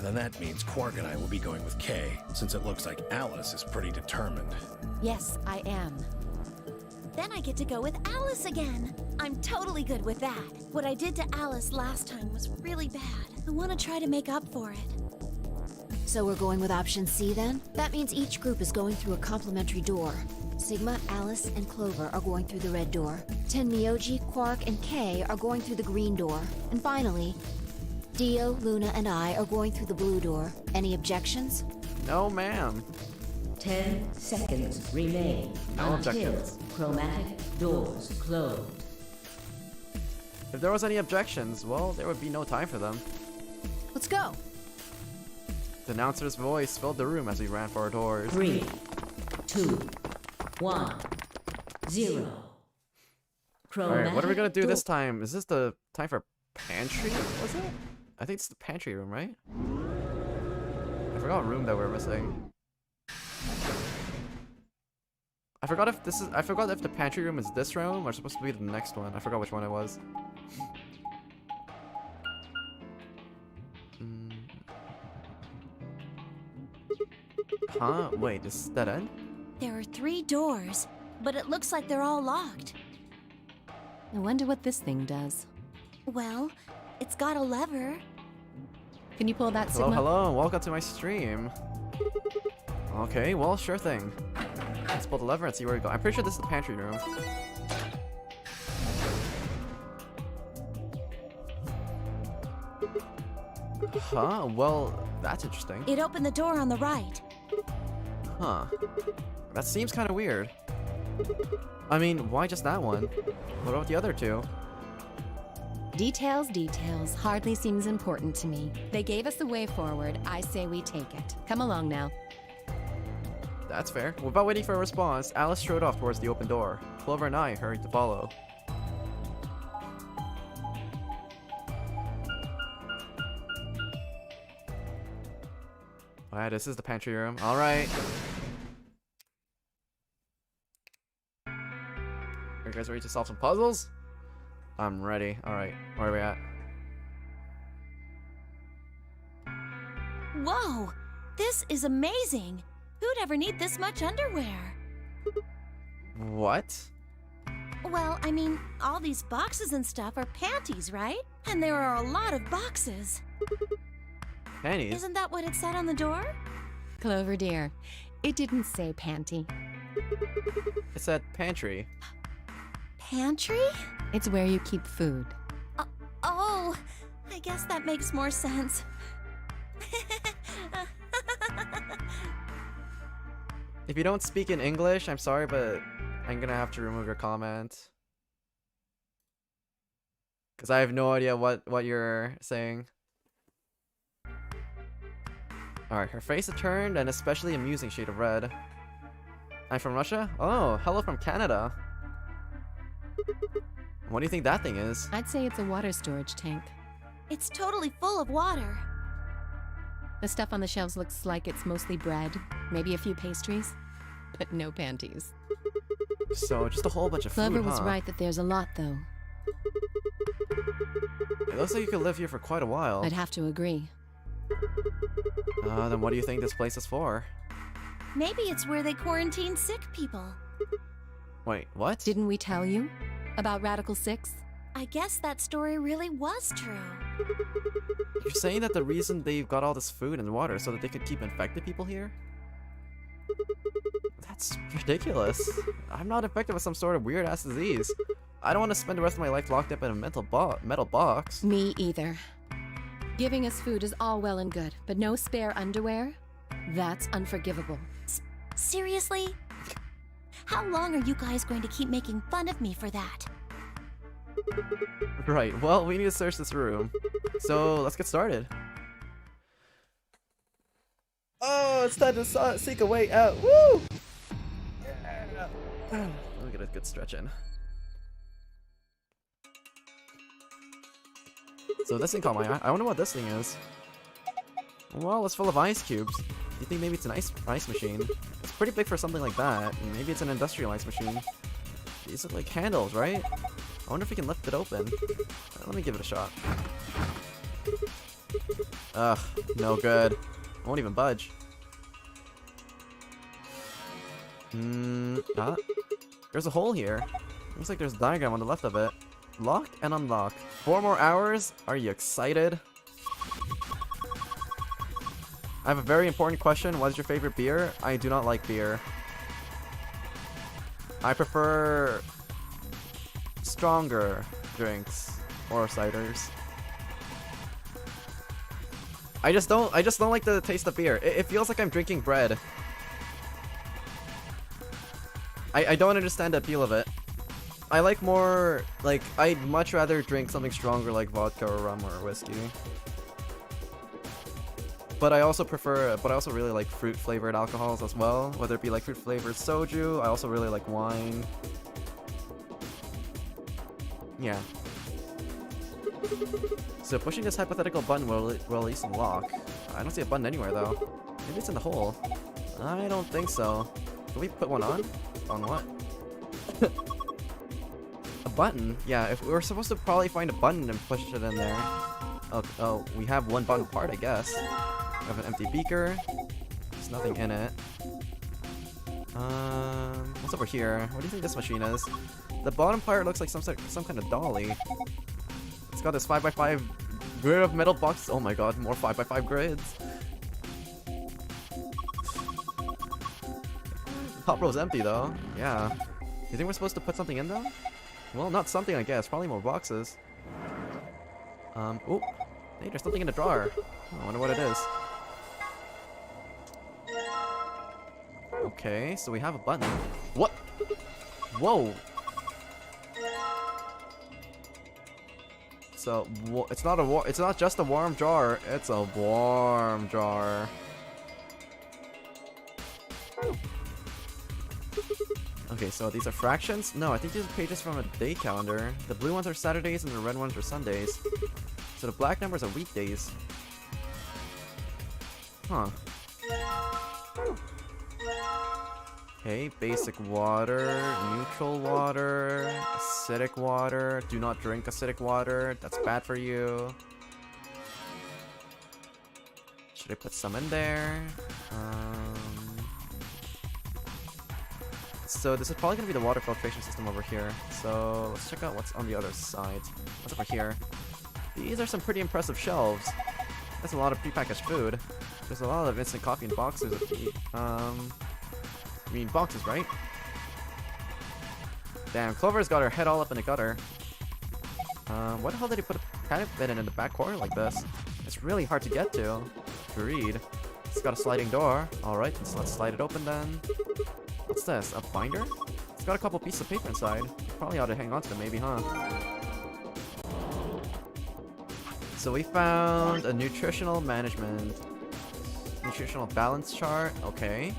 Speaker 8: Then that means Quark and I will be going with Kay, since it looks like Alice is pretty determined.
Speaker 12: Yes, I am.
Speaker 6: Then I get to go with Alice again. I'm totally good with that. What I did to Alice last time was really bad. I want to try to make up for it.
Speaker 2: So we're going with option C then? That means each group is going through a complementary door. Sigma, Alice, and Clover are going through the red door. Tenmyoji, Quark, and Kay are going through the green door. And finally, Dio, Luna, and I are going through the blue door. Any objections?
Speaker 1: No, ma'am.
Speaker 4: 10 seconds remain
Speaker 1: No
Speaker 4: until
Speaker 1: objections.
Speaker 4: chromatic doors close.
Speaker 1: If there was any objections, well, there would be no time for them.
Speaker 2: Let's go.
Speaker 1: The announcer's voice filled the room as we ran for our doors.
Speaker 4: 3, 2, 1, 0.
Speaker 1: Alright, what are we gonna do this time? Is this the time for pantry? Was it? I think it's the pantry room, right? I forgot what room that we're missing. I forgot if the pantry room is this room or supposed to be the next one. I forgot which one it was. Huh? Wait, is that it?
Speaker 6: There are 3 doors, but it looks like they're all locked.
Speaker 12: I wonder what this thing does.
Speaker 6: Well, it's got a lever.
Speaker 12: Can you pull that,
Speaker 1: Hello,
Speaker 12: Sigma?
Speaker 1: hello, welcome to my stream. Okay, well, sure thing. Let's pull the lever and see where we go. I'm pretty sure this is the pantry room. Huh? Well, that's interesting.
Speaker 6: It opened the door on the right.
Speaker 1: Huh. That seems kind of weird. I mean, why just that one? What about the other 2?
Speaker 12: Details, details. Hardly seems important to me. They gave us the way forward. I say we take it. Come along now.
Speaker 1: That's fair. Without waiting for a response, Alice strode off towards the open door. Clover and I hurried to follow. Alright, this is the pantry room. Alright. Are you guys ready to solve some puzzles? I'm ready. Alright, where are we at?
Speaker 6: Whoa! This is amazing! Who'd ever need this much underwear?
Speaker 1: What?
Speaker 6: Well, I mean, all these boxes and stuff are panties, right? And there are a lot of boxes.
Speaker 1: Panties?
Speaker 6: Isn't that what it said on the door?
Speaker 12: Clover dear, it didn't say panty.
Speaker 1: It said pantry.
Speaker 6: Pantry?
Speaker 12: It's where you keep food.
Speaker 6: Oh, I guess that makes more sense.
Speaker 1: If you don't speak in English, I'm sorry, but I'm gonna have to remove your comment. Because I have no idea what you're saying. Alright, her face is turned an especially amusing shade of red. I'm from Russia? Oh, hello from Canada. What do you think that thing is?
Speaker 12: I'd say it's a water storage tank.
Speaker 6: It's totally full of water.
Speaker 12: The stuff on the shelves looks like it's mostly bread, maybe a few pastries, but no panties.
Speaker 1: So, just a whole bunch of
Speaker 12: Clover
Speaker 1: food,
Speaker 12: was
Speaker 1: huh?
Speaker 12: right that there's a lot, though.
Speaker 1: It looks like you could live here for quite a while.
Speaker 12: I'd have to agree.
Speaker 1: Then what do you think this place is for?
Speaker 6: Maybe it's where they quarantine sick people.
Speaker 1: Wait, what?
Speaker 12: Didn't we tell you about Radical 6?
Speaker 6: I guess that story really was true.
Speaker 1: You're saying that the reason they've got all this food and water is so that they could keep infected people here? That's ridiculous. I'm not infected with some sort of weird-ass disease. I don't want to spend the rest of my life locked up in a metal box.
Speaker 12: Me either. Giving us food is all well and good, but no spare underwear? That's unforgivable.
Speaker 6: Seriously? How long are you guys going to keep making fun of me for that?
Speaker 1: Right, well, we need to search this room. So, let's get started. Oh, it's time to seek a way out. Woo! Yeah. Let me get a good stretch in. So this thing caught my eye. I wonder what this thing is. Well, it's full of ice cubes. Do you think maybe it's an ice machine? It's pretty big for something like that. Maybe it's an industrial ice machine. These look like handles, right? I wonder if we can lift it open. Let me give it a shot. Ugh, no good. I won't even budge. There's a hole here. Looks like there's a diagram on the left of it. Lock and unlock. 4 more hours? Are you excited? I have a very important question. What is your favorite beer? I do not like beer. I prefer stronger drinks or ciders. I just don't like the taste of beer. It feels like I'm drinking bread. I don't understand the appeal of it. I like more, like, I'd much rather drink something stronger like vodka or rum or whiskey. But I also really like fruit flavored alcohols as well, whether it be like fruit flavored soju. I also really like wine. Yeah. So pushing this hypothetical button will release a lock. I don't see a button anywhere though. Maybe it's in the hole. I don't think so. Can we put one on? On what? A button? Yeah, if we were supposed to probably find a button and push it in there. Oh, we have one button part, I guess. We have an empty beaker. There's nothing in it. What's over here? What do you think this machine is? The bottom part looks like some kind of dolly. It's got this 5x5 grid of metal boxes. Oh my god, more 5x5 grids. Top row's empty though. Yeah. You think we're supposed to put something in though? Well, not something, I guess. Probably more boxes. Oh, hey, there's something in the drawer. Oh, I wonder what it is. Okay, so we have a button. What? Whoa. So it's not just a warm jar. It's a warm jar. Okay, so these are fractions? No, I think these are pages from a day calendar. The blue ones are Saturdays and the red ones are Sundays. So the black numbers are weekdays. Huh. Okay, basic water, neutral water, acidic water. Do not drink acidic water. That's bad for you. Should I put some in there? So this is probably going to be the water filtration system over here. So let's check out what's on the other side. What's over here? These are some pretty impressive shelves. That's a lot of prepackaged food. There's a lot of instant coffee in boxes of tea. I mean boxes, right? Damn, Clover's got her head all up in the gutter. What the hell did he put a panic button in the back corner like this? It's really hard to get to read. It's got a sliding door. Alright, let's slide it open then. What's this? A binder? It's got a couple pieces of paper inside. Probably ought to hang on to them maybe, huh? So we found a nutritional balance chart. Okay.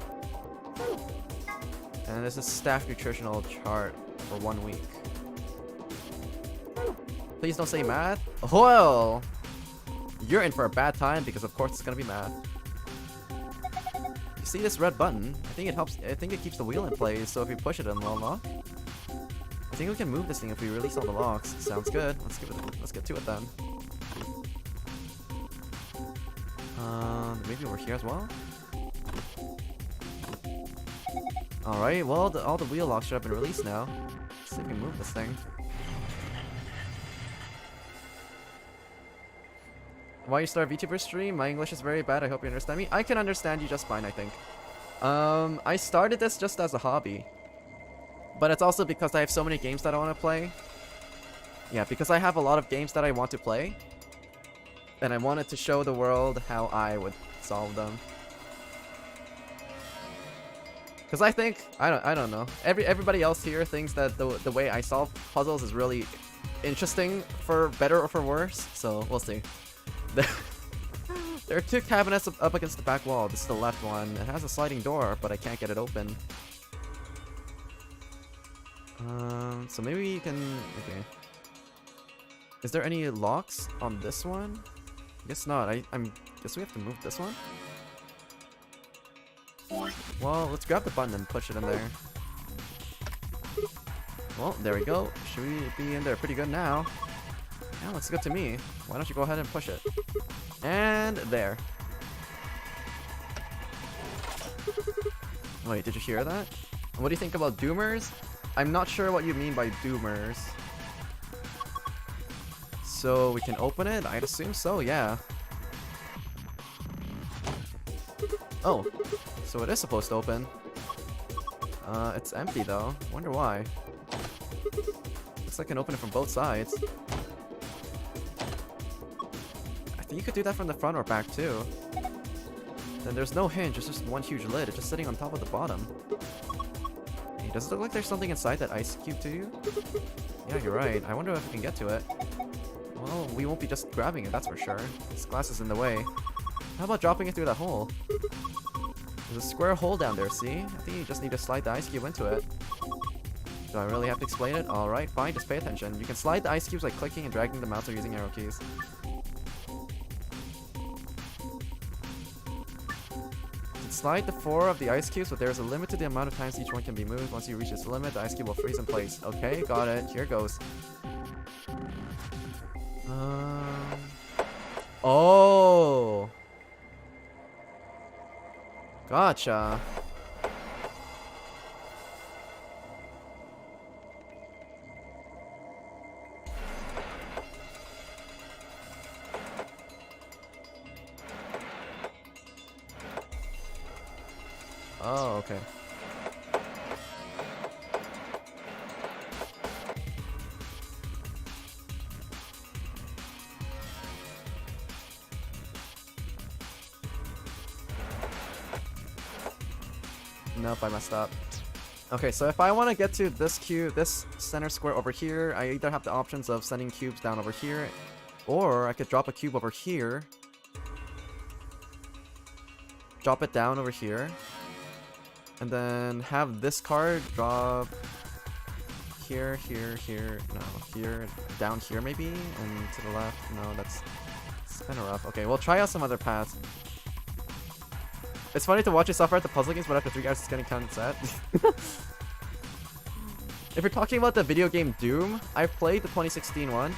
Speaker 1: And this is staff nutritional chart for 1 week. Please don't say math. Well, you're in for a bad time because of course it's gonna be math. You see this red button? I think it helps. I think it keeps the wheel in place. So if you push it, it'll unlock. I think we can move this thing if we release all the locks. Sounds good. Let's get to it then. Maybe over here as well. Alright, well, all the wheel locks should have been released now. Let's see if we can move this thing. Why you start a VTuber stream? My English is very bad. I hope you understand me. I can understand you just fine, I think. I started this just as a hobby. But it's also because I have so many games that I want to play. Yeah, because I have a lot of games that I want to play. And I wanted to show the world how I would solve them. Because I think, I don't know. Everybody else here thinks that the way I solve puzzles is really interesting, for better or for worse. So we'll see. There are two cabinets up against the back wall. This is the left one. It has a sliding door, but I can't get it open. So maybe you can... Okay. Is there any locks on this one? Guess not. Guess we have to move this one? Well, let's grab the button and push it in there. Well, there we go. Should we be in there pretty good now? Yeah, looks good to me. Why don't you go ahead and push it? And there. Wait, did you hear that? And what do you think about doomers? I'm not sure what you mean by doomers. So we can open it? I'd assume so, yeah. Oh, so it is supposed to open. It's empty though. Wonder why. Looks like I can open it from both sides. I think you could do that from the front or back too. Then there's no hinge, it's just one huge lid. It's just sitting on top of the bottom. Hey, does it look like there's something inside that ice cube to you? Yeah, you're right. I wonder if we can get to it. Well, we won't be just grabbing it, that's for sure. This glass is in the way. How about dropping it through that hole? There's a square hole down there, see? I think you just need to slide the ice cube into it. Do I really have to explain it? Alright, fine, just pay attention. You can slide the ice cubes by clicking and dragging them out or using arrow keys. You can slide the 4 of the ice cubes, but there is a limit to the amount of times each one can be moved. Once you reach this limit, the ice cube will freeze in place. Okay, got it. Here goes. Oh! Gotcha. Oh, okay. Nope, I messed up. Okay, so if I want to get to this cube, this center square over here, I either have the options of sending cubes down over here, or I could drop a cube over here, drop it down over here, and then have this card drop here, here, here, no, here, down here maybe, and to the left. No, that's kind of rough. Okay, we'll try out some other paths. It's funny to watch you suffer at the puzzle games, but after 3 hours it's getting kind of sad. If you're talking about the video game Doom, I've played the 2016 one.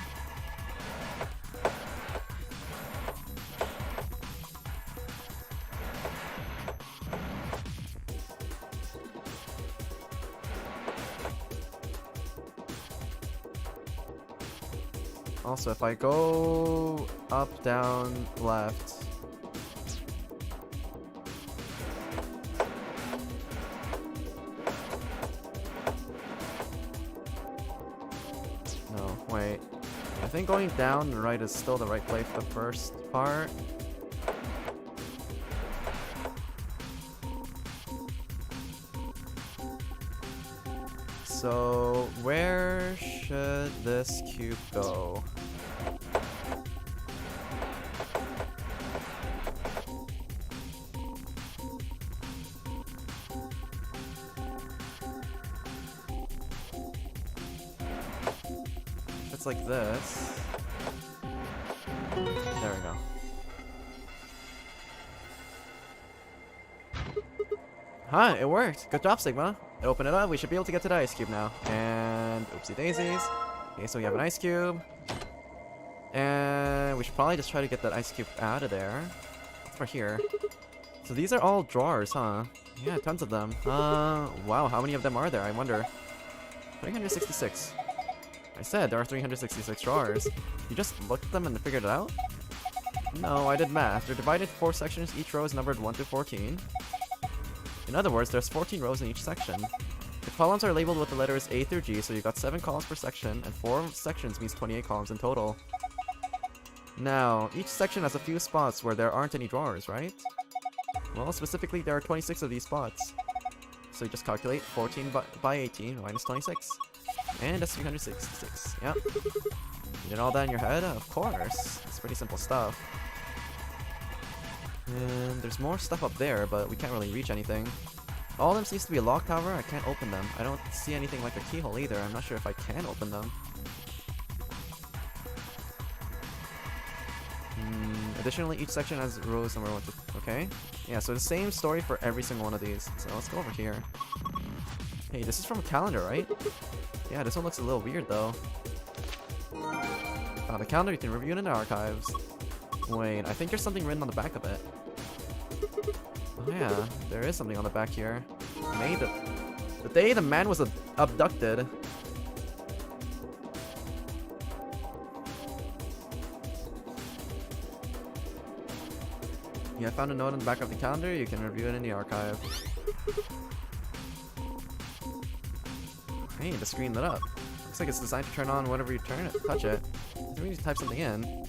Speaker 1: Also, if I go up, down, left... Wait, I think going down and right is still the right play for the first part. So, where should this cube go? It's like this. There we go. Huh, it worked. Good job, Sigma. Open it up. We should be able to get to the ice cube now. And oopsie daisies. Okay, so we have an ice cube. And we should probably just try to get that ice cube out of there. What's right here? So these are all drawers, huh? Yeah, tons of them. Wow, how many of them are there? I wonder. 366. I said there are 366 drawers. You just looked at them and figured it out? No, I did math. They're divided into 4 sections. Each row is numbered 1 to 14. In other words, there's 14 rows in each section. The columns are labeled with the letters A through G, so you got 7 columns per section, and 4 sections means 28 columns in total. Now, each section has a few spots where there aren't any drawers, right? Well, specifically, there are 26 of these spots. So you just calculate 14 by 18 minus 26. And that's 366. Yep. You did all that in your head? Of course. It's pretty simple stuff. And there's more stuff up there, but we can't really reach anything. All of them seems to be a lock tower. I can't open them. I don't see anything like a keyhole either. I'm not sure if I can open them. Additionally, each section has rows number 1 to... Okay. Yeah, so the same story for every single one of these. So let's go over here. Hey, this is from a calendar, right? Yeah, this one looks a little weird, though. The calendar, you can review it in the archives. Wait, I think there's something written on the back of it. Oh yeah, there is something on the back here. May the day the man was abducted. Yeah, I found a note on the back of the calendar. You can review it in the archive. Hey, the screen lit up. Looks like it's designed to turn on whenever you touch it. So we need to type something in.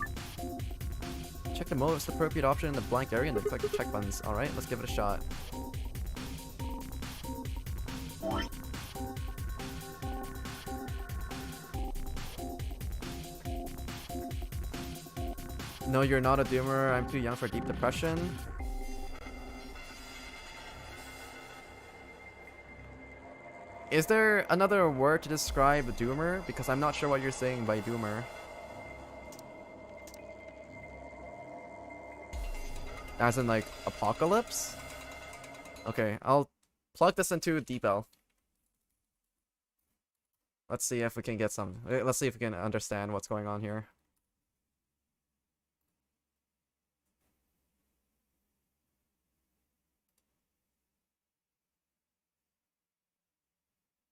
Speaker 1: Check the most appropriate option in the blank area and then click the check buttons. Alright, let's give it a shot. No, you're not a doomer. I'm too young for deep depression. Is there another word to describe doomer? Because I'm not sure what you're saying by doomer. As in like apocalypse? Okay, I'll plug this into DeepL. Let's see if we can get some. Let's see if we can understand what's going on here.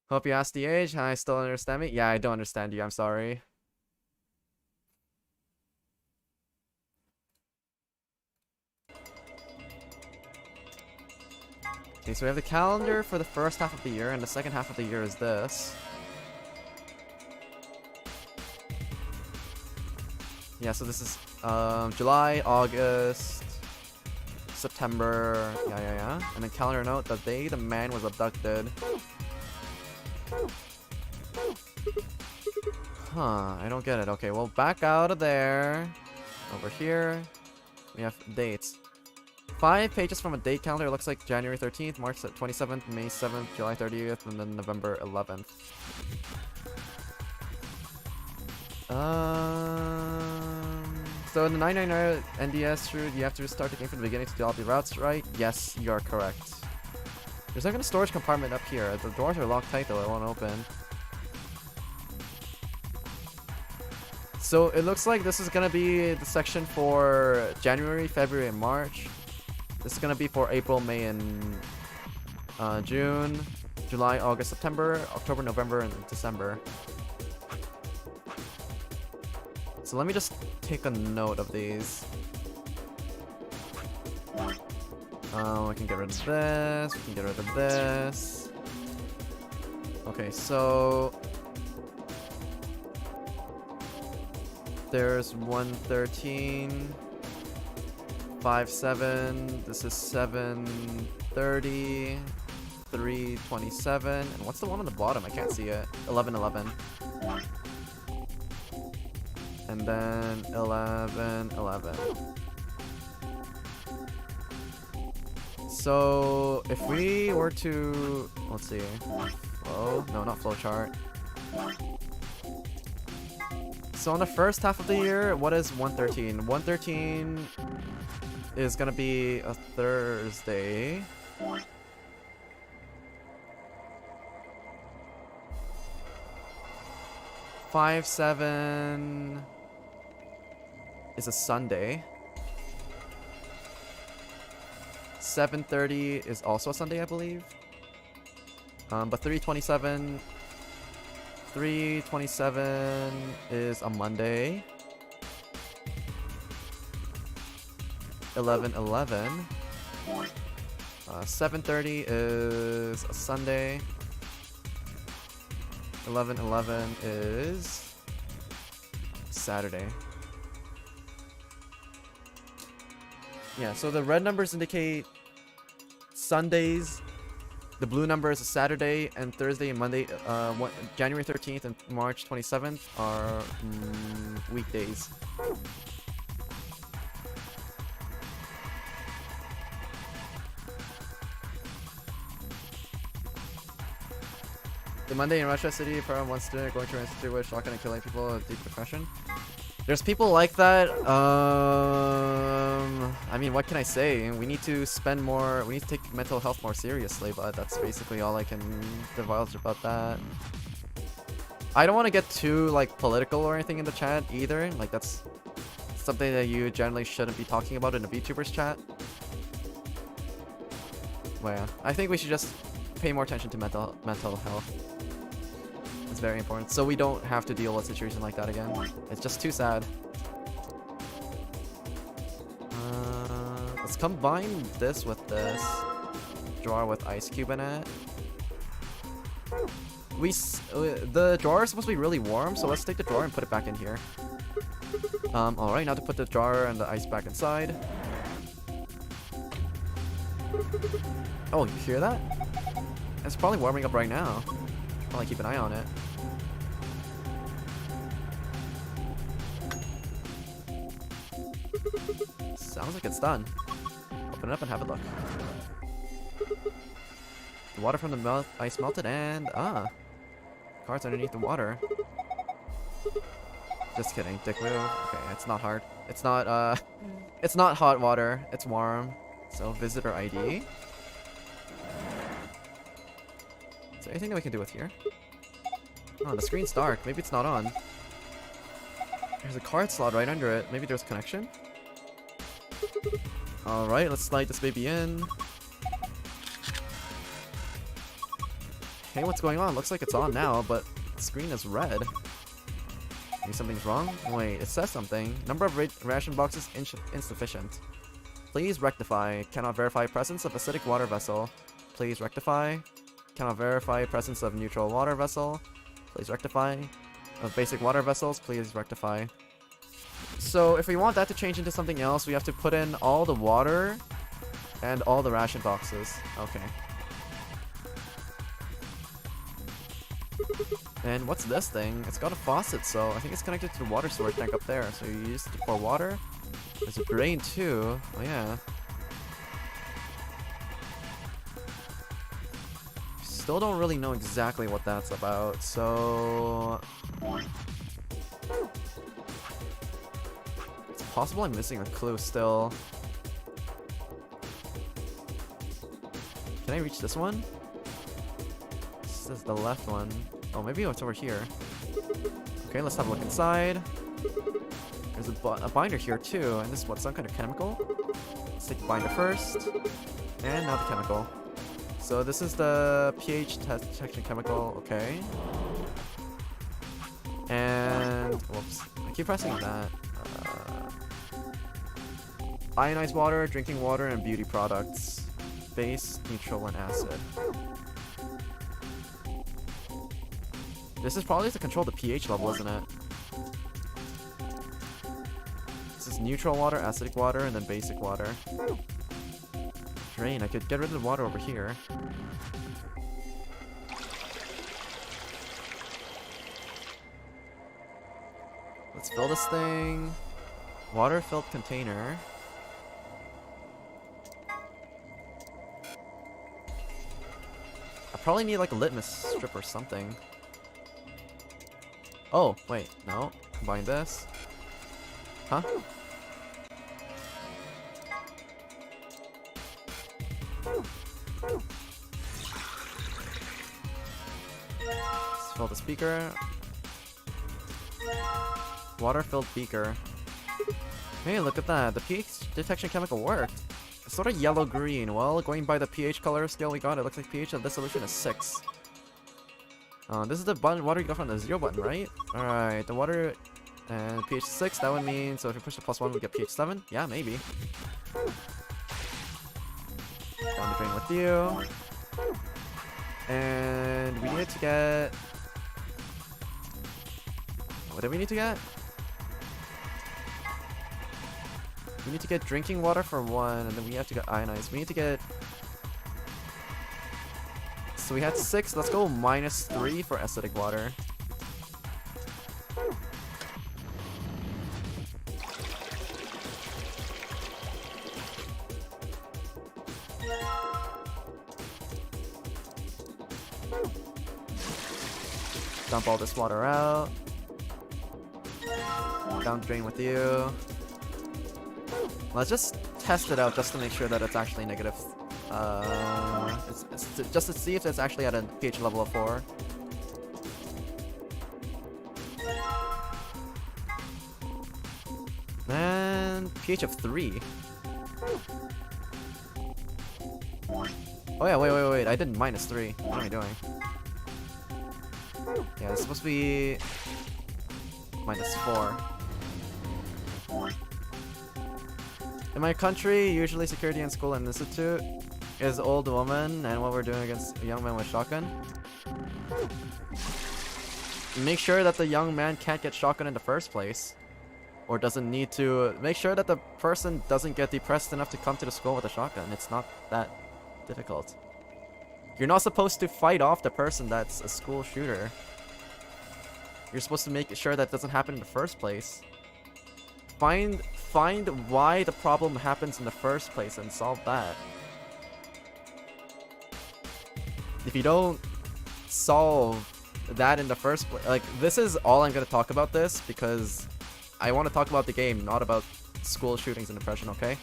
Speaker 1: Hope you asked the age. I still understand me. Yeah, I don't understand you. I'm sorry. Okay, so we have the calendar for the first half of the year, and the second half of the year is this. Yeah, so this is July, August, September, yeah. And then calendar note, the day the man was abducted. Huh, I don't get it. Okay, well, back out of there. Over here, we have dates. 5 pages from a date calendar. It looks like January 13th, March 27th, May 7th, July 30th, and then November 11th. So in the 999 NDS route, you have to restart the game from the beginning to do all the routes, right? Yes, you are correct. There's like a storage compartment up here. The doors are locked tight though, it won't open. So it looks like this is gonna be the section for January, February, and March. This is gonna be for April, May, and June, July, August, September, October, November, and December. So let me just take a note of these. We can get rid of this, we can get rid of this. Okay, so there's 113, 57, this is 730, 327, and what's the one on the bottom? I can't see it. 1111. And then 1111. So if we were to, let's see, flow, no, not flowchart. So on the first half of the year, what is 113? 113 is gonna be a Thursday. Five, 7 is a Sunday. 7:30 is also a Sunday, I believe. But 327 is a Monday. 11:11. 7:30 is a Sunday. 11:11 is Saturday. Yeah, so the red numbers indicate Sundays. The blue numbers is Saturday and Thursday and Monday. January 13th and March 27th are weekdays. The Monday in Russia City, from one student going to an institute with shotgun and killing people with deep depression. There's people like that. I mean, what can I say? We need to spend more. We need to take mental health more seriously, but that's basically all I can divulge about that. I don't want to get too like political or anything in the chat either. Like that's something that you generally shouldn't be talking about in a VTubers chat. Well, yeah, I think we should just pay more attention to mental health. It's very important, so we don't have to deal with a situation like that again. It's just too sad. Let's combine this with this drawer with ice cube in it. The drawer is supposed to be really warm, so let's take the drawer and put it back in here. Alright, now to put the drawer and the ice back inside. Oh, you hear that? It's probably warming up right now. Probably keep an eye on it. Sounds like it's done. Open it up and have a look. The water from the ice melted and cards underneath the water. Just kidding, dick move. Okay, it's not hard. It's not it's not hot water. It's warm. So visitor ID. Is there anything that we can do with here? Oh, the screen's dark. Maybe it's not on. There's a card slot right under it. Maybe there's a connection? Alright, let's slide this baby in. Hey, what's going on? Looks like it's on now, but the screen is red. Maybe something's wrong? Wait, it says something. Number of ration boxes insufficient. Please rectify. Cannot verify presence of acidic water vessel. Please rectify. Cannot verify presence of neutral water vessel. Please rectify. Of basic water vessels, please rectify. So if we want that to change into something else, we have to put in all the water and all the ration boxes. Okay. And what's this thing? It's got a faucet, so I think it's connected to the water storage tank up there. So you use it to pour water. There's a drain too. Oh yeah. Still don't really know exactly what that's about, so it's possible I'm missing a clue still. Can I reach this one? This is the left one. Oh, maybe it's over here. Okay, let's have a look inside. There's a binder here too, and this is what, some kind of chemical? Let's take the binder first, and now the chemical. So this is the pH detection chemical, okay. And, whoops, I keep pressing that. Ionized water, drinking water, and beauty products. Base, neutral, and acid. This is probably to control the pH level, isn't it? This is neutral water, acidic water, and then basic water. Drain, I could get rid of the water over here. Let's fill this thing. Water filled container. I probably need like a litmus strip or something. Oh, wait, no. Combine this. Huh? Let's fill the speaker. Water-filled beaker. Hey, look at that. The pH detection chemical worked. It's sort of yellow-green. Well, going by the pH color scale we got, it looks like pH of this solution is 6. This is the water you got from the 0 button, right? Alright, the water and pH 6, that would mean, so if you push the +1, we get pH 7? Yeah, maybe. Down the drain with you. And we need to get... What do we need to get? We need to get drinking water for 1, and then we have to get ionized. We need to get... So we had 6, let's go -3 for acidic water. Dump all this water out. Down the drain with you. Let's just test it out just to make sure that it's actually negative. Just to see if it's actually at a pH level of 4. And pH of 3. Oh yeah, wait. I did -3. What am I doing? Yeah, it's supposed to be -4. In my country, usually security in school and institute is old woman, and what we're doing against a young man with shotgun. Make sure that the young man can't get shotgun in the first place. Or doesn't need to. Make sure that the person doesn't get depressed enough to come to the school with a shotgun. It's not that difficult. You're not supposed to fight off the person that's a school shooter. You're supposed to make sure that doesn't happen in the first place. Find why the problem happens in the first place and solve that. If you don't solve that in the first place, like, this is all I'm gonna talk about this because I want to talk about the game, not about school shootings and depression, okay?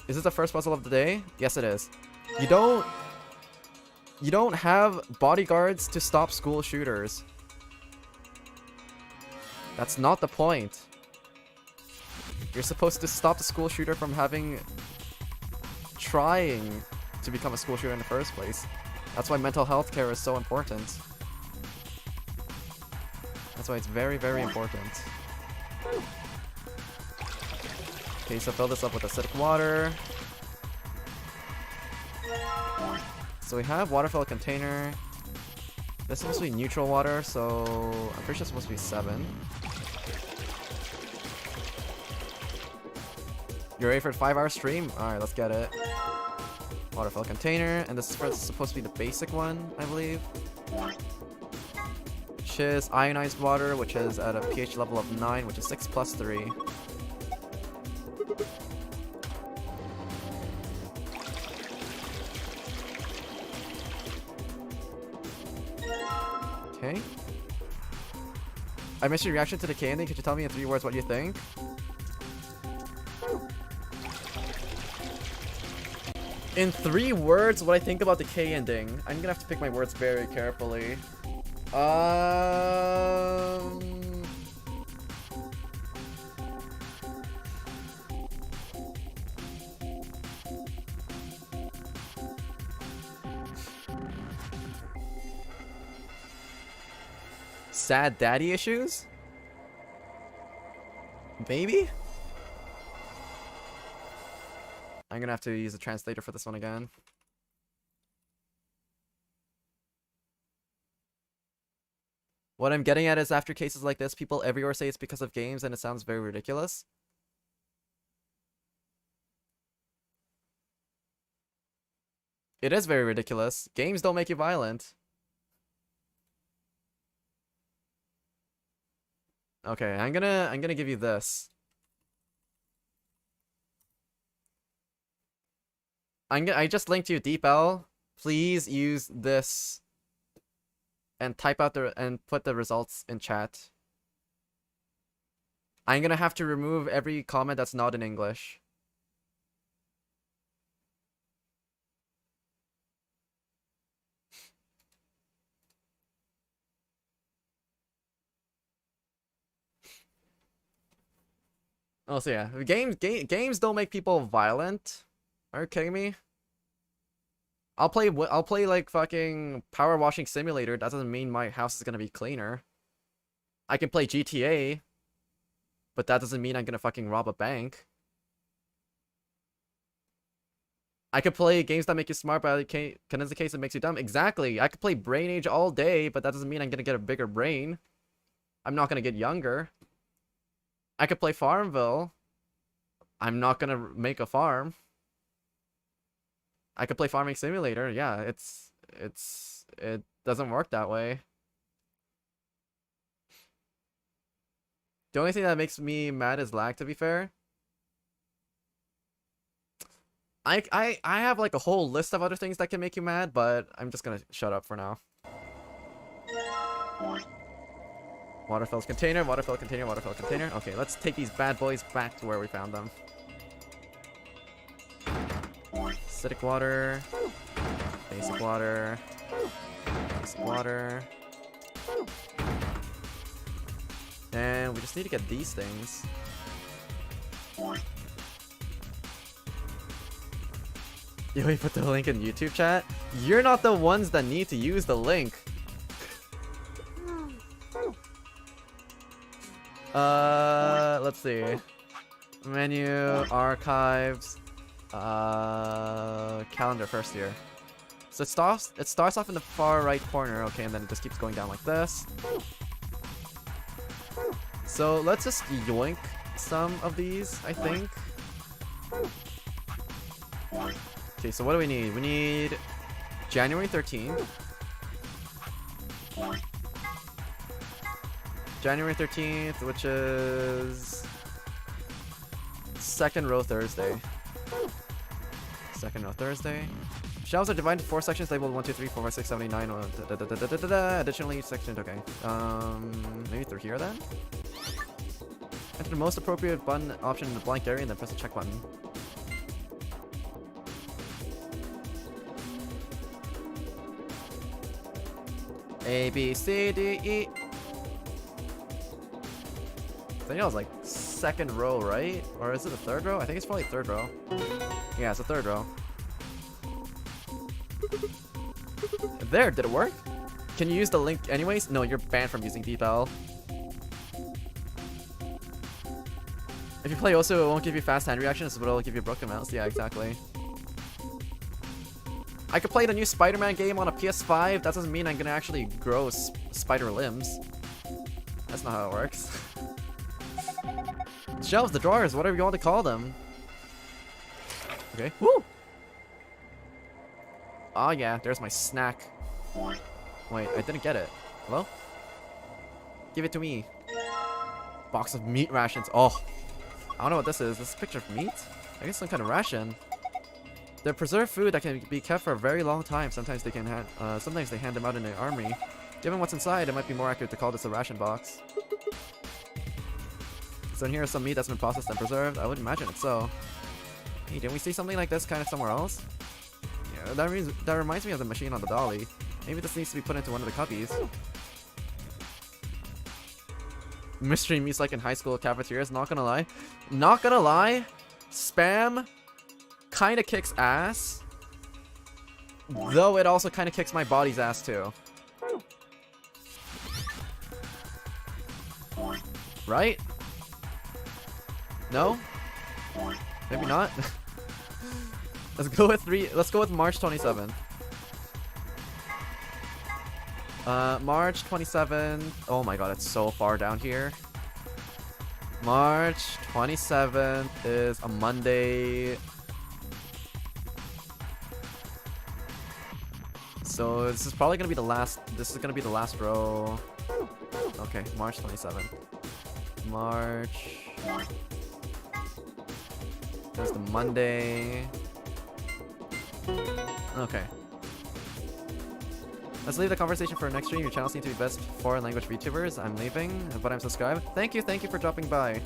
Speaker 1: Is this the first puzzle of the day? Yes, it is. You don't have bodyguards to stop school shooters. That's not the point. You're supposed to stop the school shooter from trying to become a school shooter in the first place. That's why mental health care is so important. That's why it's very, very important. Okay, so fill this up with acidic water. So we have water fill container. This is supposed to be neutral water, so I'm pretty sure it's supposed to be 7. You're ready for a 5-hour stream? Alright, let's get it. Water fill container, and this is supposed to be the basic one, I believe. Which is ionized water, which is at a pH level of 9, which is 6 plus 3. Okay. I missed your reaction to the K ending. Could you tell me in 3 words what you think? In 3 words, what I think about the K ending. I'm gonna have to pick my words very carefully. Sad daddy issues? Maybe? I'm gonna have to use a translator for this one again. What I'm getting at is after cases like this, people everywhere say it's because of games and it sounds very ridiculous. It is very ridiculous. Games don't make you violent. Okay, I'm gonna give you this. I just linked you DeepL. Please use this and type out and put the results in chat. I'm gonna have to remove every comment that's not in English. Oh, so yeah, games don't make people violent. Are you kidding me? I'll play like fucking Power Washing Simulator. That doesn't mean my house is gonna be cleaner. I can play GTA. But that doesn't mean I'm gonna fucking rob a bank. I could play games that make you smart, but Cadenza case that makes you dumb. Exactly. I could play Brain Age all day, but that doesn't mean I'm gonna get a bigger brain. I'm not gonna get younger. I could play Farmville. I'm not gonna make a farm. I could play Farming Simulator. Yeah, it doesn't work that way. The only thing that makes me mad is lag, to be fair. I have like a whole list of other things that can make you mad, but I'm just gonna shut up for now. Waterfalls container, waterfall container, waterfall container. Okay, let's take these bad boys back to where we found them. Acidic water. Basic water. Basic water. And we just need to get these things. Yo, we put the link in YouTube chat? You're not the ones that need to use the link. Let's see. Menu, archives, calendar first here. So it starts off in the far right corner, okay, and then it just keeps going down like this. So let's just yoink some of these, I think. Okay, so what do we need? We need January 13th. January 13th, which is second row Thursday. Second row Thursday. Shelves are divided into 4 sections labeled 1, 2, 3, 4, 5, 6, 7, 8, 9. Additionally, each section. Okay. Maybe through here then? Enter the most appropriate button option in the blank area and then press the check button. A, B, C, D, E. I think it was like second row, right? Or is it the third row? I think it's probably third row. Yeah, it's the third row. There, did it work? Can you use the link anyways? No, you're banned from using DeepL. If you play also, it won't give you fast hand reactions, but it'll give you broken mouse. Yeah, exactly. I could play the new Spider-Man game on a PS5. That doesn't mean I'm gonna actually grow spider limbs. That's not how it works. Shelves, the drawers, whatever you want to call them. Okay. Woo! Oh yeah, there's my snack. Wait, I didn't get it. Hello? Give it to me. Box of meat rations. Oh. I don't know what this is. This is a picture of meat? I guess some kind of ration. They're preserved food that can be kept for a very long time. Sometimes they hand them out in the army. Given what's inside, it might be more accurate to call this a ration box. So in here is some meat that's been processed and preserved. I would imagine it's so. Hey, didn't we see something like this kind of somewhere else? Yeah, that reminds me of the machine on the dolly. Maybe this needs to be put into one of the cubbies. Mystery meats like in high school cafeterias. Not gonna lie. Not gonna lie. Spam kinda kicks ass. Though it also kinda kicks my body's ass too. Right? No? Maybe not? Let's go with March 27th. March 27th. Oh my god, it's so far down here. March 27th is a Monday. So this is probably gonna be the last. This is gonna be the last row. Okay, March 27th. March. There's the Monday. Okay. Let's leave the conversation for our next stream. Your channel seems to be best foreign language VTubers. I'm leaving, but I'm subscribed. Thank you for dropping by.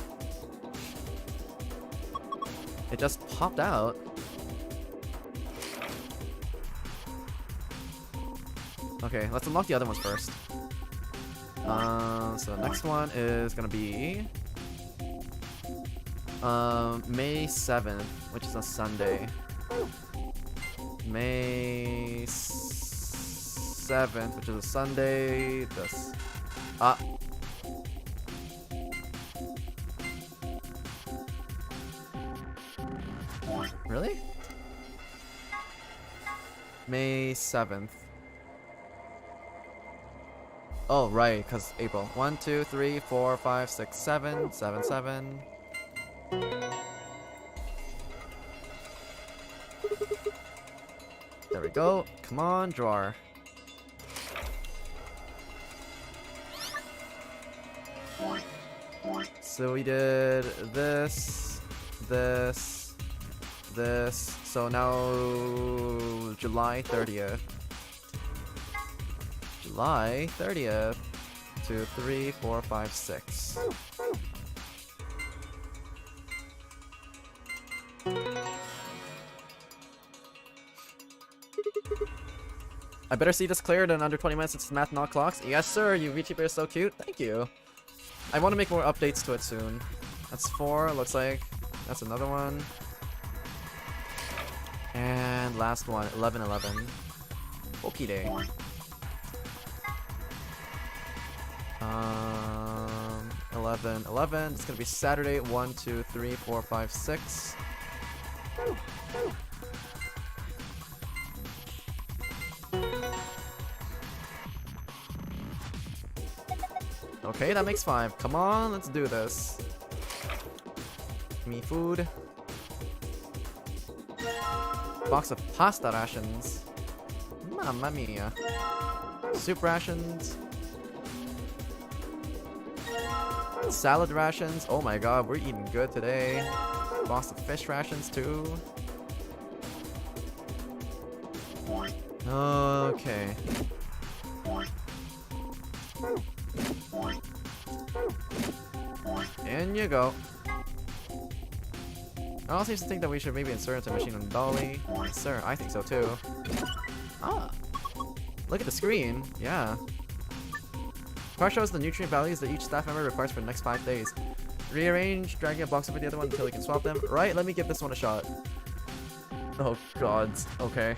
Speaker 1: It just popped out. Okay, let's unlock the other ones first. So next one is gonna be May 7th, which is a Sunday. May 7th, which is a Sunday. This. Really? May 7th. Oh, right, because April. 1, 2, 3, 4, 5, 6, 7, 7, 7. There we go. Come on, drawer. So we did this, this, this. So now July 30th. July 30th. 2, 3, 4, 5, 6. I better see this cleared in under 20 minutes. It's math not clocks. Yes, sir. You VTuber is so cute. Thank you. I want to make more updates to it soon. That's 4. Looks like that's another one. And last one, 11/11. Okie day. 11/11. It's gonna be Saturday. 1, 2, 3, 4, 5, 6. Okay, that makes 5. Come on, let's do this. Give me food. Box of pasta rations. Mamma mia. Soup rations. Salad rations. Oh my god, we're eating good today. Box of fish rations too. Okay. In you go. I also used to think that we should maybe insert into machine on dolly. Yes, sir, I think so too. Ah, look at the screen. Yeah. Bar shows the nutrient values that each staff member requires for the next 5 days. Rearrange, dragging a box over the other one until you can swap them. Right, let me give this one a shot. Oh god. Okay.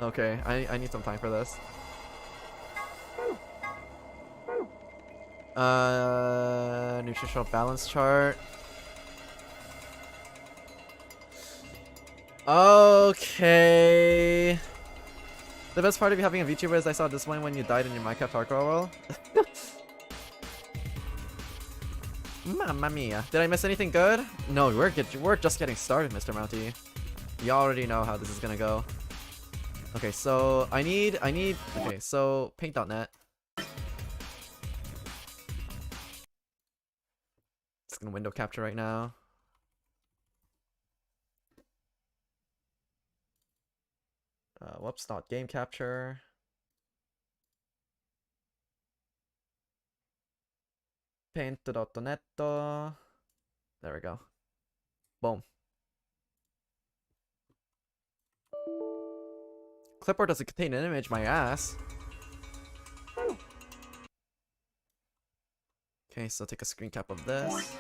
Speaker 1: Okay, I need some time for this. Nutritional balance chart. Okay. The best part of having a VTuber is I saw this one when you died in your Minecraft hardcore world. Mamma mia. Did I miss anything good? No, we're just getting started, Mr. Mounty. You already know how this is gonna go. Okay, so I need okay, so paint.net. Just gonna window capture right now. Whoops, not game capture. Paint.net. There we go. Boom. Clipboard doesn't contain an image, my ass. Okay, so take a screen cap of this.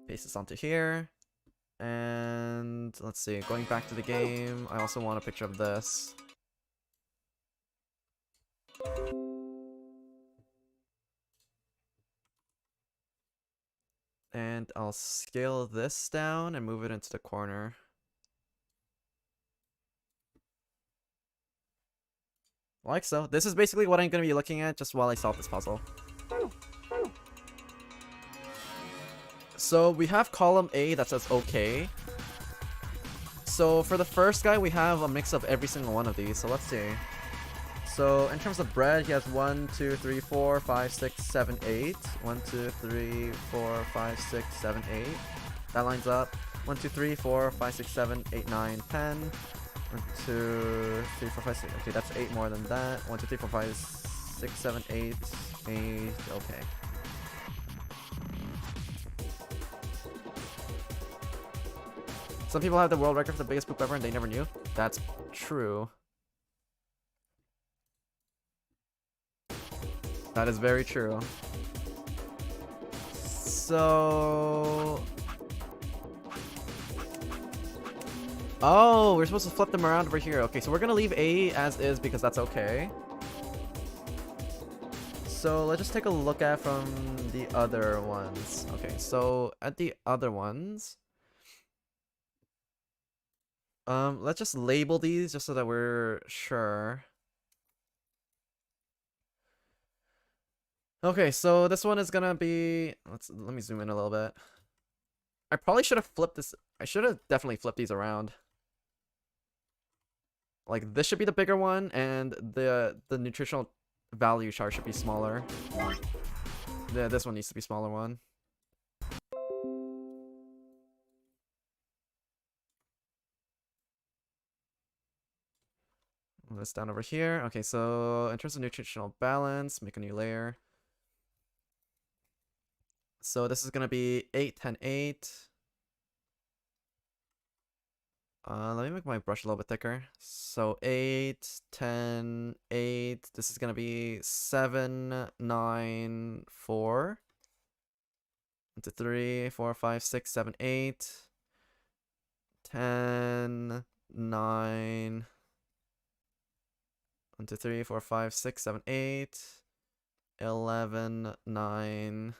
Speaker 1: Paste this onto here. And let's see, going back to the game, I also want a picture of this. And I'll scale this down and move it into the corner. Like so. This is basically what I'm going to be looking at just while I solve this puzzle. So we have column A that says okay. So for the first guy, we have a mix of every single one of these. So let's see. So in terms of bread, he has 1, 2, 3, 4, 5, 6, 7, 8. 1, 2, 3, 4, 5, 6, 7, 8. That lines up. 1, 2, 3, 4, 5, 6, 7, 8, 9, 10. 1, 2, 3, 4, 5, 6. Okay, that's 8 more than that. 1, 2, 3, 4, 5, 6, 7, 8. 8. Okay. Some people have the world record for the biggest poop ever and they never knew. That's true. That is very true. So... oh, we're supposed to flip them around over here. Okay, so we're gonna leave A as is because that's okay. So let's just take a look at from the other ones. Okay, so at the other ones, let's just label these just so that we're sure. Okay, so this one is gonna be, let me zoom in a little bit. I probably should have flipped this. I should have definitely flipped these around. Like this should be the bigger one, and the nutritional value chart should be smaller. Yeah, this one needs to be smaller one. Move this down over here. Okay, so in terms of nutritional balance, make a new layer. So this is gonna be 8, 10, 8. Let me make my brush a little bit thicker. So 8, 10, 8. This is gonna be 7, 9, 4. 1, 2, 3, 4, 5, 6, 7, 8. 10, 9. 1, 2, 3, 4, 5, 6, 7, 8. 11, 9.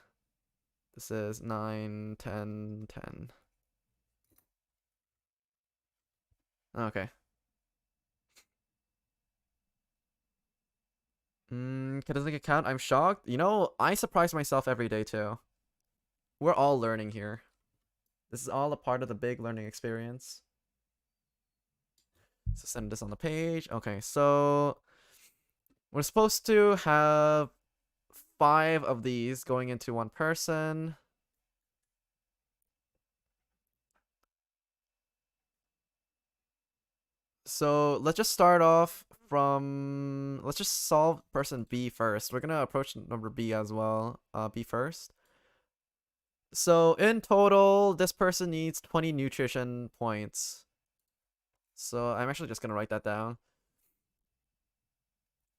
Speaker 1: This is 9, 10, 10. Okay. Cadenza account, I'm shocked. You know, I surprise myself every day too. We're all learning here. This is all a part of the big learning experience. So send this on the page. Okay, so we're supposed to have 5 of these going into one person. So let's just start off from, let's just solve person B first. We're gonna approach number B as well. B first. So in total, this person needs 20 nutrition points. So I'm actually just gonna write that down.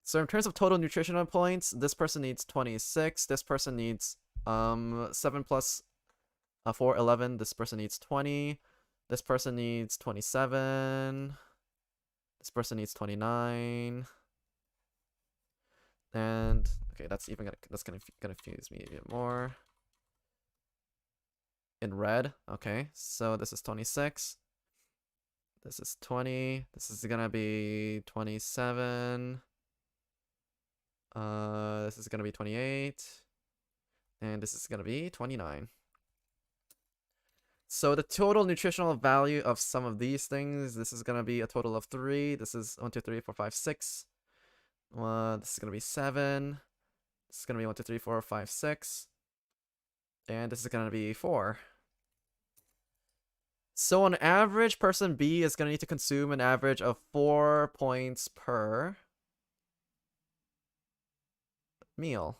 Speaker 1: So in terms of total nutritional points, this person needs 26. This person needs 7 plus 4, 11. This person needs 20. This person needs 27. This person needs 29. And okay, that's gonna confuse me a bit more. In red, okay, so this is 26. This is 20. This is gonna be 27. This is gonna be 28. And this is gonna be 29. So the total nutritional value of some of these things, this is gonna be a total of 3. This is 1, 2, 3, 4, 5, 6. This is gonna be 7. This is gonna be 1, 2, 3, 4, 5, 6. And this is gonna be 4. So on average, person B is gonna need to consume an average of 4 points per meal.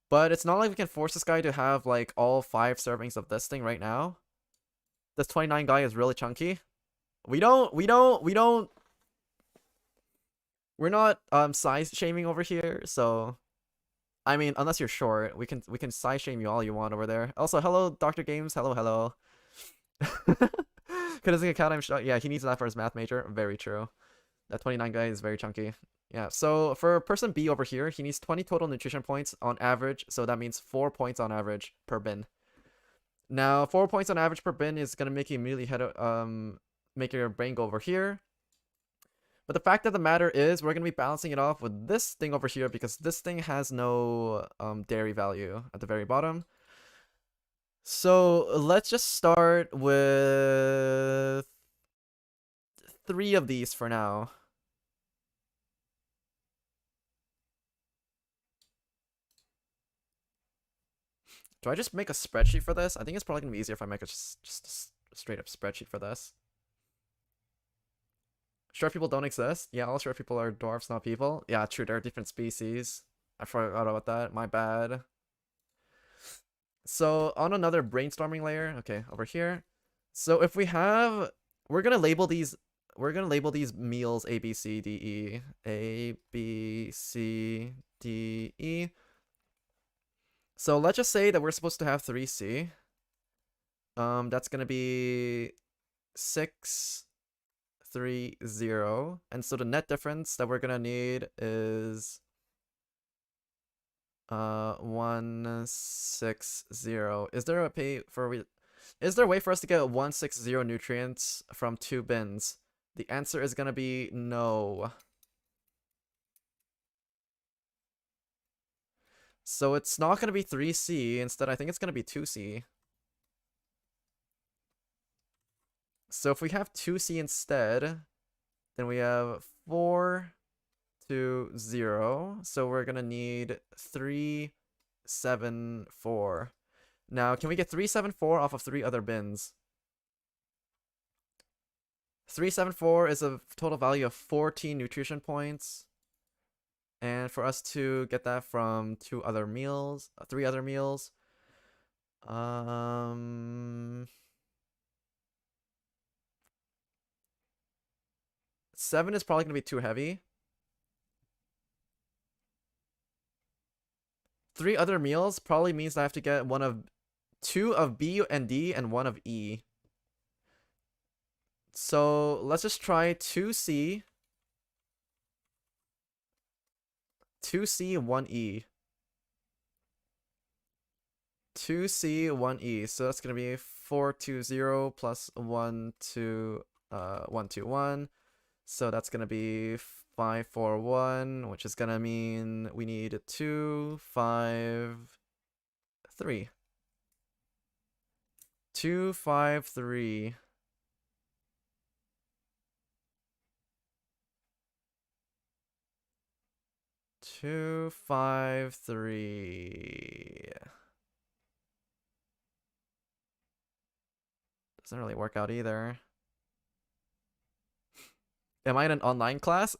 Speaker 1: But it's not like we can force this guy to have like all 5 servings of this thing right now. This 29 guy is really chunky. We're not size shaming over here, so I mean, unless you're short, we can size shame you all you want over there. Also, hello Dr. Games, hello. Cadenza account, I'm sure. Yeah, he needs that for his math major. Very true. That 29 guy is very chunky. Yeah, so for person B over here, he needs 20 total nutrition points on average, so that means 4 points on average per bin. Now, 4 points on average per bin is gonna make you immediately make your brain go over here. But the fact of the matter is, we're gonna be balancing it off with this thing over here because this thing has no dairy value at the very bottom. So let's just start with 3 of these for now. Do I just make a spreadsheet for this? I think it's probably gonna be easier if I make just a straight up spreadsheet for this. Short people don't exist? Yeah, all short people are dwarfs, not people. Yeah, true, there are different species. I forgot about that, my bad. So on another brainstorming layer, okay, over here. So if we have, we're gonna label these meals A, B, C, D, E. A, B, C, D, E. So let's just say that we're supposed to have 3C. That's gonna be 6, 3, 0. And so the net difference that we're gonna need is 160. Is there a is there a way for us to get 160 nutrients from 2 bins? The answer is gonna be no. So it's not gonna be 3C. Instead, I think it's gonna be 2C. So if we have 2C instead, then we have 4 to 0. So we're gonna need 374. Now, can we get 374 off of 3 other bins? 374 is a total value of 14 nutrition points. And for us to get that from 3 other meals, 7 is probably gonna be too heavy. 3 other meals probably means I have to get 2 of B and D and 1 of E. So let's just try 2C, 1E. 2C, 1E. So that's gonna be 420 plus 121. So that's gonna be 541, which is gonna mean we need 253. 253. Doesn't really work out either. Am I in an online class?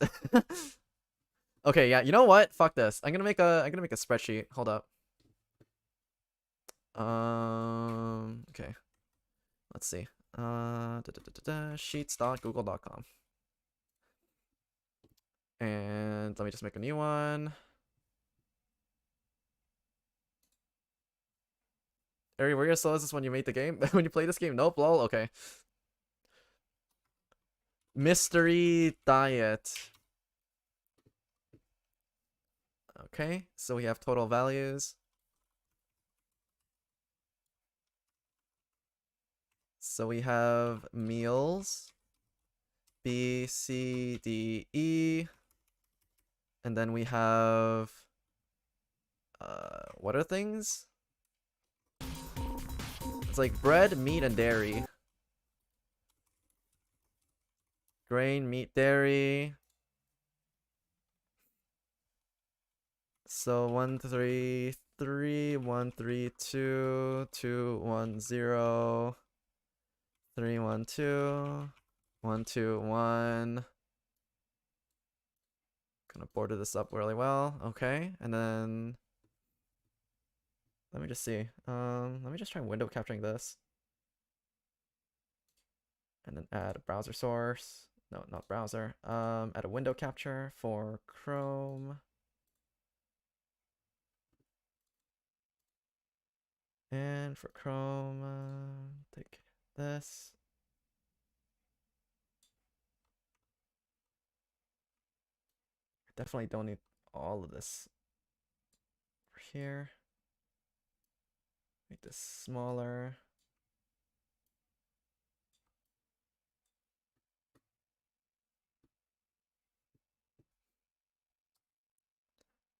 Speaker 1: Okay, yeah, you know what? Fuck this. I'm gonna make a spreadsheet. Hold up. Okay. Let's see. Sheets.google.com. And let me just make a new one. Ari, were you slow as this when you made the game? When you play this game? Nope, lol, okay. Mystery diet. Okay, so we have total values. So we have meals. B, C, D, E. And then we have... what are things? It's like bread, meat, and dairy. Grain, meat, dairy. So 133, 132, 210, 312, 121. Gonna border this up really well. Okay, and then let me just see. Let me just try window capturing this. And then add a browser source. No, not browser. Add a window capture for Chrome. And for Chrome, take this. I definitely don't need all of this over here. Make this smaller.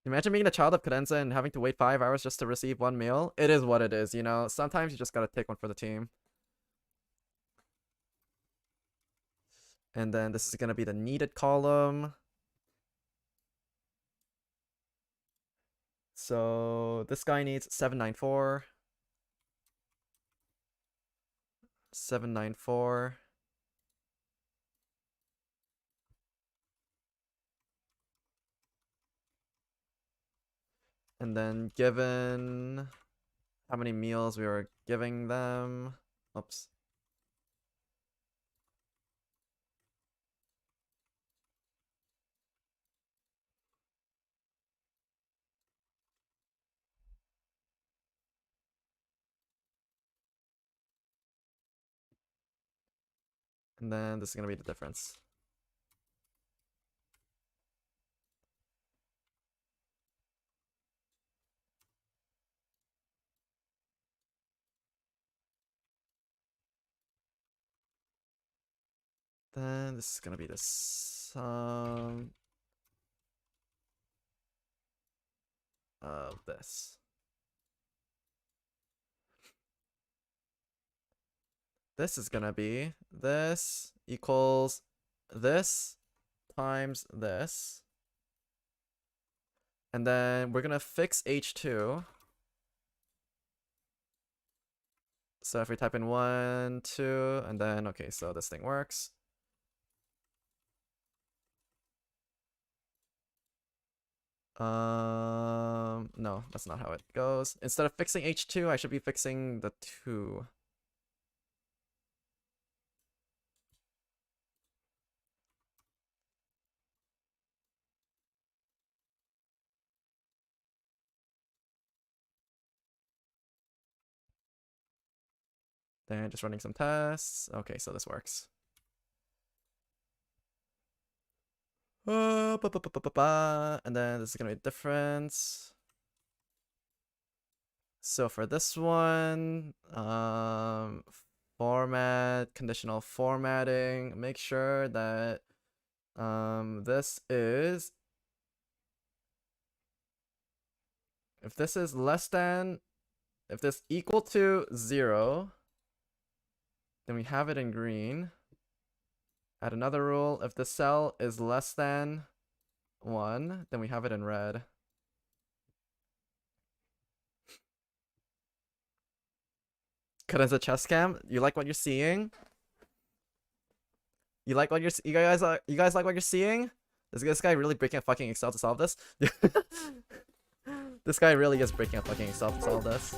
Speaker 1: Imagine being a child of Cadenza and having to wait 5 hours just to receive 1 meal. It is what it is, you know? Sometimes you just gotta take one for the team. And then this is gonna be the needed column. So this guy needs 794. 794. And then given how many meals we were giving them. Oops. And then this is gonna be the difference. Then this is gonna be the sum of this. This is gonna be this equals this times this. And then we're gonna fix H2. So if we type in 1, 2, and then, okay, so this thing works. No, that's not how it goes. Instead of fixing H2, I should be fixing the 2. Then just running some tests. Okay, so this works. And then this is gonna be a difference. So for this one, format, conditional formatting, make sure that this is, if this is less than, if this equal to 0, then we have it in green. Add another rule, if the cell is less than 1, then we have it in red. Cadenza chess cam, you like what you're seeing? You like what you guys like what you're seeing? This guy really breaking a fucking Excel to solve this? This guy really is breaking a fucking Excel to solve this.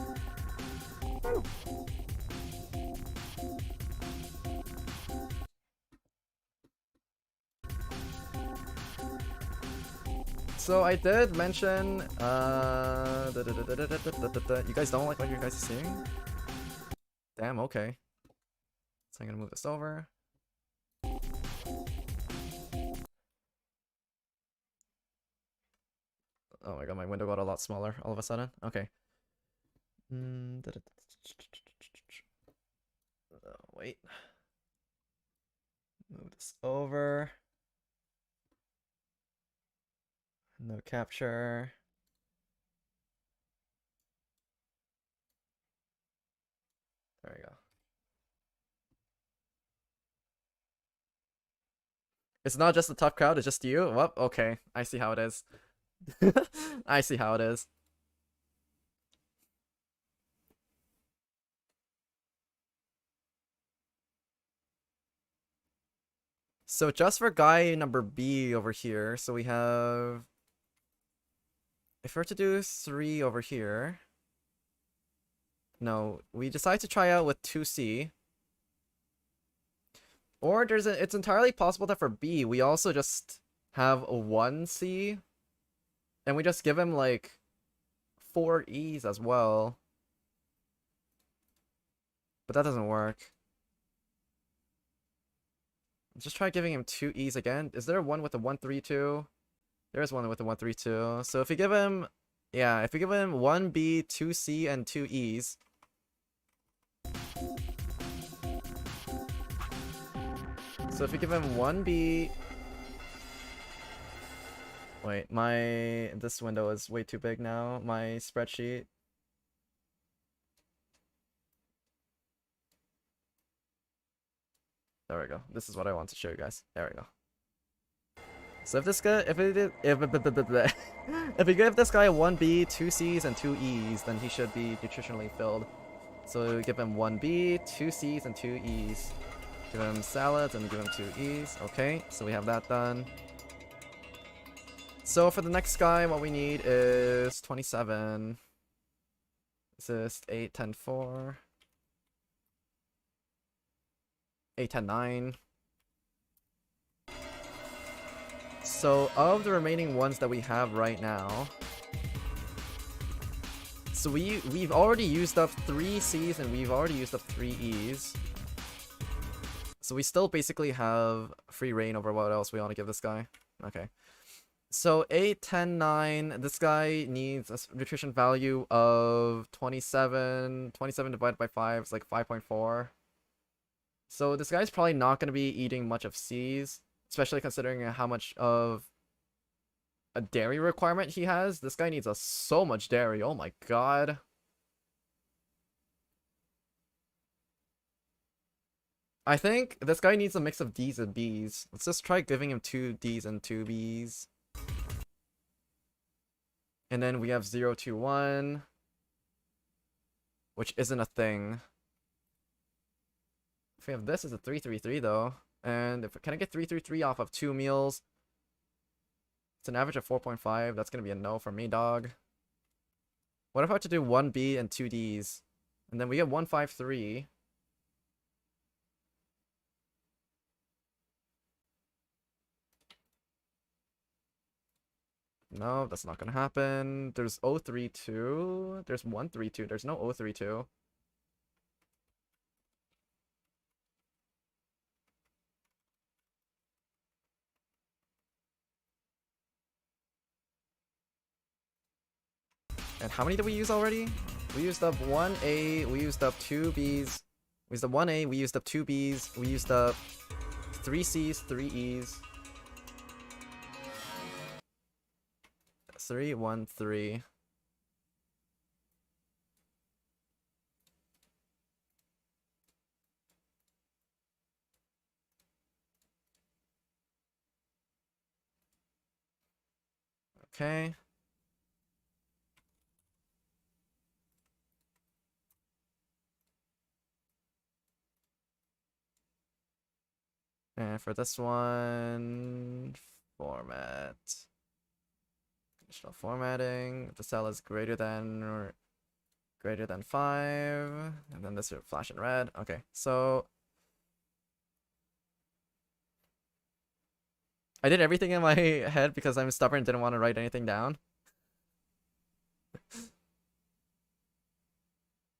Speaker 1: So I did mention, you guys don't like what you guys are seeing? Damn, okay. So I'm gonna move this over. Oh my god, my window got a lot smaller all of a sudden. Okay. Wait. Move this over. No capture. There we go. It's not just a tough crowd, it's just you? Well, okay. I see how it is. I see how it is. So just for guy number B over here, so we have, if we're to do 3 over here, no, we decide to try out with 2C. Or it's entirely possible that for B, we also just have a 1C, and we just give him like 4 E's as well. But that doesn't work. Just try giving him 2 E's again. Is there one with a 1, 3, 2? There is one with a 1, 3, 2. So if we give him, yeah, if we give him 1B, 2C, and 2 E's. So if we give him 1B... Wait, this window is way too big now, my spreadsheet. There we go. This is what I want to show you guys. There we go. So if this guy, if we give this guy 1B, 2 C's, and 2 E's, then he should be nutritionally filled. So we give him 1B, 2 C's, and 2 E's. Give him salads and give him 2 E's. Okay, so we have that done. So for the next guy, what we need is 27. This is 8, 10, 4. 8, 10, 9. So of the remaining ones that we have right now, so we've already used up 3 C's and we've already used up 3 E's. So we still basically have free reign over what else we want to give this guy. Okay. So 8, 10, 9, this guy needs a nutrition value of 27. 27 divided by 5 is like 5.4. So this guy's probably not going to be eating much of C's, especially considering how much of a dairy requirement he has. This guy needs so much dairy. Oh my god. I think this guy needs a mix of D's and B's. Let's just try giving him 2 D's and 2 B's. And then we have 0, 2, 1, which isn't a thing. If we have this as a 3, 3, 3 though, and if can I get 3, 3, 3 off of 2 meals? It's an average of 4.5. That's gonna be a no for me, dog. What if I have to do 1 B and 2 D's? And then we get 1, 5, 3. No, that's not gonna happen. There's 032. There's 132. There's no 032. And how many did we use already? We used up 1A, we used up 2 B's. We used up 1A, we used up 2 B's. We used up 3 C's, 3 E's. 3, 1, 3. Okay. And for this one, format. Conditional formatting. If the cell is greater than or greater than 5, and then this will flash in red. Okay, so I did everything in my head because I'm stubborn and didn't want to write anything down.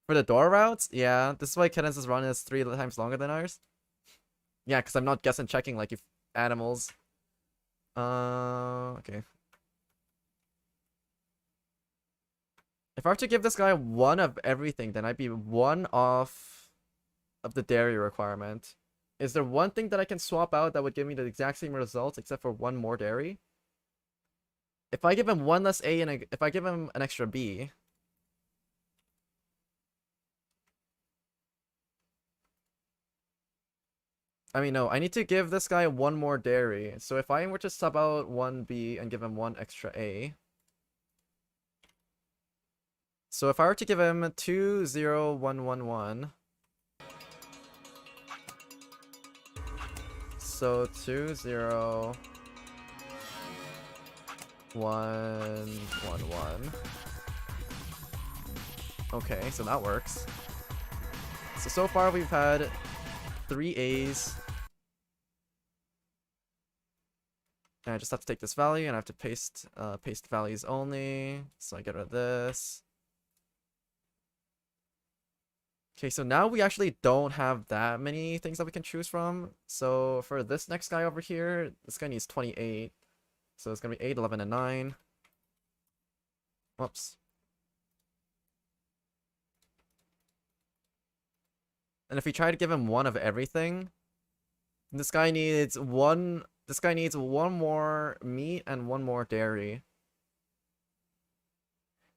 Speaker 1: For the door routes, yeah, this is why Cadenza's run is 3 times longer than ours. Yeah, because I'm not guessing checking like if animals. Okay. If I were to give this guy 1 of everything, then I'd be 1 off of the dairy requirement. Is there one thing that I can swap out that would give me the exact same results except for 1 more dairy? If I give him 1 less A and if I give him an extra B. I mean, no, I need to give this guy 1 more dairy. So if I were to sub out 1 B and give him 1 extra A. So if I were to give him 2, 0, 1, 1, 1. So 2, 0, 1, 1, 1. Okay, so that works. So far we've had 3 A's. And I just have to take this value and I have to paste values only. So I get rid of this. Okay, so now we actually don't have that many things that we can choose from. So for this next guy over here, this guy needs 28. So it's gonna be 8, 11, and 9. Whoops. And if we try to give him 1 of everything, this guy needs 1 more meat and 1 more dairy.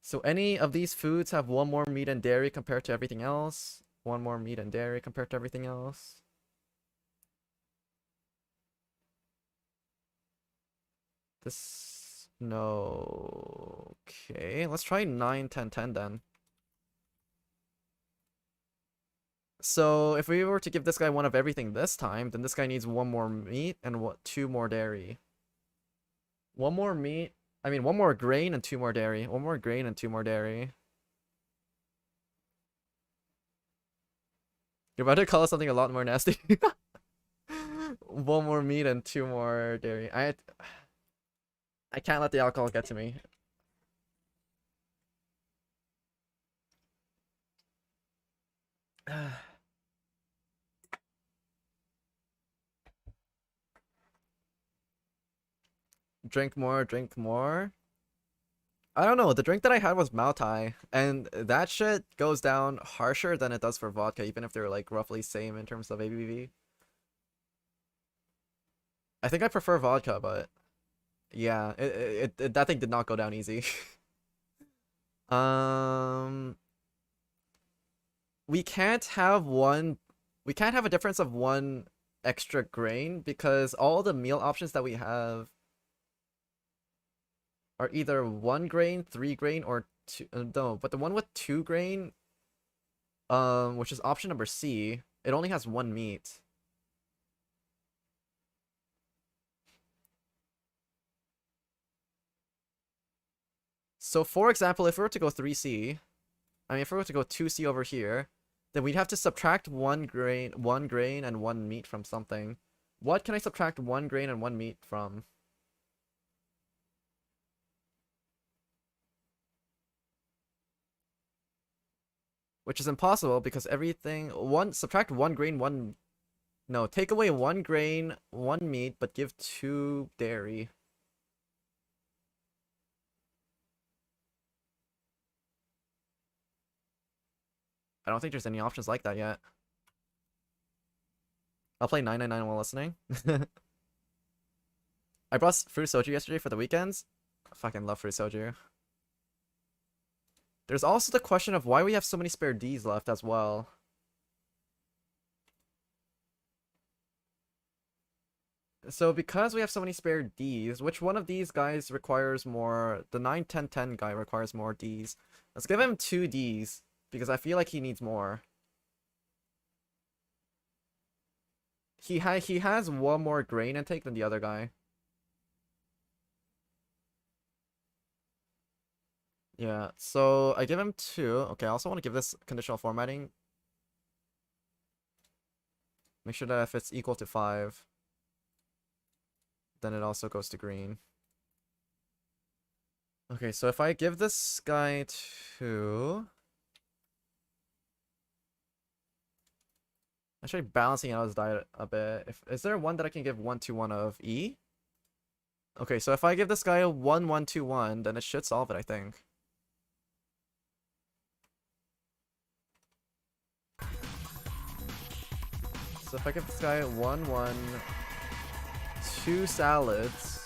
Speaker 1: So any of these foods have 1 more meat and dairy compared to everything else. 1 more meat and dairy compared to everything else. This, no. Okay, let's try 9, 10, 10 then. So if we were to give this guy 1 of everything this time, then this guy needs 1 more meat and 2 more dairy. 1 more meat. I mean, 1 more grain and 2 more dairy. 1 more grain and 2 more dairy. You're about to call us something a lot more nasty. 1 more meat and 2 more dairy. I can't let the alcohol get to me. Drink more, drink more. I don't know, the drink that I had was Maotai, and that shit goes down harsher than it does for vodka, even if they're like roughly same in terms of ABV. I think I prefer vodka, but yeah, that thing did not go down easy. We can't have a difference of one extra grain because all the meal options that we have are either 1 grain, 3 grain, or 2. No, but the one with 2 grain, which is option number C, it only has 1 meat. So, for example, if we were to go 3C, if we were to go 2C over here, then we'd have to subtract 1 grain and 1 meat from something. What can I subtract 1 grain and 1 meat from? Which is impossible because everything subtract 1 grain, take away 1 grain, 1 meat, but give 2 dairy. I don't think there's any options like that yet. I'll play 999 while listening. I brought fruit soju yesterday for the weekends. I fucking love fruit soju. There's also the question of why we have so many spare Ds left as well. So because we have so many spare Ds, which one of these guys requires more? The 9-10-10 guy requires more Ds. Let's give him 2 Ds, because I feel like he needs more. He has 1 more grain intake than the other guy. Yeah, so I give him 2. Okay, I also want to give this conditional formatting. Make sure that if it's equal to 5, then it also goes to green. Okay, so if I give this guy 2... Actually balancing out his diet a bit. Is there one that I can give 1-2-1 of E? Okay, so if I give this guy a 1-1-2-1, then it should solve it, I think. So if I give this guy 1-1, 2 salads.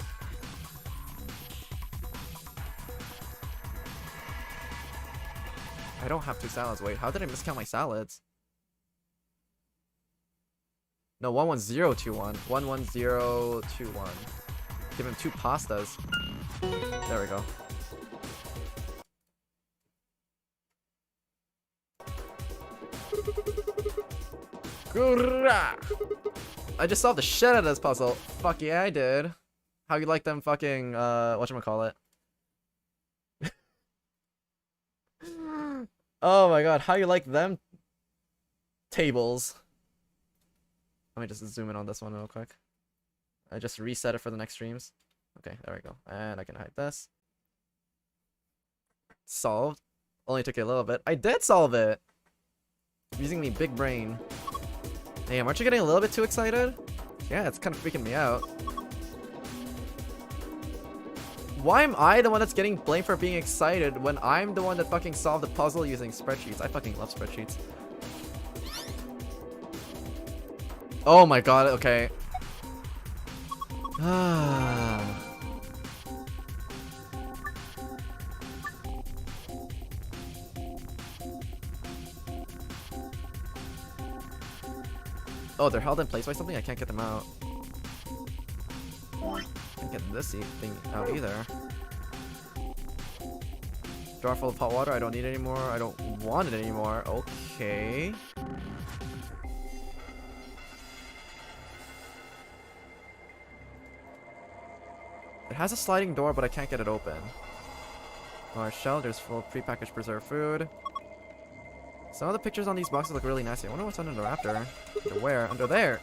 Speaker 1: I don't have 2 salads. Wait, how did I miscount my salads? No, 1-1-0-2-1. 1-1-0-2-1. Give him 2 pastas. There we go. I just solved the shit out of this puzzle. Fuck yeah, I did. How you like them fucking, whatchamacallit? Oh my god, how you like them tables? Let me just zoom in on this one real quick. I just reset it for the next streams. Okay, there we go. And I can hide this. Solved. Only took a little bit. I did solve it! Using the big brain. Damn, aren't you getting a little bit too excited? Yeah, it's kind of freaking me out. Why am I the one that's getting blamed for being excited when I'm the one that fucking solved the puzzle using spreadsheets? I fucking love spreadsheets. Oh my god, okay. Oh, they're held in place by something? I can't get them out. Can't get this thing out either. Jar full of hot water, I don't need it anymore. I don't want it anymore. Okay. It has a sliding door, but I can't get it open. Large shelters full of prepackaged preserved food. Some of the pictures on these boxes look really nasty. I wonder what's under the raptor. Under where? Under there!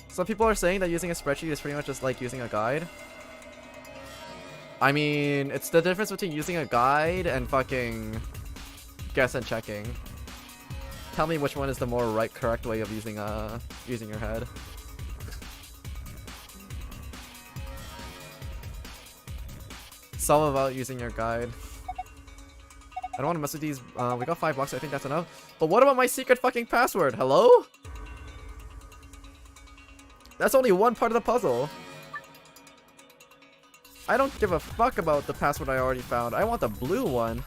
Speaker 1: Some people are saying that using a spreadsheet is pretty much just like using a guide. I mean, it's the difference between using a guide and fucking guess and checking. Tell me which one is the more correct way of using your head. solve without using your guide. I don't want to mess with these. We got $5. I think that's enough. But what about my secret fucking password? Hello? That's only one part of the puzzle. I don't give a fuck about the password I already found. I want the blue one.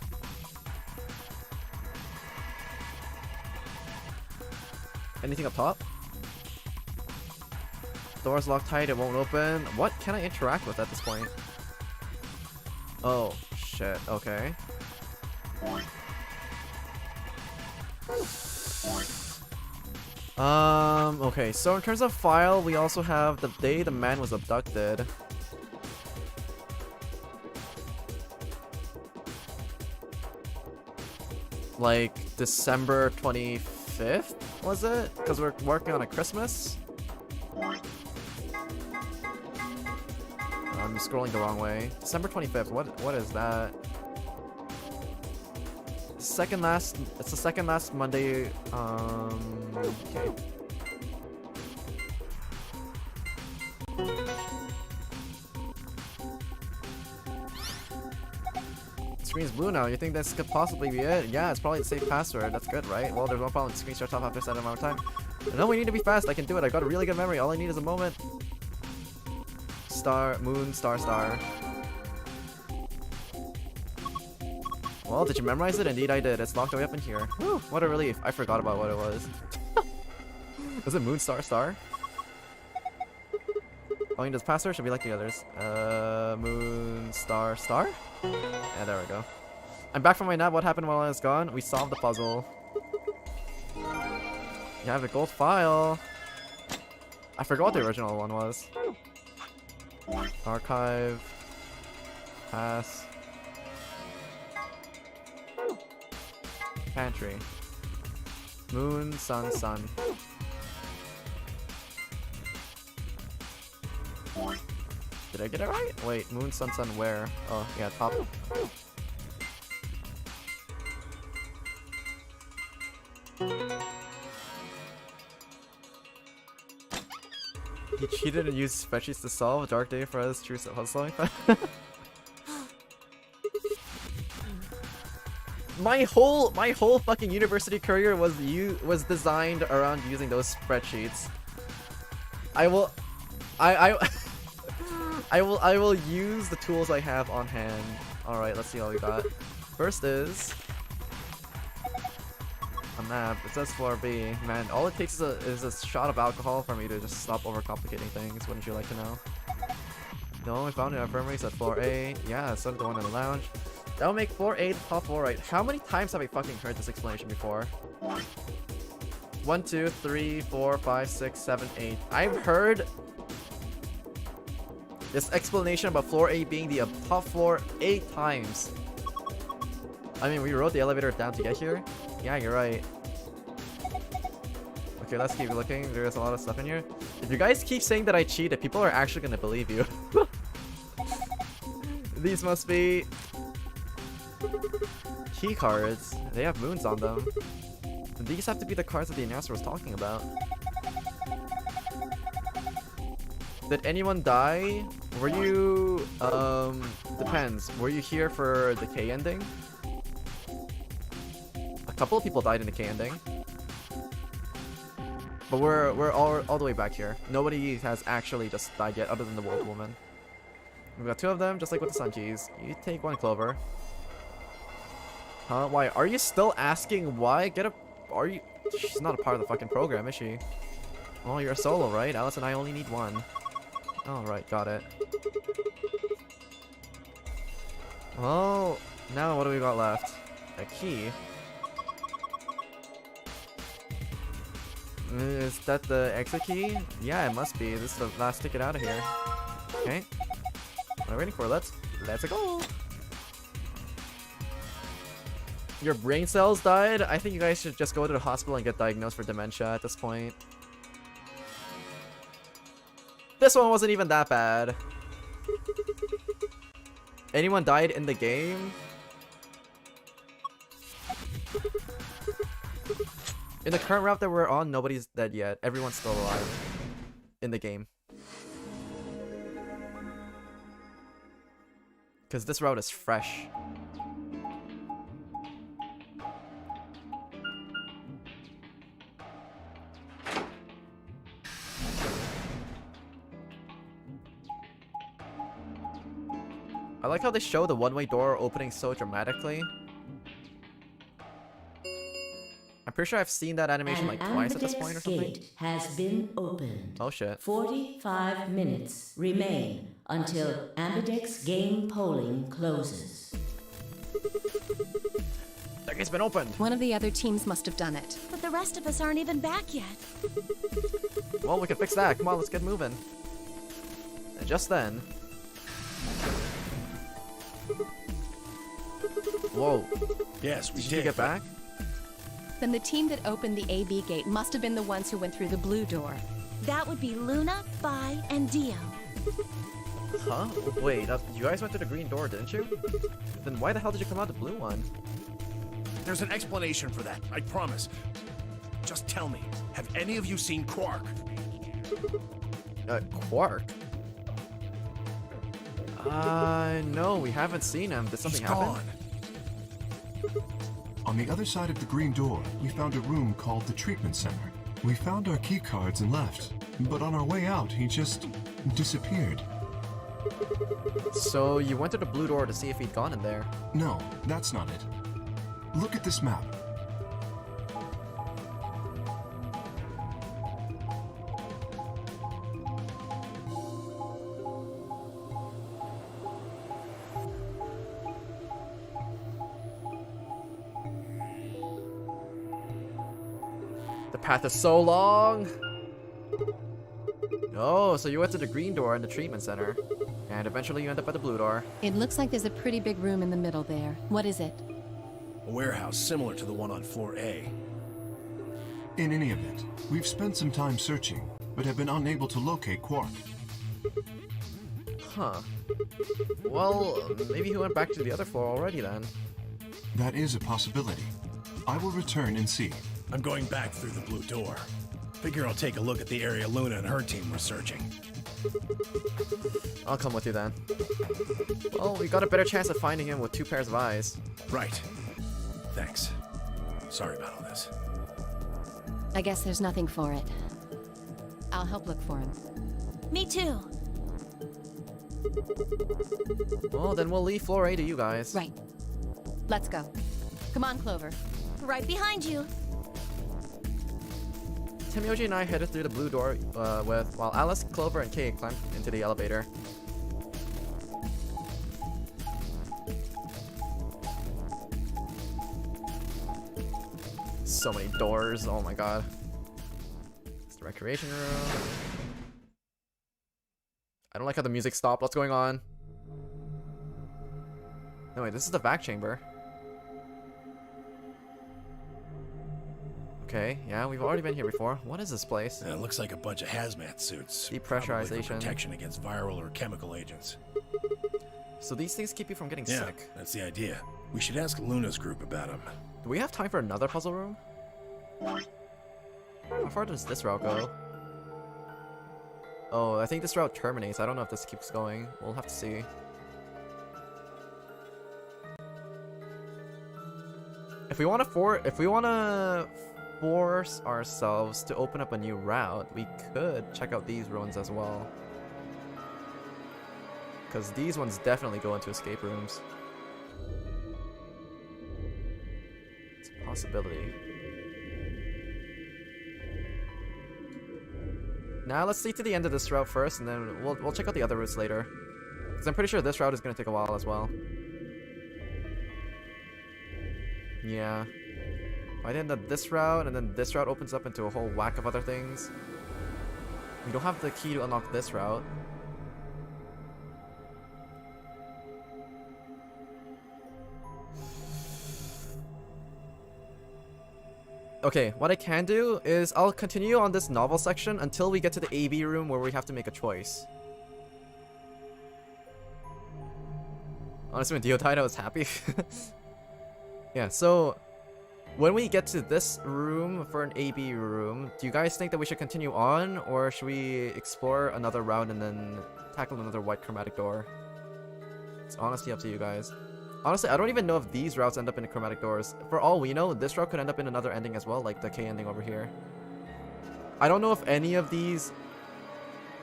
Speaker 1: Anything up top? Door's locked tight, it won't open. What can I interact with at this point? Oh, shit, okay. Okay, so in terms of file, we also have the day the man was abducted. Like, December 25th, was it? Because we're working on a Christmas? I'm scrolling the wrong way. December 25th, what is that? It's the second last Monday, okay. Screen's blue now. You think this could possibly be it? Yeah, it's probably the same password. That's good, right? Well, there's no problem. The screen starts off after a certain amount of time. No, we need to be fast. I can do it. I got a really good memory. All I need is a moment. Star, moon, star, star. Well, did you memorize it? Indeed, I did. It's locked away up in here. Whew, what a relief. I forgot about what it was. Was it moon, star, star? All you need is password. Should be like the others. Moon, star, star? Yeah, there we go. I'm back from my nap. What happened while I was gone? We solved the puzzle. You have the gold file. I forgot what the original one was. Archive. Pass. Pantry. Moon, sun, sun. Did I get it right? Wait, moon, sun, sun, where? Oh, yeah, top. He cheated and used spreadsheets to solve a dark day for us. True puzzling. My whole fucking university career was designed around using those spreadsheets. I will use the tools I have on hand. Alright, let's see what we got. First is a map. It says floor B. Man, all it takes is a shot of alcohol for me to just stop overcomplicating things. Wouldn't you like to know? No, we found an infirmary. Said floor A. Yeah, so did the one in the lounge. That'll make floor A the top floor, right? How many times have I fucking heard this explanation before? 1, 2, 3, 4, 5, 6, 7, 8. I've heard this explanation about floor A being the top floor 8 times. I mean, we rode the elevator down to get here. Yeah, you're right. Okay, let's keep looking. There's a lot of stuff in here. If you guys keep saying that I cheated, people are actually gonna believe you. These must be key cards. They have moons on them. These have to be the cards that the announcer was talking about. Did anyone die? Were you, depends. Were you here for the K ending? A couple of people died in the K ending. But we're all the way back here. Nobody has actually just died yet, other than the wolf woman. We've got 2 of them, just like with the sun keys. You take 1 clover. Huh? Why? Are you still asking why? Are you... She's not a part of the fucking program, is she? Oh, you're a solo, right? Alice and I only need 1. Alright, got it. Well, now what do we got left? A key. Is that the exit key? Yeah, it must be. This is the last ticket out of here. Okay. What are we waiting for? Let's go! Your brain cells died? I think you guys should just go to the hospital and get diagnosed for dementia at this point. This one wasn't even that bad. Anyone died in the game? In the current route that we're on, nobody's dead yet. Everyone's still alive. In the game. Because this route is fresh. I like how they show the one-way door opening so dramatically. I'm pretty sure I've seen that animation like twice at this point or something.
Speaker 4: Gate has been opened.
Speaker 1: Oh shit.
Speaker 4: 45 minutes remain until Ambidex game polling closes.
Speaker 1: That gate's been opened.
Speaker 12: One of the other teams must have done it.
Speaker 6: But the rest of us aren't even back yet.
Speaker 1: Well, we can fix that. Come on, let's get moving. And just then... Whoa.
Speaker 8: Yes, we
Speaker 1: Did
Speaker 8: did.
Speaker 1: you get back?
Speaker 12: Then the team that opened the AB gate must have been the ones who went through the blue door.
Speaker 6: That would be Luna, Vi, and Dio.
Speaker 1: Huh? Wait, you guys went to the green door, didn't you? Then why the hell did you come out the blue one?
Speaker 8: There's an explanation for that, I promise. Just tell me, have any of you seen Quark?
Speaker 1: Quark? No, we haven't seen him. Did something happen?
Speaker 8: Gone.
Speaker 3: On the other side of the green door, we found a room called the treatment center. We found our key cards and left, but on our way out, he just disappeared.
Speaker 1: So you went to the blue door to see if he'd gone in there?
Speaker 3: No, that's not it. Look at this map.
Speaker 1: The path is so long! Oh, so you went to the green door in the treatment center. And eventually you end up at the blue door.
Speaker 12: It looks like there's a pretty big room in the middle there. What is it?
Speaker 8: A warehouse similar to the one on floor A.
Speaker 3: In any event, we've spent some time searching, but have been unable to locate Quark.
Speaker 1: Huh. Well, maybe he went back to the other floor already then.
Speaker 3: That is a possibility. I will return and see.
Speaker 8: I'm going back through the blue door. Figure I'll take a look at the area Luna and her team were searching.
Speaker 1: I'll come with you then. Well, we got a better chance of finding him with 2 pairs of eyes.
Speaker 8: Right. Thanks. Sorry about all this.
Speaker 12: I guess there's nothing for it. I'll help look for him.
Speaker 6: Me too.
Speaker 1: Well, then we'll leave floor A to you guys.
Speaker 12: Right. Let's go. Come on, Clover.
Speaker 6: Right behind you.
Speaker 1: Timyoji and I headed through the blue door while Alice, Clover, and Kay climbed into the elevator. So many doors, oh my god. It's the recreation room. I don't like how the music stopped. What's going on? No, wait, this is the vac chamber. Okay, yeah, we've already been here before. What is this place?
Speaker 8: It looks like a bunch of hazmat suits.
Speaker 1: Depressurization.
Speaker 8: Probably for protection against viral or chemical agents.
Speaker 1: So these things keep you from getting
Speaker 8: Yeah,
Speaker 1: sick.
Speaker 8: that's the idea. We should ask Luna's group about them.
Speaker 1: Do we have time for another puzzle room? How far does this route go? Oh, I think this route terminates. I don't know if this keeps going. We'll have to see. If we want to force ourselves to open up a new route, we could check out these ruins as well. Because these ones definitely go into escape rooms. It's a possibility. Now let's see to the end of this route first, and then we'll check out the other routes later. Because I'm pretty sure this route is going to take a while as well. Yeah. I end up this route, and then this route opens up into a whole whack of other things. We don't have the key to unlock this route. Okay, what I can do is I'll continue on this novel section until we get to the AB room where we have to make a choice. Honestly, when Dio died, I was happy. Yeah, so when we get to this room for an AB room, do you guys think that we should continue on, or should we explore another route and then tackle another white chromatic door? It's honestly up to you guys. Honestly, I don't even know if these routes end up in the chromatic doors. For all we know, this route could end up in another ending as well, like the K ending over here. I don't know if any of these...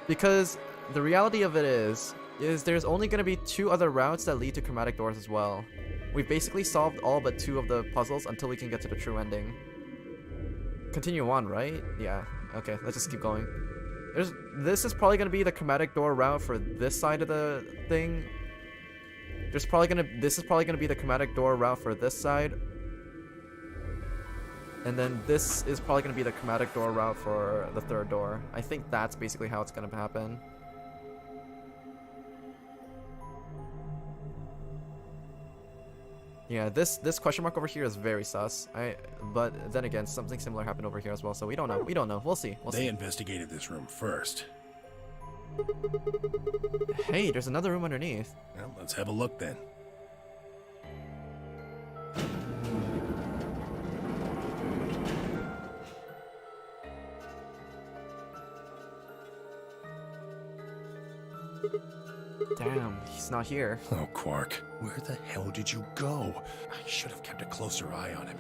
Speaker 1: Because the reality of it is there's only going to be 2 other routes that lead to chromatic doors as well. We've basically solved all but 2 of the puzzles until we can get to the true ending. Continue on, right? Yeah. Okay, let's just keep going. This is probably going to be the chromatic door route for this side of the thing. This is probably going to be the chromatic door route for this side. And then this is probably going to be the chromatic door route for the 3rd door. I think that's basically how it's going to happen. Yeah, this question mark over here is very sus. But then again, something similar happened over here as well, so we don't know. We don't know. We'll see.
Speaker 8: They investigated this room first.
Speaker 1: Hey, there's another room underneath.
Speaker 8: Well, let's have a look then.
Speaker 1: Damn, he's not here.
Speaker 8: Oh, Quark, where the hell did you go? I should have kept a closer eye on him.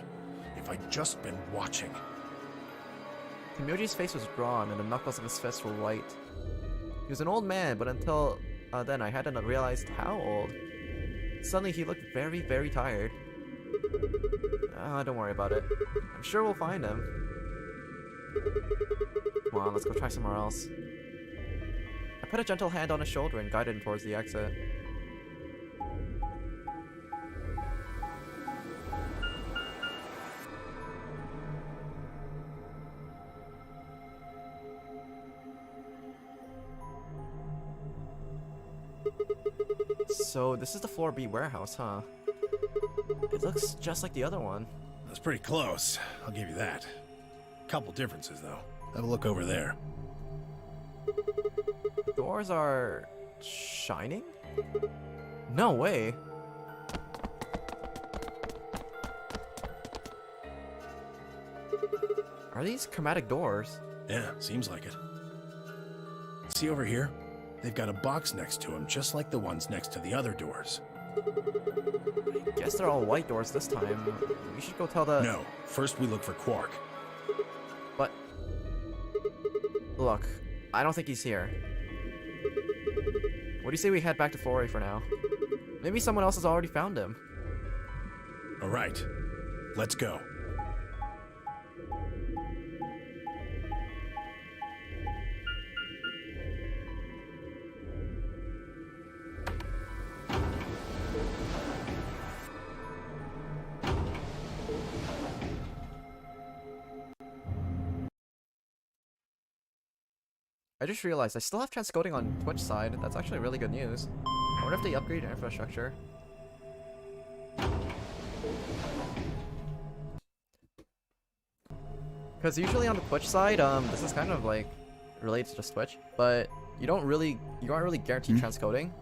Speaker 8: If I'd just been watching.
Speaker 1: Kimoji's face was drawn and the knuckles of his fists were white. He was an old man, but until then I hadn't realized how old. Suddenly he looked very, very tired. Don't worry about it. I'm sure we'll find him. Come on, let's go try somewhere else. I put a gentle hand on his shoulder and guided him towards the exit. So, this is the Floor B warehouse, huh? It looks just like the other one.
Speaker 8: That's pretty close, I'll give you that. Couple differences, though. Have a look over there.
Speaker 1: Doors are... shining? No way! Are these chromatic doors?
Speaker 8: Yeah, seems like it. See over here? They've got a box next to them, just like the ones next to the other doors.
Speaker 1: I guess they're all white doors this time. We should go tell the...
Speaker 8: No, first we look for Quark.
Speaker 1: But... Look, I don't think he's here. What do you say we head back to Floor A for now? Maybe someone else has already found him.
Speaker 8: Alright, let's go.
Speaker 1: I just realized I still have transcoding on Twitch side. That's actually really good news. I wonder if they upgrade their infrastructure. Because usually on the Twitch side, this is kind of like related to just Twitch, but you aren't really guaranteed transcoding,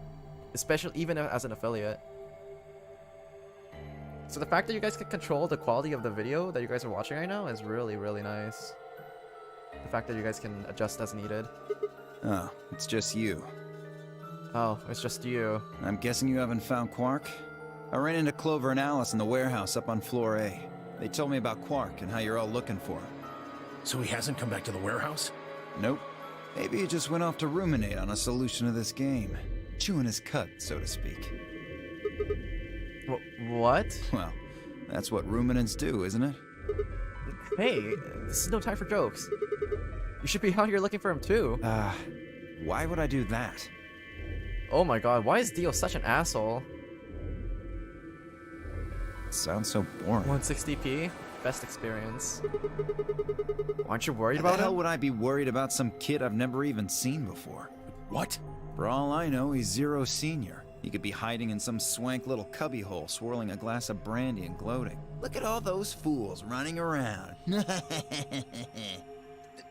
Speaker 1: especially even as an affiliate. So the fact that you guys can control the quality of the video that you guys are watching right now is really, really nice. The fact that you guys can adjust as needed.
Speaker 13: Oh, it's just you.
Speaker 1: Oh, it's just you.
Speaker 13: I'm guessing you haven't found Quark? I ran into Clover and Alice in the warehouse up on Floor A. They told me about Quark and how you're all looking for him.
Speaker 8: So he hasn't come back to the warehouse?
Speaker 13: Nope. Maybe he just went off to ruminate on a solution to this game. Chewing his cud, so to speak.
Speaker 1: What?
Speaker 13: Well, that's what ruminants do, isn't it?
Speaker 1: Hey, this is no time for jokes. You should be out here looking for him too.
Speaker 13: Why would I do that?
Speaker 1: Oh my god, why is Dio such an asshole?
Speaker 13: Sounds so boring.
Speaker 1: 160p? Best experience. Aren't you worried about
Speaker 13: How the hell
Speaker 1: him?
Speaker 13: would I be worried about some kid I've never even seen before?
Speaker 8: What?
Speaker 13: For all I know, he's Zero Senior. He could be hiding in some swank little cubbyhole, swirling a glass of brandy and gloating. Look at all those fools running around.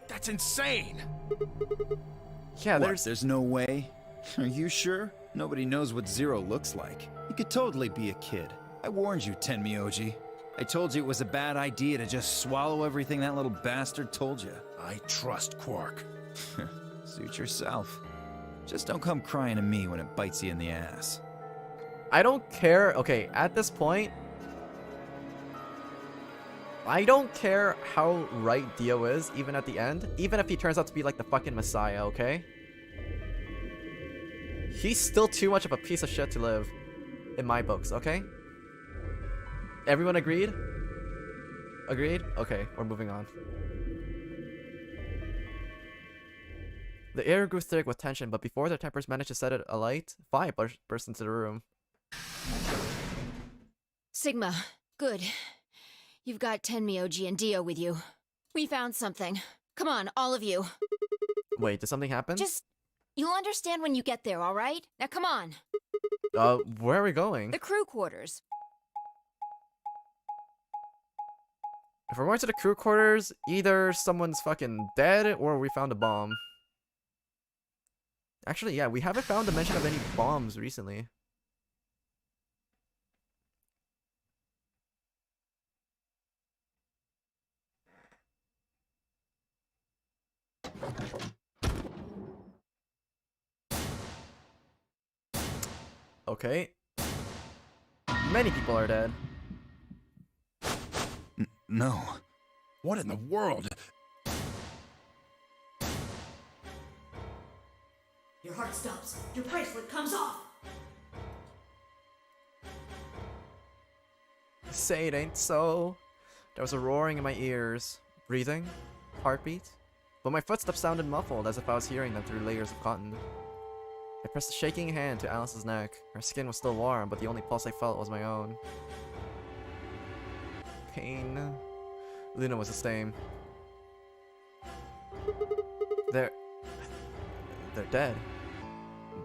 Speaker 8: That's insane!
Speaker 1: Yeah,
Speaker 13: There's no way? Are you sure? Nobody knows what Zero looks like. He could totally be a kid. I warned you, Tenmyoji. I told you it was a bad idea to just swallow everything that little bastard told you.
Speaker 8: I trust Quark.
Speaker 13: Suit yourself. Just don't come crying to me when it bites you in the ass.
Speaker 1: I don't care. Okay, at this point, I don't care how right Dio is, even at the end. Even if he turns out to be like the fucking messiah, okay? He's still too much of a piece of shit to live. In my books, okay? Everyone agreed? Agreed? Okay, we're moving on. The air grew thick with tension, but before their tempers managed to set it alight, Vi burst into the room.
Speaker 2: Sigma, good. You've got Tenmyoji and Dio with you. We found something. Come on, all of you.
Speaker 1: Wait, did something happen?
Speaker 2: You'll understand when you get there, alright? Now come on.
Speaker 1: Where are we going?
Speaker 2: The crew quarters.
Speaker 1: If we're going to the crew quarters, either someone's fucking dead or we found a bomb. Actually, yeah, we haven't found a mention of any bombs recently. Okay. Many people are dead.
Speaker 13: No.
Speaker 8: What in the world?
Speaker 11: Your heart stops. Your bracelet comes off.
Speaker 1: Say it ain't so. There was a roaring in my ears. Breathing. Heartbeat. But my footsteps sounded muffled, as if I was hearing them through layers of cotton. I pressed a shaking hand to Alice's neck. Her skin was still warm, but the only pulse I felt was my own. Pain. Luna was the same. They're dead.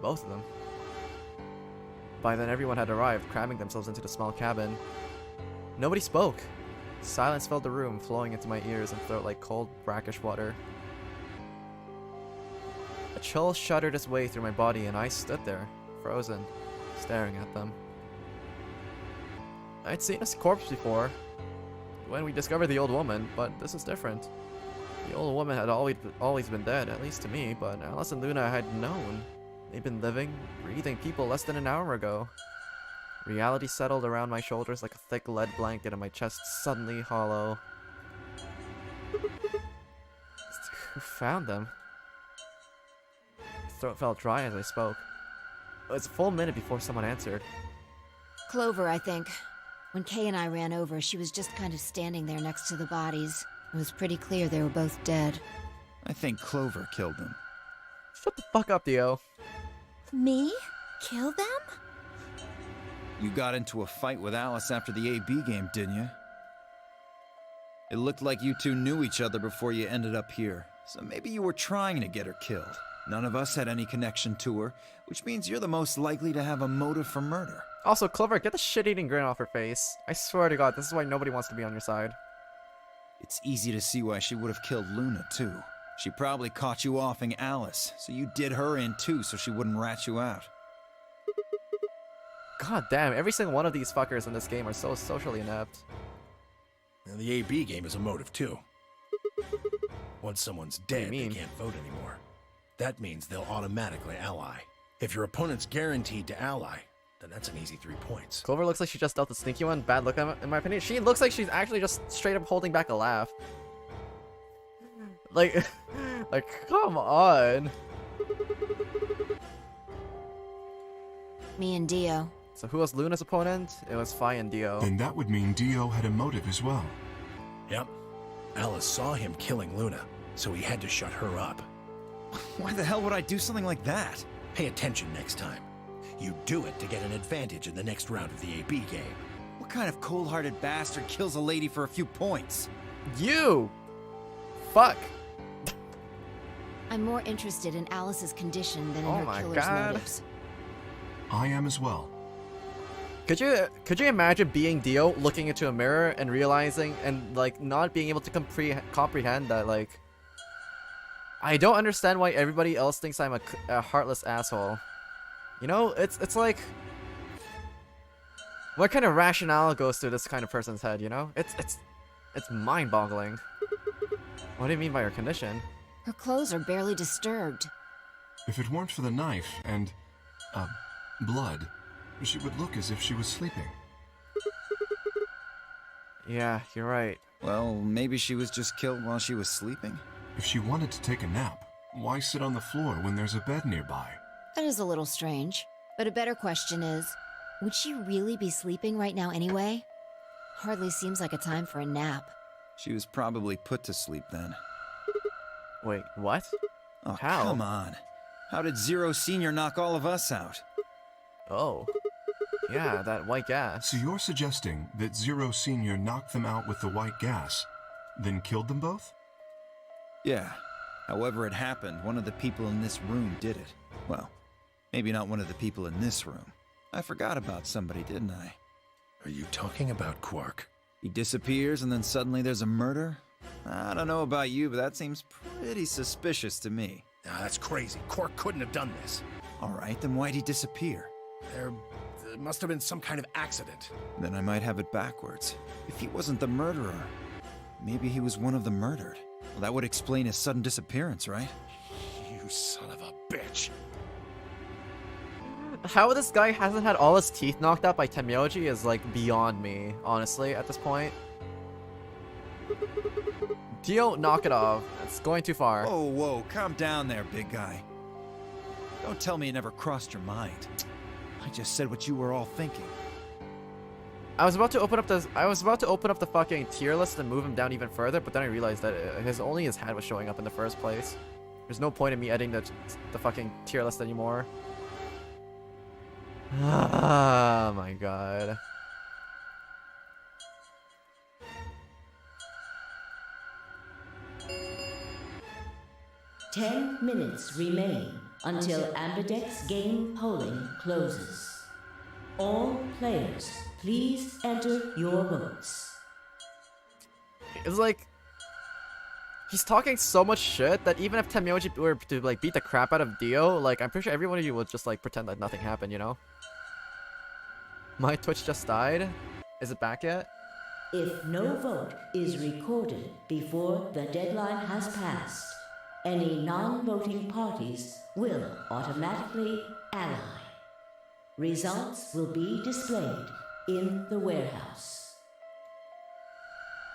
Speaker 1: Both of them. By then everyone had arrived, cramming themselves into the small cabin. Nobody spoke. Silence filled the room, flowing into my ears and throat like cold, brackish water. A chill shuddered its way through my body, and I stood there, frozen, staring at them. I'd seen a corpse before, when we discovered the old woman, but this is different. The old woman had always been dead, at least to me, but Alice and Luna I had known. They'd been living, breathing people less than an hour ago. Reality settled around my shoulders like a thick lead blanket, and my chest suddenly hollow. Who found them? My throat felt dry as I spoke. It was a full minute before someone answered.
Speaker 2: Clover, I think. When Kay and I ran over, she was just kind of standing there next to the bodies. It was pretty clear they were both dead.
Speaker 13: I think Clover killed them.
Speaker 1: Shut the fuck up, Dio.
Speaker 6: Me? Kill them?
Speaker 13: You got into a fight with Alice after the AB game, didn't you? It looked like you two knew each other before you ended up here, so maybe you were trying to get her killed. None of us had any connection to her, which means you're the most likely to have a motive for murder.
Speaker 1: Also, Clover, get the shit-eating grin off her face. I swear to God, this is why nobody wants to be on your side.
Speaker 13: It's easy to see why she would have killed Luna, too. She probably caught you offing Alice, so you did her in too so she wouldn't rat you out.
Speaker 1: God damn, every single one of these fuckers in this game are so socially inept.
Speaker 8: And the AB game is a motive, too. Once someone's dead, they can't vote anymore. That means they'll automatically ally. If your opponent's guaranteed to ally, then that's an easy 3 points.
Speaker 1: Clover looks like she just dealt the sneaky one. Bad look, in my opinion. She looks like she's actually just straight up holding back a laugh. Like, come on.
Speaker 2: Me and Dio.
Speaker 1: So who was Luna's opponent? It was Fi and Dio.
Speaker 3: Then that would mean Dio had a motive as well.
Speaker 8: Yep. Alice saw him killing Luna, so he had to shut her up.
Speaker 13: Why the hell would I do something like that?
Speaker 8: Pay attention next time. You do it to get an advantage in the next round of the AB game.
Speaker 13: What kind of cold-hearted bastard kills a lady for a few points?
Speaker 1: You! Fuck.
Speaker 2: I'm more interested in Alice's condition than in her killer's motives.
Speaker 3: I am as well.
Speaker 1: Could you imagine being Dio, looking into a mirror and realizing and like not being able to comprehend that like I don't understand why everybody else thinks I'm a heartless asshole. You know, it's like what kind of rationale goes through this kind of person's head, you know? It's mind-boggling. What do you mean by her condition?
Speaker 2: Her clothes are barely disturbed.
Speaker 3: If it weren't for the knife and blood, She would look as if she was sleeping.
Speaker 1: Yeah, you're right.
Speaker 13: Well, maybe she was just killed while she was sleeping.
Speaker 3: If she wanted to take a nap, why sit on the floor when there's a bed nearby?
Speaker 2: That is a little strange. But a better question is, would she really be sleeping right now anyway? Hardly seems like a time for a nap.
Speaker 13: She was probably put to sleep then.
Speaker 1: Wait, what?
Speaker 13: Oh,
Speaker 1: How?
Speaker 13: come on. How did Zero Senior knock all of us out?
Speaker 1: Oh. Yeah, that white gas.
Speaker 3: So you're suggesting that Zero Senior knocked them out with the white gas, then killed them both?
Speaker 13: Yeah. However it happened, one of the people in this room did it. Well, maybe not one of the people in this room. I forgot about somebody, didn't I?
Speaker 8: Are you talking about Quark?
Speaker 13: He disappears and then suddenly there's a murder? I don't know about you, but that seems pretty suspicious to me.
Speaker 8: Nah, that's crazy. Quark couldn't have done this.
Speaker 13: Alright, then why'd he disappear?
Speaker 8: There must have been some kind of accident.
Speaker 13: Then I might have it backwards. If he wasn't the murderer, maybe he was one of the murdered. Well, that would explain his sudden disappearance, right?
Speaker 8: You son of a bitch.
Speaker 1: How this guy hasn't had all his teeth knocked out by Temyoji is like beyond me, honestly, at this point. Dio, knock it off. It's going too far.
Speaker 13: Whoa, whoa, calm down there, big guy. Don't tell me it never crossed your mind. I just said what you were all thinking.
Speaker 1: I was about to open up the fucking tier list and move him down even further, but then I realized that only his head was showing up in the first place. There's no point in me editing the fucking tier list anymore. Oh my god.
Speaker 4: Ten minutes remain until Ambidex game polling closes. All players, please enter your votes.
Speaker 1: It's like he's talking so much shit that even if Temyoji were to like beat the crap out of Dio, like I'm pretty sure every one of you would just like pretend that nothing happened, you know? My Twitch just died. Is it back yet?
Speaker 4: If no vote is recorded before the deadline has passed, any non-voting parties will automatically ally. Results will be displayed in the warehouse.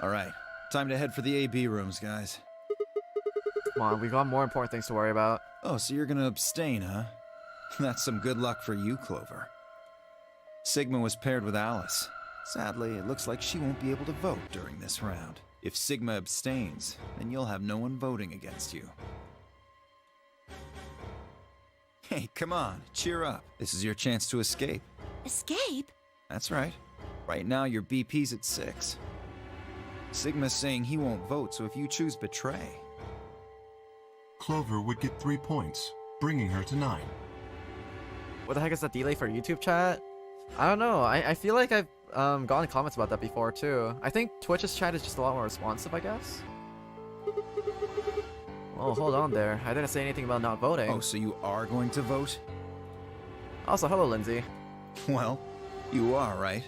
Speaker 13: Alright, time to head for the AB rooms, guys.
Speaker 1: Come on, we got more important things to worry about.
Speaker 13: Oh, so you're gonna abstain, huh? That's some good luck for you, Clover. Sigma was paired with Alice. Sadly, it looks like she won't be able to vote during this round. If Sigma abstains, then you'll have no one voting against you. Hey, come on, cheer up. This is your chance to escape.
Speaker 5: Escape?
Speaker 13: That's right. Right now, your BP's at 6. Sigma's saying he won't vote, so if you choose Betray...
Speaker 3: Clover would get 3 points, bringing her to 9.
Speaker 1: What the heck is that delay for YouTube chat? I don't know. I feel like I've gotten comments about that before too. I think Twitch's chat is just a lot more responsive, I guess. Oh, hold on there. I didn't say anything about not voting.
Speaker 13: Oh, so you are going to vote?
Speaker 1: Also, hello, Lindsay.
Speaker 13: Well, you are, right?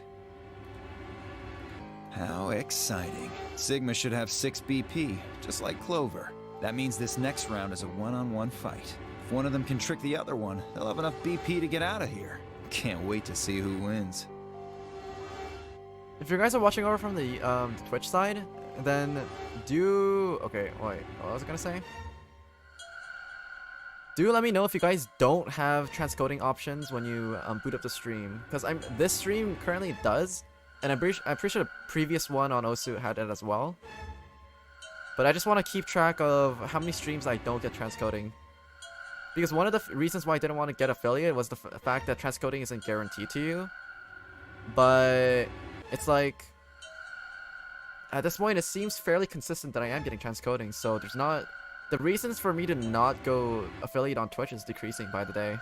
Speaker 13: How exciting. Sigma should have 6 BP, just like Clover. That means this next round is a one-on-one fight. If one of them can trick the other one, they'll have enough BP to get out of here. Can't wait to see who wins.
Speaker 1: If you guys are watching over from the Twitch side, then do... Okay, wait, what was I gonna say? Do let me know if you guys don't have transcoding options when you boot up the stream. Because this stream currently does, and I'm pretty sure the previous one on Osu had it as well. But I just want to keep track of how many streams I don't get transcoding. Because one of the reasons why I didn't want to get affiliate was the fact that transcoding isn't guaranteed to you. But it's like, at this point, it seems fairly consistent that I am getting transcoding. So there's not... The reasons for me to not go affiliate on Twitch is decreasing by the day.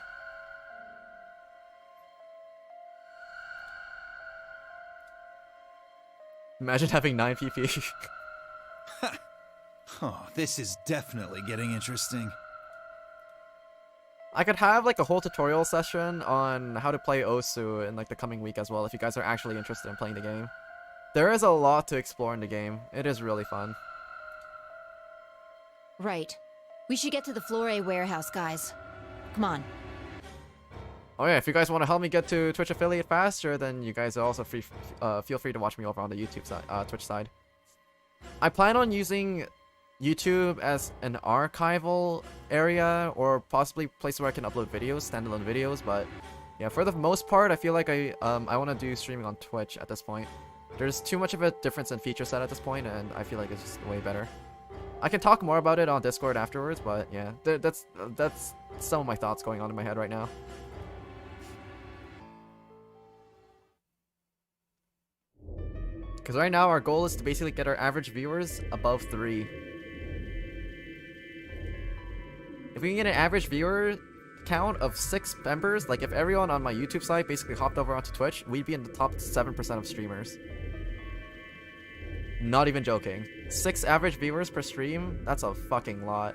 Speaker 1: Imagine having 9 PP.
Speaker 13: Oh, this is definitely getting interesting.
Speaker 1: I could have like a whole tutorial session on how to play Osu in like the coming week as well if you guys are actually interested in playing the game. There is a lot to explore in the game. It is really fun.
Speaker 2: Right. We should get to the Floor A warehouse, guys. Come on.
Speaker 1: Oh yeah, if you guys want to help me get to Twitch affiliate faster, then you guys are also feel free to watch me over on the YouTube side, Twitch side. I plan on using YouTube as an archival area, or possibly place where I can upload videos, standalone videos, but yeah, for the most part, I feel like I want to do streaming on Twitch at this point. There's too much of a difference in feature set at this point, and I feel like it's just way better. I can talk more about it on Discord afterwards, but yeah, that's some of my thoughts going on in my head right now. Because right now our goal is to basically get our average viewers above 3. If we can get an average viewer count of 6 members, like if everyone on my YouTube site basically hopped over onto Twitch, we'd be in the top 7% of streamers. Not even joking. 6 average viewers per stream, that's a fucking lot.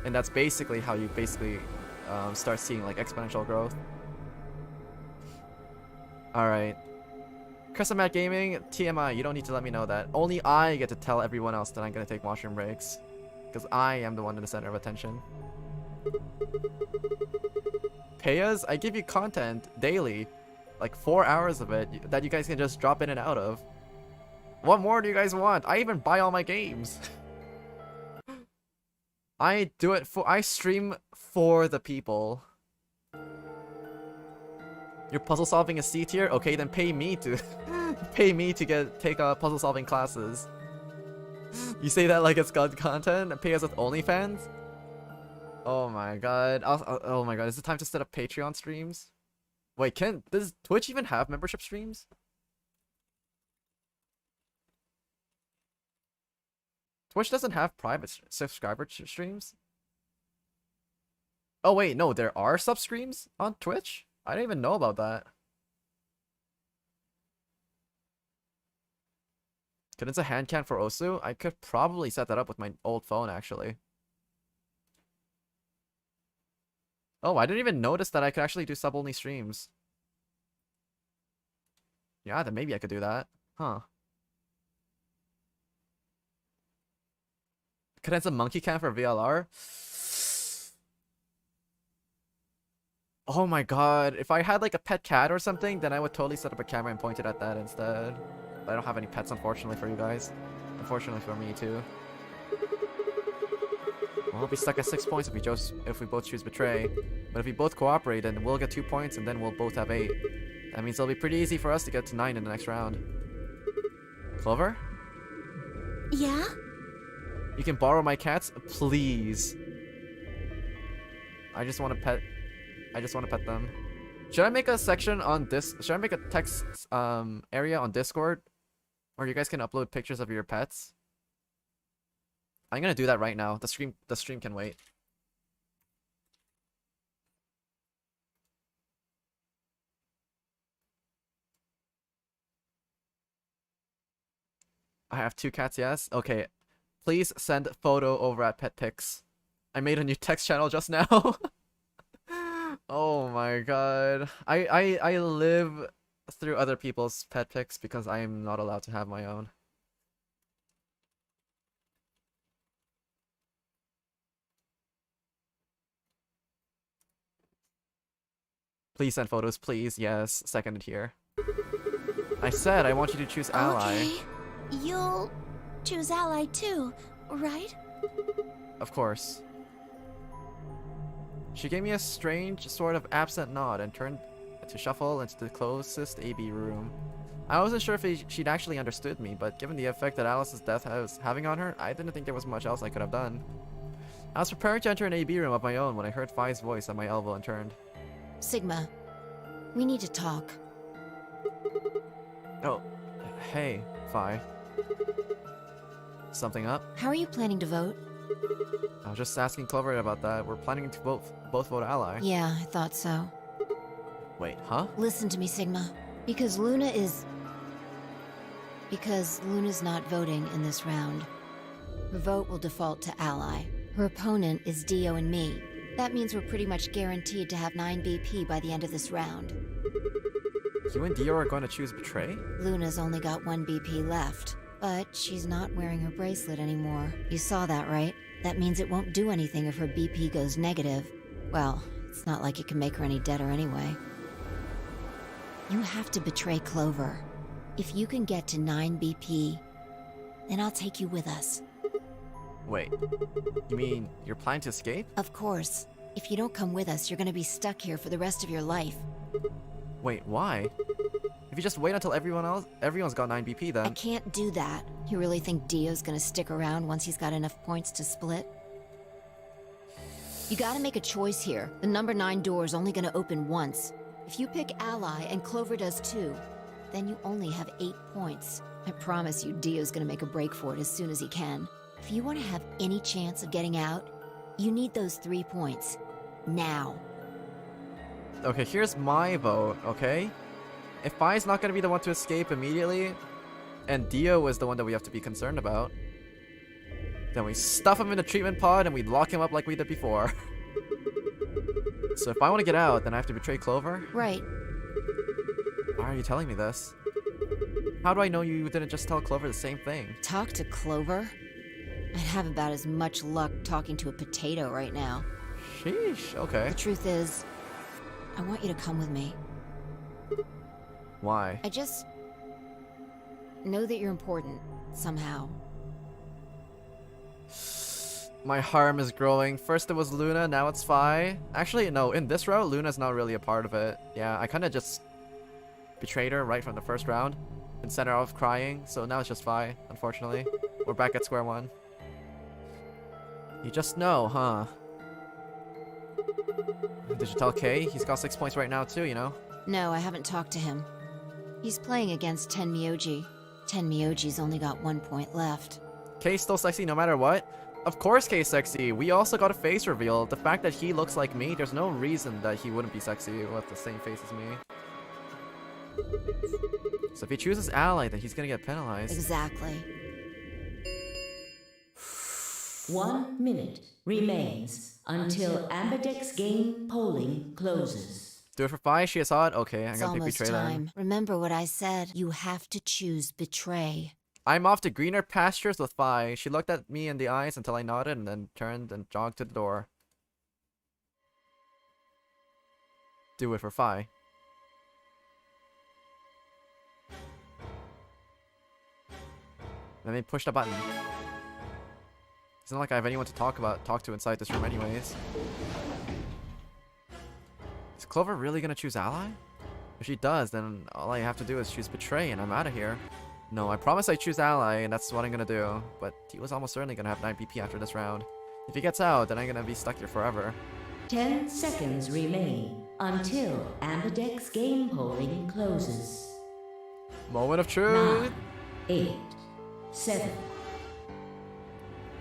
Speaker 1: And that's basically how you start seeing like exponential growth. Alright. Chris I'm at Gaming, TMI, you don't need to let me know that. Only I get to tell everyone else that I'm gonna take washroom breaks. Because I am the one in the center of attention. Pay us? I give you content daily. Like 4 hours of it that you guys can just drop in and out of. What more do you guys want? I even buy all my games. I stream for the people. Your puzzle solving is C tier? Okay, then pay me to take puzzle solving classes. You say that like it's good content? Pay us with OnlyFans? Oh my god. Oh my god, is it time to set up Patreon streams? Wait, does Twitch even have membership streams? Twitch doesn't have private subscriber streams? Oh wait, no, there are sub streams on Twitch? I didn't even know about that. Cadenza hand cam for Osu? I could probably set that up with my old phone, actually. Oh, I didn't even notice that I could actually do sub-only streams. Yeah, then maybe I could do that. Huh. Cadenza monkey cam for VLR? Oh my god, if I had like a pet cat or something, then I would totally set up a camera and point it at that instead. But I don't have any pets, unfortunately, for you guys. Unfortunately for me, too. We'll be stuck at 6 points if we both choose Betray. But if we both cooperate, then we'll get 2 points, and then we'll both have 8. That means it'll be pretty easy for us to get to 9 in the next round. Clover?
Speaker 6: Yeah?
Speaker 1: You can borrow my cats? Please. I just want to pet them. Should I make a section on this? Should I make a text area on Discord where you guys can upload pictures of your pets? I'm gonna do that right now. The stream can wait. I have 2 cats, yes? Okay. Please send photo over at PetPics. I made a new text channel just now. Oh my god. I live through other people's pet pics because I am not allowed to have my own. Please send photos, please. Yes, seconded here. I said I want you to choose ally.
Speaker 6: Okay. You'll choose ally too, right?
Speaker 1: Of course. She gave me a strange sort of absent nod and turned to shuffle into the closest AB room. I wasn't sure if she'd actually understood me, but given the effect that Alice's death was having on her, I didn't think there was much else I could have done. I was preparing to enter an AB room of my own when I heard Phi's voice at my elbow and turned.
Speaker 2: Sigma, we need to talk.
Speaker 1: Oh, hey, Phi. Something up?
Speaker 2: How are you planning to vote?
Speaker 1: I was just asking Clover about that. We're planning to both vote ally.
Speaker 2: Yeah, I thought so.
Speaker 1: Wait, huh?
Speaker 2: Listen to me, Sigma. Because Luna's not voting in this round. Her vote will default to ally. Her opponent is Dio and me. That means we're pretty much guaranteed to have 9 BP by the end of this round.
Speaker 1: You and Dio are going to choose Betray?
Speaker 2: Luna's only got 1 BP left. But she's not wearing her bracelet anymore. You saw that, right? That means it won't do anything if her BP goes negative. Well, it's not like it can make her any deader anyway. You have to betray Clover. If you can get to 9 BP, then I'll take you with us.
Speaker 1: Wait, you mean you're planning to escape?
Speaker 2: Of course. If you don't come with us, you're gonna be stuck here for the rest of your life.
Speaker 1: Wait, why? If you just wait until everyone's got 9 BP then.
Speaker 2: I can't do that. You really think Dio's gonna stick around once he's got enough points to split? You gotta make a choice here. The number 9 door is only gonna open once. If you pick Ally and Clover does too, then you only have 8 points. I promise you Dio's gonna make a break for it as soon as he can. If you want to have any chance of getting out, you need those 3 points. Now.
Speaker 1: Okay, here's my vote, okay? If Phi's not gonna be the one to escape immediately, and Dio is the one that we have to be concerned about, then we stuff him in the treatment pod and we lock him up like we did before. So if I want to get out, then I have to betray Clover?
Speaker 2: Right.
Speaker 1: Why are you telling me this? How do I know you didn't just tell Clover the same thing?
Speaker 2: Talk to Clover? I'd have about as much luck talking to a potato right now.
Speaker 1: Sheesh, okay.
Speaker 2: The truth is, I want you to come with me.
Speaker 1: Why?
Speaker 2: I just know that you're important, somehow.
Speaker 1: My harm is growing. First it was Luna, now it's Phi. Actually, no, in this route, Luna's not really a part of it. Yeah, I kind of just betrayed her right from the first round and sent her off crying, so now it's just Phi, unfortunately. We're back at square one. You just know, huh? Did you tell Kay? He's got 6 points right now too, you know?
Speaker 2: No, I haven't talked to him. He's playing against Tenmyoji. Tenmyoji's only got 1 point left.
Speaker 1: Kay's still sexy no matter what? Of course Kay's sexy. We also got a face reveal. The fact that he looks like me, there's no reason that he wouldn't be sexy with the same face as me. So if he chooses Ally, then he's gonna get penalized.
Speaker 2: Exactly.
Speaker 4: 1 minute remains until Ambidex game polling closes.
Speaker 1: Do it for Phi, she is hot? Okay, I'm
Speaker 2: It's
Speaker 1: gonna pick
Speaker 2: almost
Speaker 1: Betray
Speaker 2: time.
Speaker 1: then.
Speaker 2: Remember what I said. You have to choose Betray.
Speaker 1: I'm off to greener pastures with Phi. She looked at me in the eyes until I nodded and then turned and jogged to the door. Do it for Phi. Let me push the button. It's not like I have anyone to talk to inside this room anyways. Is Clover really gonna choose Ally? If she does, then all I have to do is choose Betray and I'm out of here. No, I promise I choose Ally and that's what I'm gonna do. But he was almost certainly gonna have 9 BP after this round. If he gets out, then I'm gonna be stuck here forever.
Speaker 4: 10 seconds remain until Ambidex game polling closes.
Speaker 1: Moment of truth!
Speaker 4: 9, 8, 7.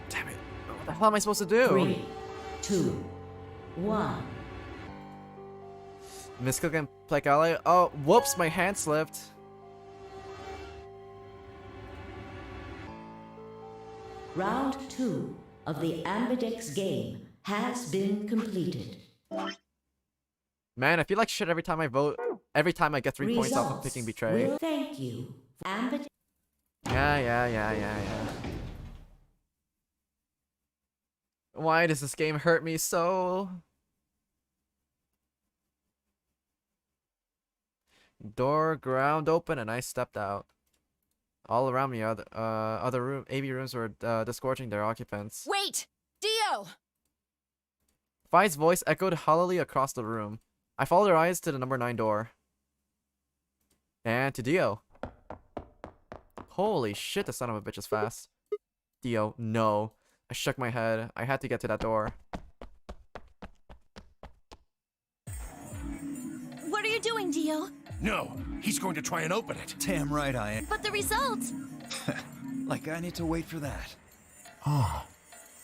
Speaker 1: Damn it. What the hell am I supposed to do?
Speaker 4: 3, 2, 1.
Speaker 1: Misclick and Plek Ally. Oh, whoops, my hand slipped.
Speaker 4: Round 2 of the Ambidex game has been completed.
Speaker 1: Man, I feel like shit every time I vote. Every time I get 3 points off of picking Betray.
Speaker 4: Will thank you. Ambidex.
Speaker 1: Yeah. Why does this game hurt me so? Door ground open and I stepped out. All around me, AV rooms were disgorging their occupants.
Speaker 2: Wait! Dio!
Speaker 1: Phi's voice echoed hollowly across the room. I followed her eyes to the number 9 door. And to Dio. Holy shit, the son of a bitch is fast. Dio, no. I shook my head. I had to get to that door.
Speaker 6: What are you doing, Dio?
Speaker 8: No, he's going to try and open it.
Speaker 13: Damn right I am.
Speaker 6: But the results!
Speaker 13: Like I need to wait for that.
Speaker 3: Ah,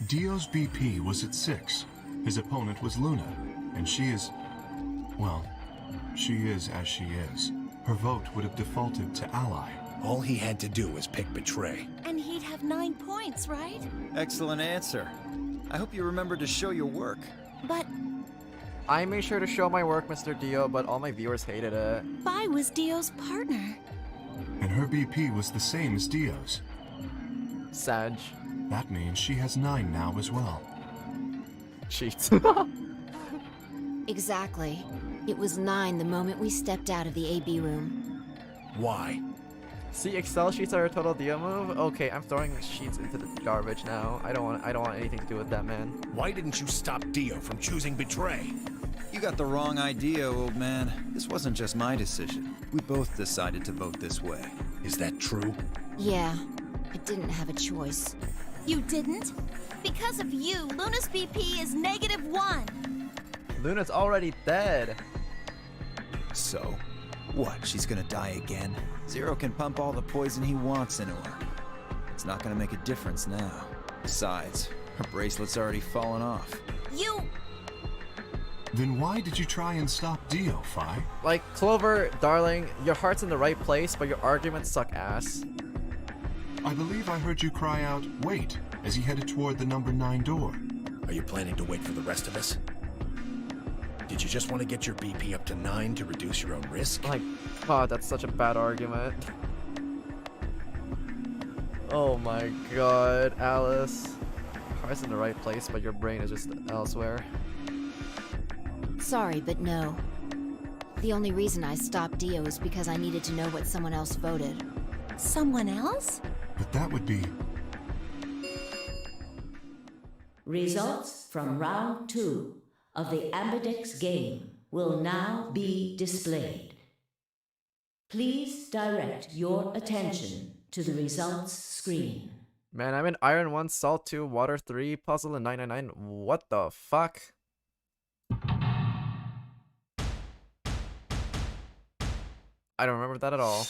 Speaker 3: Dio's BP was at 6. His opponent was Luna, and she is... well, she is as she is. Her vote would have defaulted to Ally.
Speaker 8: All he had to do was pick Betray.
Speaker 6: And he'd have 9 points, right?
Speaker 13: Excellent answer. I hope you remember to show your work.
Speaker 6: But
Speaker 1: I made sure to show my work, Mr. Dio, but all my viewers hated it.
Speaker 6: Phi was Dio's partner.
Speaker 3: And her BP was the same as Dio's.
Speaker 1: Sag.
Speaker 3: That means she has 9 now as well.
Speaker 1: Cheats.
Speaker 2: Exactly. It was 9 the moment we stepped out of the AB room.
Speaker 8: Why?
Speaker 1: See, Excel sheets are a total Dio move? Okay, I'm throwing the sheets into the garbage now. I don't want anything to do with that, man.
Speaker 8: Why didn't you stop Dio from choosing betray?
Speaker 13: You got the wrong idea, old man. This wasn't just my decision. We both decided to vote this way.
Speaker 8: Is that true?
Speaker 2: Yeah, I didn't have a choice.
Speaker 6: You didn't? Because of you, Luna's BP is -1.
Speaker 1: Luna's already dead.
Speaker 13: So, what, she's gonna die again? Zero can pump all the poison he wants into her. It's not gonna make a difference now. Besides, her bracelet's already fallen off.
Speaker 6: You...
Speaker 3: Then why did you try and stop Dio, Phi?
Speaker 1: Like, Clover, darling, your heart's in the right place, but your arguments suck ass.
Speaker 3: I believe I heard you cry out, wait, as he headed toward the number 9 door.
Speaker 8: Are you planning to wait for the rest of us? Did you just want to get your BP up to 9 to reduce your own risk?
Speaker 1: My god, that's such a bad argument. Oh my god, Alice. Your heart's in the right place, but your brain is just elsewhere.
Speaker 2: Sorry, but no. The only reason I stopped Dio is because I needed to know what someone else voted.
Speaker 6: Someone else?
Speaker 3: But that would be...
Speaker 4: Results from round 2 of the Ambidex game will now be displayed. Please direct your attention to the results screen.
Speaker 1: Man, I'm in Iron 1, Salt 2, Water 3, Puzzle in 999. What the fuck? I don't remember that at all.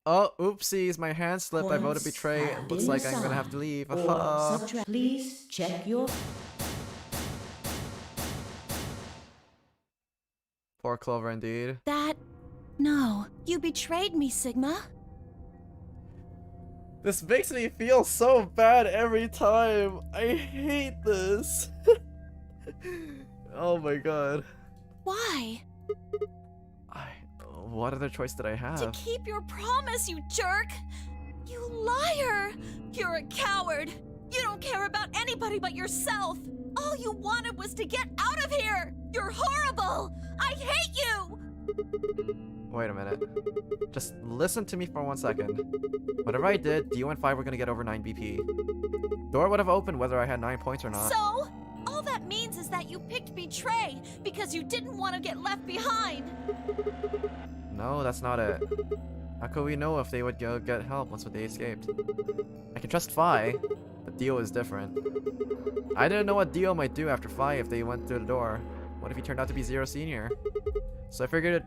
Speaker 1: Oh, oopsies, my hand slipped. I voted betray. Looks like I'm gonna have to leave.
Speaker 4: Please check your...
Speaker 1: Poor Clover indeed.
Speaker 6: That... No. You betrayed me, Sigma.
Speaker 1: This makes me feel so bad every time. I hate this. Oh my god.
Speaker 6: Why?
Speaker 1: What other choice did I have?
Speaker 6: To keep your promise, you jerk! You liar! You're a coward! You don't care about anybody but yourself! All you wanted was to get out of here! You're horrible! I hate you!
Speaker 1: Wait a minute. Just listen to me for 1 second. Whatever I did, Dio and Phi were gonna get over 9 BP. Door would have opened whether I had 9 points or not.
Speaker 6: So? All that means is that you picked betray because you didn't want to get left behind!
Speaker 1: No, that's not it. How could we know if they would go get help once they escaped? I can trust Phi, but Dio is different. I didn't know what Dio might do after Phi if they went through the door. What if he turned out to be Zero Senior? So I figured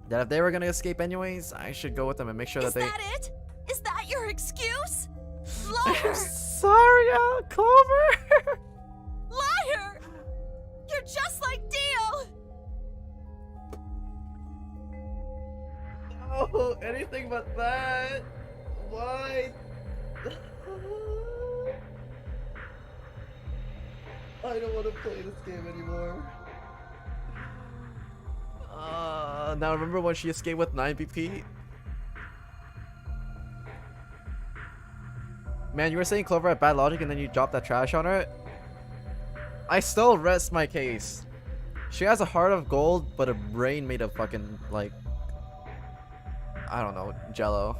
Speaker 1: that if they were gonna escape anyways, I should go with them and make sure that they—
Speaker 6: Is that it? Is that your excuse? Liar!
Speaker 1: Sorry, Clover!
Speaker 6: Liar! You're just like Dio!
Speaker 1: Oh, anything but that. Why? I don't want to play this game anymore. Now remember when she escaped with 9 BP? Man, you were saying Clover had bad logic and then you dropped that trash on her? I still rest my case. She has a heart of gold, but a brain made of fucking, like, I don't know, Jello.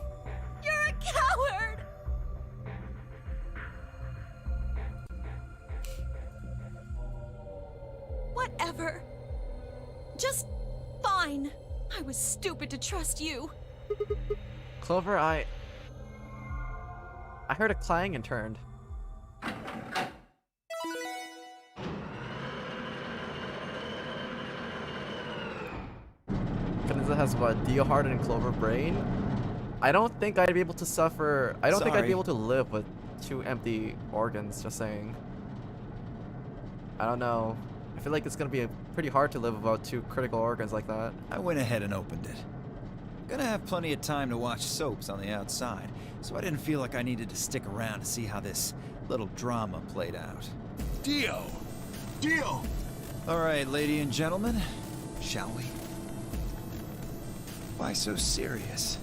Speaker 6: You're a coward! Whatever. Just fine. I was stupid to trust you.
Speaker 1: Clover, I heard a clang and turned. Cadenza has what? Dio heart and Clover brain? I don't think I'd be able to suffer. I don't think I'd be able to live with 2 empty organs, just saying. I don't know. I feel like it's gonna be pretty hard to live without 2 critical organs like that.
Speaker 13: I went ahead and opened it. Gonna have plenty of time to watch soaps on the outside, so I didn't feel like I needed to stick around to see how this little drama played out.
Speaker 8: Dio!
Speaker 3: Dio!
Speaker 13: Alright, lady and gentlemen, shall we? Why so serious?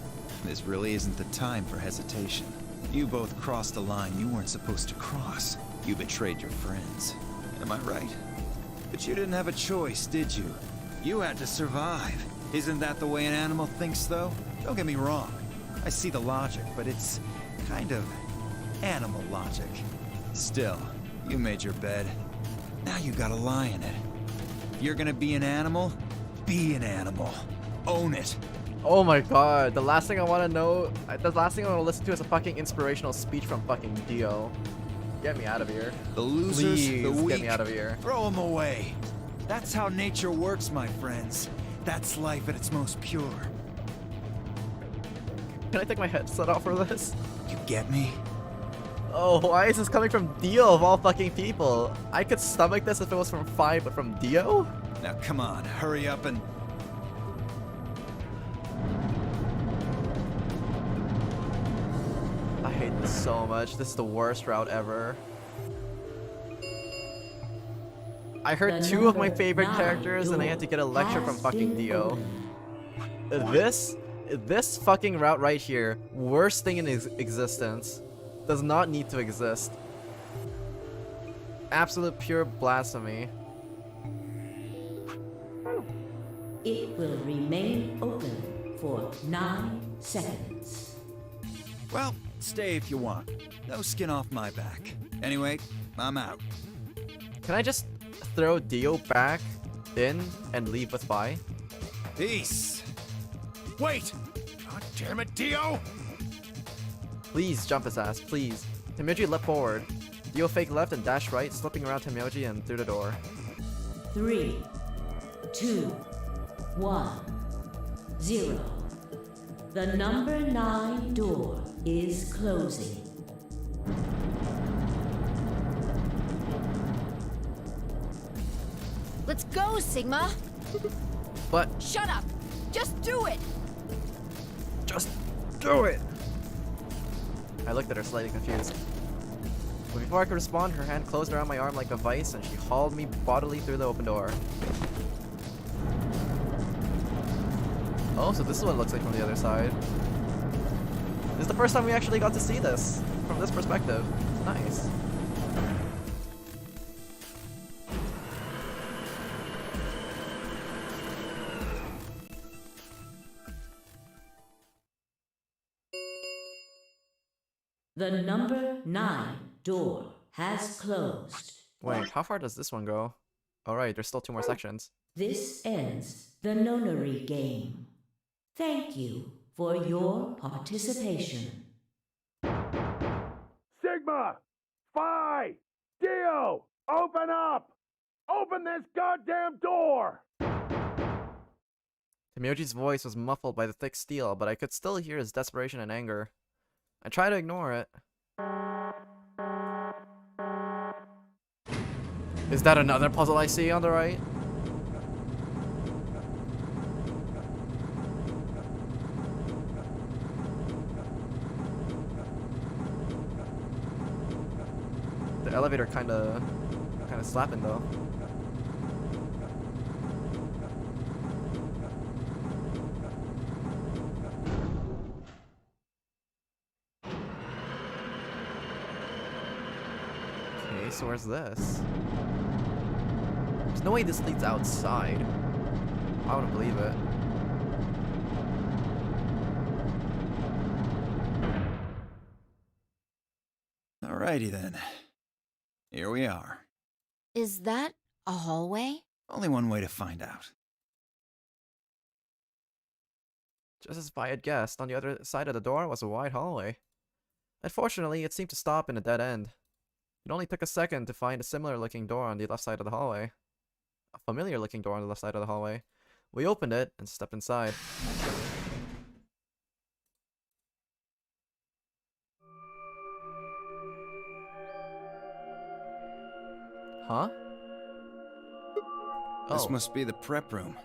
Speaker 13: This really isn't the time for hesitation. You both crossed a line you weren't supposed to cross. You betrayed your friends. Am I right? But you didn't have a choice, did you? You had to survive. Isn't that the way an animal thinks, though? Don't get me wrong. I see the logic, but it's kind of animal logic. Still, you made your bed. Now you gotta lie in it. If you're gonna be an animal, be an animal. Own it.
Speaker 1: Oh my god, the last thing I want to know, the last thing I want to listen to is a fucking inspirational speech from fucking Dio. Get me out of here.
Speaker 13: The losers,
Speaker 1: Please,
Speaker 13: the weak,
Speaker 1: get me out of here.
Speaker 13: throw them away. That's how nature works, my friends. That's life at its most pure.
Speaker 1: Can I take my headset off for this?
Speaker 13: You get me?
Speaker 1: Oh, why is this coming from Dio of all fucking people? I could stomach this if it was from 5, but from Dio?
Speaker 13: Now come on, hurry up and...
Speaker 1: I hate this so much. This is the worst route ever. I heard 2 of my favorite characters and I had to get a lecture from fucking Dio. This fucking route right here, worst thing in existence, does not need to exist. Absolute pure blasphemy.
Speaker 4: It will remain open for 9 seconds.
Speaker 13: Well, stay if you want. No skin off my back. Anyway, I'm out.
Speaker 1: Can I just throw Dio back in and leave with Vi?
Speaker 13: Peace.
Speaker 8: Wait! God damn it, Dio!
Speaker 1: Please jump his ass, please. Temyoji leapt forward. Dio fake left and dash right, slipping around Temyoji and through the door.
Speaker 4: 3, 2, 1, 0. The number 9 door is closing.
Speaker 2: Let's go, Sigma!
Speaker 1: But
Speaker 6: Shut up! Just do it!
Speaker 1: just do it! I looked at her slightly confused. But before I could respond, her hand closed around my arm like a vice and she hauled me bodily through the open door. Oh, so this is what it looks like from the other side. This is the first time we actually got to see this from this perspective. Nice.
Speaker 4: The number 9 door has closed.
Speaker 1: Wait, how far does this one go? Alright, there's still 2 more sections.
Speaker 4: This ends the nonary game. Thank you for your participation.
Speaker 10: Sigma! Phi! Dio! Open up! Open this goddamn door!
Speaker 1: Temyoji's voice was muffled by the thick steel, but I could still hear his desperation and anger. I tried to ignore it. Is that another puzzle I see on the right? The elevator kinda slapping though. Okay, so where's this? There's no way this leads outside. I wouldn't believe it.
Speaker 13: Alrighty then. Here we are.
Speaker 2: Is that a hallway?
Speaker 13: Only one way to find out.
Speaker 1: Just as I had guessed, on the other side of the door was a wide hallway. Unfortunately, it seemed to stop in a dead end. It only took a second to find a similar looking door on the left side of the hallway. A familiar looking door on the left side of the hallway. We opened it and stepped inside. Huh?
Speaker 13: This must be the prep room.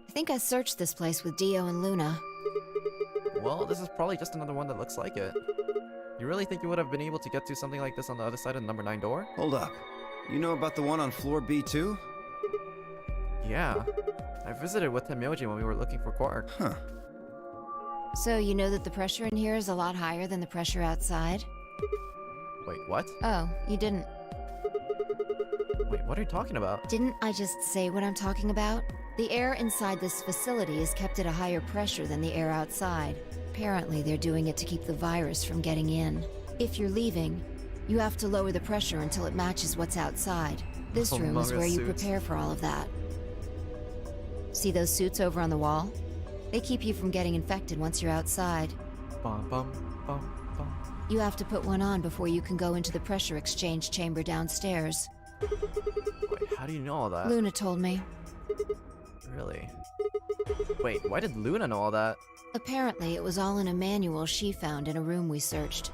Speaker 2: I think I searched this place with Dio and Luna.
Speaker 1: Well, this is probably just another one that looks like it. You really think you would have been able to get to something like this on the other side of the number 9 door?
Speaker 13: Hold up. You know about the one on floor B2?
Speaker 1: Yeah. I visited with Himyoji when we were looking for Quark.
Speaker 13: Huh.
Speaker 2: So you know that the pressure in here is a lot higher than the pressure outside?
Speaker 1: Wait, what?
Speaker 2: Oh, you didn't.
Speaker 1: Wait, what are you talking about?
Speaker 2: Didn't I just say what I'm talking about? The air inside this facility is kept at a higher pressure than the air outside. Apparently, they're doing it to keep the virus from getting in. If you're leaving, you have to lower the pressure until it matches what's outside. This room is where you prepare for all of that. See those suits over on the wall? They keep you from getting infected once you're outside.
Speaker 1: Bum, bum, bum, bum.
Speaker 2: You have to put one on before you can go into the pressure exchange chamber downstairs.
Speaker 1: Wait, how do you know all that?
Speaker 2: Luna told me.
Speaker 1: Really? Wait, why did Luna know all that?
Speaker 2: Apparently, it was all in a manual she found in a room we searched.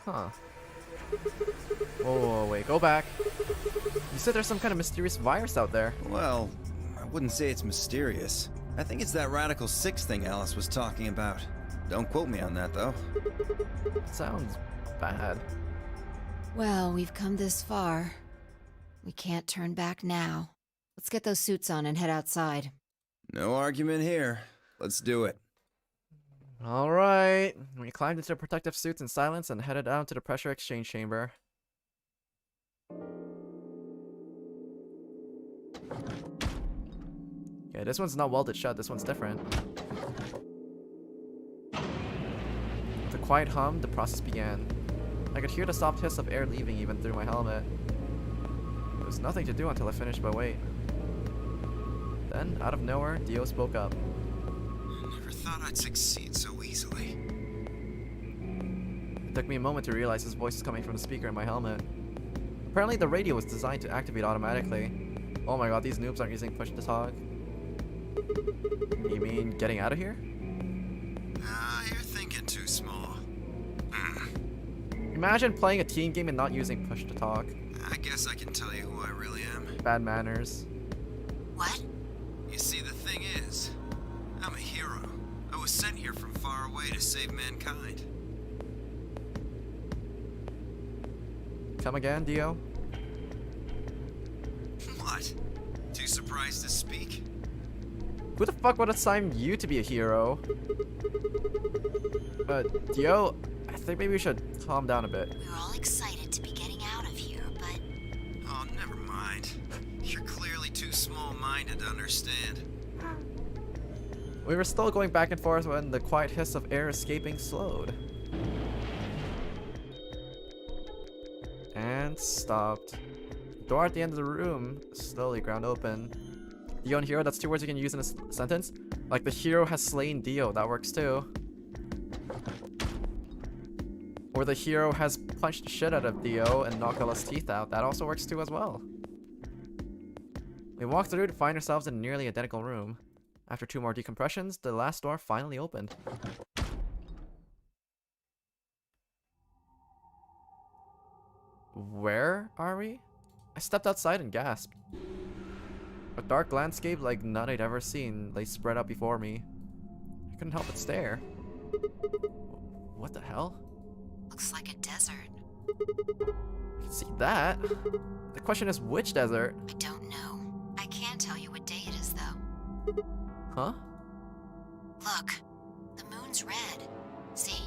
Speaker 1: Huh. Whoa, wait, go back. You said there's some kind of mysterious virus out there.
Speaker 13: Well, I wouldn't say it's mysterious. I think it's that Radical 6 thing Alice was talking about. Don't quote me on that, though.
Speaker 1: Sounds bad.
Speaker 2: Well, we've come this far. We can't turn back now. Let's get those suits on and head outside.
Speaker 13: No argument here. Let's do it.
Speaker 1: Alright. We climbed into the protective suits in silence and headed out to the pressure exchange chamber. Yeah, this one's not welded shut, this one's different. With a quiet hum, the process began. I could hear the soft hiss of air leaving even through my helmet. There was nothing to do until I finished my weight. Then, out of nowhere, Dio spoke up.
Speaker 13: I never thought I'd succeed so easily.
Speaker 1: It took me a moment to realize his voice was coming from the speaker in my helmet. Apparently the radio was designed to activate automatically. Oh my god, these noobs aren't using push to talk. You mean getting out of here?
Speaker 13: Ah, you're thinking too small.
Speaker 1: Imagine playing a team game and not using push to talk.
Speaker 13: I guess I can tell you who I really am.
Speaker 1: Bad manners.
Speaker 2: What?
Speaker 13: You see, the thing is, I'm a hero. I was sent here from far away to save mankind.
Speaker 1: Come again, Dio?
Speaker 13: What? Too surprised to speak?
Speaker 1: Who the fuck would assign you to be a hero? Dio, I think maybe we should calm down a bit.
Speaker 2: We were all excited to be getting out of here, but...
Speaker 13: Oh, never mind. You're clearly too small-minded to understand.
Speaker 1: We were still going back and forth when the quiet hiss of air escaping slowed. And stopped. Door at the end of the room slowly ground open. Dio and hero, that's two words you can use in a sentence. Like the hero has slain Dio, that works too. Or the hero has punched the shit out of Dio and knocked all his teeth out, that also works too as well. We walked through to find ourselves in a nearly identical room. After 2 more decompressions, the last door finally opened. Where are we? I stepped outside and gasped. A dark landscape like none I'd ever seen lay spread out before me. I couldn't help but stare. What the hell?
Speaker 2: Looks like a desert.
Speaker 1: I can see that. The question is, which desert?
Speaker 2: I don't know. I can't tell you what day it is, though.
Speaker 1: Huh?
Speaker 2: Look, the moon's red. See?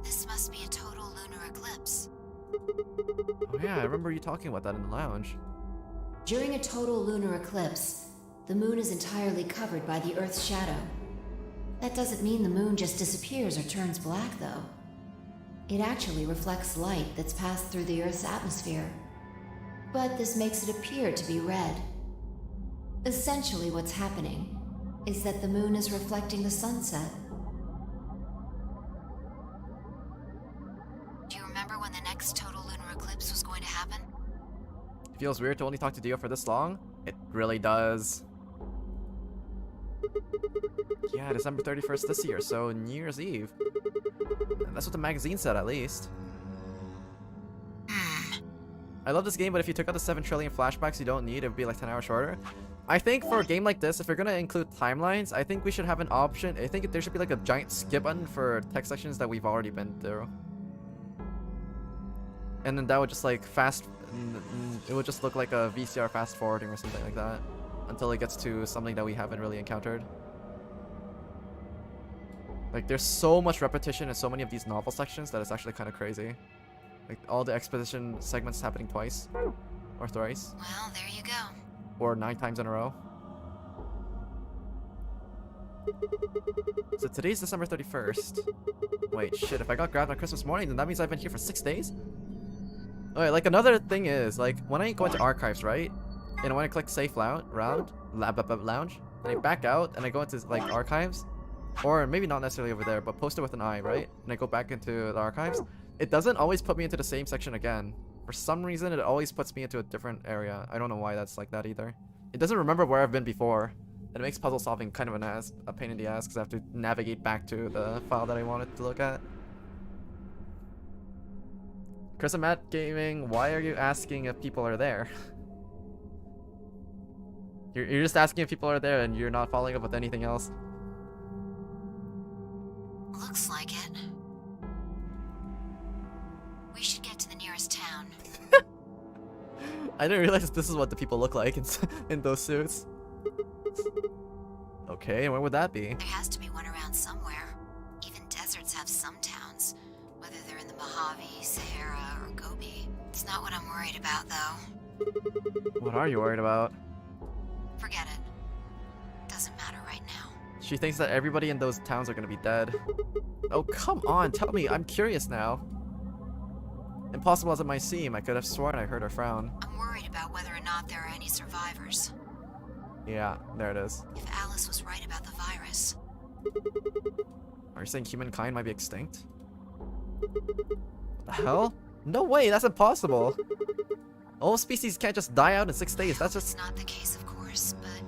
Speaker 2: This must be a total lunar eclipse.
Speaker 1: Oh yeah, I remember you talking about that in the lounge.
Speaker 2: During a total lunar eclipse, the moon is entirely covered by the Earth's shadow. That doesn't mean the moon just disappears or turns black, though. It actually reflects light that's passed through the Earth's atmosphere. But this makes it appear to be red. Essentially, what's happening is that the moon is reflecting the sunset. Do you remember when the next total lunar eclipse was going to happen?
Speaker 1: It feels weird to only talk to Dio for this long. It really does. Yeah, December 31st this year, so New Year's Eve. That's what the magazine said, at least. I love this game, but if you took out the 7 trillion flashbacks you don't need, it would be like 10 hours shorter. I think for a game like this, if you're gonna include timelines, I think we should have an option. I think there should be like a giant skip button for text sections that we've already been through. And then that would just like it would just look like a VCR fast forwarding or something like that. until it gets to something that we haven't really encountered. Like, there's so much repetition in so many of these novel sections that it's actually kind of crazy. Like, all the exposition segments happening twice. Or thrice.
Speaker 2: Well, there you go.
Speaker 1: Or 9 times in a row. So today's December 31st. Wait, shit, if I got grabbed on Christmas morning, then that means I've been here for 6 days? Okay, like, another thing is, like, when I go into archives, right? And when I click save lounge, and I back out, and I go into, like, archives, or maybe not necessarily over there, but post it with an I, right? And I go back into the archives, it doesn't always put me into the same section again. For some reason, it always puts me into a different area. I don't know why that's like that either. It doesn't remember where I've been before. And it makes puzzle solving kind of a pain in the ass because I have to navigate back to the file that I wanted to look at. Chris and Matt Gaming, why are you asking if people are there? You're just asking if people are there and you're not following up with anything else.
Speaker 2: Looks like it. We should get to the nearest town.
Speaker 1: I didn't realize this is what the people look like in those suits. Okay, and where would that be?
Speaker 2: There has to be one around somewhere. Even deserts have some towns, whether they're in the Mojave, Sahara, or Gobi. It's not what I'm worried about, though.
Speaker 1: What are you worried about?
Speaker 2: Forget it. Doesn't matter right now.
Speaker 1: She thinks that everybody in those towns are gonna be dead. Oh, come on, tell me, I'm curious now. Impossible as it might seem, I could have sworn I heard her frown.
Speaker 2: I'm worried about whether or not there are any survivors.
Speaker 1: Yeah, there it is.
Speaker 2: If Alice was right about the virus.
Speaker 1: Are you saying humankind might be extinct? What the hell? No way, that's impossible! All species can't just die out in 6 days, that's just...
Speaker 2: It's not the case, of course, but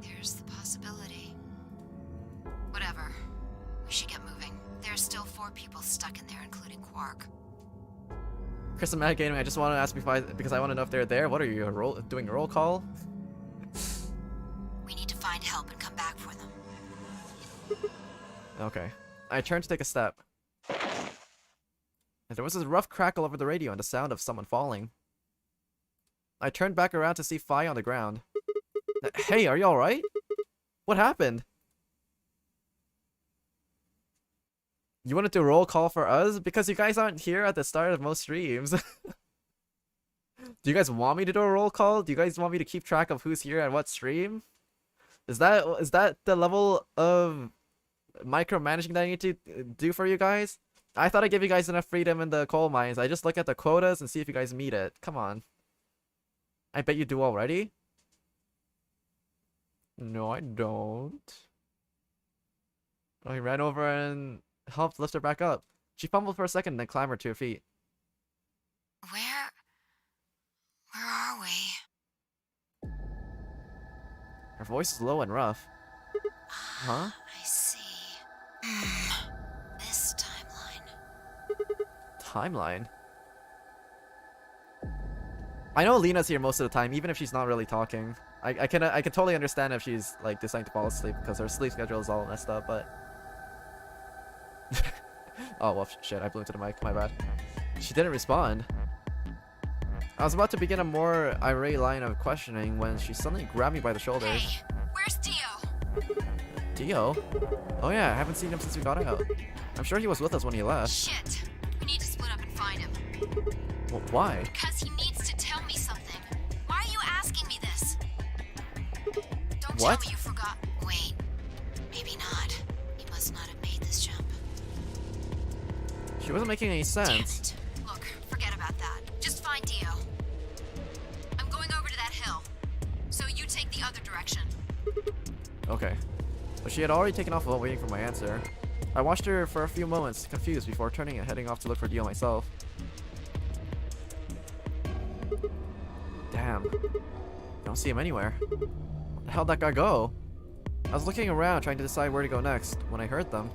Speaker 2: there's the possibility. Whatever. We should get moving. There's still 4 people stuck in there, including Quark.
Speaker 1: Chris and Matt Gaming, I just want to ask because I want to know if they're there. What are you, doing a roll call?
Speaker 2: We need to find help and come back for them.
Speaker 1: Okay. I turned to take a step. And there was this rough crackle over the radio and the sound of someone falling. I turned back around to see Fi on the ground. Hey, are you alright? What happened? You wanted to roll call for us? Because you guys aren't here at the start of most streams. Do you guys want me to do a roll call? Do you guys want me to keep track of who's here at what stream? Is that the level of micromanaging that I need to do for you guys? I thought I'd give you guys enough freedom in the coal mines. I just look at the quotas and see if you guys meet it. Come on. I bet you do already. No, I don't. Oh, he ran over and helped lift her back up. She fumbled for a second and then clambered to her feet.
Speaker 2: Where are we?
Speaker 1: Her voice is low and rough. Huh?
Speaker 2: I see. This timeline.
Speaker 1: Timeline? I know Lena's here most of the time, even if she's not really talking. I can totally understand if she's like deciding to fall asleep because her sleep schedule is all messed up, but oh well, shit, I blew into the mic, my bad. She didn't respond. I was about to begin a more irate line of questioning when she suddenly grabbed me by the shoulders.
Speaker 2: Hey, where's Dio?
Speaker 1: Dio? Oh yeah, I haven't seen him since we got out. I'm sure he was with us when he left.
Speaker 2: Shit, we need to split up and find him.
Speaker 1: Well, why?
Speaker 2: Because he needs to tell me something. Why are you asking me this? Don't tell me you forgot. Wait, maybe not. He must not have made this jump.
Speaker 1: She wasn't making any sense.
Speaker 2: Damn it. Look, forget about that. Just find Dio. I'm going over to that hill. So you take the other direction.
Speaker 1: Okay. But she had already taken off while waiting for my answer. I watched her for a few moments, confused, before turning and heading off to look for Dio myself. Damn. Don't see him anywhere. Where the hell'd that guy go? I was looking around trying to decide where to go next when I heard them.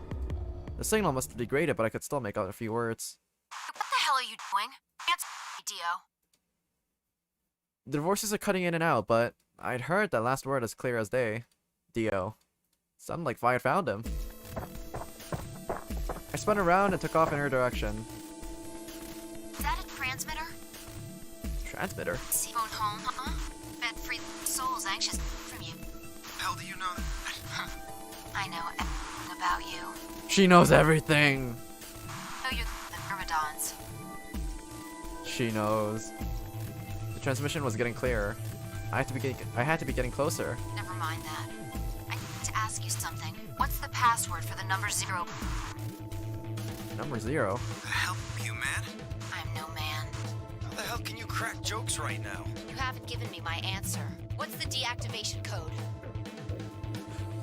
Speaker 1: The signal must have degraded, but I could still make out a few words.
Speaker 2: What the hell are you doing? Answer me, Dio.
Speaker 1: Their voices are cutting in and out, but I'd heard that last word as clear as day. Dio. Sounded like Fi had found him. I spun around and took off in her direction.
Speaker 2: Is that a transmitter?
Speaker 1: Transmitter?
Speaker 2: Phone home, huh? Bet free souls anxious from
Speaker 13: hell do you know that?
Speaker 2: I know everything about you.
Speaker 1: She knows everything.
Speaker 2: I know you're the Myrmidons.
Speaker 1: She knows. The transmission was getting clearer. I had to be getting closer.
Speaker 2: Never mind that. I need to ask you something. What's the password for the number 0?
Speaker 1: Number 0?
Speaker 13: The hell you, man?
Speaker 2: I'm no man.
Speaker 13: How the hell can you crack jokes right now?
Speaker 2: You haven't given me my answer. What's the deactivation code?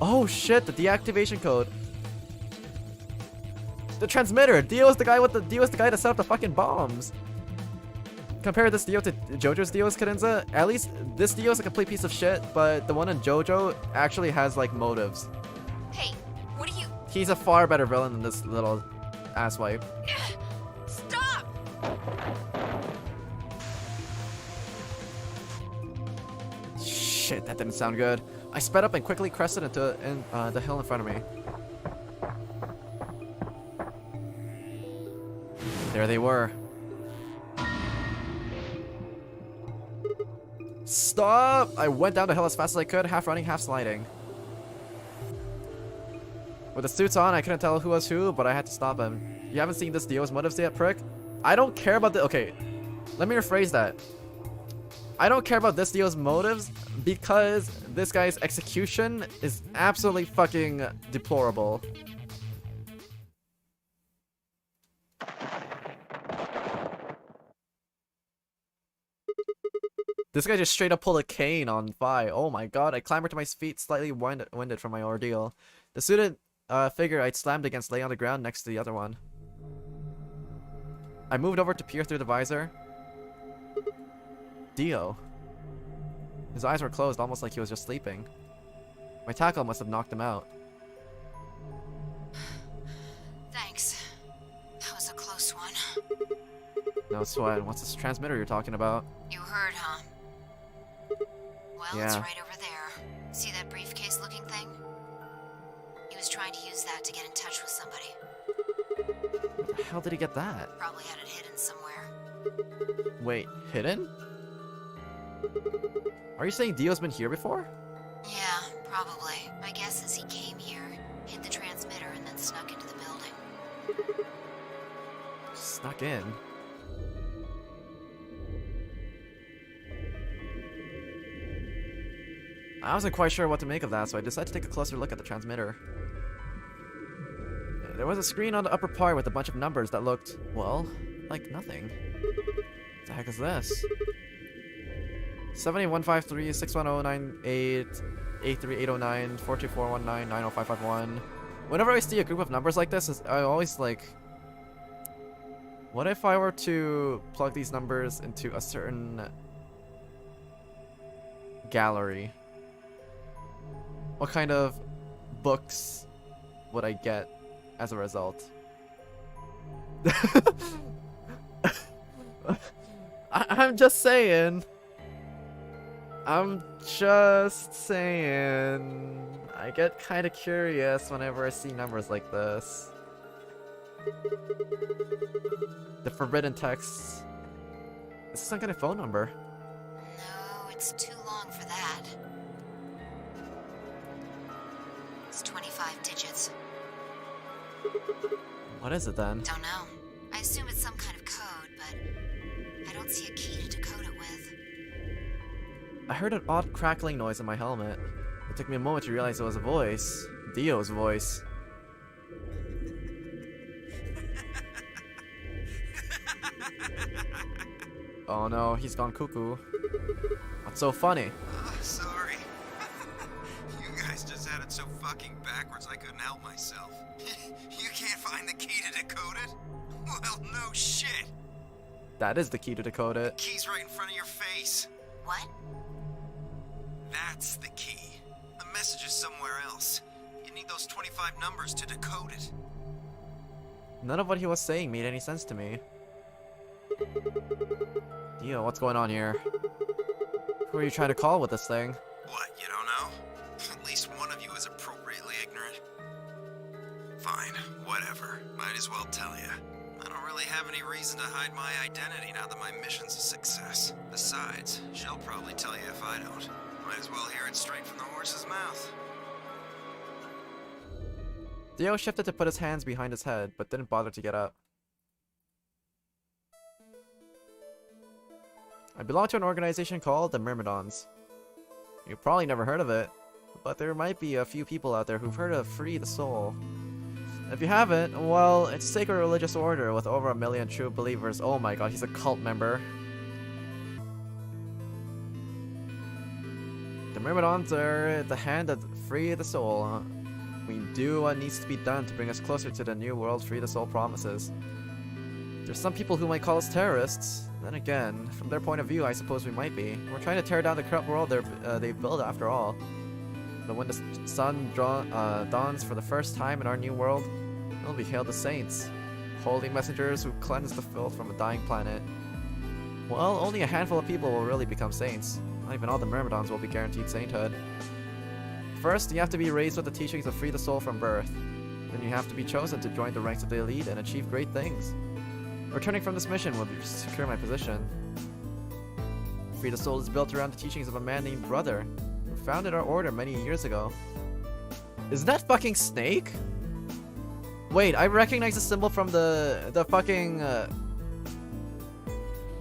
Speaker 1: Oh shit, the deactivation code. The transmitter. Dio is the guy to set up the fucking bombs. Compare this Dio to JoJo's Dio's Cadenza. At least this Dio is a complete piece of shit, but the one in JoJo actually has like motives.
Speaker 2: Hey, what are you?
Speaker 1: He's a far better villain than this little asswipe.
Speaker 2: Stop!
Speaker 1: Shit, that didn't sound good. I sped up and quickly crested into the hill in front of me. There they were. Stop! I went down the hill as fast as I could, half running, half sliding. With the suits on, I couldn't tell who was who, but I had to stop him. You haven't seen this Dio's motives yet, prick? I don't care about the— okay, let me rephrase that. I don't care about this Dio's motives because this guy's execution is absolutely fucking deplorable. This guy just straight up pulled a cane on Vi. Oh my god, I clambered to my feet, slightly winded from my ordeal. The suited figure I'd slammed against lay on the ground next to the other one. I moved over to peer through the visor. Dio. His eyes were closed, almost like he was just sleeping. My tackle must have knocked him out.
Speaker 2: Thanks. That was a close one.
Speaker 1: No sweat. What's this transmitter you're talking about?
Speaker 2: You heard, huh? Well,
Speaker 1: Yeah.
Speaker 2: it's right over there. See that briefcase looking thing? He was trying to use that to get in touch with somebody.
Speaker 1: Where the hell did he get that?
Speaker 2: Probably had it hidden somewhere.
Speaker 1: Wait, hidden? Are you saying Dio's been here before?
Speaker 2: Yeah, probably. My guess is he came here, hid the transmitter, and then snuck into the building.
Speaker 1: Snuck in? I wasn't quite sure what to make of that, so I decided to take a closer look at the transmitter. There was a screen on the upper part with a bunch of numbers that looked, well, like nothing. What the heck is this? 78153 61098 83809 42419 90551. Whenever I see a group of numbers like this, I always like, what if I were to plug these numbers into a certain gallery? What kind of books would I get as a result? I'm just saying. I'm just saying. I get kind of curious whenever I see numbers like this. The forbidden texts. This is some kind of phone number.
Speaker 2: No, it's too long for that. It's 25 digits.
Speaker 1: What is it then?
Speaker 2: Don't know. I assume it's some kind of code, but I don't see a key to decode it with.
Speaker 1: I heard an odd crackling noise in my helmet. It took me a moment to realize it was a voice. Dio's voice. Oh no, he's gone cuckoo. What's so funny?
Speaker 13: Sorry. You guys just had it so fucking backwards I couldn't help myself. You can't find the key to decode it? Well, no shit.
Speaker 1: That is the key to decode it.
Speaker 13: Key's right in front of your face.
Speaker 2: What?
Speaker 13: That's the key. The message is somewhere else. You need those 25 numbers to decode it.
Speaker 1: None of what he was saying made any sense to me. Dio, what's going on here? Who are you trying to call with this thing?
Speaker 13: What, you don't know? At least one of you is appropriately ignorant. Fine, whatever. Might as well tell you. I don't really have any reason to hide my identity now that my mission's a success. Besides, she'll probably tell you if I don't. Might as well hear it straight from the horse's mouth.
Speaker 1: Dio shifted to put his hands behind his head, but didn't bother to get up. I belong to an organization called the Myrmidons. You've probably never heard of it, but there might be a few people out there who've heard of Free the Soul. If you haven't, well, it's a sacred religious order with over 1 million true believers. Oh my god, he's a cult member. The Myrmidons are the hand that free the soul. We do what needs to be done to bring us closer to the new world Free the Soul promises. There's some people who might call us terrorists. Then again, from their point of view, I suppose we might be. We're trying to tear down the corrupt world they've built after all. But when the sun dawns for the first time in our new world, we'll be hailed as saints. Holy messengers who cleanse the filth from a dying planet. Well, only a handful of people will really become saints. Not even all the Myrmidons will be guaranteed sainthood. First, you have to be raised with the teachings of Free the Soul from birth. Then you have to be chosen to join the ranks of the elite and achieve great things. Returning from this mission will secure my position. Free the Soul is built around the teachings of a man named Brother, who founded our order many years ago. Is that fucking Snake? Wait, I recognize the symbol from the fucking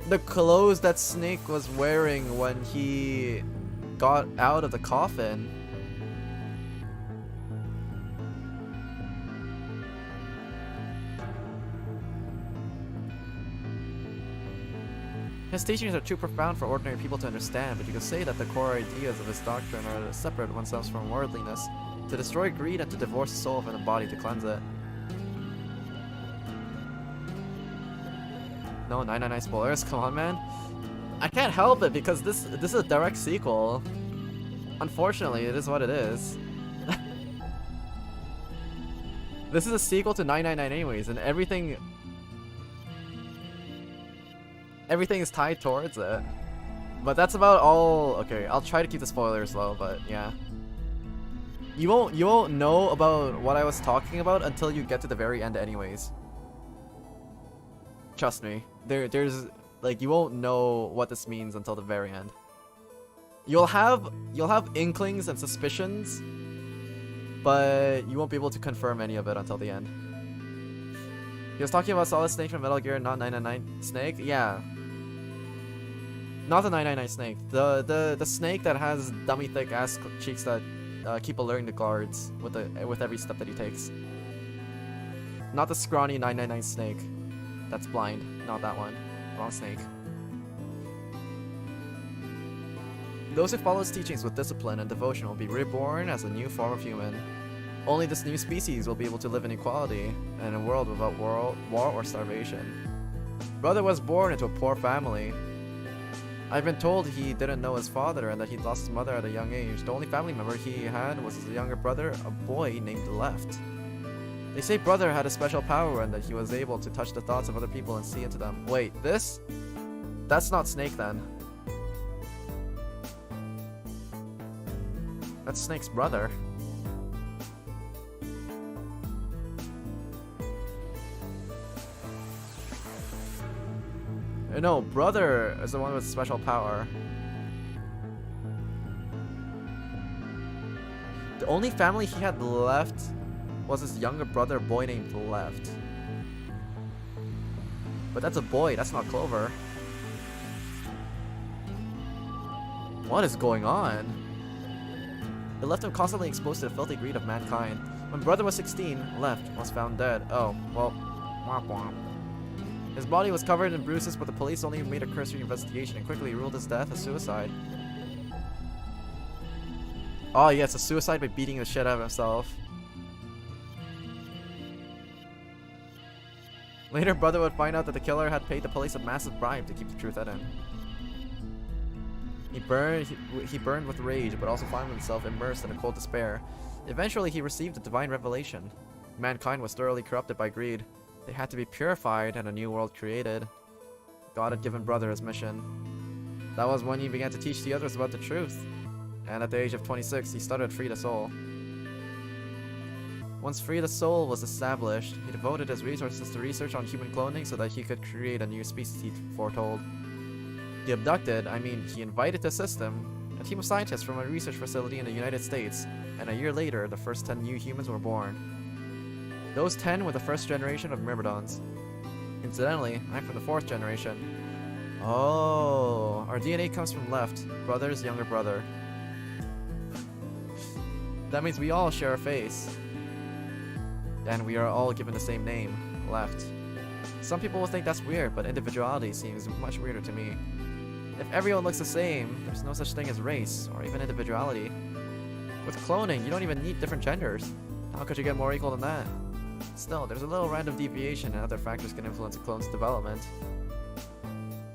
Speaker 1: the clothes that Snake was wearing when he got out of the coffin. His teachings are too profound for ordinary people to understand, but you could say that the core ideas of his doctrine are to separate oneself from worldliness, to destroy greed, and to divorce the soul from the body to cleanse it. No, 999 spoilers, come on man. I can't help it because this is a direct sequel. Unfortunately, it is what it is. This is a sequel to 999 anyways, and everything is tied towards it. But that's about all. Okay, I'll try to keep the spoilers low, but yeah. You won't know about what I was talking about until you get to the very end anyways. Trust me. There's like you won't know what this means until the very end. You'll have inklings and suspicions, but you won't be able to confirm any of it until the end. He was talking about Solid Snake from Metal Gear, not 999 Snake. Yeah. Not the 999 Snake. The snake that has dummy thick ass cheeks that keep alerting the guards with every step that he takes. Not the scrawny 999 Snake. That's blind. Not that one. Wrong snake. Those who follow his teachings with discipline and devotion will be reborn as a new form of human. Only this new species will be able to live in equality and in a world without war or starvation. Brother was born into a poor family. I've been told he didn't know his father and that he lost his mother at a young age. The only family member he had was his younger brother, a boy named Left. They say Brother had a special power and that he was able to touch the thoughts of other people and see into them. Wait, this? That's not Snake then. That's Snake's brother. No, Brother is the one with special power. The only family he had left was his younger brother, a boy named Left. But that's a boy, that's not Clover. What is going on? It left him constantly exposed to the filthy greed of mankind. When Brother was 16, Left was found dead. Oh, well, womp womp. His body was covered in bruises, but the police only made a cursory investigation and quickly ruled his death a suicide. Oh yes, a suicide by beating the shit out of himself. Later, Brother would find out that the killer had paid the police a massive bribe to keep the truth hidden. He burned with rage, but also found himself immersed in a cold despair. Eventually, he received a divine revelation. Mankind was thoroughly corrupted by greed. They had to be purified and a new world created. God had given Brother his mission. That was when he began to teach the others about the truth. And at the age of 26, he started Free the Soul. Once Free the Soul was established, he devoted his resources to research on human cloning so that he could create a new species he foretold. He invited to assist him a team of scientists from a research facility in the United States, and a year later, the first 10 new humans were born. Those 10 were the first generation of Myrmidons. Incidentally, I'm from the 4th generation. Oh, our DNA comes from Left, brother's younger brother. That means we all share a face. And we are all given the same name, Left. Some people will think that's weird, but individuality seems much weirder to me. If everyone looks the same, there's no such thing as race, or even individuality. With cloning, you don't even need different genders. How could you get more equal than that? Still, there's a little random deviation and other factors can influence a clone's development.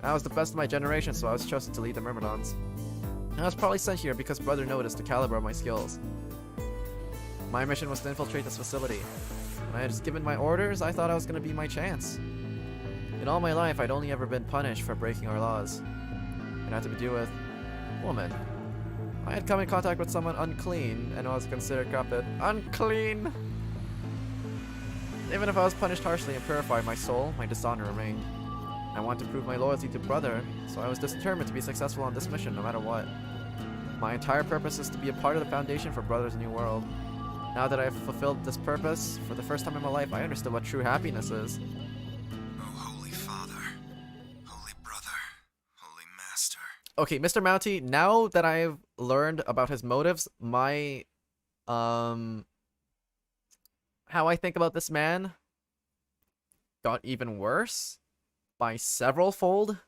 Speaker 1: I was the best of my generation, so I was chosen to lead the Myrmidons. I was probably sent here because Brother noticed the caliber of my skills. My mission was to infiltrate this facility. When I had just given my orders, I thought I was going to be my chance. In all my life, I'd only ever been punished for breaking our laws. It had to do with woman. I had come in contact with someone unclean and was considered corrupted. Unclean! Even if I was punished harshly and purified my soul, my dishonor remained. I wanted to prove my loyalty to Brother, so I was determined to be successful on this mission no matter what. My entire purpose is to be a part of the foundation for Brother's new world. Now that I have fulfilled this purpose, for the first time in my life, I understood what true happiness is.
Speaker 13: Oh, Holy Father, Holy Brother, Holy Master.
Speaker 1: Okay, Mr. Mounty, now that I've learned about his motives, my, how I think about this man got even worse by several fold.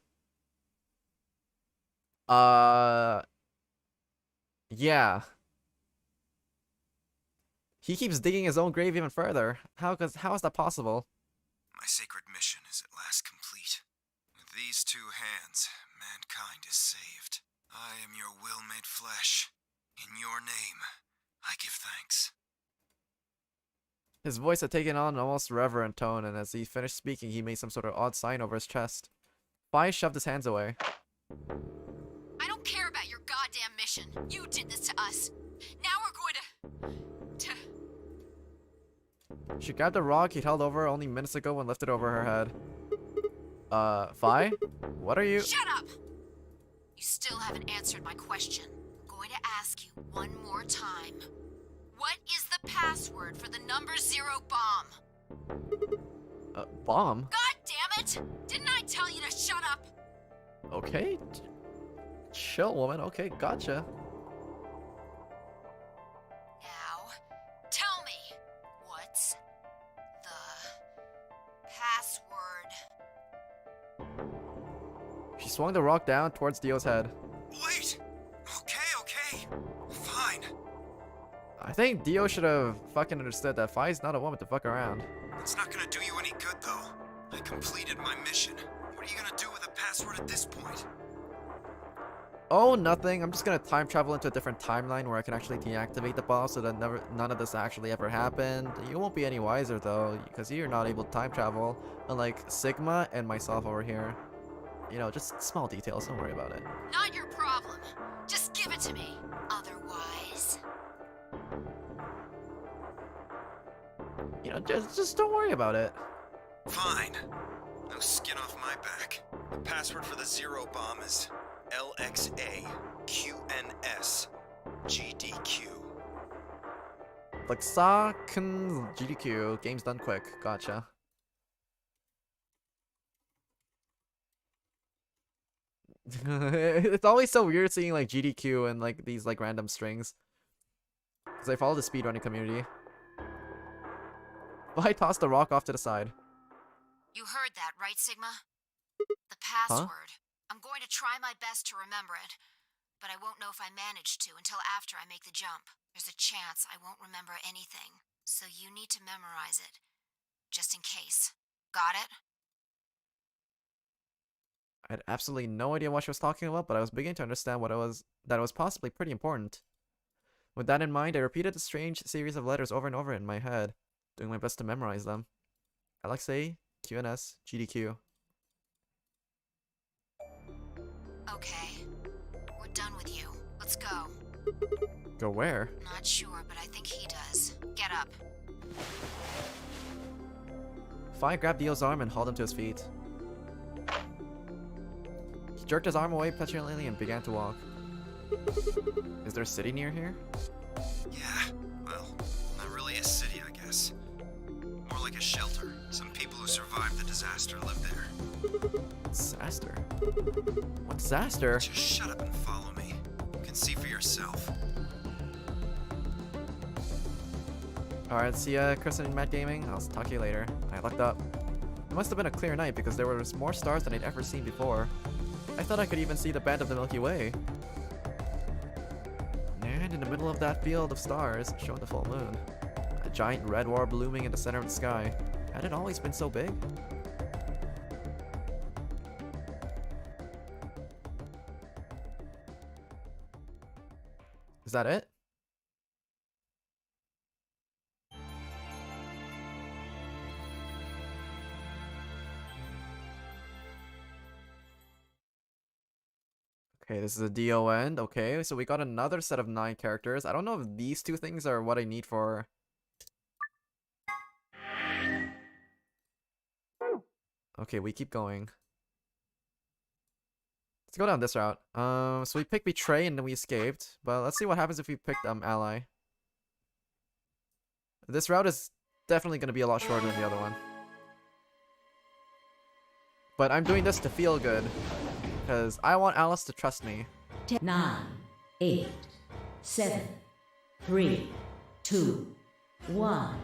Speaker 1: Yeah. He keeps digging his own grave even further. How is that possible?
Speaker 13: My sacred mission is at last complete. With these 2 hands, mankind is saved. I am your will made flesh. In your name, I give thanks.
Speaker 1: His voice had taken on an almost reverent tone, and as he finished speaking, he made some sort of odd sign over his chest. Fi shoved his hands away.
Speaker 9: I don't care about your goddamn mission. You did this to us. Now we're going to...
Speaker 1: She grabbed a rock he'd held over only minutes ago and lifted over her head. Fi? What are you—
Speaker 9: Shut up! You still haven't answered my question. I'm going to ask you one more time. What is the password for the number 0 bomb?
Speaker 1: Bomb?
Speaker 9: God damn it! Didn't I tell you to shut up?
Speaker 1: Okay. Chill, woman. Okay, gotcha.
Speaker 9: Now, tell me, what's the password?
Speaker 1: She swung the rock down towards Dio's head.
Speaker 13: Wait! Okay. Fine.
Speaker 1: I think Dio should have fucking understood that Fi's not a woman to fuck around.
Speaker 13: It's not gonna do you any good, though. I completed my mission. What are you gonna do with the password at this point?
Speaker 1: Oh, nothing. I'm just gonna time travel into a different timeline where I can actually deactivate the bomb so that none of this actually ever happened. You won't be any wiser, though, because you're not able to time travel, unlike Sigma and myself over here. You know, just small details. Don't worry about it.
Speaker 9: Not your problem. Just give it to me. Otherwise...
Speaker 1: You know, just don't worry about it.
Speaker 13: Fine. No skin off my back. The password for the 0 bomb is LXA QNS GDQ.
Speaker 1: Lexa GDQ. Game's done quick. Gotcha. It's always so weird seeing like GDQ and like these like random strings. Because I follow the speedrunning community. I tossed the rock off to the side.
Speaker 9: You heard that, right, Sigma? The password. I'm going to try my best to remember it, but I won't know if I manage to until after I make the jump. There's a chance I won't remember anything, so you need to memorize it, just in case. Got it?
Speaker 1: I had absolutely no idea what she was talking about, but I was beginning to understand that it was possibly pretty important. With that in mind, I repeated the strange series of letters over and over in my head, doing my best to memorize them. LXA, QNS, GDQ.
Speaker 9: Okay. We're done with you. Let's go.
Speaker 1: Go where?
Speaker 9: Not sure, but I think he does. Get up.
Speaker 1: Fi grabbed Dio's arm and hauled him to his feet. He jerked his arm away petulantly and began to walk. Is there a city near here?
Speaker 13: Yeah, well, not really a city, I guess. More like a shelter. Some people who survived the disaster live there.
Speaker 1: Disaster? What disaster?
Speaker 13: Just shut up and follow me. You can see for yourself.
Speaker 1: Alright, see ya, Kristen and Matt Gaming. I'll talk to you later. I lucked up. It must have been a clear night because there was more stars than I'd ever seen before. I thought I could even see the band of the Milky Way. And in the middle of that field of stars, showing the full moon. A giant red orb blooming in the center of the sky. Had it always been so big? Is that it? Okay, this is a DO end. Okay, so we got another set of 9 characters. I don't know if these two things are what I need for... Okay, we keep going. Let's go down this route. So we picked Betray and then we escaped. But let's see what happens if we picked Ally. This route is definitely going to be a lot shorter than the other one. But I'm doing this to feel good. Because I want Alice to trust me.
Speaker 4: 9, 8, 7, 3, 2, 1.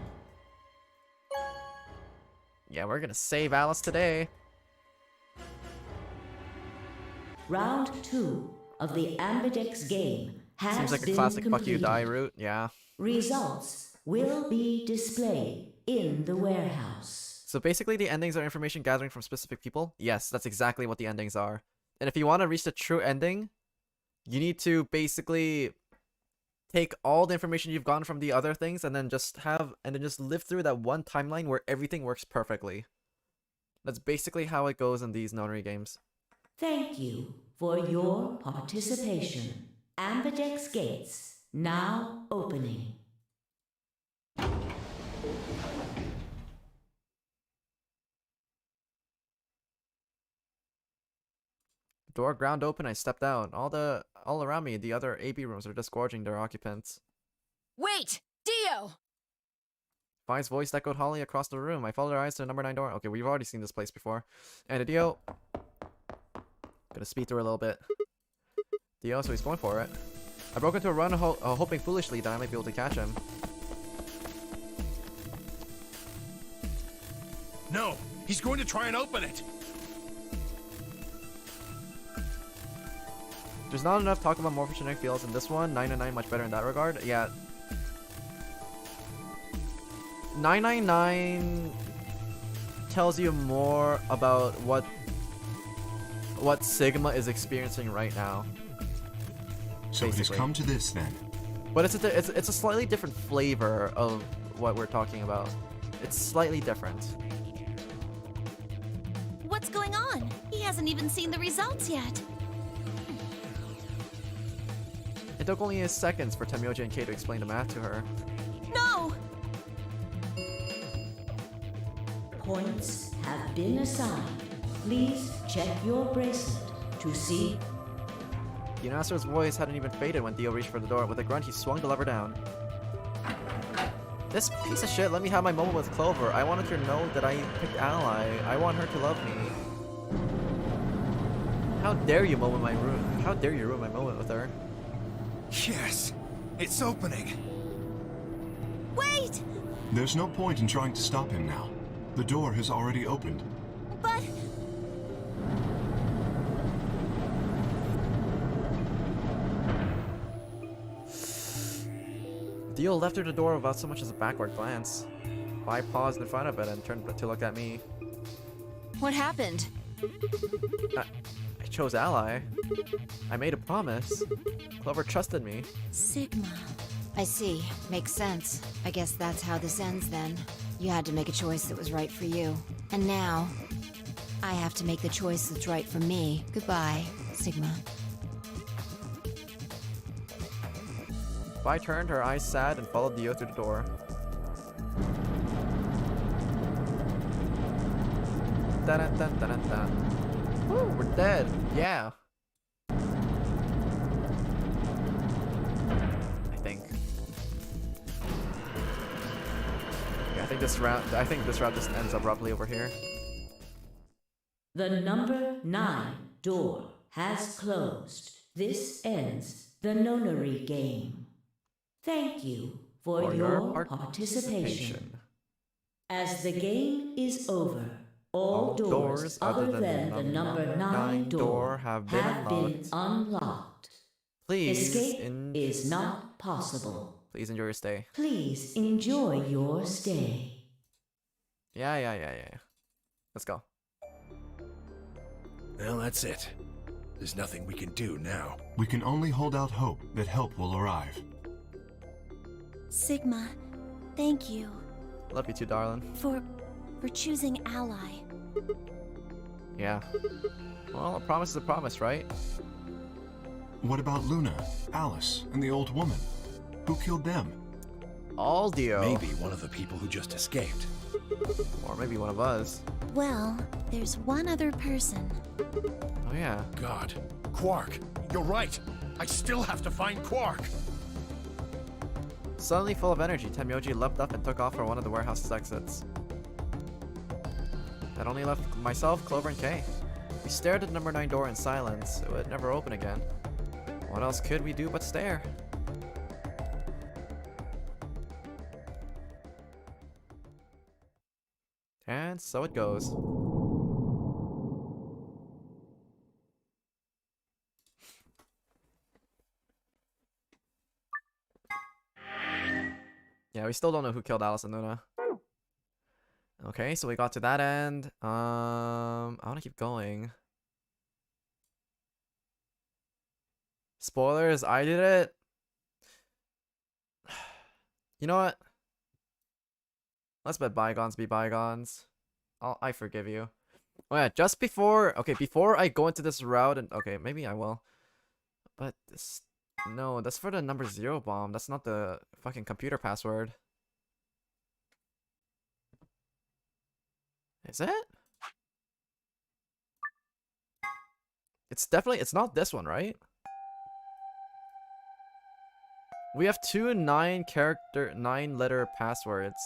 Speaker 1: Yeah, we're gonna save Alice today.
Speaker 4: Round 2 of the Ambidex game has
Speaker 1: Seems like a
Speaker 4: been
Speaker 1: classic fuck you
Speaker 4: completed.
Speaker 1: die route, yeah.
Speaker 4: Results will be displayed in the warehouse.
Speaker 1: So basically the endings are information gathering from specific people? Yes, that's exactly what the endings are. And if you want to reach the true ending, you need to basically take all the information you've gotten from the other things and then just live through that one timeline where everything works perfectly. That's basically how it goes in these nonary games.
Speaker 4: Thank you for your participation. Ambidex gates now opening.
Speaker 1: Door ground open, I stepped out. All around me, the other AB rooms are disgorging their occupants.
Speaker 6: Wait! Dio!
Speaker 1: Fi's voice echoed holly across the room. I followed her eyes to the number 9 door. Okay, we've already seen this place before. And Dio. Gonna speed through a little bit. Dio, so he's going for it. I broke into a run, hoping foolishly that I might be able to catch him.
Speaker 8: No! He's going to try and open it!
Speaker 1: There's not enough talk about morphogenetic fields in this one. 999 much better in that regard. Yeah. 999 tells you more about what Sigma is experiencing right now.
Speaker 3: So it has come to this then.
Speaker 1: But it's a slightly different flavor of what we're talking about. It's slightly different.
Speaker 6: What's going on? He hasn't even seen the results yet.
Speaker 1: It took only seconds for Temyoji and Kei to explain the math to her.
Speaker 6: No!
Speaker 4: Points have been assigned. Please check your bracelet to see.
Speaker 1: Yunasa's voice hadn't even faded when Dio reached for the door. With a grunt, he swung the lever down. This piece of shit let me have my moment with Clover. I wanted her to know that I picked Ally. I want her to love me. How dare you ruin my moment with her?
Speaker 7: Yes! It's opening!
Speaker 6: Wait!
Speaker 3: There's no point in trying to stop him now. The door has already opened.
Speaker 6: But...
Speaker 1: Dio left her the door without so much as a backward glance. I paused in front of it and turned to look at me.
Speaker 2: What happened?
Speaker 1: I chose Ally. I made a promise. Clover trusted me.
Speaker 2: Sigma. I see. Makes sense. I guess that's how this ends then. You had to make a choice that was right for you. And now, I have to make the choice that's right for me. Goodbye, Sigma.
Speaker 1: Vi turned, her eyes sad, and followed Dio through the door. Dun-dun-dun-dun-dun. Woo, we're dead. Yeah. think this route just ends abruptly over here.
Speaker 4: The number 9 door has closed. This ends the nonary game. Thank you for your participation. As the game is over, all doors other than the number 9 door have been unlocked.
Speaker 1: Please,
Speaker 4: Escape is not possible.
Speaker 1: Please enjoy your stay.
Speaker 4: Please enjoy your stay.
Speaker 1: Yeah. Let's go.
Speaker 8: Well, that's it. There's nothing we can do now.
Speaker 3: We can only hold out hope that help will arrive.
Speaker 5: Sigma, thank you
Speaker 1: Love you too, darling.
Speaker 5: for choosing Ally.
Speaker 1: Yeah. Well, a promise is a promise, right?
Speaker 3: What about Luna, Alice, and the old woman? Who killed them?
Speaker 1: Aldio.
Speaker 8: Maybe one of the people who just escaped.
Speaker 1: Or maybe one of us.
Speaker 5: Well, there's one other person.
Speaker 1: Oh yeah.
Speaker 8: God. Quark! You're right! I still have to find Quark!
Speaker 1: Suddenly full of energy, Tenmyoji leapt up and took off for one of the warehouse's exits. That only left myself, Clover, and Kay. We stared at the number 9 door in silence. It would never open again. What else could we do but stare? And so it goes. Yeah, we still don't know who killed Alice and Luna. Okay, so we got to that end. I want to keep going. Spoilers, I did it. You know what? Let's let bygones be bygones. I forgive you. Oh yeah, just before, okay, before I go into this route, and okay, maybe I will. But this, no, that's for the number 0 bomb. That's not the fucking computer password. Is it? It's definitely, it's not this one, right? We have two 9-letter passwords.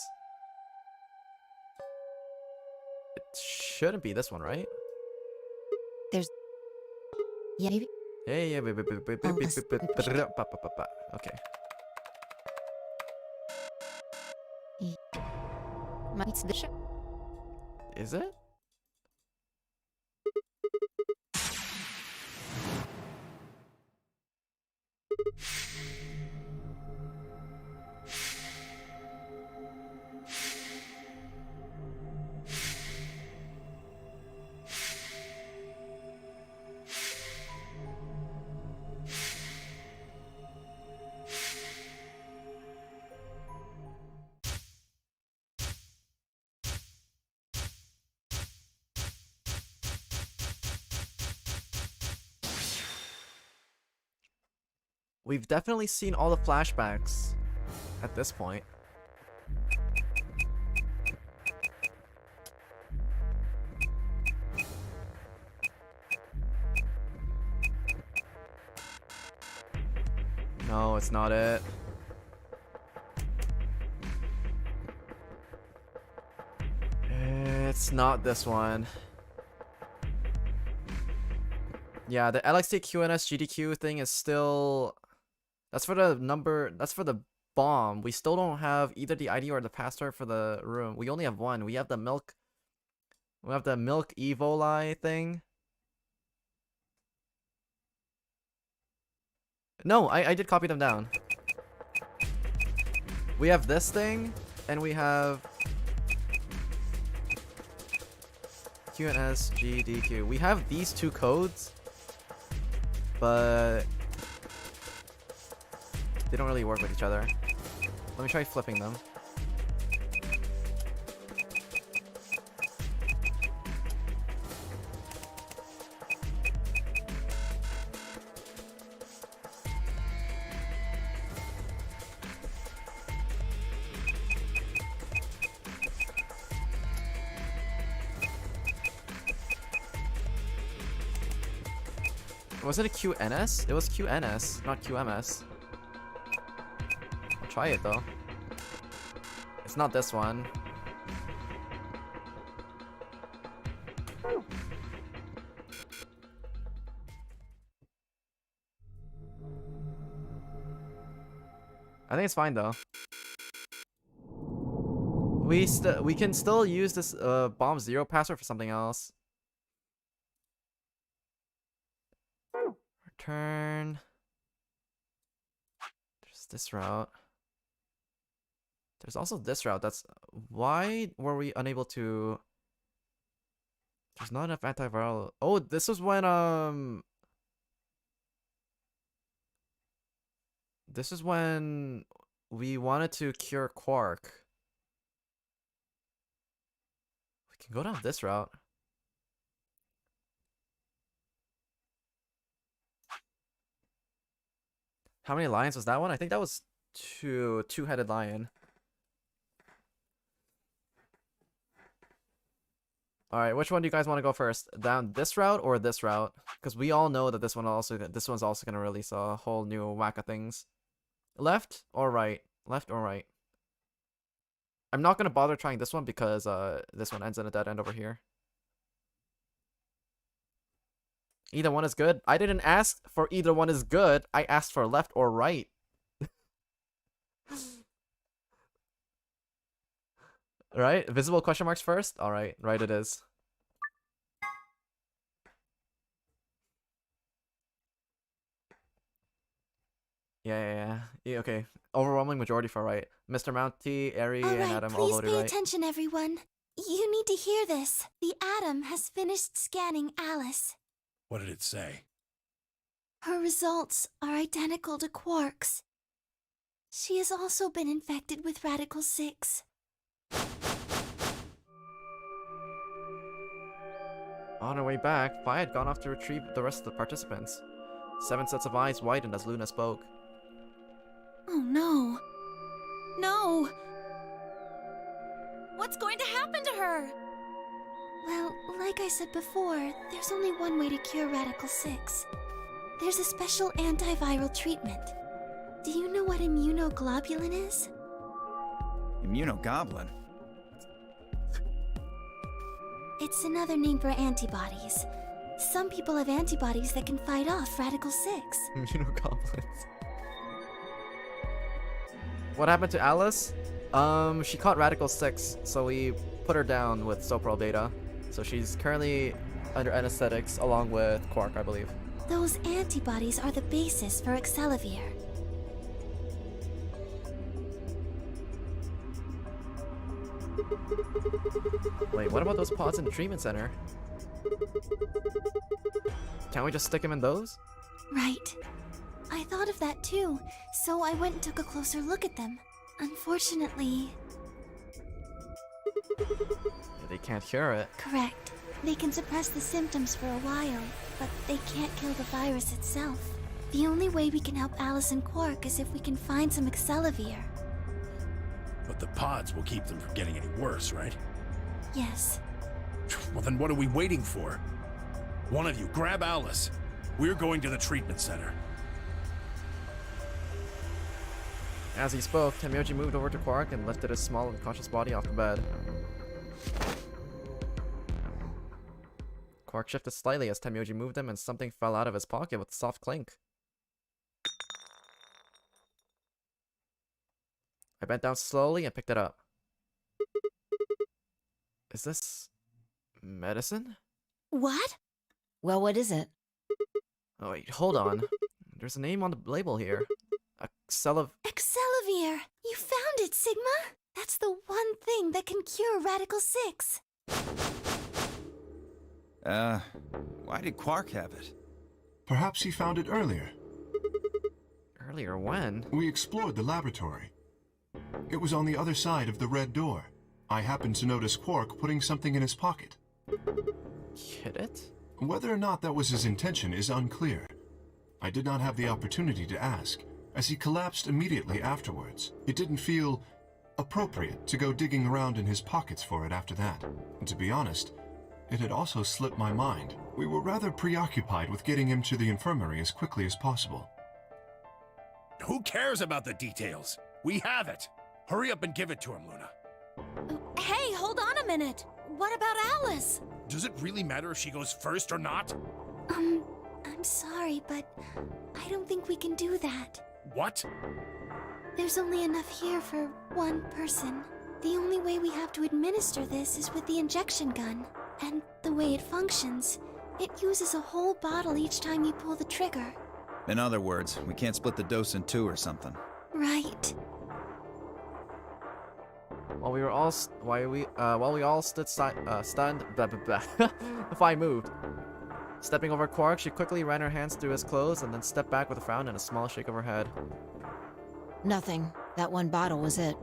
Speaker 1: It shouldn't be this one, right?
Speaker 2: There's... Yeah, maybe...
Speaker 1: Yeah. Okay.
Speaker 2: It's the ship.
Speaker 1: Is it? We've definitely seen all the flashbacks at this point. No, it's not it. It's not this one. Yeah, the LXT QNS GDQ thing is still... That's for the number... That's for the bomb. We still don't have either the ID or the password for the room. We only have one. We have the milk... We have the milk evoli thing. No, I did copy them down. We have this thing, and we have... QNS GDQ. We have these two codes, but they don't really work with each other. Let me try flipping them. Was it a QNS? It was QNS, not QMS. I'll try it though. It's not this one. I think it's fine though. We can still use this bomb 0 password for something else. Return. There's this route. There's also this route. That's why were we unable to? There's not enough antiviral. Oh, this was when This is when we wanted to cure Quark. We can go down this route. How many lions was that one? I think that was two-headed lion. Alright, which one do you guys want to go first? Down this route or this route? Because we all know that this one's also going to release a whole new whack of things. Left or right? Left or right? I'm not going to bother trying this one because this one ends in a dead end over here. Either one is good. I didn't ask for either one is good. I asked for left or right. Right? Visible question marks first? Alright, right it is. Yeah, okay. Overwhelming majority for right. Mr. Mounty, Ari, and Adam all voted right.
Speaker 5: Please pay attention, everyone. You need to hear this. The Atom has finished scanning Alice.
Speaker 8: What did it say?
Speaker 5: Her results are identical to Quark's. She has also been infected with Radical 6.
Speaker 1: On her way back, Fi had gone off to retrieve the rest of the participants. 7 sets of eyes widened as Luna spoke.
Speaker 5: Oh no. No!
Speaker 6: What's going to happen to her?
Speaker 5: Well, like I said before, there's only one way to cure Radical 6. There's a special antiviral treatment. Do you know what immunoglobulin is?
Speaker 13: Immunogoblin?
Speaker 5: It's another name for antibodies. Some people have antibodies that can fight off Radical 6.
Speaker 1: Immunogoblins. What happened to Alice? She caught Radical 6, so we put her down with Sopral Beta. So she's currently under anesthetics along with Quark, I believe.
Speaker 5: Those antibodies are the basis for Excelavir.
Speaker 1: Wait, what about those pods in the treatment center? Can't we just stick them in those?
Speaker 5: Right. I thought of that too, so I went and took a closer look at them. Unfortunately...
Speaker 1: They can't cure it.
Speaker 5: Correct. They can suppress the symptoms for a while, but they can't kill the virus itself. The only way we can help Alice and Quark is if we can find some Excelavir.
Speaker 8: But the pods will keep them from getting any worse, right?
Speaker 5: Yes.
Speaker 8: Well, then what are we waiting for? One of you, grab Alice. We're going to the treatment center.
Speaker 1: As he spoke, Temyoji moved over to Quark and lifted his small unconscious body off the bed. Quark shifted slightly as Temyoji moved him and something fell out of his pocket with a soft clink. I bent down slowly and picked it up. Is this... medicine?
Speaker 5: What?
Speaker 2: Well, what is it?
Speaker 1: Oh wait, hold on. There's a name on the label here. Excelavir.
Speaker 5: You found it, Sigma! That's the one thing that can cure Radical 6.
Speaker 13: Why did Quark have it?
Speaker 3: Perhaps he found it earlier.
Speaker 1: Earlier when?
Speaker 3: We explored the laboratory. It was on the other side of the red door. I happened to notice Quark putting something in his pocket.
Speaker 1: Hid it?
Speaker 3: Whether or not that was his intention is unclear. I did not have the opportunity to ask, as he collapsed immediately afterwards. It didn't feel appropriate to go digging around in his pockets for it after that. And to be honest, it had also slipped my mind. We were rather preoccupied with getting him to the infirmary as quickly as possible.
Speaker 8: Who cares about the details? We have it! Hurry up and give it to him, Luna.
Speaker 6: Hey, hold on a minute. What about Alice?
Speaker 8: Does it really matter if she goes first or not?
Speaker 5: I'm sorry, but I don't think we can do that.
Speaker 8: What?
Speaker 5: There's only enough here for one person. The only way we have to administer this is with the injection gun. And the way it functions, it uses a whole bottle each time you pull the trigger.
Speaker 13: In other words, we can't split the dose in two or something.
Speaker 5: Right.
Speaker 1: While we all stood stunned, blah blah blah. The fly moved. Stepping over Quark, she quickly ran her hands through his clothes and then stepped back with a frown and a small shake of her head.
Speaker 2: Nothing. That one bottle was it.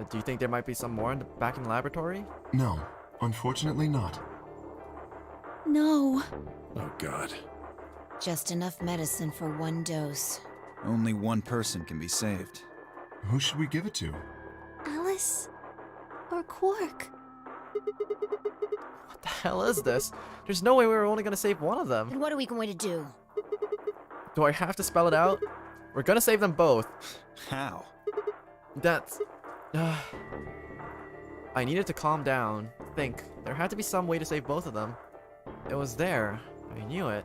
Speaker 1: Do you think there might be some more back in the laboratory?
Speaker 3: No, unfortunately not.
Speaker 5: No.
Speaker 8: Oh God.
Speaker 2: Just enough medicine for one dose.
Speaker 13: Only one person can be saved.
Speaker 3: Who should we give it to?
Speaker 5: Alice? Or Quark?
Speaker 1: What the hell is this? There's no way we were only gonna save one of them.
Speaker 2: And what are we going to do?
Speaker 1: Do I have to spell it out? We're gonna save them both.
Speaker 13: How?
Speaker 1: That's... I needed to calm down. Think. There had to be some way to save both of them. It was there. I knew it.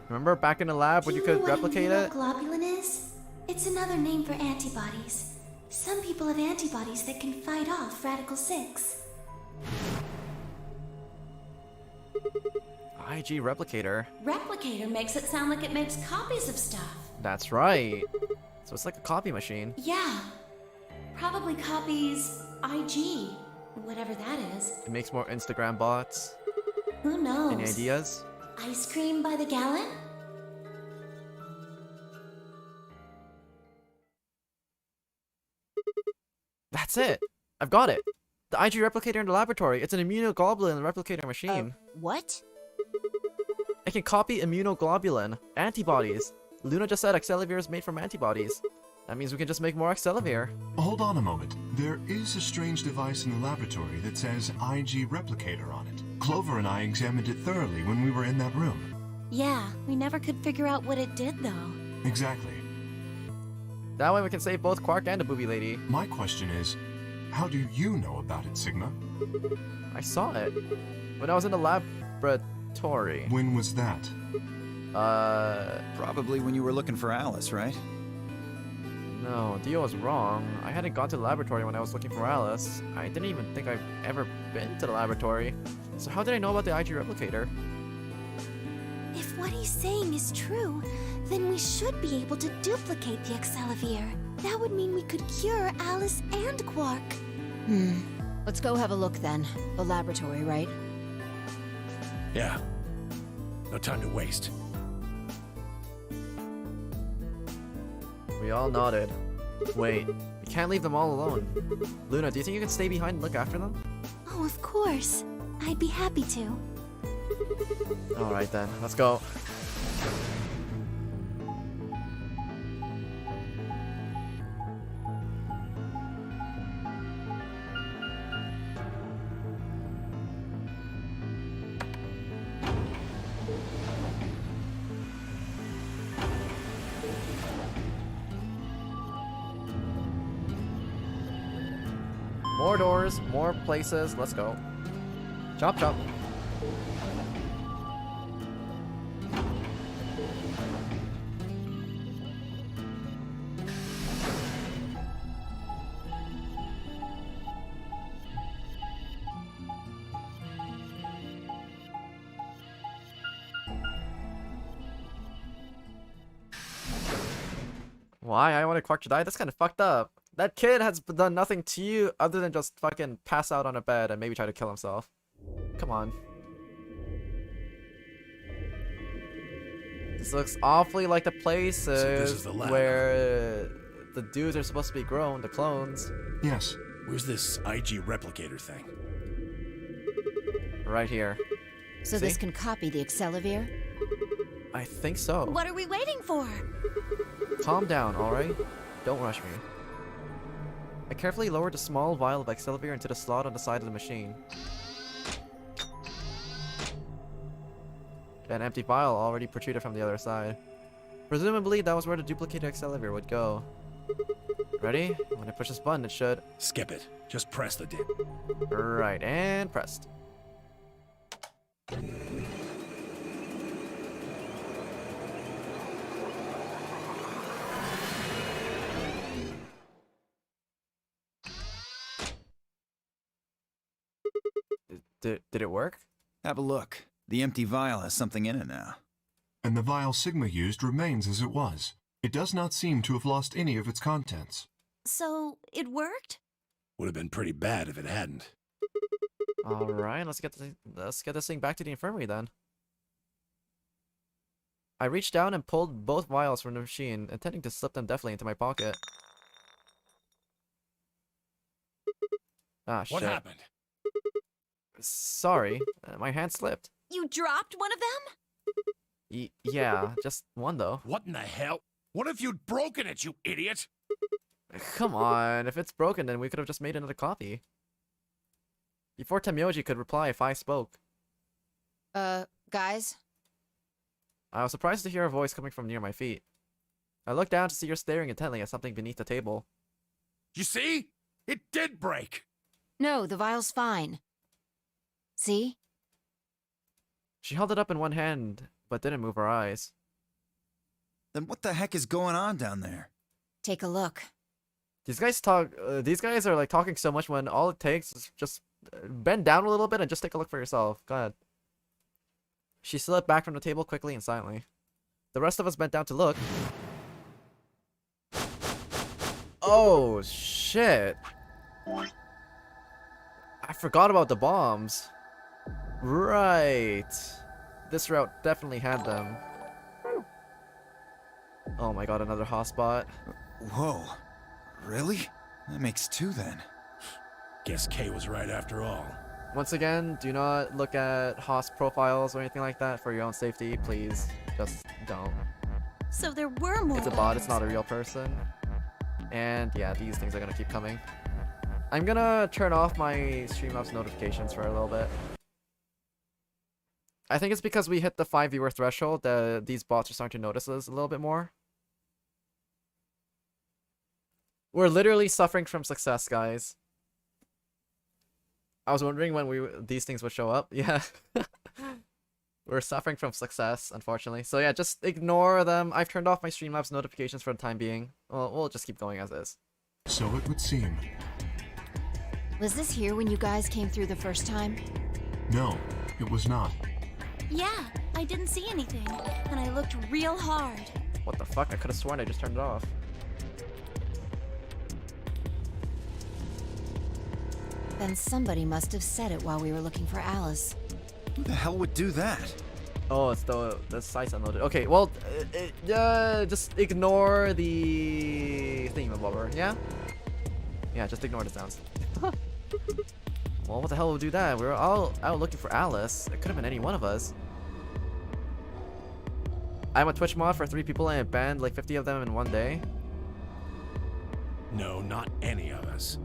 Speaker 1: Remember back in the lab when you could replicate it?
Speaker 5: Immunoglobulin is? It's another name for antibodies. Some people have antibodies that can fight off Radical 6.
Speaker 1: IG replicator.
Speaker 9: Replicator makes it sound like it makes copies of stuff.
Speaker 1: That's right. So it's like a copy machine.
Speaker 9: Yeah. Probably copies IG. Whatever that is.
Speaker 1: It makes more Instagram bots.
Speaker 9: Who knows?
Speaker 1: Any ideas?
Speaker 9: Ice cream by the gallon?
Speaker 1: That's it. I've got it. The IG replicator in the laboratory. It's an immunoglobulin replicator machine.
Speaker 2: What?
Speaker 1: It can copy immunoglobulin. Antibodies. Luna just said Accelavir is made from antibodies. That means we can just make more Accelavir.
Speaker 3: Hold on a moment. There is a strange device in the laboratory that says IG replicator on it. Clover and I examined it thoroughly when we were in that room.
Speaker 9: Yeah, we never could figure out what it did though.
Speaker 3: Exactly.
Speaker 1: That way we can save both Quark and the booby lady.
Speaker 3: My question is, how do you know about it, Sigma?
Speaker 1: I saw it. When I was in the laboratory.
Speaker 3: When was that?
Speaker 13: Probably when you were looking for Alice, right?
Speaker 1: No, Dio was wrong. I hadn't gone to the laboratory when I was looking for Alice. I didn't even think I've ever been to the laboratory. So how did I know about the IG replicator?
Speaker 5: If what he's saying is true, then we should be able to duplicate the Accelavir. That would mean we could cure Alice and Quark.
Speaker 2: Let's go have a look then. The laboratory, right?
Speaker 8: Yeah. No time to waste.
Speaker 1: We all nodded. Wait, we can't leave them all alone. Luna, do you think you can stay behind and look after them?
Speaker 5: Oh, of course. I'd be happy to.
Speaker 1: Alright then, let's go. More doors, more places, let's go. Chop chop. Why? I wanted Quark to die? That's kind of fucked up. That kid has done nothing to you other than just fucking pass out on a bed and maybe try to kill himself. Come on. This looks awfully like the places
Speaker 8: this is the lab.
Speaker 1: where the dudes are supposed to be grown, the clones.
Speaker 3: Yes.
Speaker 8: Where's this IG replicator thing?
Speaker 1: Right here.
Speaker 2: So
Speaker 1: See?
Speaker 2: this can copy the Accelavir?
Speaker 1: I think so.
Speaker 9: What are we waiting for?
Speaker 1: Calm down, alright? Don't rush me. I carefully lowered a small vial of Accelavir into the slot on the side of the machine. An empty vial already protruded from the other side. Presumably, that was where the duplicated Accelavir would go. Ready? When I push this button, it should...
Speaker 8: Skip it. Just press the dip.
Speaker 1: Right, and pressed. Did it work?
Speaker 13: Have a look. The empty vial has something in it now.
Speaker 3: And the vial Sigma used remains as it was. It does not seem to have lost any of its contents.
Speaker 6: So, it worked?
Speaker 8: Would have been pretty bad if it hadn't.
Speaker 1: Alright, let's get this thing back to the infirmary then. I reached down and pulled both vials from the machine, intending to slip them deftly into my pocket. Ah, shit.
Speaker 8: What happened?
Speaker 1: Sorry, my hand slipped.
Speaker 6: You dropped one of them?
Speaker 1: Yeah, just one though.
Speaker 8: What in the hell? What if you'd broken it, you idiot?
Speaker 1: Come on, if it's broken then we could have just made another copy. Before Temyoji could reply if I spoke.
Speaker 2: Guys?
Speaker 1: I was surprised to hear a voice coming from near my feet. I looked down to see her staring intently at something beneath the table.
Speaker 8: You see? It did break!
Speaker 2: No, the vial's fine. See?
Speaker 1: She held it up in one hand, but didn't move her eyes.
Speaker 13: Then what the heck is going on down there?
Speaker 2: Take a look.
Speaker 1: These guys are like talking so much when all it takes is just bend down a little bit and just take a look for yourself. Go ahead. She slipped back from the table quickly and silently. The rest of us bent down to look. Oh, shit. I forgot about the bombs. Right. This route definitely had them. Oh my god, another hotspot.
Speaker 13: Whoa. Really? That makes two then.
Speaker 8: Guess Kay was right after all.
Speaker 1: Once again, do not look at host profiles or anything like that for your own safety. Please, just don't.
Speaker 6: So there were more.
Speaker 1: It's a bot, it's not a real person. And yeah, these things are gonna keep coming. I'm gonna turn off my Streamlabs notifications for a little bit. I think it's because we hit the 5 viewer threshold that these bots are starting to notice us a little bit more. We're literally suffering from success, guys. I was wondering when these things would show up. Yeah. We're suffering from success, unfortunately. So yeah, just ignore them. I've turned off my Streamlabs notifications for the time being. Well, we'll just keep going as is.
Speaker 3: So it would seem.
Speaker 2: Was this here when you guys came through the first time?
Speaker 3: No, it was not.
Speaker 6: Yeah, I didn't see anything, and I looked real hard.
Speaker 1: What the fuck? I could have sworn I just turned it off.
Speaker 2: Then somebody must have said it while we were looking for Alice.
Speaker 13: Who the hell would do that?
Speaker 1: Oh, it's the site's unloaded. Okay, well, just ignore the thingamabobber, yeah? Yeah, just ignore the sounds. Well, what the hell would do that? We were all out looking for Alice. It could have been any one of us. I'm a Twitch mod for 3 people and it banned like 50 of them in one day.
Speaker 8: No, not any of us.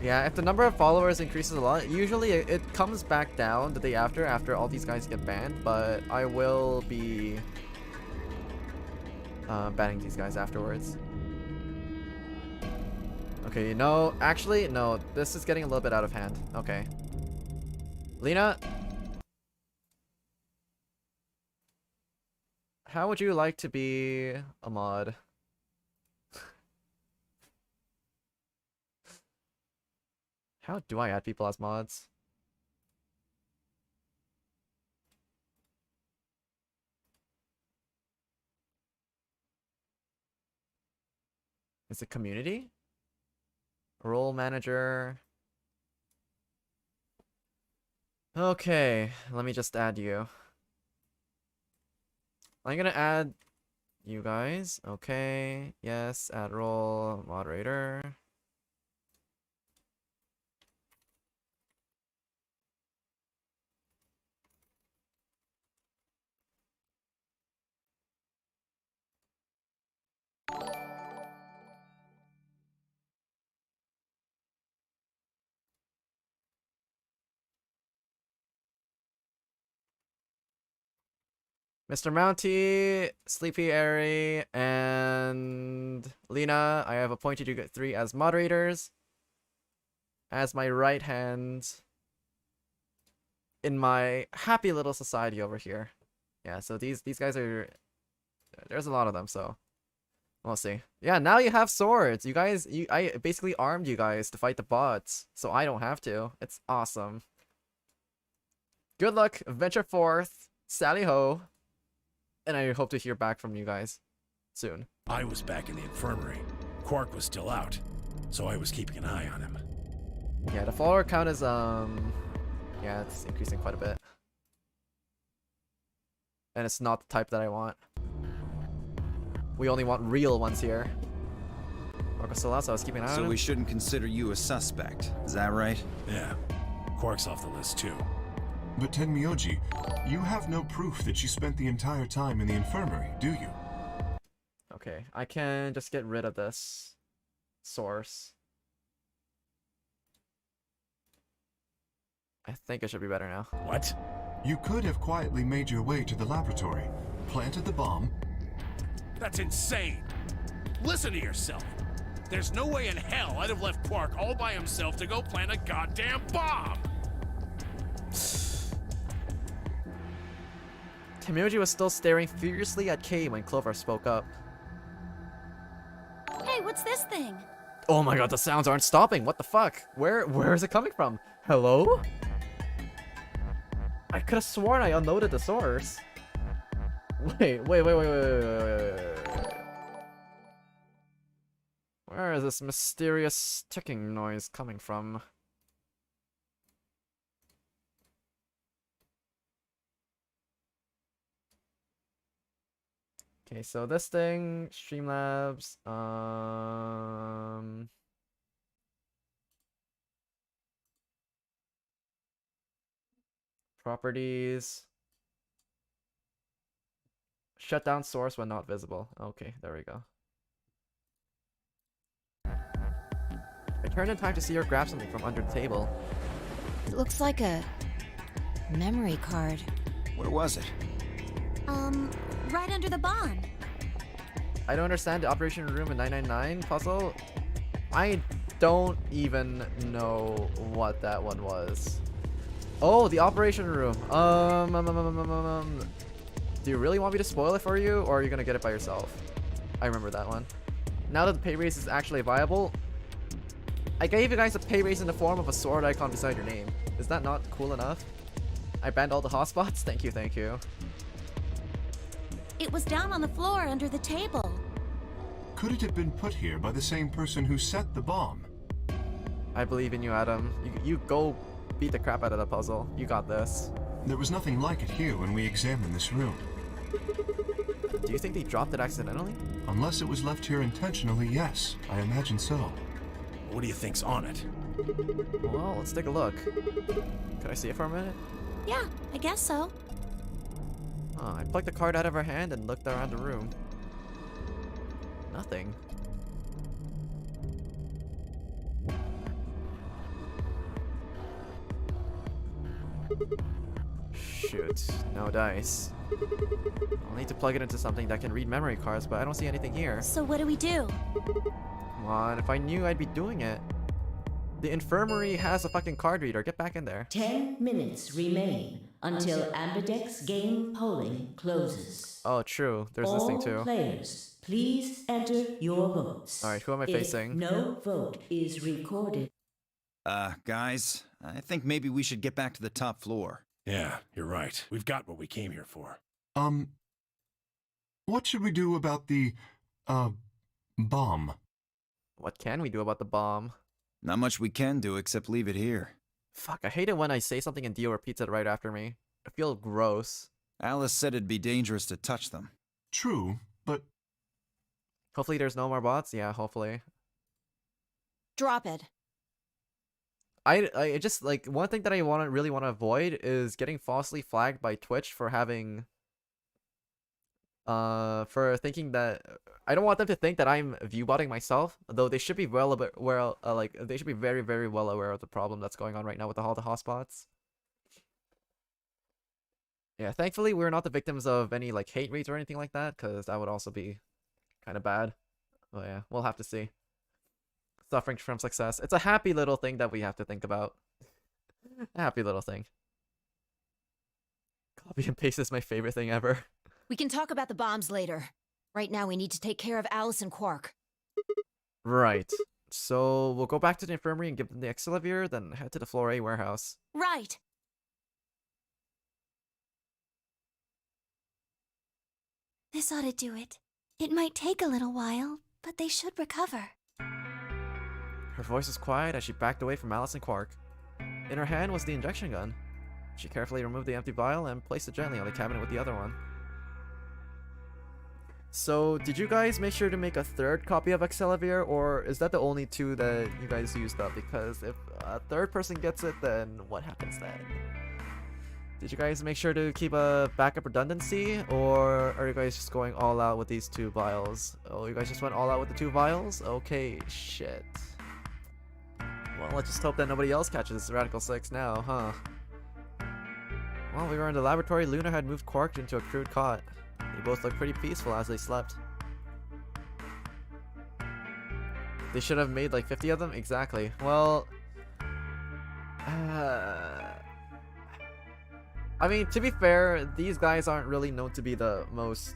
Speaker 1: Yeah, if the number of followers increases a lot, usually it comes back down the day after all these guys get banned, but I will be banning these guys afterwards. Okay, no, actually, no, this is getting a little bit out of hand. Okay. Lena? How would you like to be a mod? How do I add people as mods? Is it community? Role manager. Okay, let me just add you. I'm gonna add you guys. Okay, yes, add role moderator. Mr. Mounty, Sleepy Airy, and Lena, I have appointed you 3 as moderators. As my right hand in my happy little society over here. Yeah, so these guys are... There's a lot of them, so... We'll see. Yeah, now you have swords. You guys, I basically armed you guys to fight the bots, so I don't have to. It's awesome. Good luck, venture forth, Sally ho, and I hope to hear back from you guys soon.
Speaker 8: I was back in the infirmary. Quark was still out, so I was keeping an eye on him.
Speaker 1: Yeah, the follower count is yeah, it's increasing quite a bit, and it's not the type that I want. We only want real ones here. Marco's still out, so I was keeping an eye on him.
Speaker 13: So we shouldn't consider you a suspect, is that right?
Speaker 8: Yeah, Quark's off the list too.
Speaker 3: But Tenmyoji, you have no proof that you spent the entire time in the infirmary, do you?
Speaker 1: Okay, I can just get rid of this source. I think it should be better now.
Speaker 8: What?
Speaker 3: You could have quietly made your way to the laboratory, planted the bomb.
Speaker 8: That's insane! Listen to yourself! There's no way in hell I'd have left Quark all by himself to go plant a goddamn bomb!
Speaker 1: Tenmyoji was still staring furiously at Kay when Clover spoke up.
Speaker 6: Hey, what's this thing?
Speaker 1: Oh my god, the sounds aren't stopping. What the fuck? Where is it coming from? Hello? I could have sworn I unloaded the source. Wait. Where is this mysterious ticking noise coming from? Okay, so this thing, Streamlabs, properties, shut down source when not visible. Okay, there we go. Return in time to see or grab something from under the table.
Speaker 2: It looks like a memory card.
Speaker 13: Where was it?
Speaker 6: Right under the bomb.
Speaker 1: I don't understand the operation room in 999 puzzle. I don't even know what that one was. Oh, the operation room. Do you really want me to spoil it for you, or are you gonna get it by yourself? I remember that one. Now that the pay raise is actually viable, I gave you guys a pay raise in the form of a sword icon beside your name. Is that not cool enough? I banned all the hotspots? Thank you, thank you.
Speaker 6: It was down on the floor under the table.
Speaker 3: Could it have been put here by the same person who set the bomb?
Speaker 1: I believe in you, Adam. You go beat the crap out of the puzzle. You got this.
Speaker 3: There was nothing like it here when we examined this room.
Speaker 1: Do you think they dropped it accidentally?
Speaker 3: Unless it was left here intentionally, yes. I imagine so.
Speaker 8: What do you think's on it?
Speaker 1: Well, let's take a look. Could I see it for a minute?
Speaker 6: Yeah, I guess so.
Speaker 1: Oh, I plucked the card out of her hand and looked around the room. Nothing. Shoot, no dice. I'll need to plug it into something that can read memory cards, but I don't see anything here.
Speaker 6: So what do we do?
Speaker 1: Come on, if I knew, I'd be doing it. The infirmary has a fucking card reader. Get back in there.
Speaker 4: 10 minutes remain until Ambidex game polling closes.
Speaker 1: Oh, true. There's this thing too.
Speaker 4: All players, please enter your votes.
Speaker 1: Alright, who am I facing?
Speaker 4: If no vote is recorded.
Speaker 13: Guys, I think maybe we should get back to the top floor.
Speaker 8: Yeah, you're right. We've got what we came here for.
Speaker 3: What should we do about the, bomb?
Speaker 1: What can we do about the bomb?
Speaker 13: Not much we can do except leave it here.
Speaker 1: Fuck, I hate it when I say something and Dio repeats it right after me. I feel gross.
Speaker 13: Alice said it'd be dangerous to touch them.
Speaker 3: True, but...
Speaker 1: Hopefully there's no more bots? Yeah, hopefully.
Speaker 2: Drop it.
Speaker 1: I just, like, one thing that I really want to avoid is getting falsely flagged by Twitch for having... for thinking that... I don't want them to think that I'm viewbotting myself, though they should be they should be very, very well aware of the problem that's going on right now with all the hotspots. Yeah, thankfully we're not the victims of any, like, hate raids or anything like that, because that would also be kind of bad. But yeah, we'll have to see. Suffering from success. It's a happy little thing that we have to think about. A happy little thing. Copy and paste is my favorite thing ever.
Speaker 2: We can talk about the bombs later. Right now we need to take care of Alice and Quark.
Speaker 1: Right. So we'll go back to the infirmary and give them the Accelavir, then head to the Floor A warehouse.
Speaker 6: Right.
Speaker 5: This ought to do it. It might take a little while, but they should recover.
Speaker 1: Her voice was quiet as she backed away from Alice and Quark. In her hand was the injection gun. She carefully removed the empty vial and placed it gently on the cabinet with the other one. So, did you guys make sure to make a third copy of Accelavir, or is that the only two that you guys used up? Because if a third person gets it, then what happens then? Did you guys make sure to keep a backup redundancy, or are you guys just going all out with these 2 vials? Oh, you guys just went all out with the 2 vials? Okay, shit. Well, let's just hope that nobody else catches Radical 6 now, huh? While we were in the laboratory, Luna had moved Quark into a crude cot. They both looked pretty peaceful as they slept. They should have made like 50 of them? Exactly. Well... I mean, to be fair, these guys aren't really known to be the most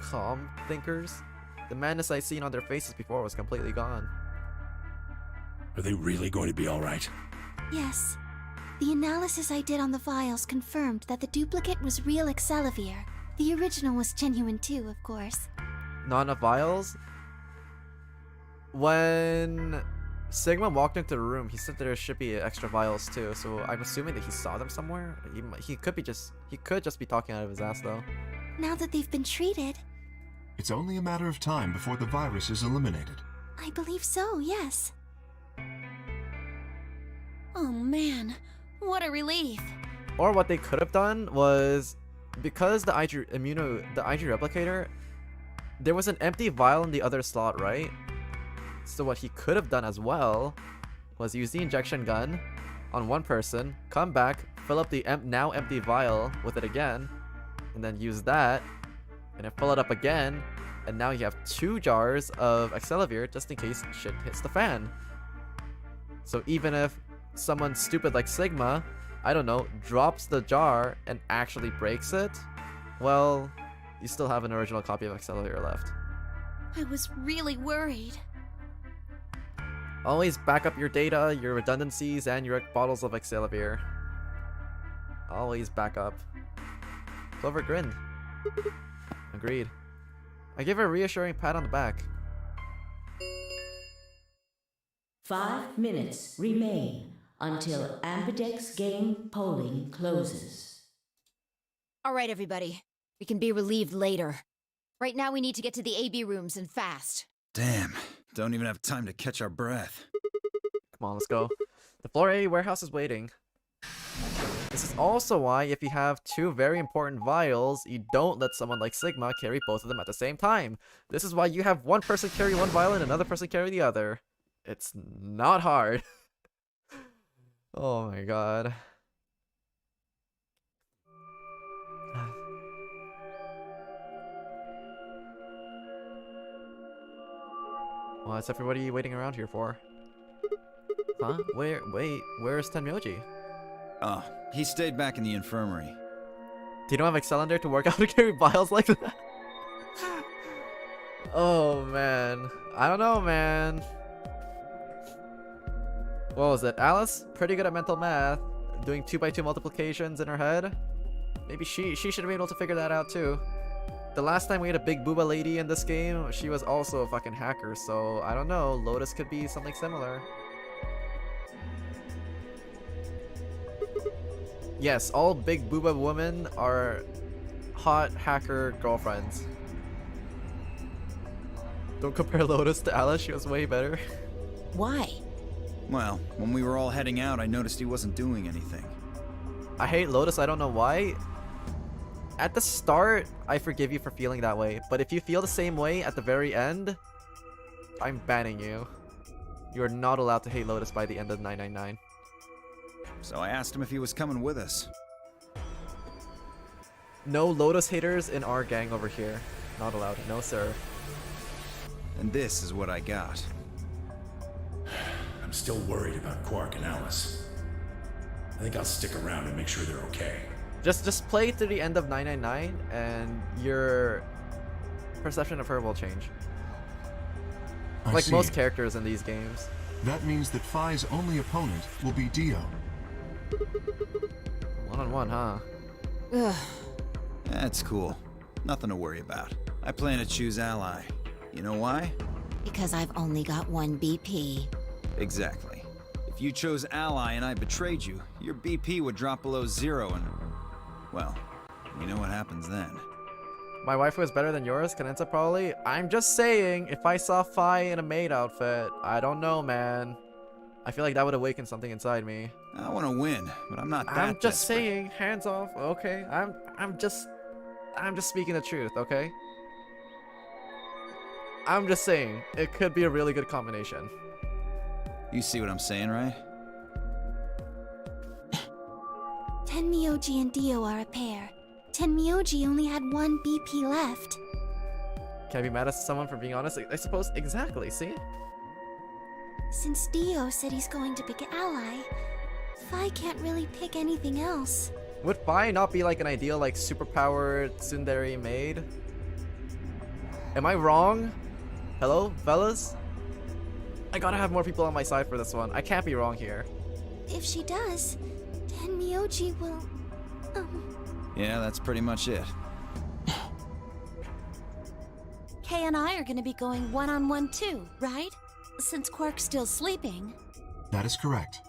Speaker 1: calm thinkers. The madness I'd seen on their faces before was completely gone.
Speaker 8: Are they really going to be alright?
Speaker 5: Yes. The analysis I did on the vials confirmed that the duplicate was real Accelavir. The original was genuine too, of course.
Speaker 1: Not enough vials? When Sigma walked into the room, he said there should be extra vials too, so I'm assuming that he saw them somewhere. He could just be talking out of his ass though.
Speaker 5: Now that they've been treated...
Speaker 3: It's only a matter of time before the virus is eliminated.
Speaker 5: I believe so, yes.
Speaker 6: Oh man, what a relief.
Speaker 1: Or what they could have done was, because the IG replicator, there was an empty vial in the other slot, right? So what he could have done as well was use the injection gun on one person, come back, fill up the now empty vial with it again, and then use that, and then fill it up again, and now you have 2 jars of Accelavir just in case shit hits the fan. So even if someone stupid like Sigma, I don't know, drops the jar and actually breaks it, well, you still have an original copy of Accelavir left.
Speaker 6: I was really worried.
Speaker 1: Always back up your data, your redundancies, and your bottles of Accelavir. Always back up. Clover grinned. Agreed. I gave her a reassuring pat on the back.
Speaker 4: 5 minutes remain until Ambidex game polling closes.
Speaker 2: Alright, everybody. We can be relieved later. Right now we need to get to the AB rooms and fast.
Speaker 13: Damn. Don't even have time to catch our breath.
Speaker 1: Come on, let's go. The Floor A warehouse is waiting. This is also why, if you have 2 very important vials, you don't let someone like Sigma carry both of them at the same time. This is why you have one person carry one vial and another person carry the other. It's not hard. Oh my god. What's everybody waiting around here for? Huh? Where's Tenmyoji?
Speaker 13: Oh, he stayed back in the infirmary.
Speaker 1: Do you don't have Accelavir to work out to carry vials like that? Oh man. I don't know, man. What was it? Alice? Pretty good at mental math. Doing 2x2 multiplications in her head. Maybe she should have been able to figure that out too. The last time we had a big booba lady in this game, she was also a fucking hacker, so I don't know. Lotus could be something similar. Yes, all big booba women are hot hacker girlfriends. Don't compare Lotus to Alice, she was way better.
Speaker 2: Why?
Speaker 13: Well, when we were all heading out, I noticed he wasn't doing anything.
Speaker 1: I hate Lotus, I don't know why. At the start, I forgive you for feeling that way, but if you feel the same way at the very end, I'm banning you. You are not allowed to hate Lotus by the end of 999.
Speaker 13: So I asked him if he was coming with us.
Speaker 1: No Lotus haters in our gang over here. Not allowed. No, sir.
Speaker 13: And this is what I got.
Speaker 8: I'm still worried about Quark and Alice. I think I'll stick around and make sure they're okay.
Speaker 1: Just play to the end of 999 and perception of her will change.
Speaker 3: I
Speaker 1: Like
Speaker 3: see.
Speaker 1: most characters in these games.
Speaker 3: That means that Phi's only opponent will be Dio.
Speaker 1: One-on-one, huh?
Speaker 2: Ugh.
Speaker 13: That's cool. Nothing to worry about. I plan to choose Ally. You know why?
Speaker 2: Because I've only got one BP.
Speaker 13: Exactly. If you chose Ally and I betrayed you, your BP would drop below 0 and... well, you know what happens then.
Speaker 1: My wife was better than yours, Cadenza probably. I'm just saying, if I saw Phi in a maid outfit, I don't know, man. I feel like that would awaken something inside me.
Speaker 13: I want to win, but I'm not that
Speaker 1: I'm just
Speaker 13: desperate.
Speaker 1: saying, hands off. Okay, I'm just speaking the truth. Okay. I'm just saying, it could be a really good combination.
Speaker 13: You see what I'm saying, right?
Speaker 5: Tenmyoji and Dio are a pair. Tenmyoji only had one BP left.
Speaker 1: Can I be mad at someone for being honest? I suppose exactly. See?
Speaker 5: Since Dio said he's going to pick Ally, Phi can't really pick anything else.
Speaker 1: Would Phi not be like an ideal, like superpowered tsundere maid? Am I wrong? Hello, fellas? I gotta have more people on my side for this one. I can't be wrong here.
Speaker 5: If she does, Tenmyoji will...
Speaker 13: Yeah, that's pretty much it.
Speaker 6: Kay and I are gonna be going one-on-one too, right? Since Quark's still sleeping.
Speaker 3: That is correct.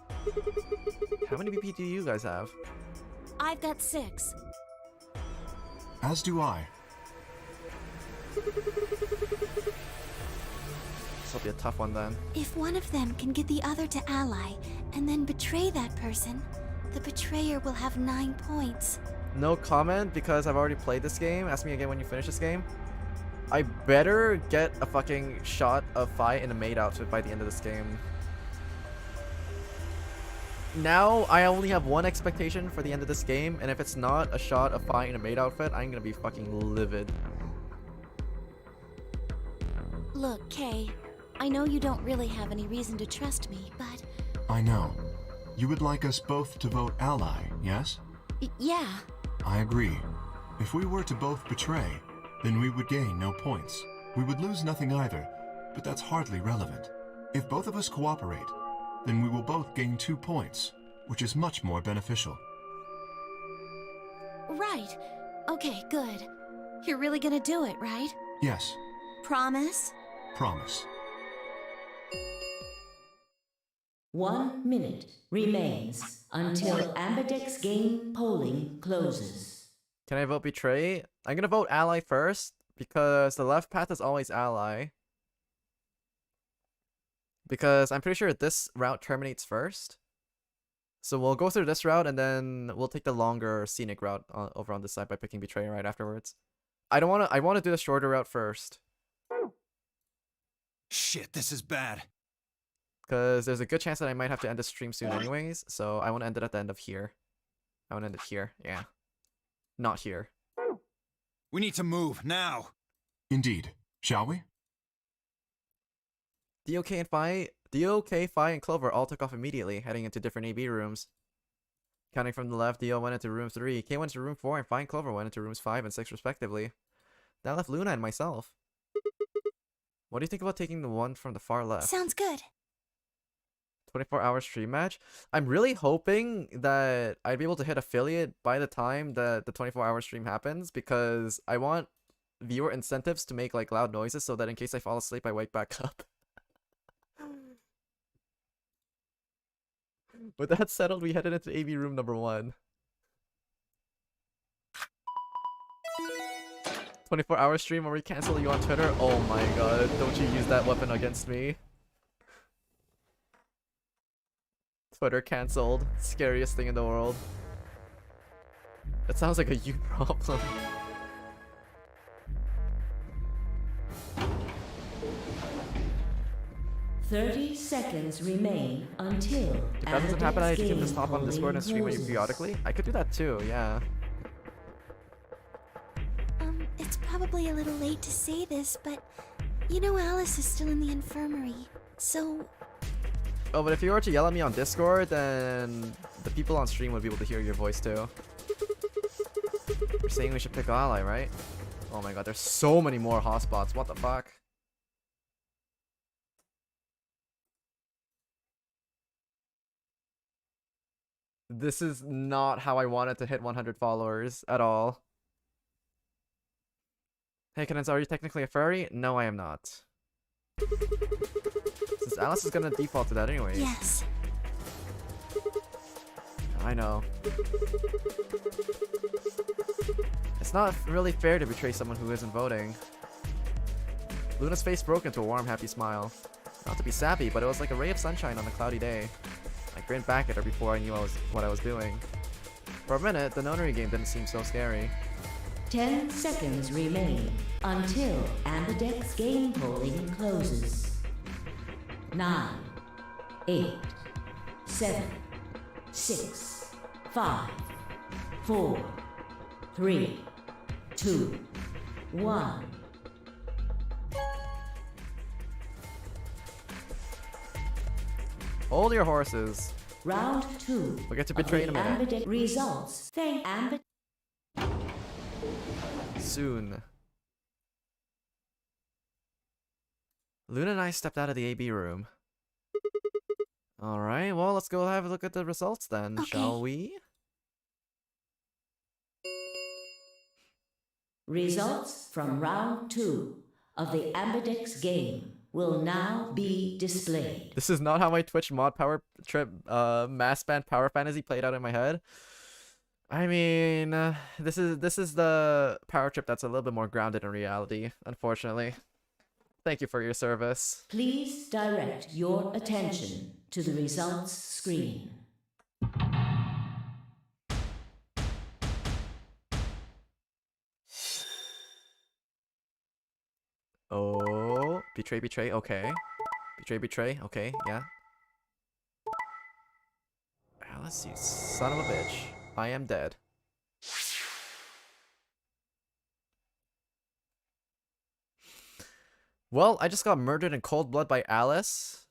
Speaker 1: How many BP do you guys have?
Speaker 6: I've got 6.
Speaker 3: As do I.
Speaker 1: This will be a tough one then.
Speaker 5: If one of them can get the other to Ally, and then betray that person, the betrayer will have 9 points.
Speaker 1: No comment because I've already played this game. Ask me again when you finish this game. I better get a fucking shot of Phi in a maid outfit by the end of this game. Now, I only have one expectation for the end of this game, and if it's not a shot of Phi in a maid outfit, I'm gonna be fucking livid.
Speaker 6: Look, Kay, I know you don't really have any reason to trust me, but...
Speaker 3: I know. You would like us both to vote Ally, yes?
Speaker 6: Yeah.
Speaker 3: I agree. If we were to both betray, then we would gain no points. We would lose nothing either, but that's hardly relevant. If both of us cooperate, then we will both gain 2 points, which is much more beneficial.
Speaker 6: Right. Okay, good. You're really gonna do it, right?
Speaker 3: Yes,
Speaker 6: Promise?
Speaker 3: promise.
Speaker 4: 1 minute remains until Ambidex game polling closes.
Speaker 1: Can I vote betray? I'm gonna vote ally first, because the left path is always ally. Because I'm pretty sure this route terminates first. So we'll go through this route and then we'll take the longer scenic route over on this side by picking betray right afterwards. I want to do the shorter route first.
Speaker 13: Shit, this is bad.
Speaker 1: Because there's a good chance that I might have to end the stream soon anyways, so I want to end it at the end of here. I want to end it here, yeah. Not here.
Speaker 13: We need to move, now!
Speaker 3: Indeed. Shall we?
Speaker 1: DOK and Phi and Clover all took off immediately, heading into different AB rooms. Counting from the left, Dio went into room 3, K went into room 4, and Phi and Clover went into rooms 5 and 6 respectively. That left Luna and myself. What do you think about taking the one from the far left?
Speaker 5: Sounds good.
Speaker 1: 24-hour stream match? I'm really hoping that I'd be able to hit affiliate by the time that the 24-hour stream happens, because I want viewer incentives to make like loud noises so that in case I fall asleep I wake back up. With that settled, we headed into AV room number 1. 24-hour stream where we cancel you on Twitter? Oh my god, don't you use that weapon against me. Twitter cancelled. Scariest thing in the world. That sounds like a you problem.
Speaker 4: Thirty seconds remain until.
Speaker 1: If that doesn't happen, I can just hop on
Speaker 4: polling
Speaker 1: Discord and stream with you
Speaker 4: closes.
Speaker 1: periodically. I could do that too, yeah.
Speaker 5: It's probably a little late to say this, but you know Alice is still in the infirmary, so...
Speaker 1: Oh, but if you were to yell at me on Discord, then the people on stream would be able to hear your voice too. You're saying we should pick ally, right? Oh my god, there's so many more hotspots. What the fuck? This is not how I wanted to hit 100 followers at all. Hey, Cadenza, are you technically a furry? No, I am not. Since Alice is gonna default to that anyway.
Speaker 5: Yes.
Speaker 1: I know. It's not really fair to betray someone who isn't voting. Luna's face broke into a warm, happy smile. Not to be sappy, but it was like a ray of sunshine on a cloudy day. I grinned back at her before I knew what I was doing. For a minute, the nonary game didn't seem so scary.
Speaker 4: 10 seconds remain until Ambidex game polling closes. 9, 8, 7, 6, 5, 4, 3, 2, 1.
Speaker 1: Hold your horses.
Speaker 4: Round 2.
Speaker 1: We'll get to betray in a minute.
Speaker 4: Ambidex results. Thank Ambidex.
Speaker 1: Soon. Luna and I stepped out of the AB room. Alright, well, let's go have a look at the results then, shall we?
Speaker 4: Results from round 2 of the Ambidex game will now be displayed.
Speaker 1: This is not how my Twitch mod power trip mass band power fantasy played out in my head. I mean, this is the power trip that's a little bit more grounded in reality, unfortunately. Thank you for your service.
Speaker 4: Please direct your attention to the results screen.
Speaker 1: Oh, betray, okay. Betray, okay, yeah. Alice, you son of a bitch. I am dead. Well, I just got murdered in cold blood by Alice.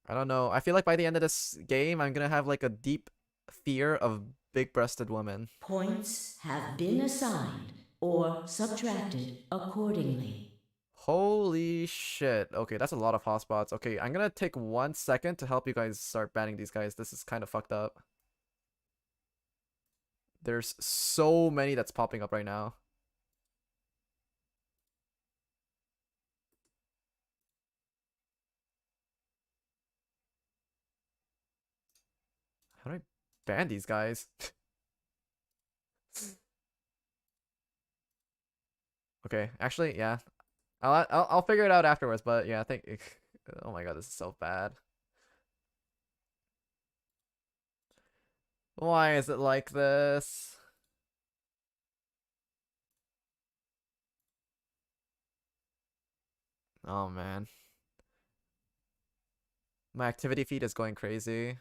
Speaker 1: I don't know. I feel like by the end of this game, I'm gonna have like a deep fear of big-breasted women.
Speaker 4: Points have been assigned or subtracted accordingly.
Speaker 1: Holy shit. Okay, that's a lot of hotspots. Okay, I'm gonna take 1 second to help you guys start banning these guys. This is kind of fucked up. There's so many that's popping up right now. How do I ban these guys? Okay, actually, yeah. I'll figure it out afterwards, but yeah, I think oh my god, this is so bad. Why is it like this? Oh man. My activity feed is going crazy.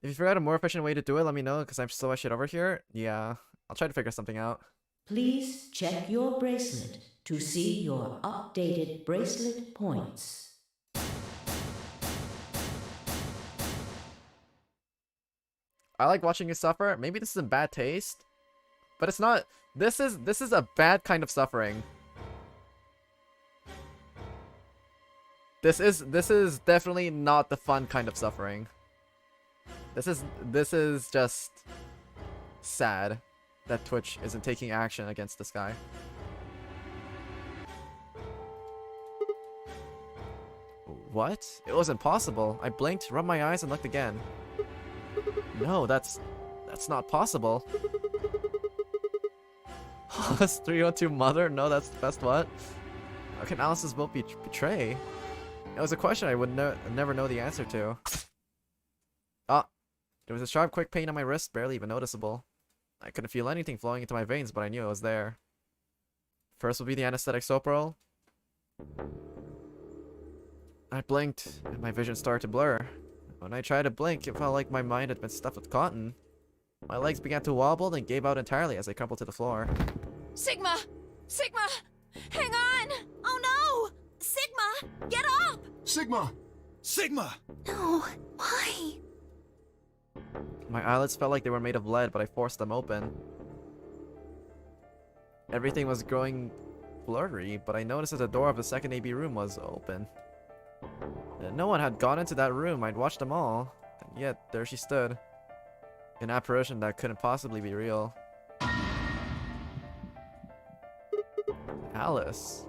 Speaker 1: If you figure out a more efficient way to do it, let me know, because I'm so much shit over here. Yeah, I'll try to figure something out.
Speaker 4: Please check your bracelet to see your updated bracelet points.
Speaker 1: I like watching you suffer. Maybe this is in bad taste, but it's not. This is a bad kind of suffering. This is definitely not the fun kind of suffering. This is just sad that Twitch isn't taking action against this guy. What? It was impossible. I blinked, rubbed my eyes, and looked again. No, that's not possible. Hollis 312 mother? No, that's the best what? How can Alice's vote betray? It was a question I would never know the answer to. Ah, there was a sharp, quick pain on my wrist, barely even noticeable. I couldn't feel anything flowing into my veins, but I knew it was there. First would be the anesthetic Soprol. I blinked, and my vision started to blur. When I tried to blink, it felt like my mind had been stuffed with cotton. My legs began to wobble, then gave out entirely as I crumpled to the floor.
Speaker 6: Sigma! Sigma! Hang on! Oh no! Sigma! Get up!
Speaker 3: Sigma!
Speaker 7: Sigma!
Speaker 5: No, why?
Speaker 1: My eyelids felt like they were made of lead, but I forced them open. Everything was growing blurry, but I noticed that the door of the second AB room was open. No one had gone into that room. I'd watched them all, and yet there she stood. An apparition that couldn't possibly be real. Alice.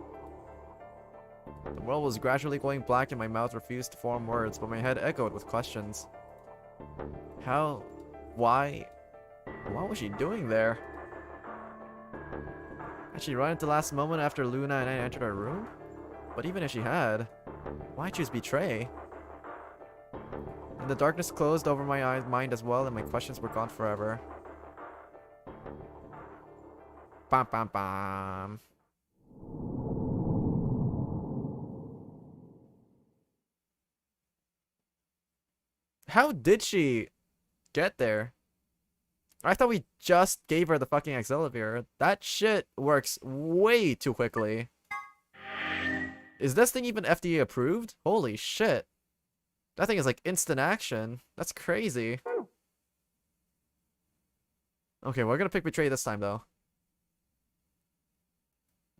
Speaker 1: The world was gradually going black and my mouth refused to form words, but my head echoed with questions. How? Why? What was she doing there? Had she run at the last moment after Luna and I entered our room? But even if she had, why choose betray? And the darkness closed over my mind as well, and my questions were gone forever. Bam bam bam. How did she get there? I thought we just gave her the fucking accelerator. That shit works way too quickly. Is this thing even FDA approved? Holy shit. That thing is like instant action. That's crazy. Okay, we're gonna pick Betray this time though.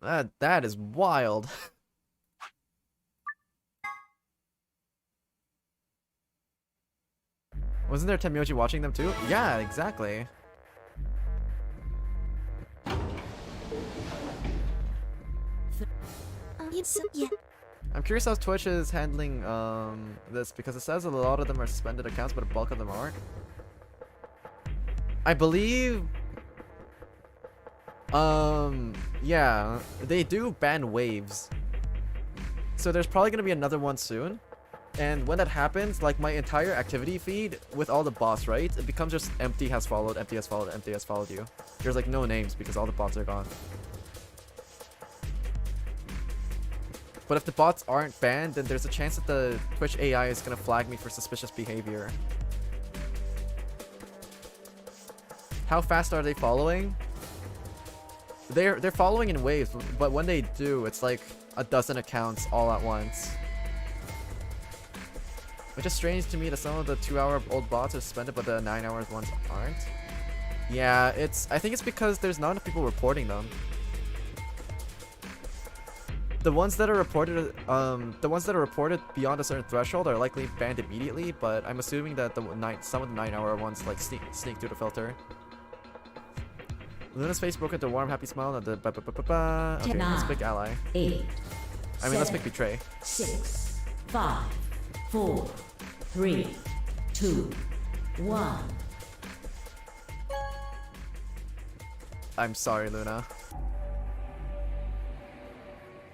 Speaker 1: That is wild. Wasn't there Tenmyoji watching them too? Yeah, exactly. I'm curious how Twitch is handling this, because it says a lot of them are suspended accounts, but a bulk of them aren't. I believe yeah, they do ban waves. So there's probably gonna be another one soon. And when that happens, like my entire activity feed with all the bots, right? It becomes just empty has followed, empty has followed, empty has followed you. There's like no names because all the bots are gone. But if the bots aren't banned, then there's a chance that the Twitch AI is gonna flag me for suspicious behavior. How fast are they following? They're following in waves, but when they do, it's like a dozen accounts all at once. Which is strange to me that some of the 2-hour-old bots are suspended, but the 9-hour ones aren't. Yeah, I think it's because there's not enough people reporting them. The ones that are reported, beyond a certain threshold are likely banned immediately, but I'm assuming that some of the 9-hour ones like sneak through the filter. Luna's face broke into a warm, happy smile. Okay, let's pick ally.
Speaker 4: 8.
Speaker 1: Let's pick betray.
Speaker 4: 6, 5, 4, 3, 2, 1.
Speaker 1: I'm sorry, Luna.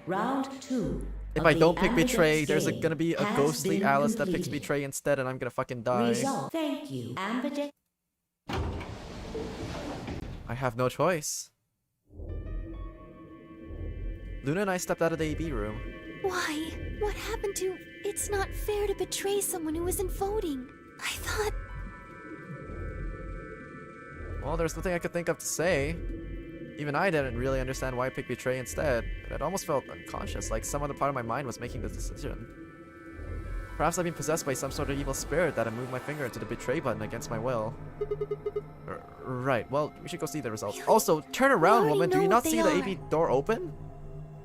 Speaker 4: Round 2.
Speaker 1: If I don't pick betray, there's gonna be a ghostly Alice that picks betray instead, and I'm gonna fucking die.
Speaker 4: Result. Thank you, Ambidex.
Speaker 1: I have no choice. Luna and I stepped out of the AB room.
Speaker 5: Why? What happened to... It's not fair to betray someone who isn't voting. I thought...
Speaker 1: Well, there's nothing I could think of to say. Even I didn't really understand why I picked betray instead. It almost felt unconscious, like some other part of my mind was making this decision. Perhaps I've been possessed by some sort of evil spirit that I moved my finger into the betray button against my will. Right, well, we should go see the results. Also, turn around, woman! Do you not see the AB door open?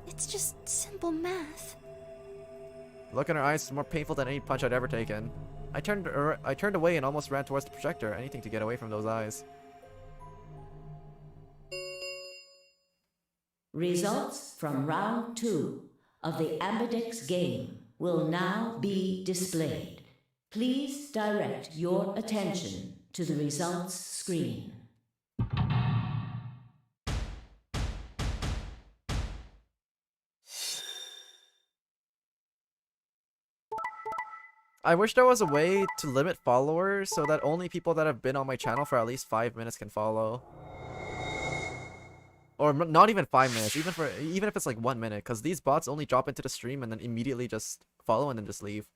Speaker 5: It's just simple math.
Speaker 1: The look in her eyes is more painful than any punch I'd ever taken. I turned away and almost ran towards the projector, anything to get away from those eyes.
Speaker 4: Results from round 2 of the Ambidex game will now be displayed. Please direct your attention to the results screen.
Speaker 1: I wish there was a way to limit followers so that only people that have been on my channel for at least 5 minutes can follow. Or not even 5 minutes, even if it's like 1 minute, because these bots only drop into the stream and then immediately just follow and then just leave.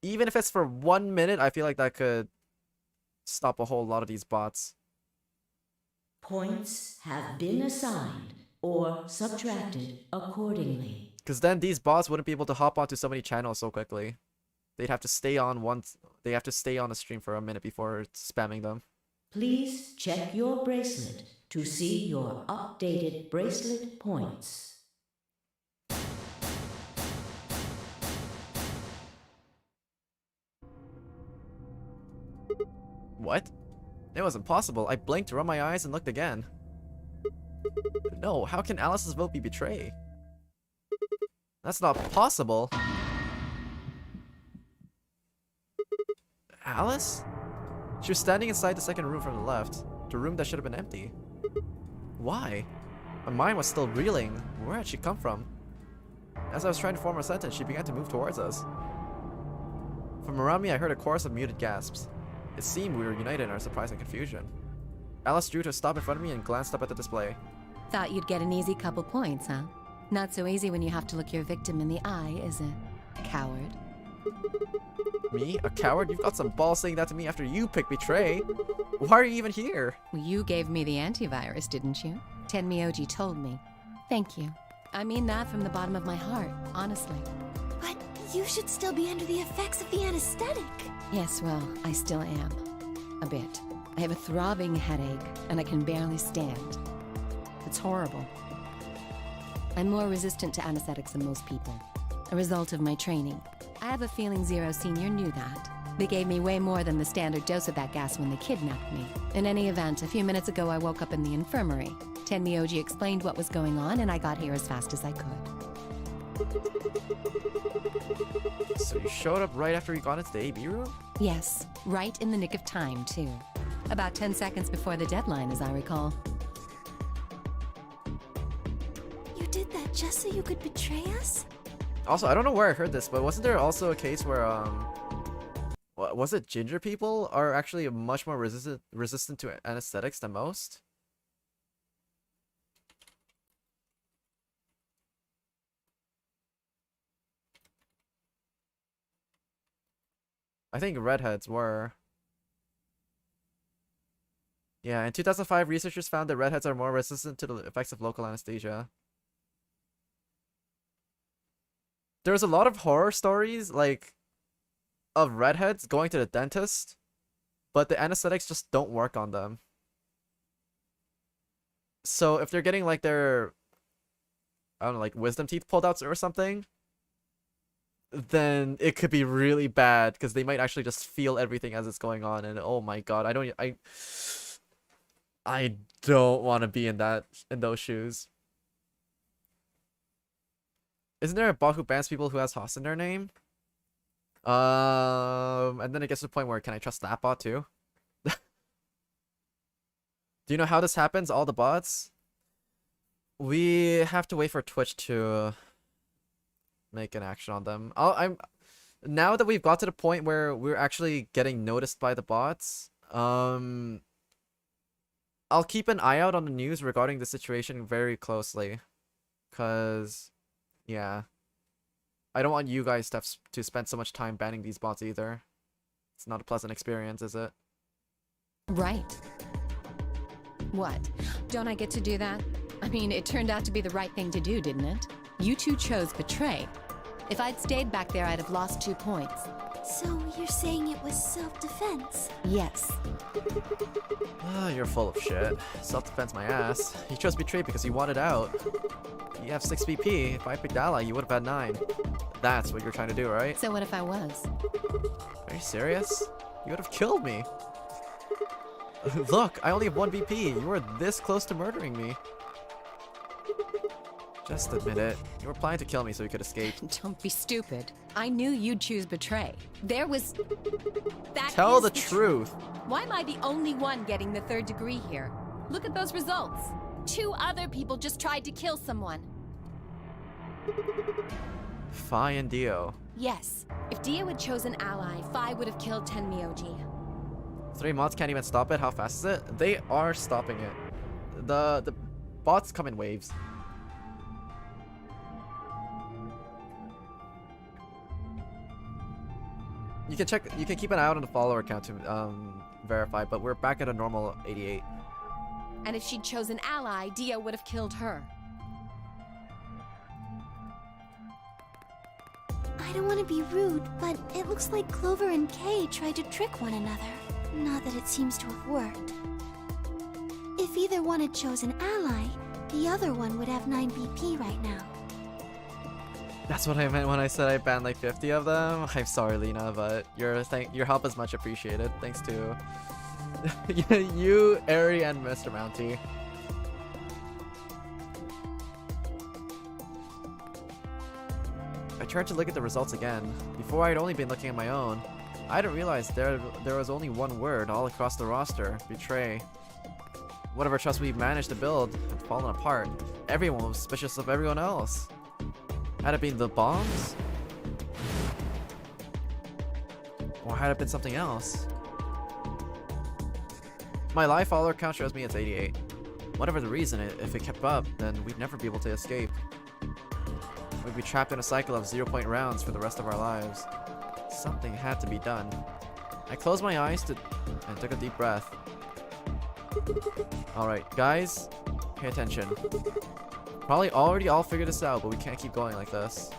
Speaker 1: Even if it's for 1 minute, I feel like that could stop a whole lot of these bots.
Speaker 4: Points have been assigned or subtracted accordingly.
Speaker 1: Because then these bots wouldn't be able to hop onto so many channels so quickly. They'd have to stay on they have to stay on the stream for a minute before spamming them.
Speaker 4: Please check your bracelet to see your updated bracelet points.
Speaker 1: What? It was impossible. I blinked, rubbed my eyes, and looked again. No, how can Alice's vote be betrayed? That's not possible. Alice? She was standing inside the second room from the left, the room that should have been empty. Why? My mind was still reeling. Where had she come from? As I was trying to form a sentence, she began to move towards us. From around me, I heard a chorus of muted gasps. It seemed we were united in our surprise and confusion. Alice drew to a stop in front of me and glanced up at the display.
Speaker 12: Thought you'd get an easy couple points, huh? Not so easy when you have to look your victim in the eye, is it? Coward.
Speaker 1: Me? A coward? You've got some balls saying that to me after you picked Betray. Why are you even here?
Speaker 12: You gave me the antivirus, didn't you? Tenmyoji told me. Thank you. I mean that from the bottom of my heart, honestly.
Speaker 5: But you should still be under the effects of the anesthetic.
Speaker 12: Yes, well, I still am. A bit. I have a throbbing headache, and I can barely stand. It's horrible. I'm more resistant to anesthetics than most people. A result of my training. I have a feeling Zero Senior knew that. They gave me way more than the standard dose of that gas when they kidnapped me. In any event, a few minutes ago I woke up in the infirmary. Tenmyoji explained what was going on, and I got here as fast as I could.
Speaker 1: So you showed up right after we got into the AB room?
Speaker 12: Yes, right in the nick of time, too. About 10 seconds before the deadline, as I recall.
Speaker 5: You did that just so you could betray us?
Speaker 1: Also, I don't know where I heard this, but wasn't there also a case where, was it ginger people are actually much more resistant to anesthetics than most? I think redheads were. Yeah, in 2005, researchers found that redheads are more resistant to the effects of local anesthesia. There's a lot of horror stories, like, of redheads going to the dentist, but the anesthetics just don't work on them. So if they're getting, like, their, I don't know, like, wisdom teeth pulled out or something, then it could be really bad, because they might actually just feel everything as it's going on, and oh my god, I don't want to be in those shoes. Isn't there a bot who bans people who has Haas in their name? And then it gets to the point where, can I trust that bot too? Do you know how this happens, all the bots? We have to wait for Twitch to make an action on them. Now that we've got to the point where we're actually getting noticed by the bots, I'll keep an eye out on the news regarding the situation very closely. Cause yeah, I don't want you guys to spend so much time banning these bots either. It's not a pleasant experience, is it?
Speaker 12: Right. What? Don't I get to do that? I mean, it turned out to be the right thing to do, didn't it? You two chose Betray. If I'd stayed back there, I'd have lost 2 points.
Speaker 5: So you're saying it was self-defense?
Speaker 12: Yes.
Speaker 1: You're full of shit. Self-defense my ass. You chose Betray because you wanted out. You have 6 BP. If I picked Ally, you would have had 9. That's what you're trying to do, right?
Speaker 12: So what if I was?
Speaker 1: Are you serious? You would have killed me. Look, I only have 1 BP. You were this close to murdering me. Just admit it. You were planning to kill me so you could escape.
Speaker 12: Don't be stupid. I knew you'd choose Betray. There was...
Speaker 1: Tell the truth.
Speaker 12: Why am I the only one getting the 3rd degree here? Look at those results. 2 other people just tried to kill someone.
Speaker 1: Fi and Dio.
Speaker 12: Yes. If Dio had chosen Ally, Fi would have killed Tenmyoji.
Speaker 1: 3 mods can't even stop it. How fast is it? They are stopping it. The bots come in waves. You can check. You can keep an eye out on the follower count to verify, but we're back at a normal 88.
Speaker 12: And if she'd chosen Ally, Dio would have killed her.
Speaker 5: I don't want to be rude, but it looks like Clover and Kay tried to trick one another. Not that it seems to have worked. If either one had chosen ally, the other one would have 9 BP right now.
Speaker 1: That's what I meant when I said I banned like 50 of them. I'm sorry, Lena, but your help is much appreciated. Thanks to you, Ari, and Mr. Mounty. I tried to look at the results again. Before I'd only been looking at my own. I didn't realize there was only one word all across the roster. Betray. Whatever trust we managed to build had fallen apart. Everyone was suspicious of everyone else. Had it been the bombs? Or had it been something else? My live follower count shows me it's 88. Whatever the reason, if it kept up, then we'd never be able to escape. We'd be trapped in a cycle of 0-point rounds for the rest of our lives. Something had to be done. I closed my eyes and took a deep breath. Alright, guys, pay attention. Probably already all figured this out, but we can't keep going like this.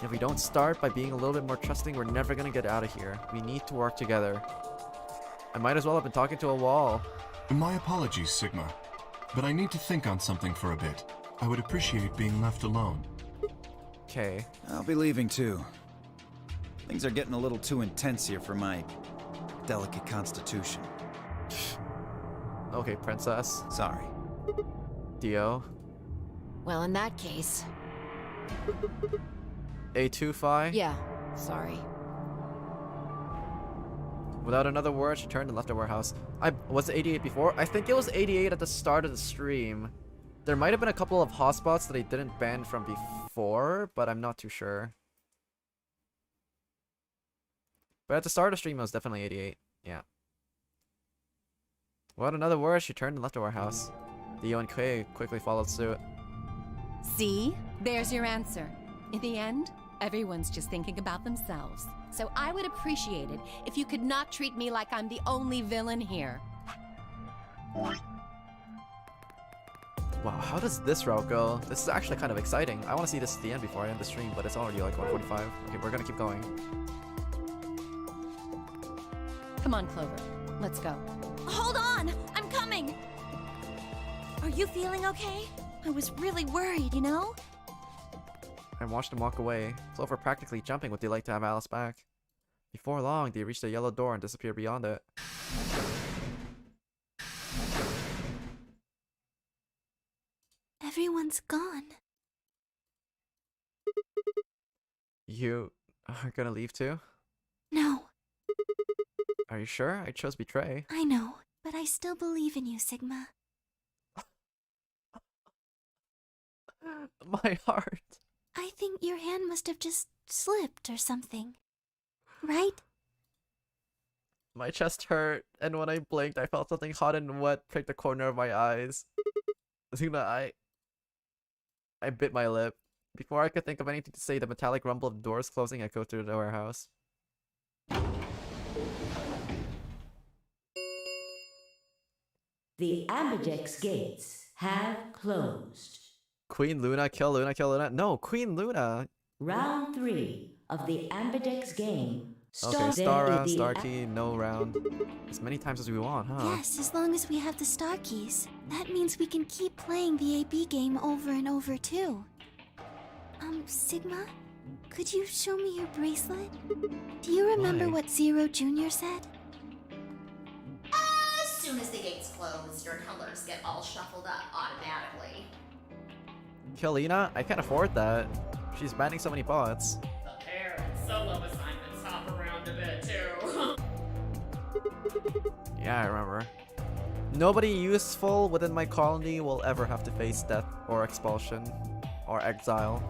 Speaker 1: If we don't start by being a little bit more trusting, we're never gonna get out of here. We need to work together. I might as well have been talking to a wall.
Speaker 3: My apologies, Sigma, but I need to think on something for a bit. I would appreciate being left alone.
Speaker 1: Okay.
Speaker 13: I'll be leaving too. Things are getting a little too intense here for my delicate constitution.
Speaker 1: Okay, princess.
Speaker 13: Sorry.
Speaker 1: Dio.
Speaker 2: Well, in that case...
Speaker 1: A2-Fi?
Speaker 2: Yeah, sorry.
Speaker 1: Without another word, she turned and left the warehouse. Was it 88 before? I think it was 88 at the start of the stream. There might have been a couple of hotspots that I didn't ban from before, but I'm not too sure. But at the start of the stream, it was definitely 88. Yeah. Without another word, she turned and left the warehouse. Dio and Kay quickly followed suit.
Speaker 12: See? There's your answer. In the end, everyone's just thinking about themselves. So I would appreciate it if you could not treat me like I'm the only villain here.
Speaker 1: Wow, how does this route go? This is actually kind of exciting. I want to see this at the end before I end the stream, but it's already like 1:45. Okay, we're gonna keep going.
Speaker 12: Come on, Clover. Let's go.
Speaker 6: Hold on! I'm coming! Are you feeling okay? I was really worried, you know?
Speaker 1: I watched him walk away, Clover practically jumping with delight to have Alice back. Before long, they reached a yellow door and disappeared beyond it.
Speaker 5: Everyone's gone.
Speaker 1: You are gonna leave too?
Speaker 5: No,
Speaker 1: Are you sure? I chose Betray.
Speaker 5: I know, but I still believe in you, Sigma.
Speaker 1: My heart.
Speaker 5: I think your hand must have just slipped or something. Right?
Speaker 1: My chest hurt, and when I blinked, I felt something hot and wet prick the corner of my eyes. Sigma, I bit my lip. Before I could think of anything to say, the metallic rumble of doors closing echoed through the warehouse.
Speaker 4: The Ambidex gates have closed.
Speaker 1: Queen Luna, kill Luna, kill Luna. No, Queen Luna.
Speaker 4: Round 3 of the Ambidex game.
Speaker 1: Okay, star round, star key, no round. As many times as we want, huh?
Speaker 5: Yes, as long as we have the star keys. That means we can keep playing the AB game over and over too. Sigma? Could you show me your bracelet? Do you remember what Zero Jr. said?
Speaker 9: As soon as the gates close, your colors get all shuffled up automatically.
Speaker 1: Kill Lena? I can't afford that. She's banning so many bots.
Speaker 9: The pair and solo assignments hop around a bit too.
Speaker 1: Yeah, I remember. Nobody useful within my colony will ever have to face death or expulsion or exile.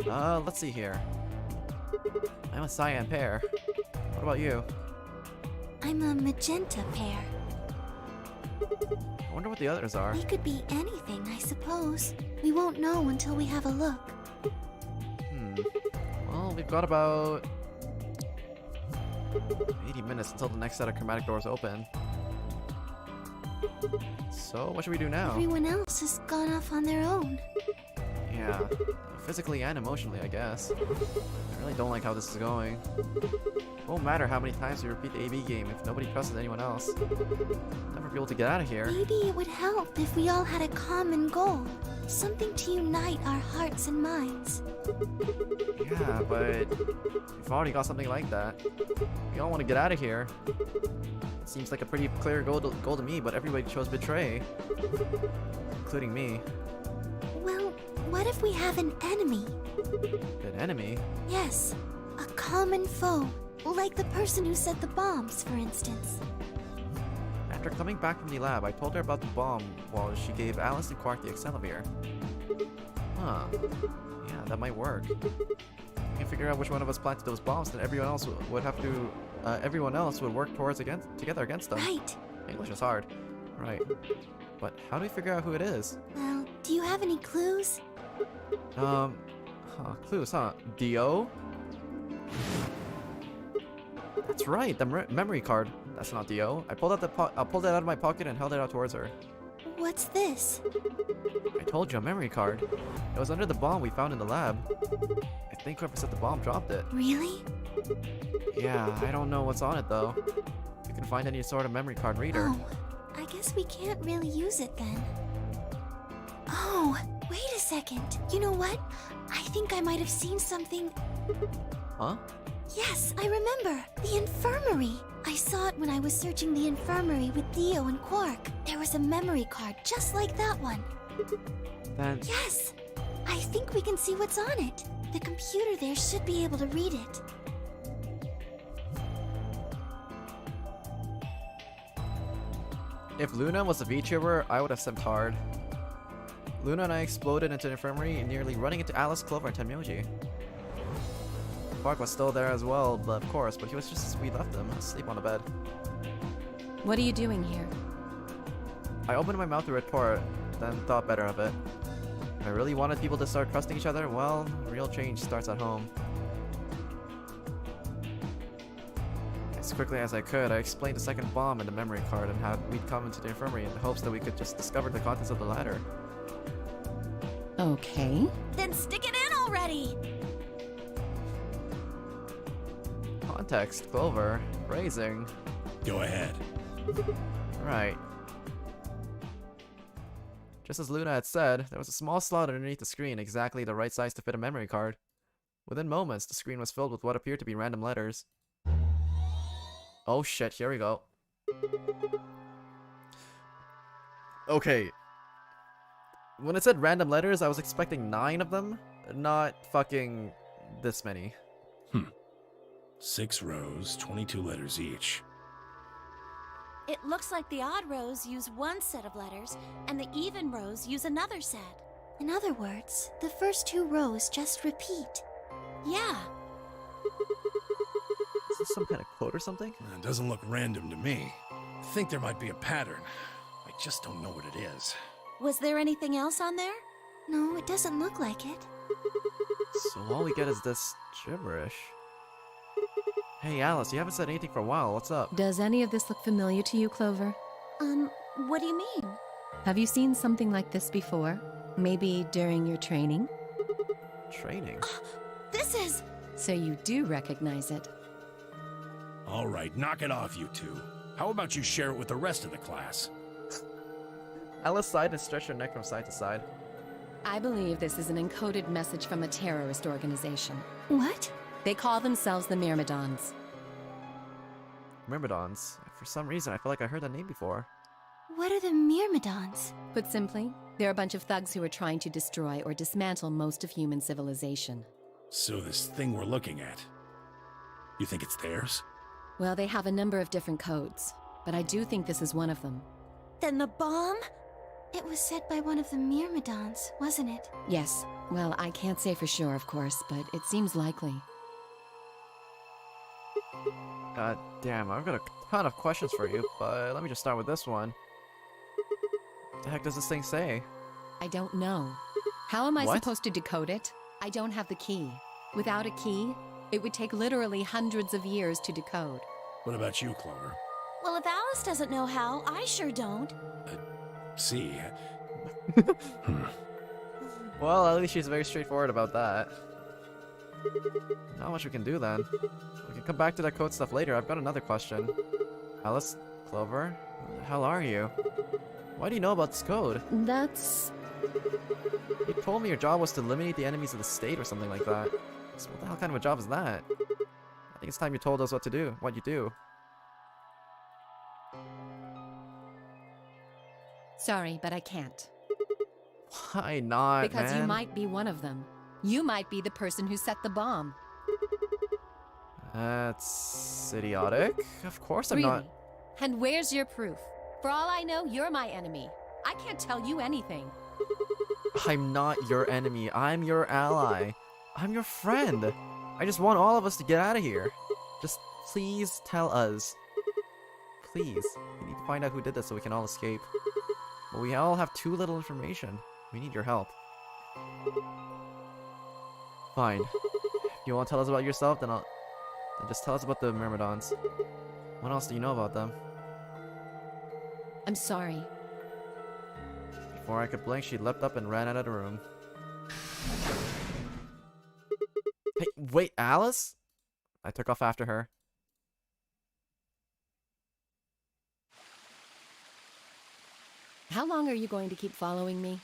Speaker 1: Let's see here. I'm a cyan pair. What about you?
Speaker 5: I'm a magenta pair.
Speaker 1: I wonder what the others are.
Speaker 5: We could be anything, I suppose. We won't know until we have a look.
Speaker 1: Well, we've got about 80 minutes until the next set of chromatic doors open. So, what should we do now?
Speaker 5: Everyone else has gone off on their own.
Speaker 1: Yeah, physically and emotionally, I guess. I really don't like how this is going. It won't matter how many times we repeat the AB game if nobody trusts anyone else. We'll never be able to get out of here.
Speaker 5: Maybe it would help if we all had a common goal. Something to unite our hearts and minds.
Speaker 1: Yeah, but we've already got something like that. We all want to get out of here. It seems like a pretty clear goal to me, but everybody chose betray. Including me.
Speaker 5: Well, what if we have an enemy?
Speaker 1: An enemy?
Speaker 5: Yes, a common foe. Like the person who set the bombs, for instance.
Speaker 1: After coming back from the lab, I told her about the bomb while she gave Alice and Quark the Accelavir. Huh. Yeah, that might work. We can figure out which one of us planted those bombs, then everyone else would have to... everyone else would work together against them.
Speaker 5: Right.
Speaker 1: English is hard. Right. But how do we figure out who it is?
Speaker 5: Well, do you have any clues?
Speaker 1: Clues, huh? DO? That's right, the memory card. That's not DO. I pulled it out of my pocket and held it out towards her.
Speaker 5: What's this?
Speaker 1: I told you, a memory card. It was under the bomb we found in the lab. I think whoever set the bomb dropped it.
Speaker 5: Really?
Speaker 1: Yeah, I don't know what's on it though. If you can find any sort of memory card reader.
Speaker 5: Oh, I guess we can't really use it then. Oh, wait a second. You know what? I think I might have seen something.
Speaker 1: Huh?
Speaker 5: Yes, I remember. The infirmary. I saw it when I was searching the infirmary with Theo and Quark. There was a memory card just like that one.
Speaker 1: Then...
Speaker 5: Yes! I think we can see what's on it. The computer there should be able to read it.
Speaker 1: If Luna was a VTuber, I would have simped hard. Luna and I exploded into the infirmary, nearly running into Alice, Clover, and Tenmyoji. Quark was still there as well, but of course, but he was just as we left him, asleep on the bed.
Speaker 12: What are you doing here?
Speaker 1: I opened my mouth to report, then thought better of it. If I really wanted people to start trusting each other, well, real change starts at home. As quickly as I could, I explained the second bomb in the memory card and how we'd come into the infirmary in the hopes that we could just discover the contents of the ladder.
Speaker 12: Okay.
Speaker 6: Then stick it in already!
Speaker 1: Context, Clover, phrasing.
Speaker 8: Go ahead.
Speaker 1: Right. Just as Luna had said, there was a small slot underneath the screen, exactly the right size to fit a memory card. Within moments, the screen was filled with what appeared to be random letters. Oh shit, here we go. Okay. When it said random letters, I was expecting 9 of them, not fucking this many.
Speaker 8: 6 rows, 22 letters each.
Speaker 6: It looks like the odd rows use one set of letters, and the even rows use another set.
Speaker 5: In other words, the first 2 rows just repeat.
Speaker 6: Yeah.
Speaker 1: Is this some kind of quote or something?
Speaker 8: It doesn't look random to me. I think there might be a pattern. I just don't know what it is.
Speaker 6: Was there anything else on there?
Speaker 5: No, it doesn't look like it.
Speaker 1: So all we get is this gibberish. Hey Alice, you haven't said anything for a while, what's up?
Speaker 12: Does any of this look familiar to you, Clover?
Speaker 6: What do you mean?
Speaker 12: Have you seen something like this before? Maybe during your training?
Speaker 1: Training?
Speaker 6: This is...
Speaker 12: So you do recognize it.
Speaker 8: All right, knock it off, you two. How about you share it with the rest of the class?
Speaker 1: Alice sighed and stretched her neck from side to side.
Speaker 12: I believe this is an encoded message from a terrorist organization.
Speaker 5: What?
Speaker 12: They call themselves the Myrmidons.
Speaker 1: Myrmidons? For some reason, I feel like I heard that name before.
Speaker 5: What are the Myrmidons?
Speaker 12: Put simply, they're a bunch of thugs who are trying to destroy or dismantle most of human civilization.
Speaker 8: So this thing we're looking at, you think it's theirs?
Speaker 12: Well, they have a number of different codes, but I do think this is one of them.
Speaker 6: Then the bomb?
Speaker 5: It was set by one of the Myrmidons, wasn't it?
Speaker 12: Yes. Well, I can't say for sure, of course, but it seems likely.
Speaker 1: God damn, I've got a ton of questions for you, but let me just start with this one. What the heck does this thing say?
Speaker 12: I don't know. How am I
Speaker 1: What?
Speaker 12: supposed to decode it? I don't have the key. Without a key, it would take literally hundreds of years to decode.
Speaker 8: What about you, Clover?
Speaker 6: Well, if Alice doesn't know how, I sure don't.
Speaker 8: See.
Speaker 1: Well, at least she's very straightforward about that. Not much we can do then. We can come back to that code stuff later. I've got another question. Alice, Clover, who the hell are you? Why do you know about this code?
Speaker 12: That's...
Speaker 1: You told me your job was to eliminate the enemies of the state or something like that. So what the hell kind of a job is that? I think it's time you told us what to do, what you do.
Speaker 12: Sorry, but I can't.
Speaker 1: Why not,
Speaker 12: Because
Speaker 1: man?
Speaker 12: you might be one of them. You might be the person who set the bomb.
Speaker 1: That's idiotic. Of course I'm
Speaker 12: Really?
Speaker 1: not.
Speaker 12: And where's your proof? For all I know, you're my enemy. I can't tell you anything.
Speaker 1: I'm not your enemy. I'm your ally. I'm your friend. I just want all of us to get out of here. Just please tell us. Please. We need to find out who did this so we can all escape. But we all have too little information. We need your help. Fine. If you want to tell us about yourself, then just tell us about the Myrmidons. What else do you know about them?
Speaker 12: I'm sorry.
Speaker 1: Before I could blink, she leapt up and ran out of the room. Hey, wait, Alice? I took off after her.
Speaker 12: How long are you going to keep following me?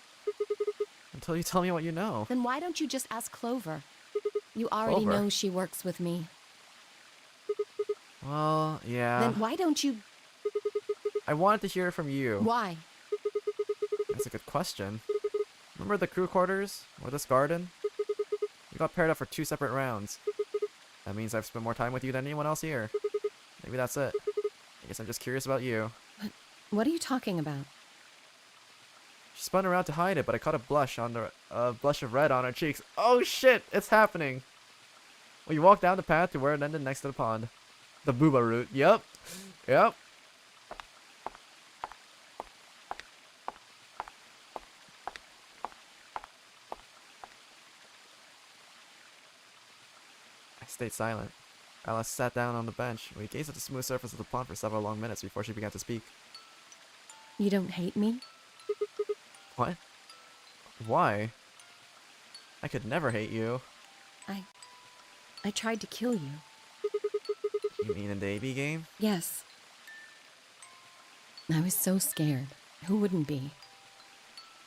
Speaker 1: Until you tell me what you know.
Speaker 12: Then why don't you just ask Clover? You already
Speaker 1: Clover?
Speaker 12: know she works with me.
Speaker 1: Well, yeah.
Speaker 12: Then why don't you...
Speaker 1: I wanted to hear from you.
Speaker 12: Why?
Speaker 1: That's a good question. Remember the crew quarters? Or this garden? We got paired up for 2 separate rounds. That means I've spent more time with you than anyone else here. Maybe that's it. I guess I'm just curious about you.
Speaker 12: What are you talking about?
Speaker 1: She spun around to hide it, but I caught a blush of red on her cheeks. Oh shit! It's happening! We walked down the path to where it ended next to the pond. The booba route. Yep. Yep. I stayed silent. Alice sat down on the bench. We gazed at the smooth surface of the pond for several long minutes before she began to speak.
Speaker 12: You don't hate me?
Speaker 1: What? Why? I could never hate you.
Speaker 12: I tried to kill you.
Speaker 1: You mean in the AB game?
Speaker 12: Yes. I was so scared. Who wouldn't be?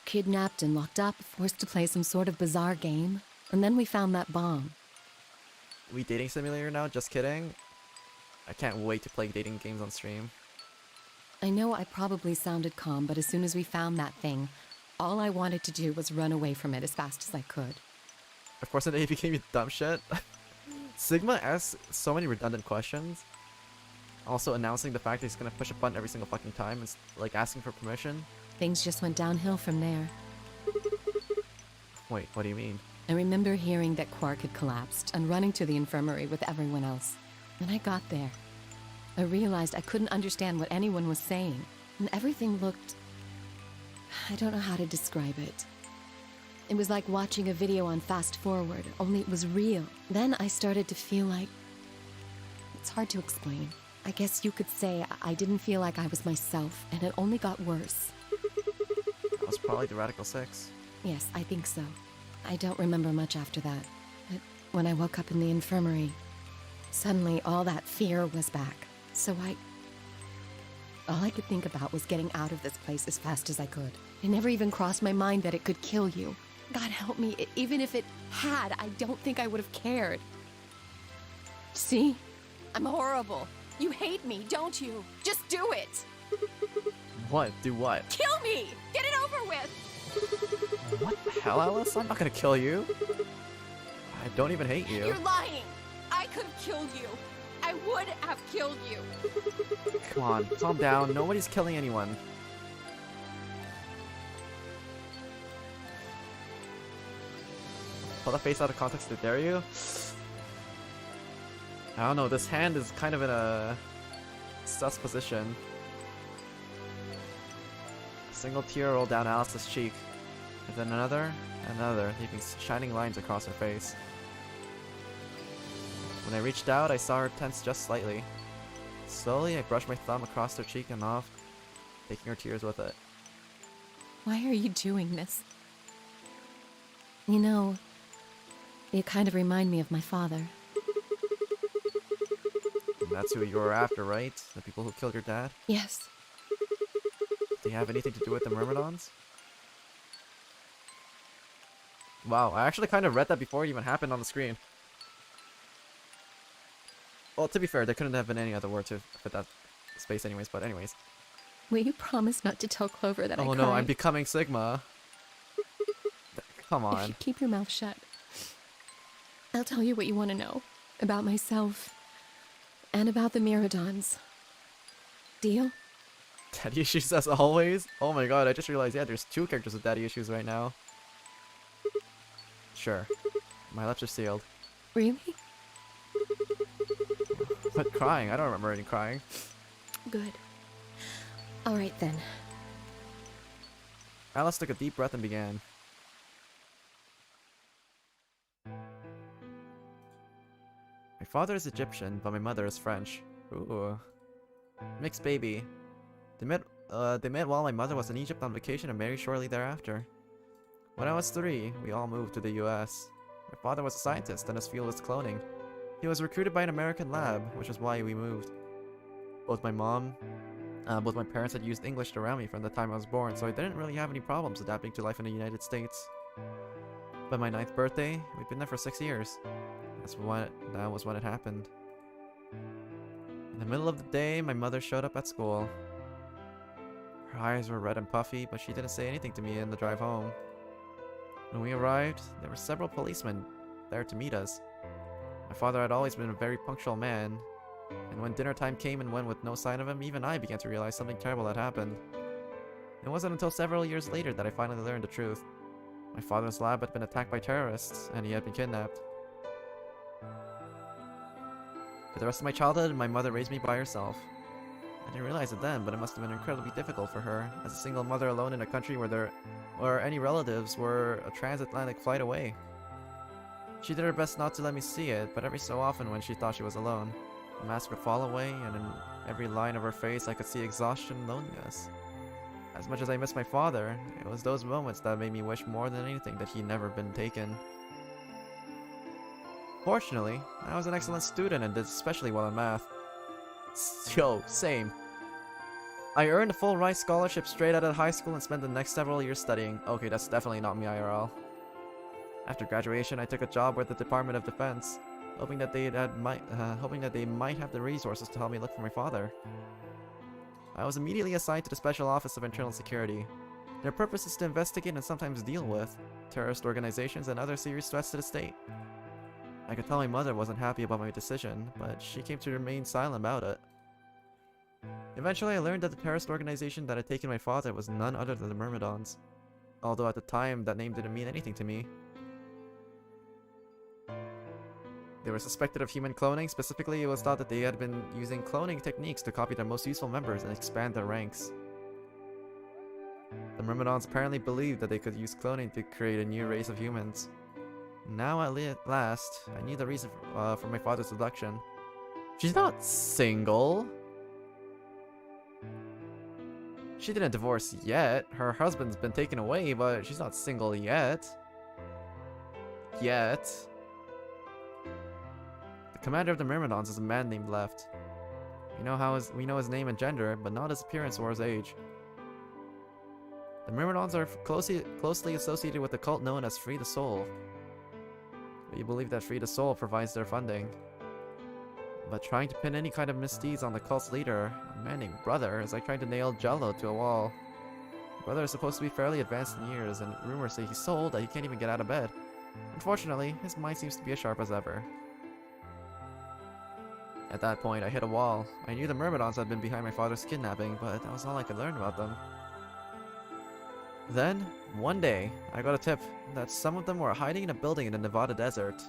Speaker 12: Kidnapped and locked up, forced to play some sort of bizarre game. And then we found that bomb.
Speaker 1: We dating simulator now? Just kidding. I can't wait to play dating games on stream.
Speaker 12: I know I probably sounded calm, but as soon as we found that thing, all I wanted to do was run away from it as fast as I could.
Speaker 1: Of course in the AB game you dumb shit. Sigma asks so many redundant questions. Also announcing the fact that he's gonna push a button every single fucking time and like asking for permission.
Speaker 12: Things just went downhill from there.
Speaker 1: Wait, what do you mean?
Speaker 12: I remember hearing that Quark had collapsed and running to the infirmary with everyone else. When I got there, I realized I couldn't understand what anyone was saying, and everything looked... I don't know how to describe it. It was like watching a video on fast forward, only it was real. Then I started to feel like... It's hard to explain. I guess you could say I didn't feel like I was myself, and it only got worse.
Speaker 1: That was probably the Radical 6.
Speaker 12: Yes, I think so. I don't remember much after that. But when I woke up in the infirmary, suddenly all that fear was back. So all I could think about was getting out of this place as fast as I could. It never even crossed my mind that it could kill you. God help me, even if it had, I don't think I would have cared. See? I'm horrible. You hate me, don't you? Just do it!
Speaker 1: What? Do what?
Speaker 12: Kill me! Get it over with!
Speaker 1: What the hell, Alice? I'm not gonna kill you. I don't even hate you.
Speaker 12: You're lying! I could have killed you. I would have killed you.
Speaker 1: Come on, calm down. Nobody's killing anyone. Pull the face out of context to dare you? I don't know, this hand is kind of in a sus position. A single tear rolled down Alice's cheek, and then another, leaving shining lines across her face. When I reached out, I saw her tense just slightly. Slowly, I brushed my thumb across her cheek and off, taking her tears with it.
Speaker 12: Why are you doing this? You know, you kind of remind me of my father.
Speaker 1: That's who you were after, right? The people who killed your dad?
Speaker 12: Yes.
Speaker 1: Do you have anything to do with the Myrmidons? Wow, I actually kind of read that before it even happened on the screen. Well, to be fair, there couldn't have been any other word to fit that space anyways, but anyways.
Speaker 12: Will you promise not to tell Clover that I
Speaker 1: Oh
Speaker 12: cried?
Speaker 1: no, I'm becoming Sigma. Come
Speaker 12: If
Speaker 1: on.
Speaker 12: you keep your mouth shut, I'll tell you what you want to know. About myself. And about the Myrmidons. Deal?
Speaker 1: Daddy issues as always? Oh my god, I just realized, yeah, there's 2 characters with daddy issues right now. Sure. My lips are sealed.
Speaker 12: Really?
Speaker 1: But crying? I don't remember any crying.
Speaker 12: Good. Alright then.
Speaker 1: Alice took a deep breath and began. My father is Egyptian, but my mother is French. Ooh. Mixed baby. They met while my mother was in Egypt on vacation and married shortly thereafter. When I was 3, we all moved to the US. My father was a scientist and his field was cloning. He was recruited by an American lab, which is why we moved. Both my parents had used English around me from the time I was born, so I didn't really have any problems adapting to life in the United States. By my 9th birthday, we'd been there for 6 years. That was when it happened. In the middle of the day, my mother showed up at school. Her eyes were red and puffy, but she didn't say anything to me in the drive home. When we arrived, there were several policemen there to meet us. My father had always been a very punctual man, and when dinner time came and went with no sign of him, even I began to realize something terrible had happened. It wasn't until several years later that I finally learned the truth. My father's lab had been attacked by terrorists, and he had been kidnapped. For the rest of my childhood, my mother raised me by herself. I didn't realize it then, but it must have been incredibly difficult for her, as a single mother alone in a country where any relatives were a transatlantic flight away. She did her best not to let me see it, but every so often when she thought she was alone, the mask would fall away, and in every line of her face I could see exhaustion and loneliness. As much as I miss my father, it was those moments that made me wish more than anything that he'd never been taken. Fortunately, I was an excellent student and did especially well in math. Yo, same. I earned a full ride scholarship straight out of high school and spent the next several years studying. Okay, that's definitely not me IRL. After graduation, I took a job with the Department of Defense, hoping that they might have the resources to help me look for my father. I was immediately assigned to the Special Office of Internal Security. Their purpose is to investigate and sometimes deal with terrorist organizations and other serious threats to the state. I could tell my mother wasn't happy about my decision, but she came to remain silent about it. Eventually, I learned that the terrorist organization that had taken my father was none other than the Myrmidons, although at the time that name didn't mean anything to me. They were suspected of human cloning. Specifically, it was thought that they had been using cloning techniques to copy their most useful members and expand their ranks. The Myrmidons apparently believed that they could use cloning to create a new race of humans. Now, at last, I knew the reason for my father's abduction. She's not single. She didn't divorce yet. Her husband's been taken away, but she's not single yet. The commander of the Myrmidons is a man named Left. We know his name and gender, but not his appearance or his age. The Myrmidons are closely associated with the cult known as Free the Soul. We believe that Free the Soul provides their funding. But trying to pin any kind of misdeeds on the cult's leader, a man named Brother, is like trying to nail Jello to a wall. Brother is supposed to be fairly advanced in years, and rumors say he's so old that he can't even get out of bed. Unfortunately, his mind seems to be as sharp as ever. At that point, I hit a wall. I knew the Myrmidons had been behind my father's kidnapping, but that was all I could learn about them. Then, one day, I got a tip that some of them were hiding in a building in the Nevada desert.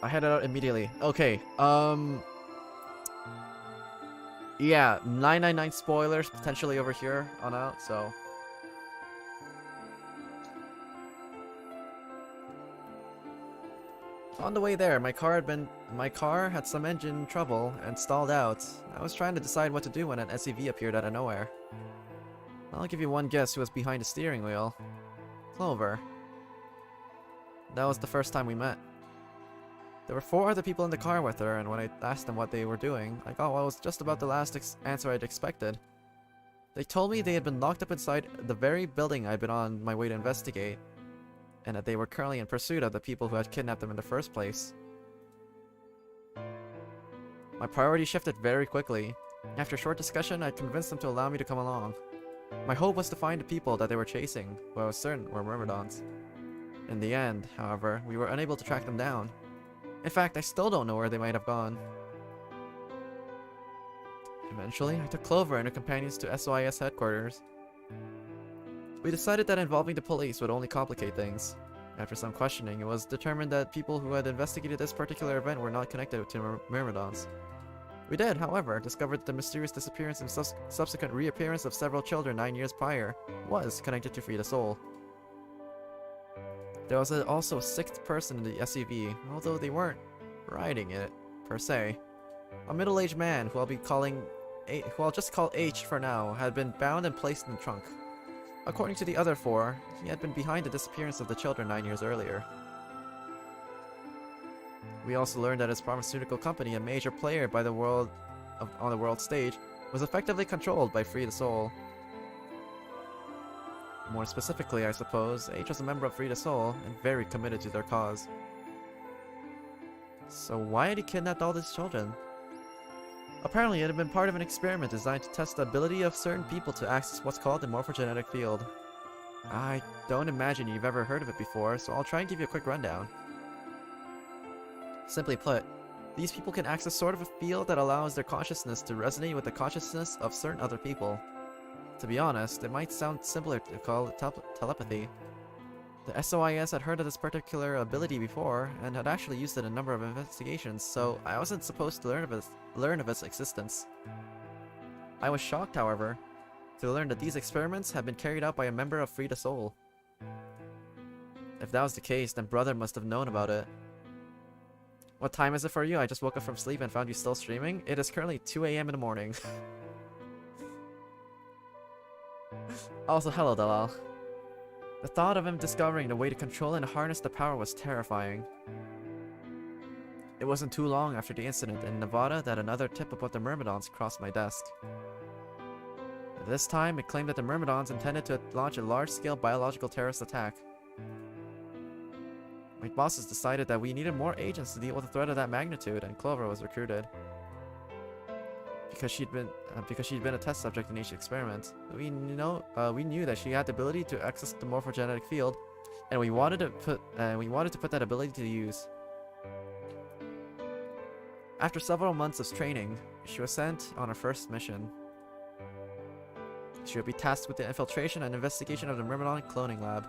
Speaker 1: I headed out immediately. Okay, yeah, 999 spoilers potentially over here on out, so... On the way there, my car had some engine trouble and stalled out. I was trying to decide what to do when an SUV appeared out of nowhere. I'll give you one guess who was behind the steering wheel. Clover. That was the first time we met. There were 4 other people in the car with her, and when I asked them what they were doing, I got what was just about the last answer I'd expected. They told me they had been locked up inside the very building I'd been on my way to investigate, and that they were currently in pursuit of the people who had kidnapped them in the first place. My priority shifted very quickly. After a short discussion, I convinced them to allow me to come along. My hope was to find the people that they were chasing, who I was certain were Myrmidons. In the end, however, we were unable to track them down. In fact, I still don't know where they might have gone. Eventually, I took Clover and her companions to SOIS headquarters. We decided that involving the police would only complicate things. After some questioning, it was determined that people who had investigated this particular event were not connected to Myrmidons. We did, however, discover that the mysterious disappearance and subsequent reappearance of several children 9 years prior was connected to Free the Soul. There was also a 6th person in the SUV, although they weren't riding it, per se. A middle-aged man, who I'll just call H for now, had been bound and placed in the trunk. According to the other 4, he had been behind the disappearance of the children 9 years earlier. We also learned that his pharmaceutical company, a major player on the world stage, was effectively controlled by Free the Soul. More specifically, I suppose, H was a member of Free the Soul, and very committed to their cause. So why had he kidnapped all these children? Apparently, it had been part of an experiment designed to test the ability of certain people to access what's called the morphogenetic field. I don't imagine you've ever heard of it before, so I'll try and give you a quick rundown. Simply put, these people can access sort of a field that allows their consciousness to resonate with the consciousness of certain other people. To be honest, it might sound simpler to call it telepathy. The SOIS had heard of this particular ability before, and had actually used it in a number of investigations, so I wasn't supposed to learn of its existence. I was shocked, however, to learn that these experiments had been carried out by a member of Free the Soul. If that was the case, then Brother must have known about it. What time is it for you? I just woke up from sleep and found you still streaming. It is currently 2 AM in the morning. Also, hello, Dalal. The thought of him discovering the way to control and harness the power was terrifying. It wasn't too long after the incident in Nevada that another tip about the Myrmidons crossed my desk. This time, it claimed that the Myrmidons intended to launch a large-scale biological terrorist attack. My bosses decided that we needed more agents to deal with a threat of that magnitude, and Clover was recruited. Because she'd been a test subject in each experiment, we knew that she had the ability to access the morphogenetic field, and we wanted to put that ability to use. After several months of training, she was sent on her first mission. She would be tasked with the infiltration and investigation of the Myrmidon cloning lab.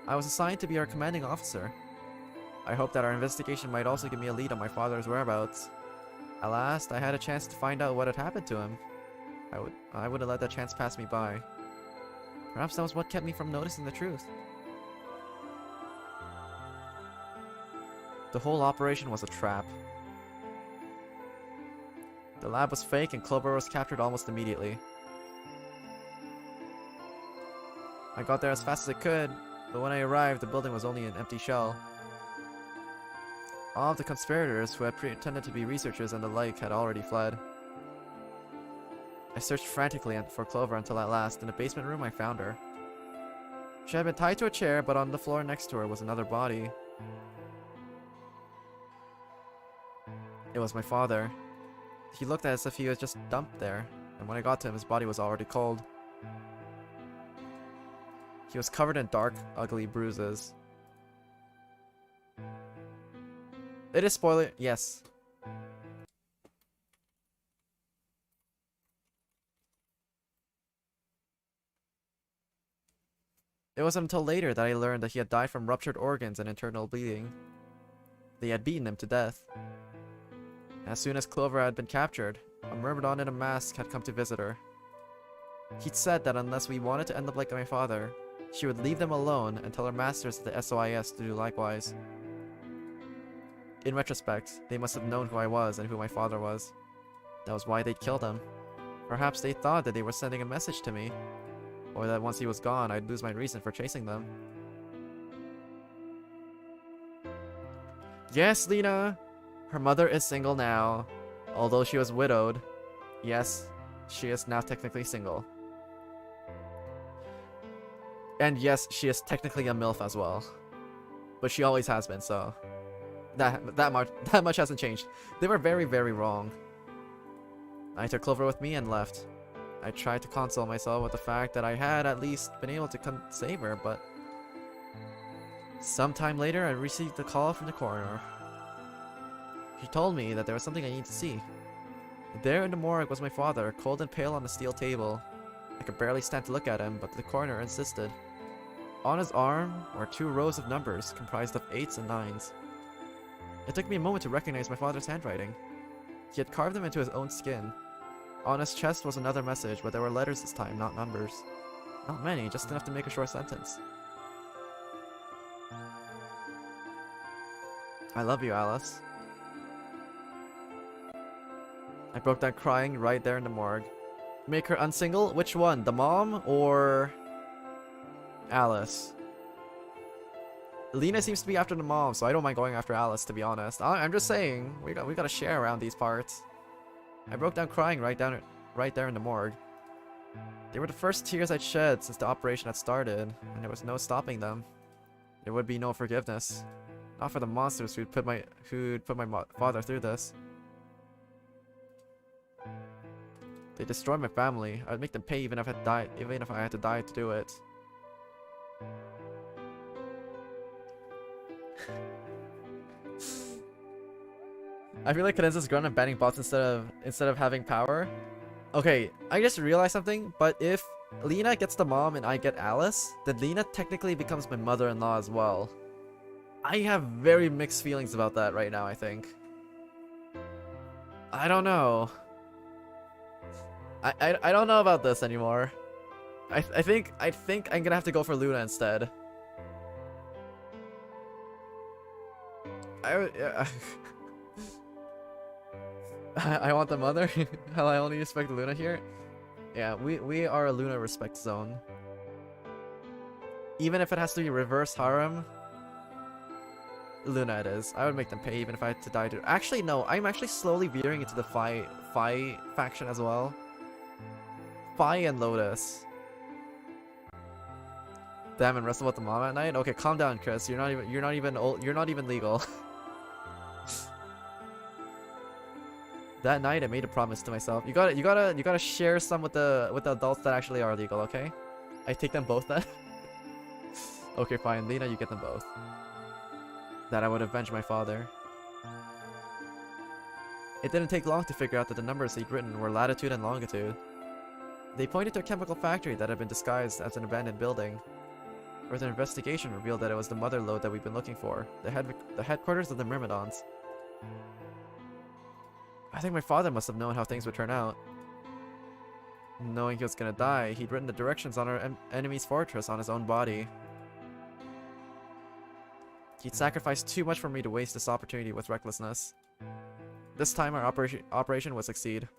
Speaker 1: I was assigned to be our commanding officer. I hoped that our investigation might also give me a lead on my father's whereabouts. At last, I had a chance to find out what had happened to him. I wouldn't let that chance pass me by. Perhaps that was what kept me from noticing the truth. The whole operation was a trap. The lab was fake and Clover was captured almost immediately. I got there as fast as I could, but when I arrived, the building was only an empty shell. All of the conspirators, who had pretended to be researchers and the like, had already fled. I searched frantically for Clover until at last, in the basement room, I found her. She had been tied to a chair, but on the floor next to her was another body. It was my father. He looked as if he was just dumped there, and when I got to him, his body was already cold. He was covered in dark, ugly bruises. It is spoiler, yes. It wasn't until later that I learned that he had died from ruptured organs and internal bleeding. They had beaten him to death. As soon as Clover had been captured, a Myrmidon in a mask had come to visit her. He'd said that unless we wanted to end up like my father, she would leave them alone and tell her masters at the SOIS to do likewise. In retrospect, they must have known who I was and who my father was. That was why they'd killed him. Perhaps they thought that they were sending a message to me, or that once he was gone, I'd lose my reason for chasing them. Yes, Lena. Her mother is single now. Although she was widowed. Yes, she is now technically single. And yes, she is technically a MILF as well. But she always has been, so that much hasn't changed. They were very, very wrong. I took Clover with me and left. I tried to console myself with the fact that I had at least been able to save her, but sometime later I received a call from the coroner. She told me that there was something I needed to see. There in the morgue was my father, cold and pale on a steel table. I could barely stand to look at him, but the coroner insisted. On his arm were 2 rows of numbers comprised of 8s and 9s. It took me a moment to recognize my father's handwriting. He had carved them into his own skin. On his chest was another message, but there were letters this time, not numbers. Not many, just enough to make a short sentence. I love you, Alice. I broke down crying right there in the morgue. Make her unsingle? Which one? The mom or Alice? Lena seems to be after the mom, so I don't mind going after Alice, to be honest. I'm just saying, we gotta share around these parts. I broke down crying right there in the morgue. They were the first tears I'd shed since the operation had started, and there was no stopping them. There would be no forgiveness. Not for the monsters who'd put my father through this. They destroyed my family. I'd make them pay even if I had to die to do it. I feel like Cadenza's grown up banning bots instead of having power. Okay, I just realized something, but if Lena gets the mom and I get Alice, then Lena technically becomes my mother-in-law as well. I have very mixed feelings about that right now, I think. I don't know. I don't know about this anymore. I think I'm gonna have to go for Luna instead. I want the mother. Hell, I only respect Luna here. Yeah, we are a Luna respect zone. Even if it has to be reverse harem, Luna it is. I would make them pay even if I had to die to. Actually, no. I'm actually slowly veering into the Fi faction as well. Fi and Lotus. Damn, and wrestle with the mom at night. Okay, calm down, Chris. You're not even legal. That night, I made a promise to myself. You gotta share some with the adults that actually are legal, okay? I take them both then. Okay, fine. Lena, you get them both. That I would avenge my father. It didn't take long to figure out that the numbers he'd written were latitude and longitude. They pointed to a chemical factory that had been disguised as an abandoned building. Further investigation revealed that it was the mother lode that we'd been looking for, the headquarters of the Myrmidons. I think my father must have known how things would turn out. Knowing he was gonna die, he'd written the directions on our enemy's fortress on his own body. He'd sacrificed too much for me to waste this opportunity with recklessness. This time our operation would succeed.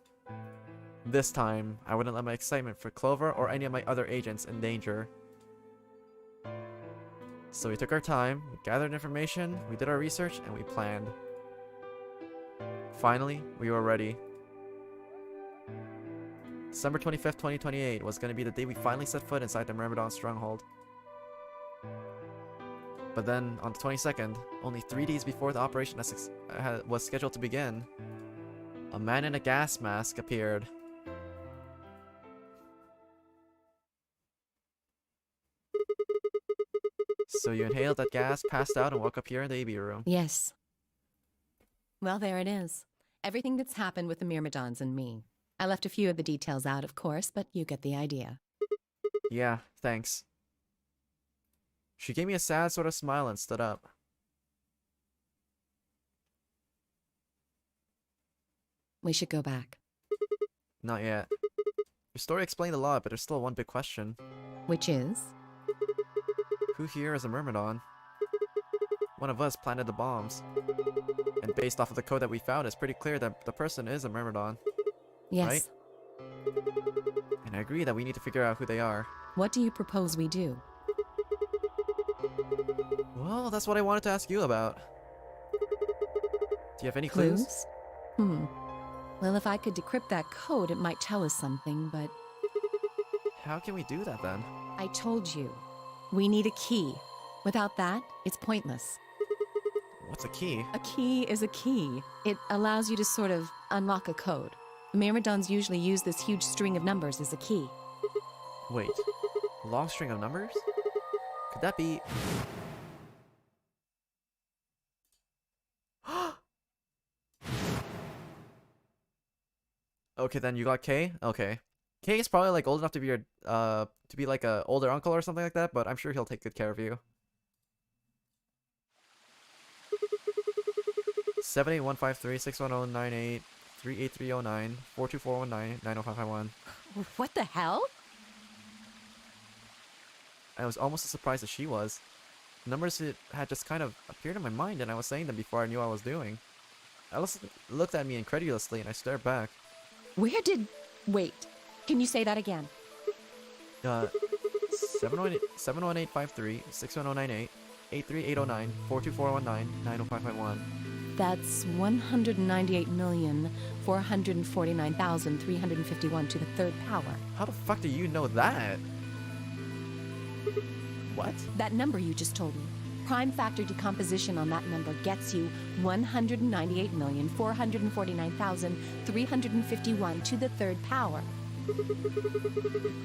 Speaker 1: This time, I wouldn't let my excitement for Clover or any of my other agents in danger. So we took our time, we gathered information, we did our research, and we planned. Finally, we were ready. December 25th, 2028 was going to be the day we finally set foot inside the Myrmidon stronghold. But then, on the 22nd, only 3 days before the operation was scheduled to begin, a man in a gas mask appeared. So you inhaled that gas, passed out, and woke up here in the AB room.
Speaker 12: Yes. Well, there it is. Everything that's happened with the Myrmidons and me. I left a few of the details out, of course, but you get the idea.
Speaker 1: Yeah, thanks. She gave me a sad sort of smile and stood up.
Speaker 12: We should go back.
Speaker 1: Not yet. Your story explained a lot, but there's still one big question.
Speaker 12: Which is?
Speaker 1: Who here is a Myrmidon? One of us planted the bombs. And based off of the code that we found, it's pretty clear that the person is a Myrmidon.
Speaker 12: Yes.
Speaker 1: Right? And I agree that we need to figure out who they are.
Speaker 12: What do you propose we do?
Speaker 1: Well, that's what I wanted to ask you about. Do you have any clues?
Speaker 12: Well, if I could decrypt that code, it might tell us something, but
Speaker 1: How can we do that then?
Speaker 12: I told you. We need a key. Without that, it's pointless.
Speaker 1: What's a key?
Speaker 12: A key is a key. It allows you to sort of unlock a code. Myrmidons usually use this huge string of numbers as a key.
Speaker 1: Wait, a long string of numbers? Could that be... Okay, then you got K? Okay. K is probably like old enough to be your, to be like a older uncle or something like that, but I'm sure he'll take good care of you. 78153-61098-38309-42419-90551.
Speaker 12: What the hell?
Speaker 1: I was almost as surprised as she was. Numbers had just kind of appeared in my mind and I was saying them before I knew what I was doing. Alice looked at me incredulously and I stared back.
Speaker 12: Where did... Wait. Can you say that again?
Speaker 1: 718-61098-83809-42419-90551.
Speaker 12: That's 198,449,351 to the third power.
Speaker 1: How the fuck do you know that? What?
Speaker 12: That number you just told me. Prime factor decomposition on that number gets you 198,449,351 to the third power.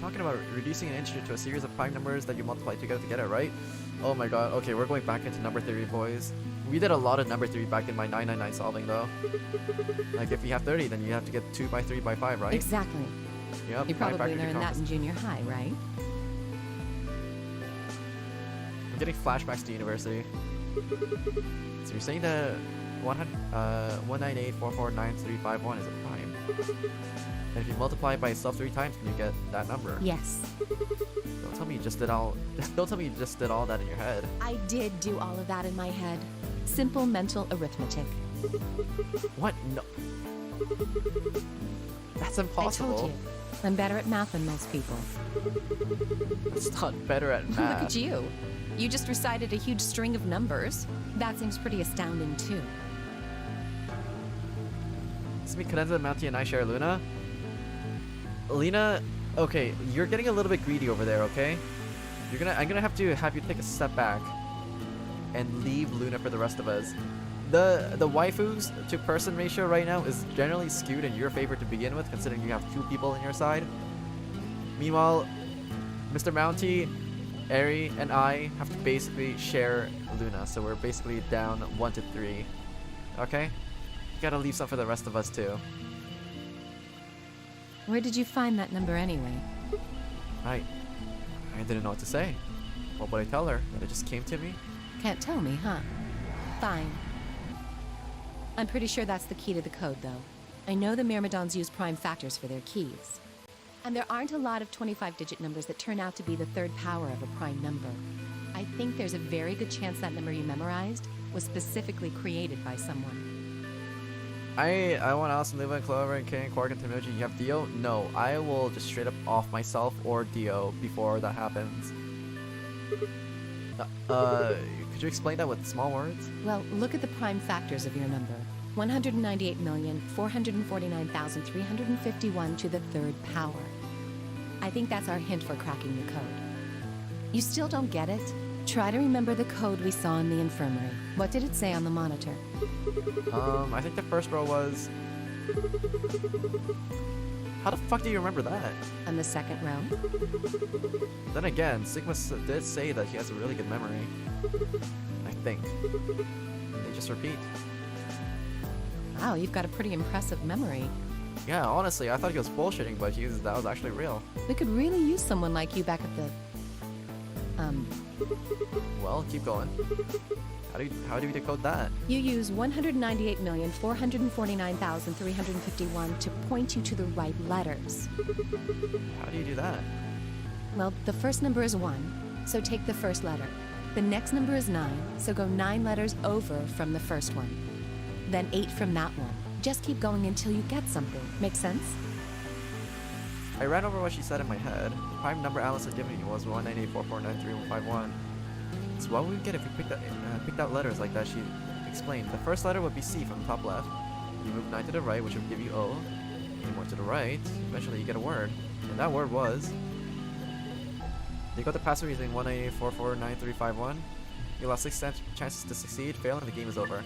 Speaker 1: Talking about reducing an integer to a series of prime numbers that you multiply together to get it right? Oh my god, okay, we're going back into number theory, boys. We did a lot of number theory back in my 999 solving, though. Like, if you have 30, then you have to get 2 by 3 by 5, right?
Speaker 12: Exactly.
Speaker 1: Yep.
Speaker 12: You probably learned that in junior high, right?
Speaker 1: I'm getting flashbacks to university. So you're saying that 198,449,351 is a prime. And if you multiply it by itself 3 times, then you get that number.
Speaker 12: Yes.
Speaker 1: Don't tell me you just did all. Don't tell me you just did all that in your head.
Speaker 12: I did do all of that in my head. Simple mental arithmetic.
Speaker 1: What? No. That's impossible.
Speaker 12: I told you. I'm better at math than most people.
Speaker 1: It's not better at math.
Speaker 12: Look at you. You just recited a huge string of numbers. That seems pretty astounding, too.
Speaker 1: This means Cadenza, Mountie, and I share Luna. Lena, okay, you're getting a little bit greedy over there, okay? I'm gonna have you take a step back and leave Luna for the rest of us. The waifus to person ratio right now is generally skewed in your favor to begin with, considering you have 2 people on your side. Meanwhile, Mr. Mountie, Eri, and I have to basically share Luna, so we're basically down 1 to 3. Okay? You gotta leave some for the rest of us too.
Speaker 12: Where did you find that number anyway?
Speaker 1: I didn't know what to say. What would I tell her? That it just came to me?
Speaker 12: Can't tell me, huh? Fine. I'm pretty sure that's the key to the code, though. I know the Myrmidons use prime factors for their keys. And there aren't a lot of 25-digit numbers that turn out to be the third power of a prime number. I think there's a very good chance that number you memorized was specifically created by someone.
Speaker 1: I want Allison, Liva, and Clover, and Kay, and Quark, and Timoji. You have Dio? No, I will just straight up off myself or Dio before that happens. Could you explain that with small words?
Speaker 12: Well, look at the prime factors of your number. 198,449,351 to the third power. I think that's our hint for cracking the code. You still don't get it? Try to remember the code we saw in the infirmary. What did it say on the monitor?
Speaker 1: I think the first row was... How the fuck do you remember that?
Speaker 12: And the second row?
Speaker 1: Then again, Sigma did say that he has a really good memory. I think. They just repeat.
Speaker 12: Wow, you've got a pretty impressive memory.
Speaker 1: Yeah, honestly, I thought he was bullshitting, but that was actually real.
Speaker 12: We could really use someone like you back at the...
Speaker 1: Well, keep going. How do we decode that?
Speaker 12: You use 198,449,351 to point you to the right letters.
Speaker 1: How do you do that?
Speaker 12: Well, the first number is 1, so take the first letter. The next number is 9, so go 9 letters over from the first one. Then 8 from that one. Just keep going until you get something. Make sense?
Speaker 1: I ran over what she said in my head. The prime number Alice had given me was 198,449,3151. So what would we get if we picked out letters like that she Explain. The first letter would be C from the top left. You move 9 to the right, which would give you O. And more to the right, eventually you get a word. And that word was... You got the password using 188449351. You lost 6 chances to succeed. Fail and the game is over.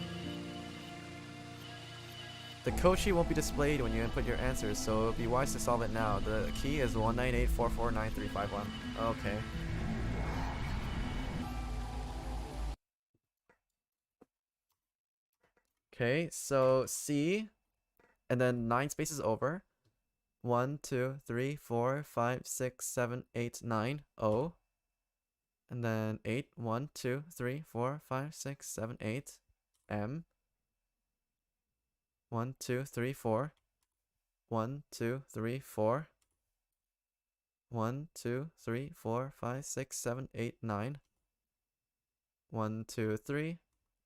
Speaker 1: The code sheet won't be displayed when you input your answers, so it would be wise to solve it now. The key is 198449351. Okay. Okay, so C, and then 9 spaces over. 1, 2, 3, 4, 5, 6, 7, 8, 9, O. And then 8, 1, 2, 3, 4, 5, 6, 7, 8, M. 1, 2, 3, 4. 1, 2, 3, 4. 1, 2, 3, 4, 5, 6, 7, 8, 9. 1, 2, 3.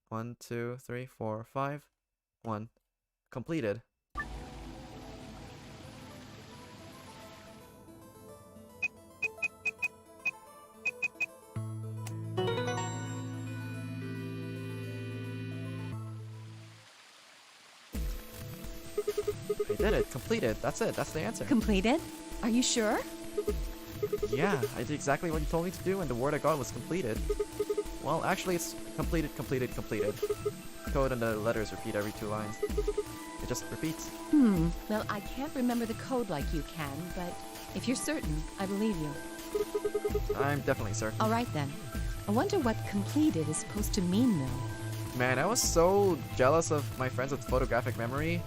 Speaker 1: 1, 2, 3, 4, 5. 1. Completed. I did it. Completed. That's it. That's the answer.
Speaker 12: Completed? Are you sure?
Speaker 1: Yeah, I did exactly what you told me to do, and the word I got was completed. Well, actually, it's completed, completed, completed. Code and the letters repeat every 2 lines. It just repeats.
Speaker 12: Well, I can't remember the code like you can, but if you're certain, I believe you.
Speaker 1: I'm definitely certain.
Speaker 12: All right, then. I wonder what completed is supposed to mean, though.
Speaker 1: Man, I was so jealous of my friends with photographic memory.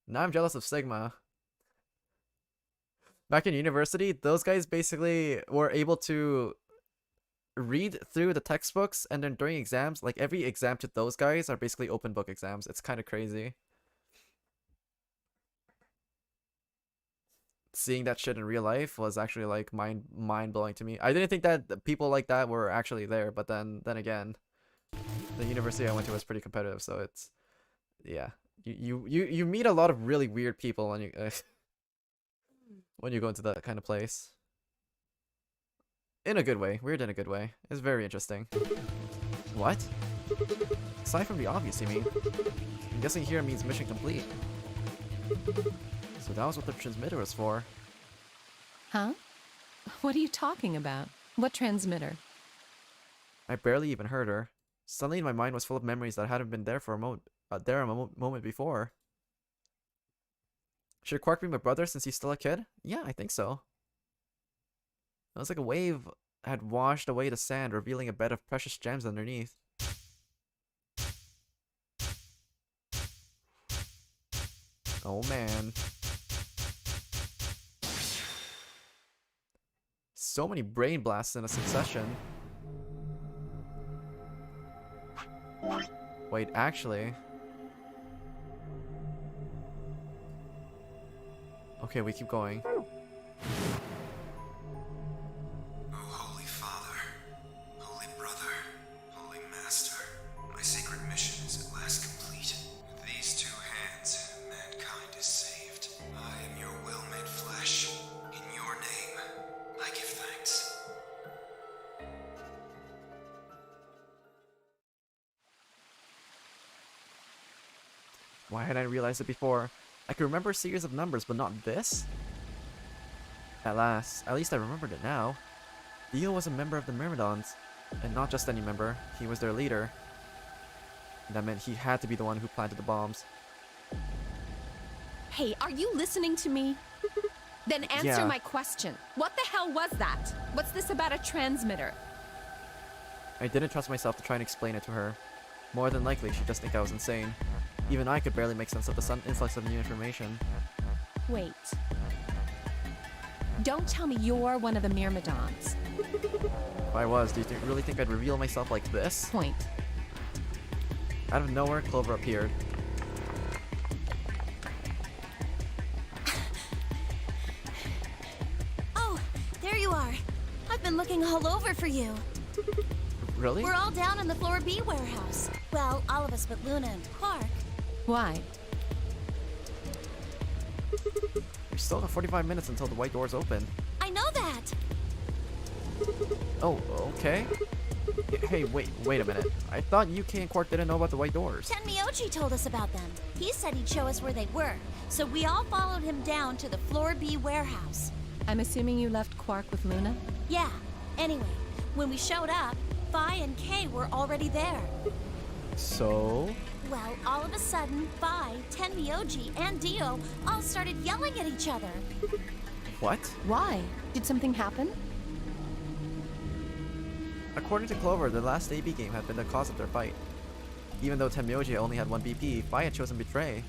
Speaker 1: Now I'm jealous of Sigma. Back in university, those guys basically were able to read through the textbooks, and then during exams, like every exam to those guys are basically open book exams. It's kind of crazy. Seeing that shit in real life was actually like mind blowing to me. I didn't think that people like that were actually there, but then again, the university I went to was pretty competitive, so it's yeah. You meet a lot of really weird people when you when you go into that kind of place. In a good way. Weird in a good way. It's very interesting. What? Aside from the obvious, you mean? I'm guessing here means mission complete. So that was what the transmitter was for.
Speaker 12: Huh? What are you talking about? What transmitter?
Speaker 1: I barely even heard her. Suddenly my mind was full of memories that hadn't been there for a moment before. Should Quark be my brother since he's still a kid? Yeah, I think so. It was like a wave had washed away the sand, revealing a bed of precious gems underneath. Oh man. So many brain blasts in a succession. Wait, actually... Okay, we keep going.
Speaker 3: Oh, Holy Father, Holy Brother, Holy Master, my sacred mission is at last complete. With these 2 hands, mankind is saved. I am your will made flesh. In your name, I give thanks.
Speaker 1: Why hadn't I realized it before? I could remember a series of numbers, but not this? At least I remembered it now. Dio was a member of the Myrmidons, and not just any member, he was their leader. And that meant he had to be the one who planted the bombs.
Speaker 12: Hey, are you listening to me? Then answer
Speaker 1: Yeah.
Speaker 12: my question. What the hell was that? What's this about a transmitter?
Speaker 1: I didn't trust myself to try and explain it to her. More than likely, she'd just think I was insane. Even I could barely make sense of the sudden influx of new information.
Speaker 12: Wait. Don't tell me you're one of the Myrmidons.
Speaker 1: If I was, do you really think I'd reveal myself like this?
Speaker 12: Point.
Speaker 1: Out of nowhere, Clover appeared.
Speaker 6: Oh, there you are. I've been looking all over for you.
Speaker 1: Really?
Speaker 6: We're all down in the Floor B warehouse. Well, all of us but Luna and Quark.
Speaker 12: Why?
Speaker 1: We still got 45 minutes until the white doors open.
Speaker 6: I know that.
Speaker 1: Oh, okay. Hey, wait a minute. I thought UK and Quark didn't know about the white doors.
Speaker 6: Tenmyoji told us about them. He said he'd show us where they were, so we all followed him down to the Floor B warehouse.
Speaker 12: I'm assuming you left Quark with Luna?
Speaker 6: Yeah. Anyway, when we showed up, Phi and Kay were already there.
Speaker 1: So?
Speaker 6: Well, all of a sudden, Phi, Tenmyoji, and Dio all started yelling at each other.
Speaker 1: What?
Speaker 12: Why? Did something happen?
Speaker 1: According to Clover, the last AB game had been the cause of their fight. Even though Tenmyoji only had 1 BP, Phi had chosen Betray.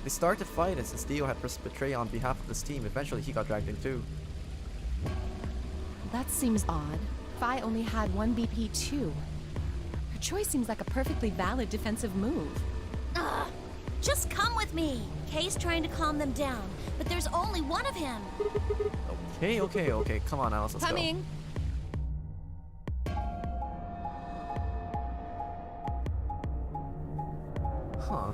Speaker 1: They started to fight, and since Dio had pressed Betray on behalf of this team, eventually he got dragged in too.
Speaker 12: That seems odd. Phi only had 1 BP too. Her choice seems like a perfectly valid defensive move.
Speaker 6: Ugh! Just come with me! Kay's trying to calm them down, but there's only one of him.
Speaker 1: Okay. Come on, Alice, let's go.
Speaker 12: Coming!
Speaker 1: Huh.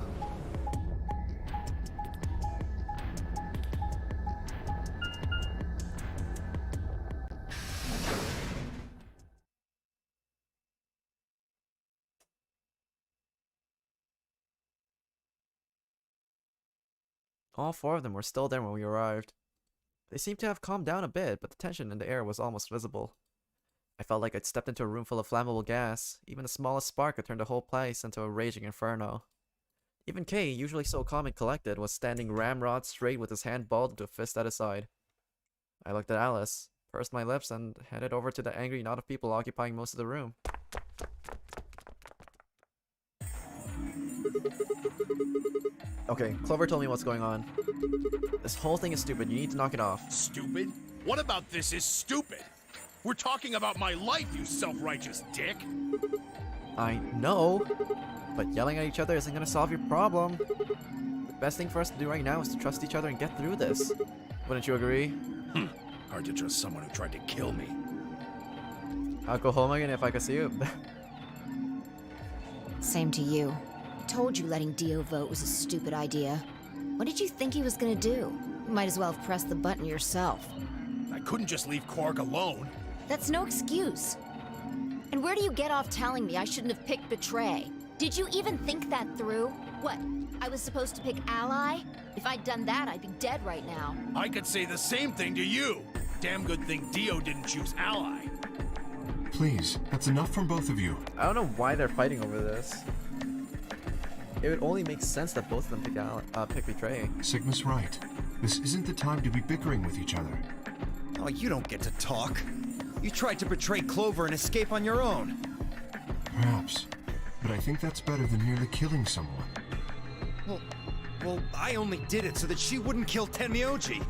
Speaker 1: All 4 of them were still there when we arrived. They seemed to have calmed down a bit, but the tension in the air was almost visible. I felt like I'd stepped into a room full of flammable gas. Even the smallest spark could turn the whole place into a raging inferno. Even Kay, usually so calm and collected, was standing ramrod straight with his hand balled into a fist at his side. I looked at Alice, pursed my lips, and headed over to the angry knot of people occupying most of the room. Okay, Clover told me what's going on. This whole thing is stupid. You need to knock it off.
Speaker 8: Stupid? What about this is stupid? We're talking about my life, you self-righteous dick!
Speaker 1: I know, but yelling at each other isn't gonna solve your problem. The best thing for us to do right now is to trust each other and get through this. Wouldn't you agree?
Speaker 8: Hard to trust someone who tried to kill me.
Speaker 1: I'll go home again if I could see you.
Speaker 2: Same to you. Told you letting Dio vote was a stupid idea. What did you think he was gonna do? You might as well have pressed the button yourself.
Speaker 8: I couldn't just leave Quark alone.
Speaker 2: That's no excuse. And where do you get off telling me I shouldn't have picked Betray? Did you even think that through? What, I was supposed to pick Ally? If I'd done that, I'd be dead right now.
Speaker 8: I could say the same thing to you. Damn good thing Dio didn't choose Ally.
Speaker 3: Please, that's enough from both of you.
Speaker 1: I don't know why they're fighting over this. It would only make sense that both of them pick Betray.
Speaker 3: Sigma's right. This isn't the time to be bickering with each other.
Speaker 13: Oh, you don't get to talk. You tried to betray Clover and escape on your own.
Speaker 3: Perhaps. But I think that's better than merely killing someone.
Speaker 13: Well, I only did it so that she wouldn't kill Tenmyoji.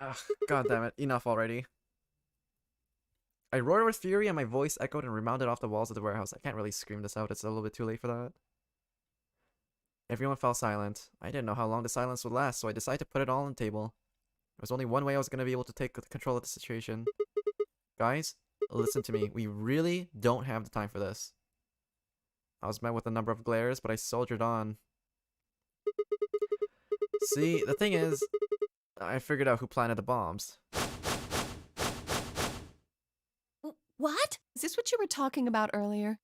Speaker 1: Ugh, god damn it. Enough already. I roared with fury and my voice echoed and remounted off the walls of the warehouse. I can't really scream this out. It's a little bit too late for that. Everyone fell silent. I didn't know how long the silence would last, so I decided to put it all on the table. There was only one way I was going to be able to take control of the situation. Guys, listen to me. We really don't have the time for this. I was met with a number of glares, but I soldiered on. See, the thing is, I figured out who planted the bombs.
Speaker 6: What?
Speaker 12: Is this what you were talking about earlier?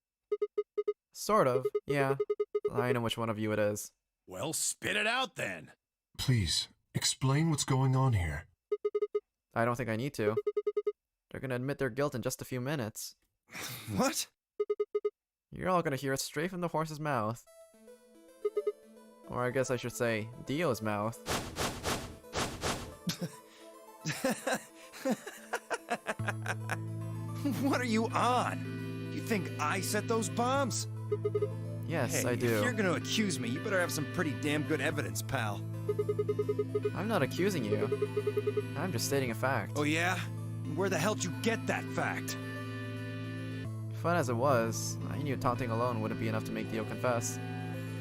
Speaker 1: Sort of, yeah. I know which one of you it is.
Speaker 8: Well, spit it out then.
Speaker 3: Please, explain what's going on here.
Speaker 1: I don't think I need to. They're gonna admit their guilt in just a few minutes.
Speaker 13: What?
Speaker 1: You're all gonna hear it straight from the horse's mouth. Or I guess I should say, Dio's mouth.
Speaker 13: What are you on? You think I set those bombs?
Speaker 1: Yes,
Speaker 13: Hey,
Speaker 1: I do.
Speaker 13: If you're gonna accuse me, you better have some pretty damn good evidence, pal.
Speaker 1: I'm not accusing you. I'm just stating a fact.
Speaker 13: Oh yeah? Where the hell did you get that fact?
Speaker 1: Fun as it was, I knew taunting alone wouldn't be enough to make Dio confess.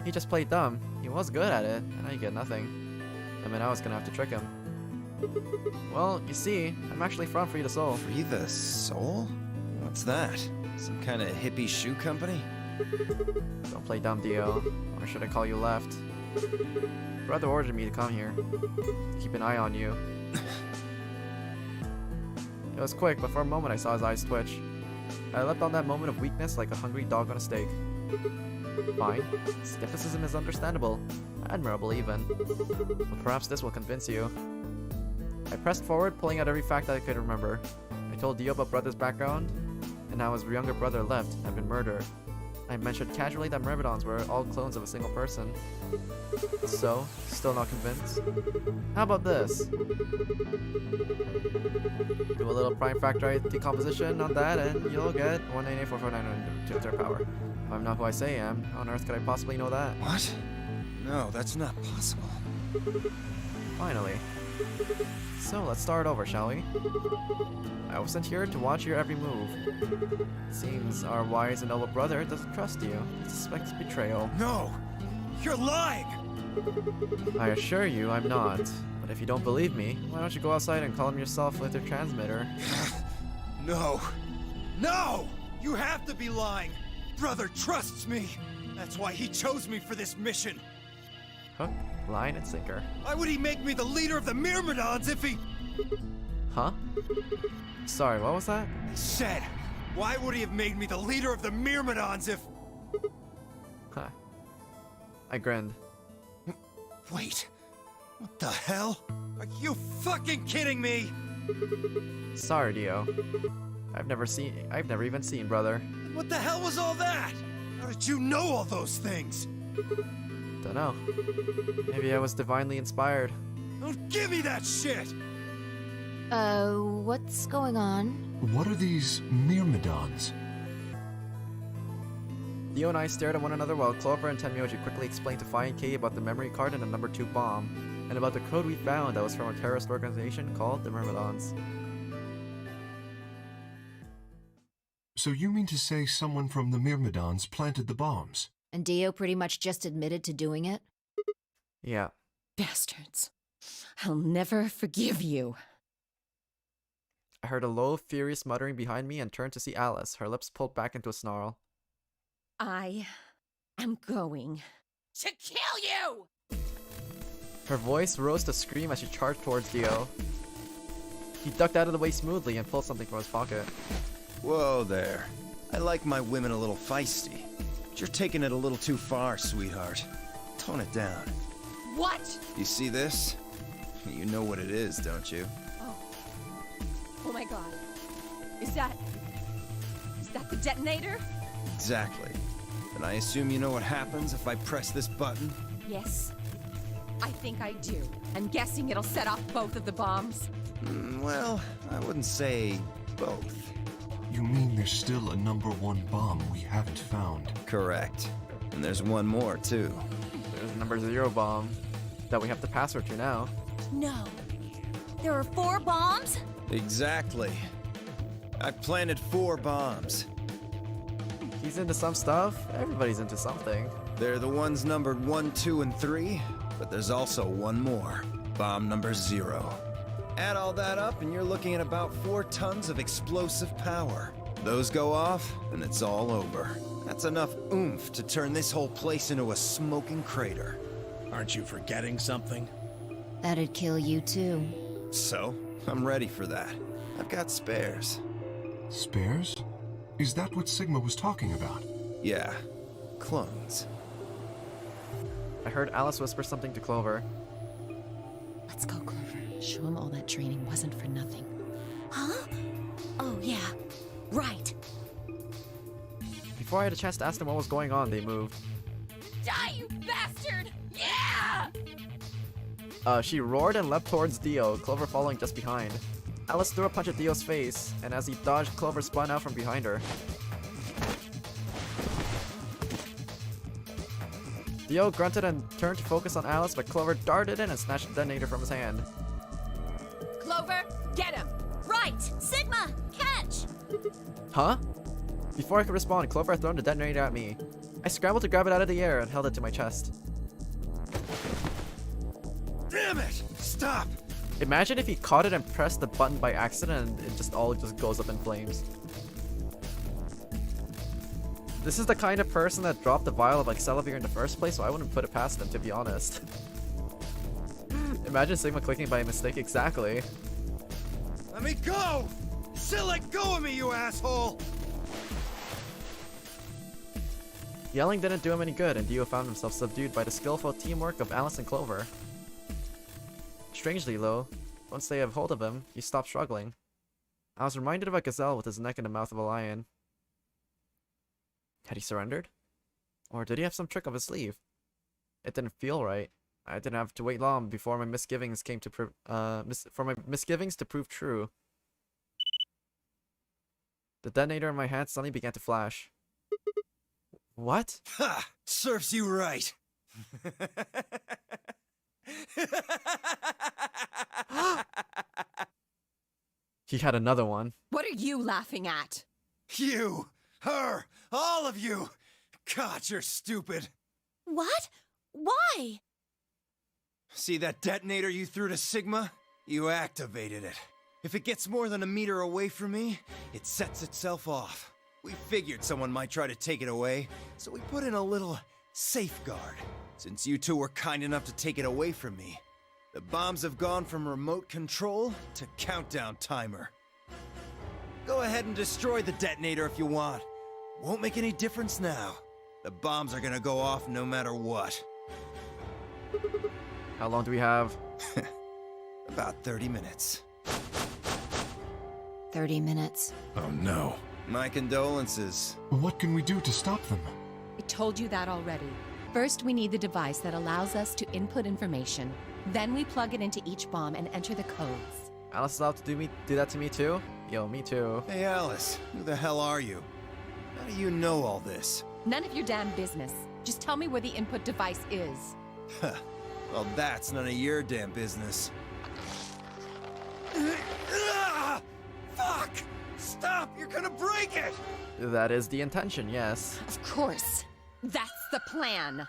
Speaker 1: He just played dumb. He was good at it, and I get nothing. I mean, I was gonna have to trick him. Well, you see, I'm actually from Free the Soul.
Speaker 13: Free the Soul? What's that? Some kind of hippie shoe company?
Speaker 1: Don't play dumb, Dio. Or should I call you left? Brother ordered me to come here. Keep an eye on you. It was quick, but for a moment I saw his eyes twitch. I leapt on that moment of weakness like a hungry dog on a steak. Fine. Skepticism is understandable. Admirable, even. But perhaps this will convince you. I pressed forward, pulling out every fact that I could remember. I told Dio about brother's background, and how his younger brother left and been murdered. I mentioned casually that Myrmidons were all clones of a single person. So, still not convinced? How about this? Do a little prime factorized decomposition on that and you'll get 198,449 to the third power. If I'm not who I say I am, how on earth could I possibly know that?
Speaker 13: What? No, that's not possible.
Speaker 1: Finally. So, let's start over, shall we? I was sent here to watch your every move. Seems our wise and noble brother doesn't trust you. He suspects betrayal.
Speaker 7: No! You're lying!
Speaker 1: I assure you I'm not. But if you don't believe me, why don't you go outside and call him yourself with your transmitter?
Speaker 7: No! No! You have to be lying! Brother trusts me! That's why he chose me for this mission!
Speaker 1: Hook, line, and sinker.
Speaker 7: Why would he make me the leader of the Myrmidons if he...
Speaker 1: Huh? Sorry, what was that?
Speaker 7: I said, why would he have made me the leader of the Myrmidons if...
Speaker 1: Huh. I grinned.
Speaker 7: Wait, what the hell? Are you fucking kidding me?
Speaker 1: Sorry, Dio. I've never even seen brother.
Speaker 7: What the hell was all that? How did you know all those things?
Speaker 1: Dunno. Maybe I was divinely inspired.
Speaker 7: Don't give me that shit!
Speaker 2: What's going on?
Speaker 3: What are these Myrmidons?
Speaker 1: Dio and I stared at one another while Clover and Tenmyoji quickly explained to Fi and Kei about the memory card and the number 2 bomb, and about the code we found that was from a terrorist organization called the Myrmidons.
Speaker 3: So you mean to say someone from the Myrmidons planted the bombs?
Speaker 2: And Dio pretty much just admitted to doing it?
Speaker 1: Yeah.
Speaker 12: Bastards. I'll never forgive you.
Speaker 1: I heard a low, furious muttering behind me and turned to see Alice, her lips pulled back into a snarl.
Speaker 12: I am going
Speaker 9: To kill you!
Speaker 1: Her voice rose to scream as she charged towards Dio. He ducked out of the way smoothly and pulled something from his pocket.
Speaker 13: Whoa there. I like my women a little feisty. But you're taking it a little too far, sweetheart. Tone it down.
Speaker 9: What?
Speaker 13: You see this? You know what it is, don't you?
Speaker 9: Oh my god. Is that the detonator?
Speaker 13: Exactly. And I assume you know what happens if I press this button?
Speaker 9: Yes. I think I do. I'm guessing it'll set off both of the bombs.
Speaker 13: Well, I wouldn't say both.
Speaker 3: You mean there's still a number 1 bomb we haven't found?
Speaker 13: Correct. And there's one more, too.
Speaker 1: There's number 0 bomb that we have the password to now.
Speaker 6: No. There are 4 bombs?
Speaker 13: Exactly. I planted 4 bombs.
Speaker 1: He's into some stuff. Everybody's into something.
Speaker 13: They're the ones numbered 1, 2, and 3, but there's also one more. Bomb number 0. Add all that up and you're looking at about 4 tons of explosive power. Those go off and it's all over. That's enough oomph to turn this whole place into a smoking crater.
Speaker 8: Aren't you forgetting something?
Speaker 2: That'd kill you too.
Speaker 13: So, I'm ready for that. I've got spares.
Speaker 3: Spares? Is that what Sigma was talking about?
Speaker 13: Yeah, clones.
Speaker 1: I heard Alice whisper something to Clover.
Speaker 12: Let's go, Clover. Show him all that training wasn't for nothing.
Speaker 6: Huh? Oh, yeah. Right.
Speaker 1: Before I had a chance to ask them what was going on, they moved.
Speaker 6: Die, you bastard! Yeah!
Speaker 1: She roared and leapt towards Dio, Clover following just behind. Alice threw a punch at Dio's face, and as he dodged, Clover spun out from behind her. Dio grunted and turned to focus on Alice, but Clover darted in and snatched the detonator from his hand.
Speaker 6: Clover, get him! Right! Sigma, catch!
Speaker 1: Huh? Before I could respond, Clover had thrown the detonator at me. I scrambled to grab it out of the air and held it to my chest.
Speaker 7: Damn it! Stop!
Speaker 1: Imagine if he caught it and pressed the button by accident and it just all goes up in flames. This is the kind of person that dropped the vial of Excelivir in the first place, so I wouldn't put it past them, to be honest. Imagine Sigma clicking by mistake, exactly.
Speaker 7: Let me go! Still let go of me, you asshole!
Speaker 1: Yelling didn't do him any good, and Dio found himself subdued by the skillful teamwork of Alice and Clover. Strangely, though, once they have hold of him, he stopped struggling. I was reminded of a gazelle with his neck in the mouth of a lion. Had he surrendered? Or did he have some trick up his sleeve? It didn't feel right. I didn't have to wait long before my misgivings came to misgivings to prove true. The detonator in my hand suddenly began to flash. What?
Speaker 7: Ha! Serves you right.
Speaker 1: He had another one.
Speaker 12: What are you laughing at?
Speaker 7: You, her, all of you. God, you're stupid.
Speaker 6: What? Why?
Speaker 7: See that detonator you threw to Sigma? You activated it. If it gets more than a meter away from me, it sets itself off. We figured someone might try to take it away, so we put in a little safeguard. Since you two were kind enough to take it away from me, the bombs have gone from remote control to countdown timer. Go ahead and destroy the detonator if you want. Won't make any difference now. The bombs are gonna go off no matter what.
Speaker 1: How long do we have?
Speaker 7: About 30 minutes.
Speaker 2: 30 minutes.
Speaker 8: Oh no.
Speaker 7: My condolences.
Speaker 3: What can we do to stop them?
Speaker 12: I told you that already. First, we need the device that allows us to input information. Then we plug it into each bomb and enter the codes.
Speaker 1: Alice is allowed to do that to me too? Yo, me too.
Speaker 7: Hey Alice, who the hell are you? How do you know all this?
Speaker 12: None of your damn business. Just tell me where the input device is.
Speaker 7: Well, that's none of your damn business. Fuck! Stop! You're gonna break it!
Speaker 1: That is the intention, yes.
Speaker 12: Of course. That's the plan.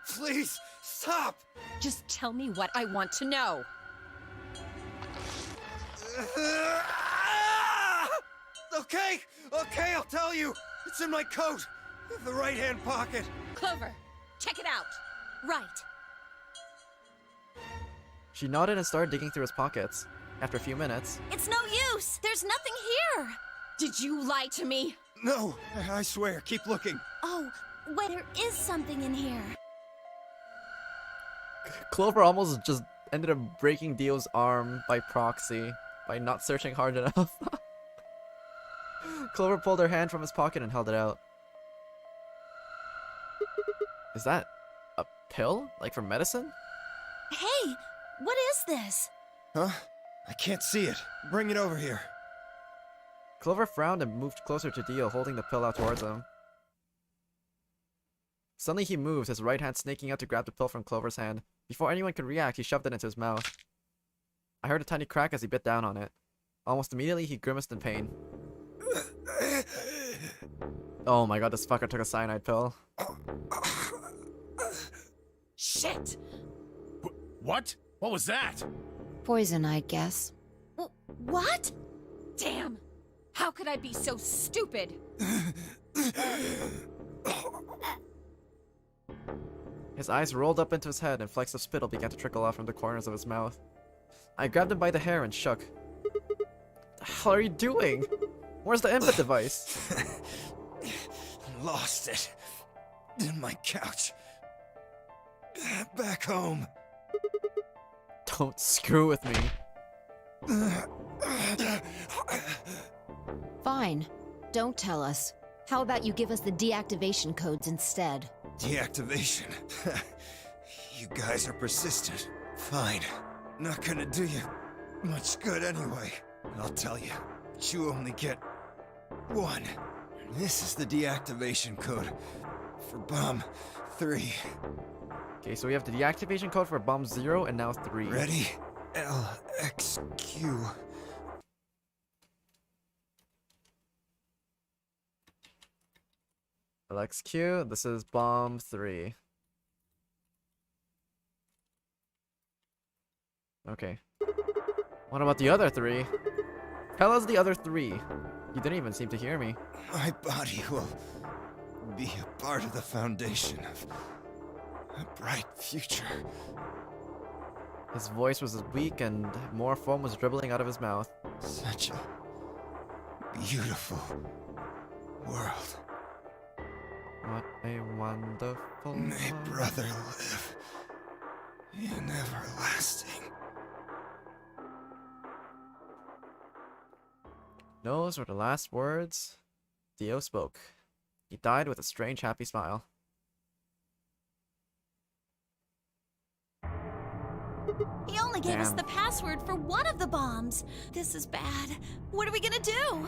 Speaker 7: Please, stop!
Speaker 12: Just tell me what I want to know.
Speaker 7: Okay, I'll tell you. It's in my coat, the right-hand pocket.
Speaker 12: Clover, check it out. Right.
Speaker 1: She nodded and started digging through his pockets. After a few minutes,
Speaker 6: It's no use! There's nothing here!
Speaker 12: Did you lie to me?
Speaker 7: No, I swear, keep looking.
Speaker 6: Oh, wait, there is something in here.
Speaker 1: Clover almost just ended up breaking Dio's arm by proxy, by not searching hard enough. Clover pulled her hand from his pocket and held it out. Is that a pill? Like for medicine?
Speaker 6: Hey, what is this?
Speaker 7: Huh? I can't see it. Bring it over here.
Speaker 1: Clover frowned and moved closer to Dio, holding the pill out towards him. Suddenly he moved, his right hand snaking out to grab the pill from Clover's hand. Before anyone could react, he shoved it into his mouth. I heard a tiny crack as he bit down on it. Almost immediately, he grimaced in pain. Oh my god, this fucker took a cyanide pill.
Speaker 12: Shit!
Speaker 8: What? What was that?
Speaker 2: Poison, I guess.
Speaker 6: What?
Speaker 12: Damn! How could I be so stupid?
Speaker 1: His eyes rolled up into his head and flecks of spittle began to trickle out from the corners of his mouth. I grabbed him by the hair and shook. The hell are you doing? Where's the input device?
Speaker 7: Lost it. In my couch. Back home.
Speaker 1: Don't screw with me.
Speaker 2: Fine. Don't tell us. How about you give us the deactivation codes instead?
Speaker 7: Deactivation? You guys are persistent. Fine. Not gonna do you much good anyway. I'll tell you. But you only get one. This is the deactivation code for bomb 3.
Speaker 1: Okay, so we have the deactivation code for bomb 0 and now 3.
Speaker 7: Ready? LXQ.
Speaker 1: LXQ, this is bomb 3. Okay. What about the other 3? Hell is the other 3? You didn't even seem to hear me.
Speaker 7: My body will be a part of the foundation of a bright future.
Speaker 1: His voice was weak and more foam was dribbling out of his mouth.
Speaker 7: Such a beautiful world.
Speaker 1: What a wonderful
Speaker 7: May
Speaker 1: world.
Speaker 7: brother live in everlasting.
Speaker 1: Those were the last words Dio spoke. He died with a strange, happy smile.
Speaker 6: He only gave us
Speaker 1: Damn.
Speaker 6: the password for one of the bombs. This is bad. What are we gonna do?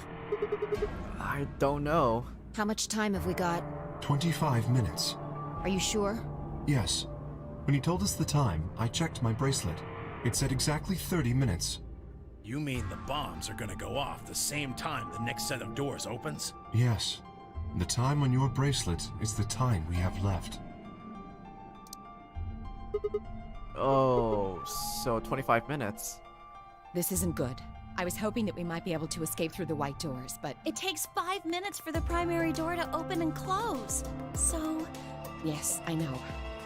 Speaker 1: I don't know.
Speaker 2: How much time have we got?
Speaker 3: 25 minutes.
Speaker 2: Are you sure?
Speaker 3: Yes. When he told us the time, I checked my bracelet. It said exactly 30 minutes.
Speaker 8: You mean the bombs are gonna go off the same time the next set of doors opens?
Speaker 3: Yes. The time on your bracelet is the time we have left.
Speaker 1: Oh, so 25 minutes.
Speaker 12: This isn't good. I was hoping that we might be able to escape through the white doors, but
Speaker 6: It takes 5 minutes for the primary door to open and close. So,
Speaker 12: yes, I know.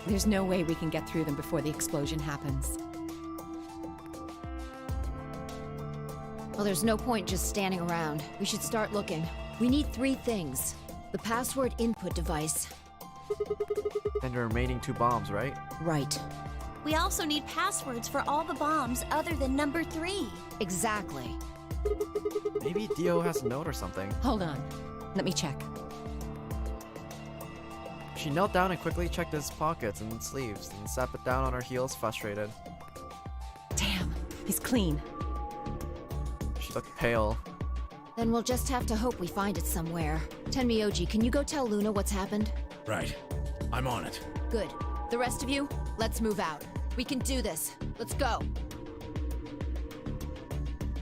Speaker 12: There's no way we can get through them before the explosion happens.
Speaker 2: Well, there's no point just standing around. We should start looking. We need 3 things. The password input device.
Speaker 1: And the remaining 2 bombs, right?
Speaker 2: Right.
Speaker 6: we also need passwords for all the bombs other than number 3.
Speaker 2: Exactly.
Speaker 1: Maybe Dio has a note or something.
Speaker 12: Hold on. Let me check.
Speaker 1: She knelt down and quickly checked his pockets and sleeves, and sat down on her heels, frustrated.
Speaker 12: Damn, he's clean.
Speaker 1: She looked pale.
Speaker 2: Then we'll just have to hope we find it somewhere. Tenmyoji, can you go tell Luna what's happened?
Speaker 8: Right. I'm on it.
Speaker 2: Good. The rest of you, let's move out. We can do this. Let's go.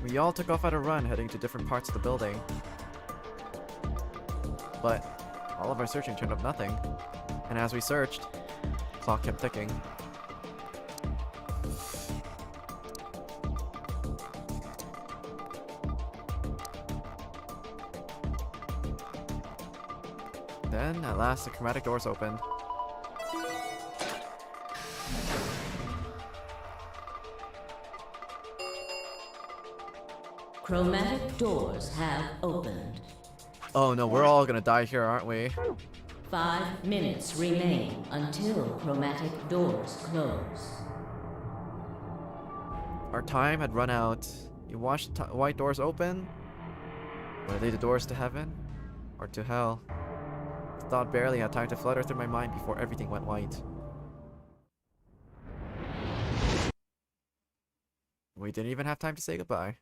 Speaker 1: We all took off at a run, heading to different parts of the building. But all of our searching turned up nothing. And as we searched, the clock kept ticking. Then, at last, the chromatic doors opened.
Speaker 4: Chromatic doors have opened.
Speaker 1: Oh no, we're all gonna die here, aren't we?
Speaker 4: 5 minutes remain until chromatic doors close.
Speaker 1: Our time had run out. You watched the white doors open? Were they the doors to heaven? Or to hell? The thought barely had time to flutter through my mind before everything went white. We didn't even have time to say goodbye.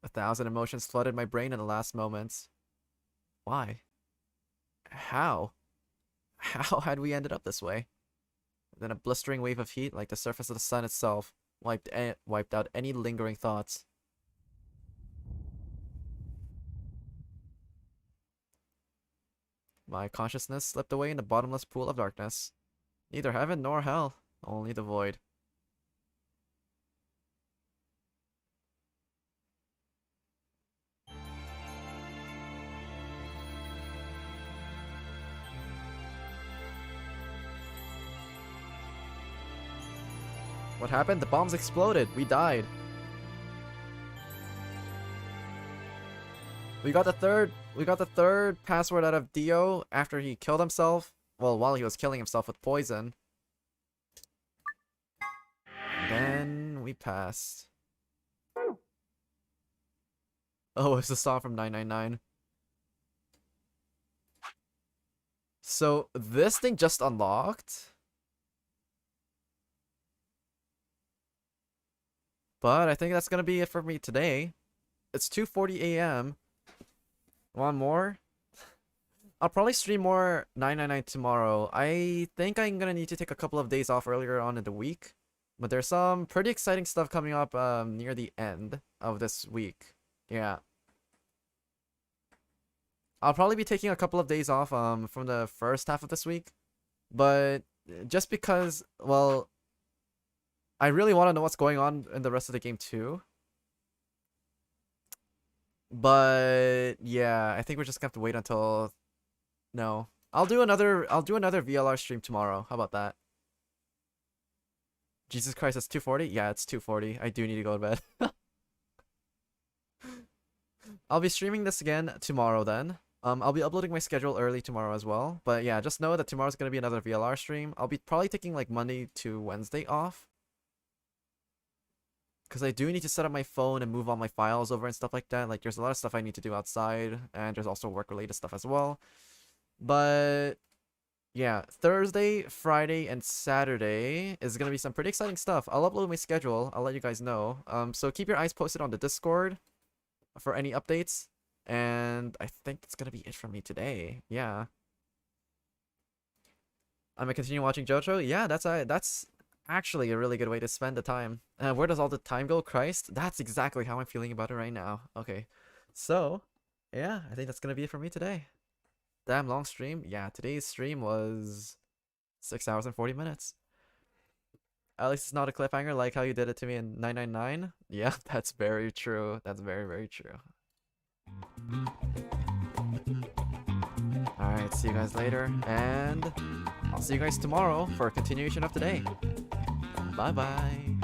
Speaker 1: 1,000 emotions flooded my brain in the last moments. Why? How? How had we ended up this way? Then a blistering wave of heat, like the surface of the sun itself, wiped out any lingering thoughts. My consciousness slipped away in the bottomless pool of darkness. Neither heaven nor hell, only the void. What happened? The bombs exploded. We died. We got the third password out of Dio after he killed himself. Well, while he was killing himself with poison. Then we passed. Oh, it's a song from 999. So this thing just unlocked. But I think that's gonna be it for me today. It's 2:40 a.m. Want more? I'll probably stream more 999 tomorrow. I think I'm gonna need to take a couple of days off earlier on in the week. But there's some pretty exciting stuff coming up near the end of this week. Yeah. I'll probably be taking a couple of days off from the first half of this week. But just because, well, I really want to know what's going on in the rest of the game too. But yeah, I think we're just gonna have to wait until. No, I'll do another VLR stream tomorrow. How about that? Jesus Christ, it's 2:40. Yeah, it's 2:40. I do need to go to bed. I'll be streaming this again tomorrow then. I'll be uploading my schedule early tomorrow as well. But yeah, just know that tomorrow's gonna be another VLR stream. I'll be probably taking like Monday to Wednesday off. Because I do need to set up my phone and move all my files over and stuff like that. Like, there's a lot of stuff I need to do outside. And there's also work-related stuff as well. But yeah, Thursday, Friday, and Saturday is gonna be some pretty exciting stuff. I'll upload my schedule. I'll let you guys know. So keep your eyes posted on the Discord for any updates. And I think that's gonna be it from me today. Yeah. I'm gonna continue watching JoJo. Yeah, that's actually a really good way to spend the time. Where does all the time go? Christ, that's exactly how I'm feeling about it right now. Okay, so yeah, I think that's gonna be it for me today. Damn long stream. Yeah, today's stream was 6 hours and 40 minutes. At least it's not a cliffhanger like how you did it to me in 999. Yeah, that's very true. That's very, very true. Alright, see you guys later, and I'll see you guys tomorrow for a continuation of today. Bye bye.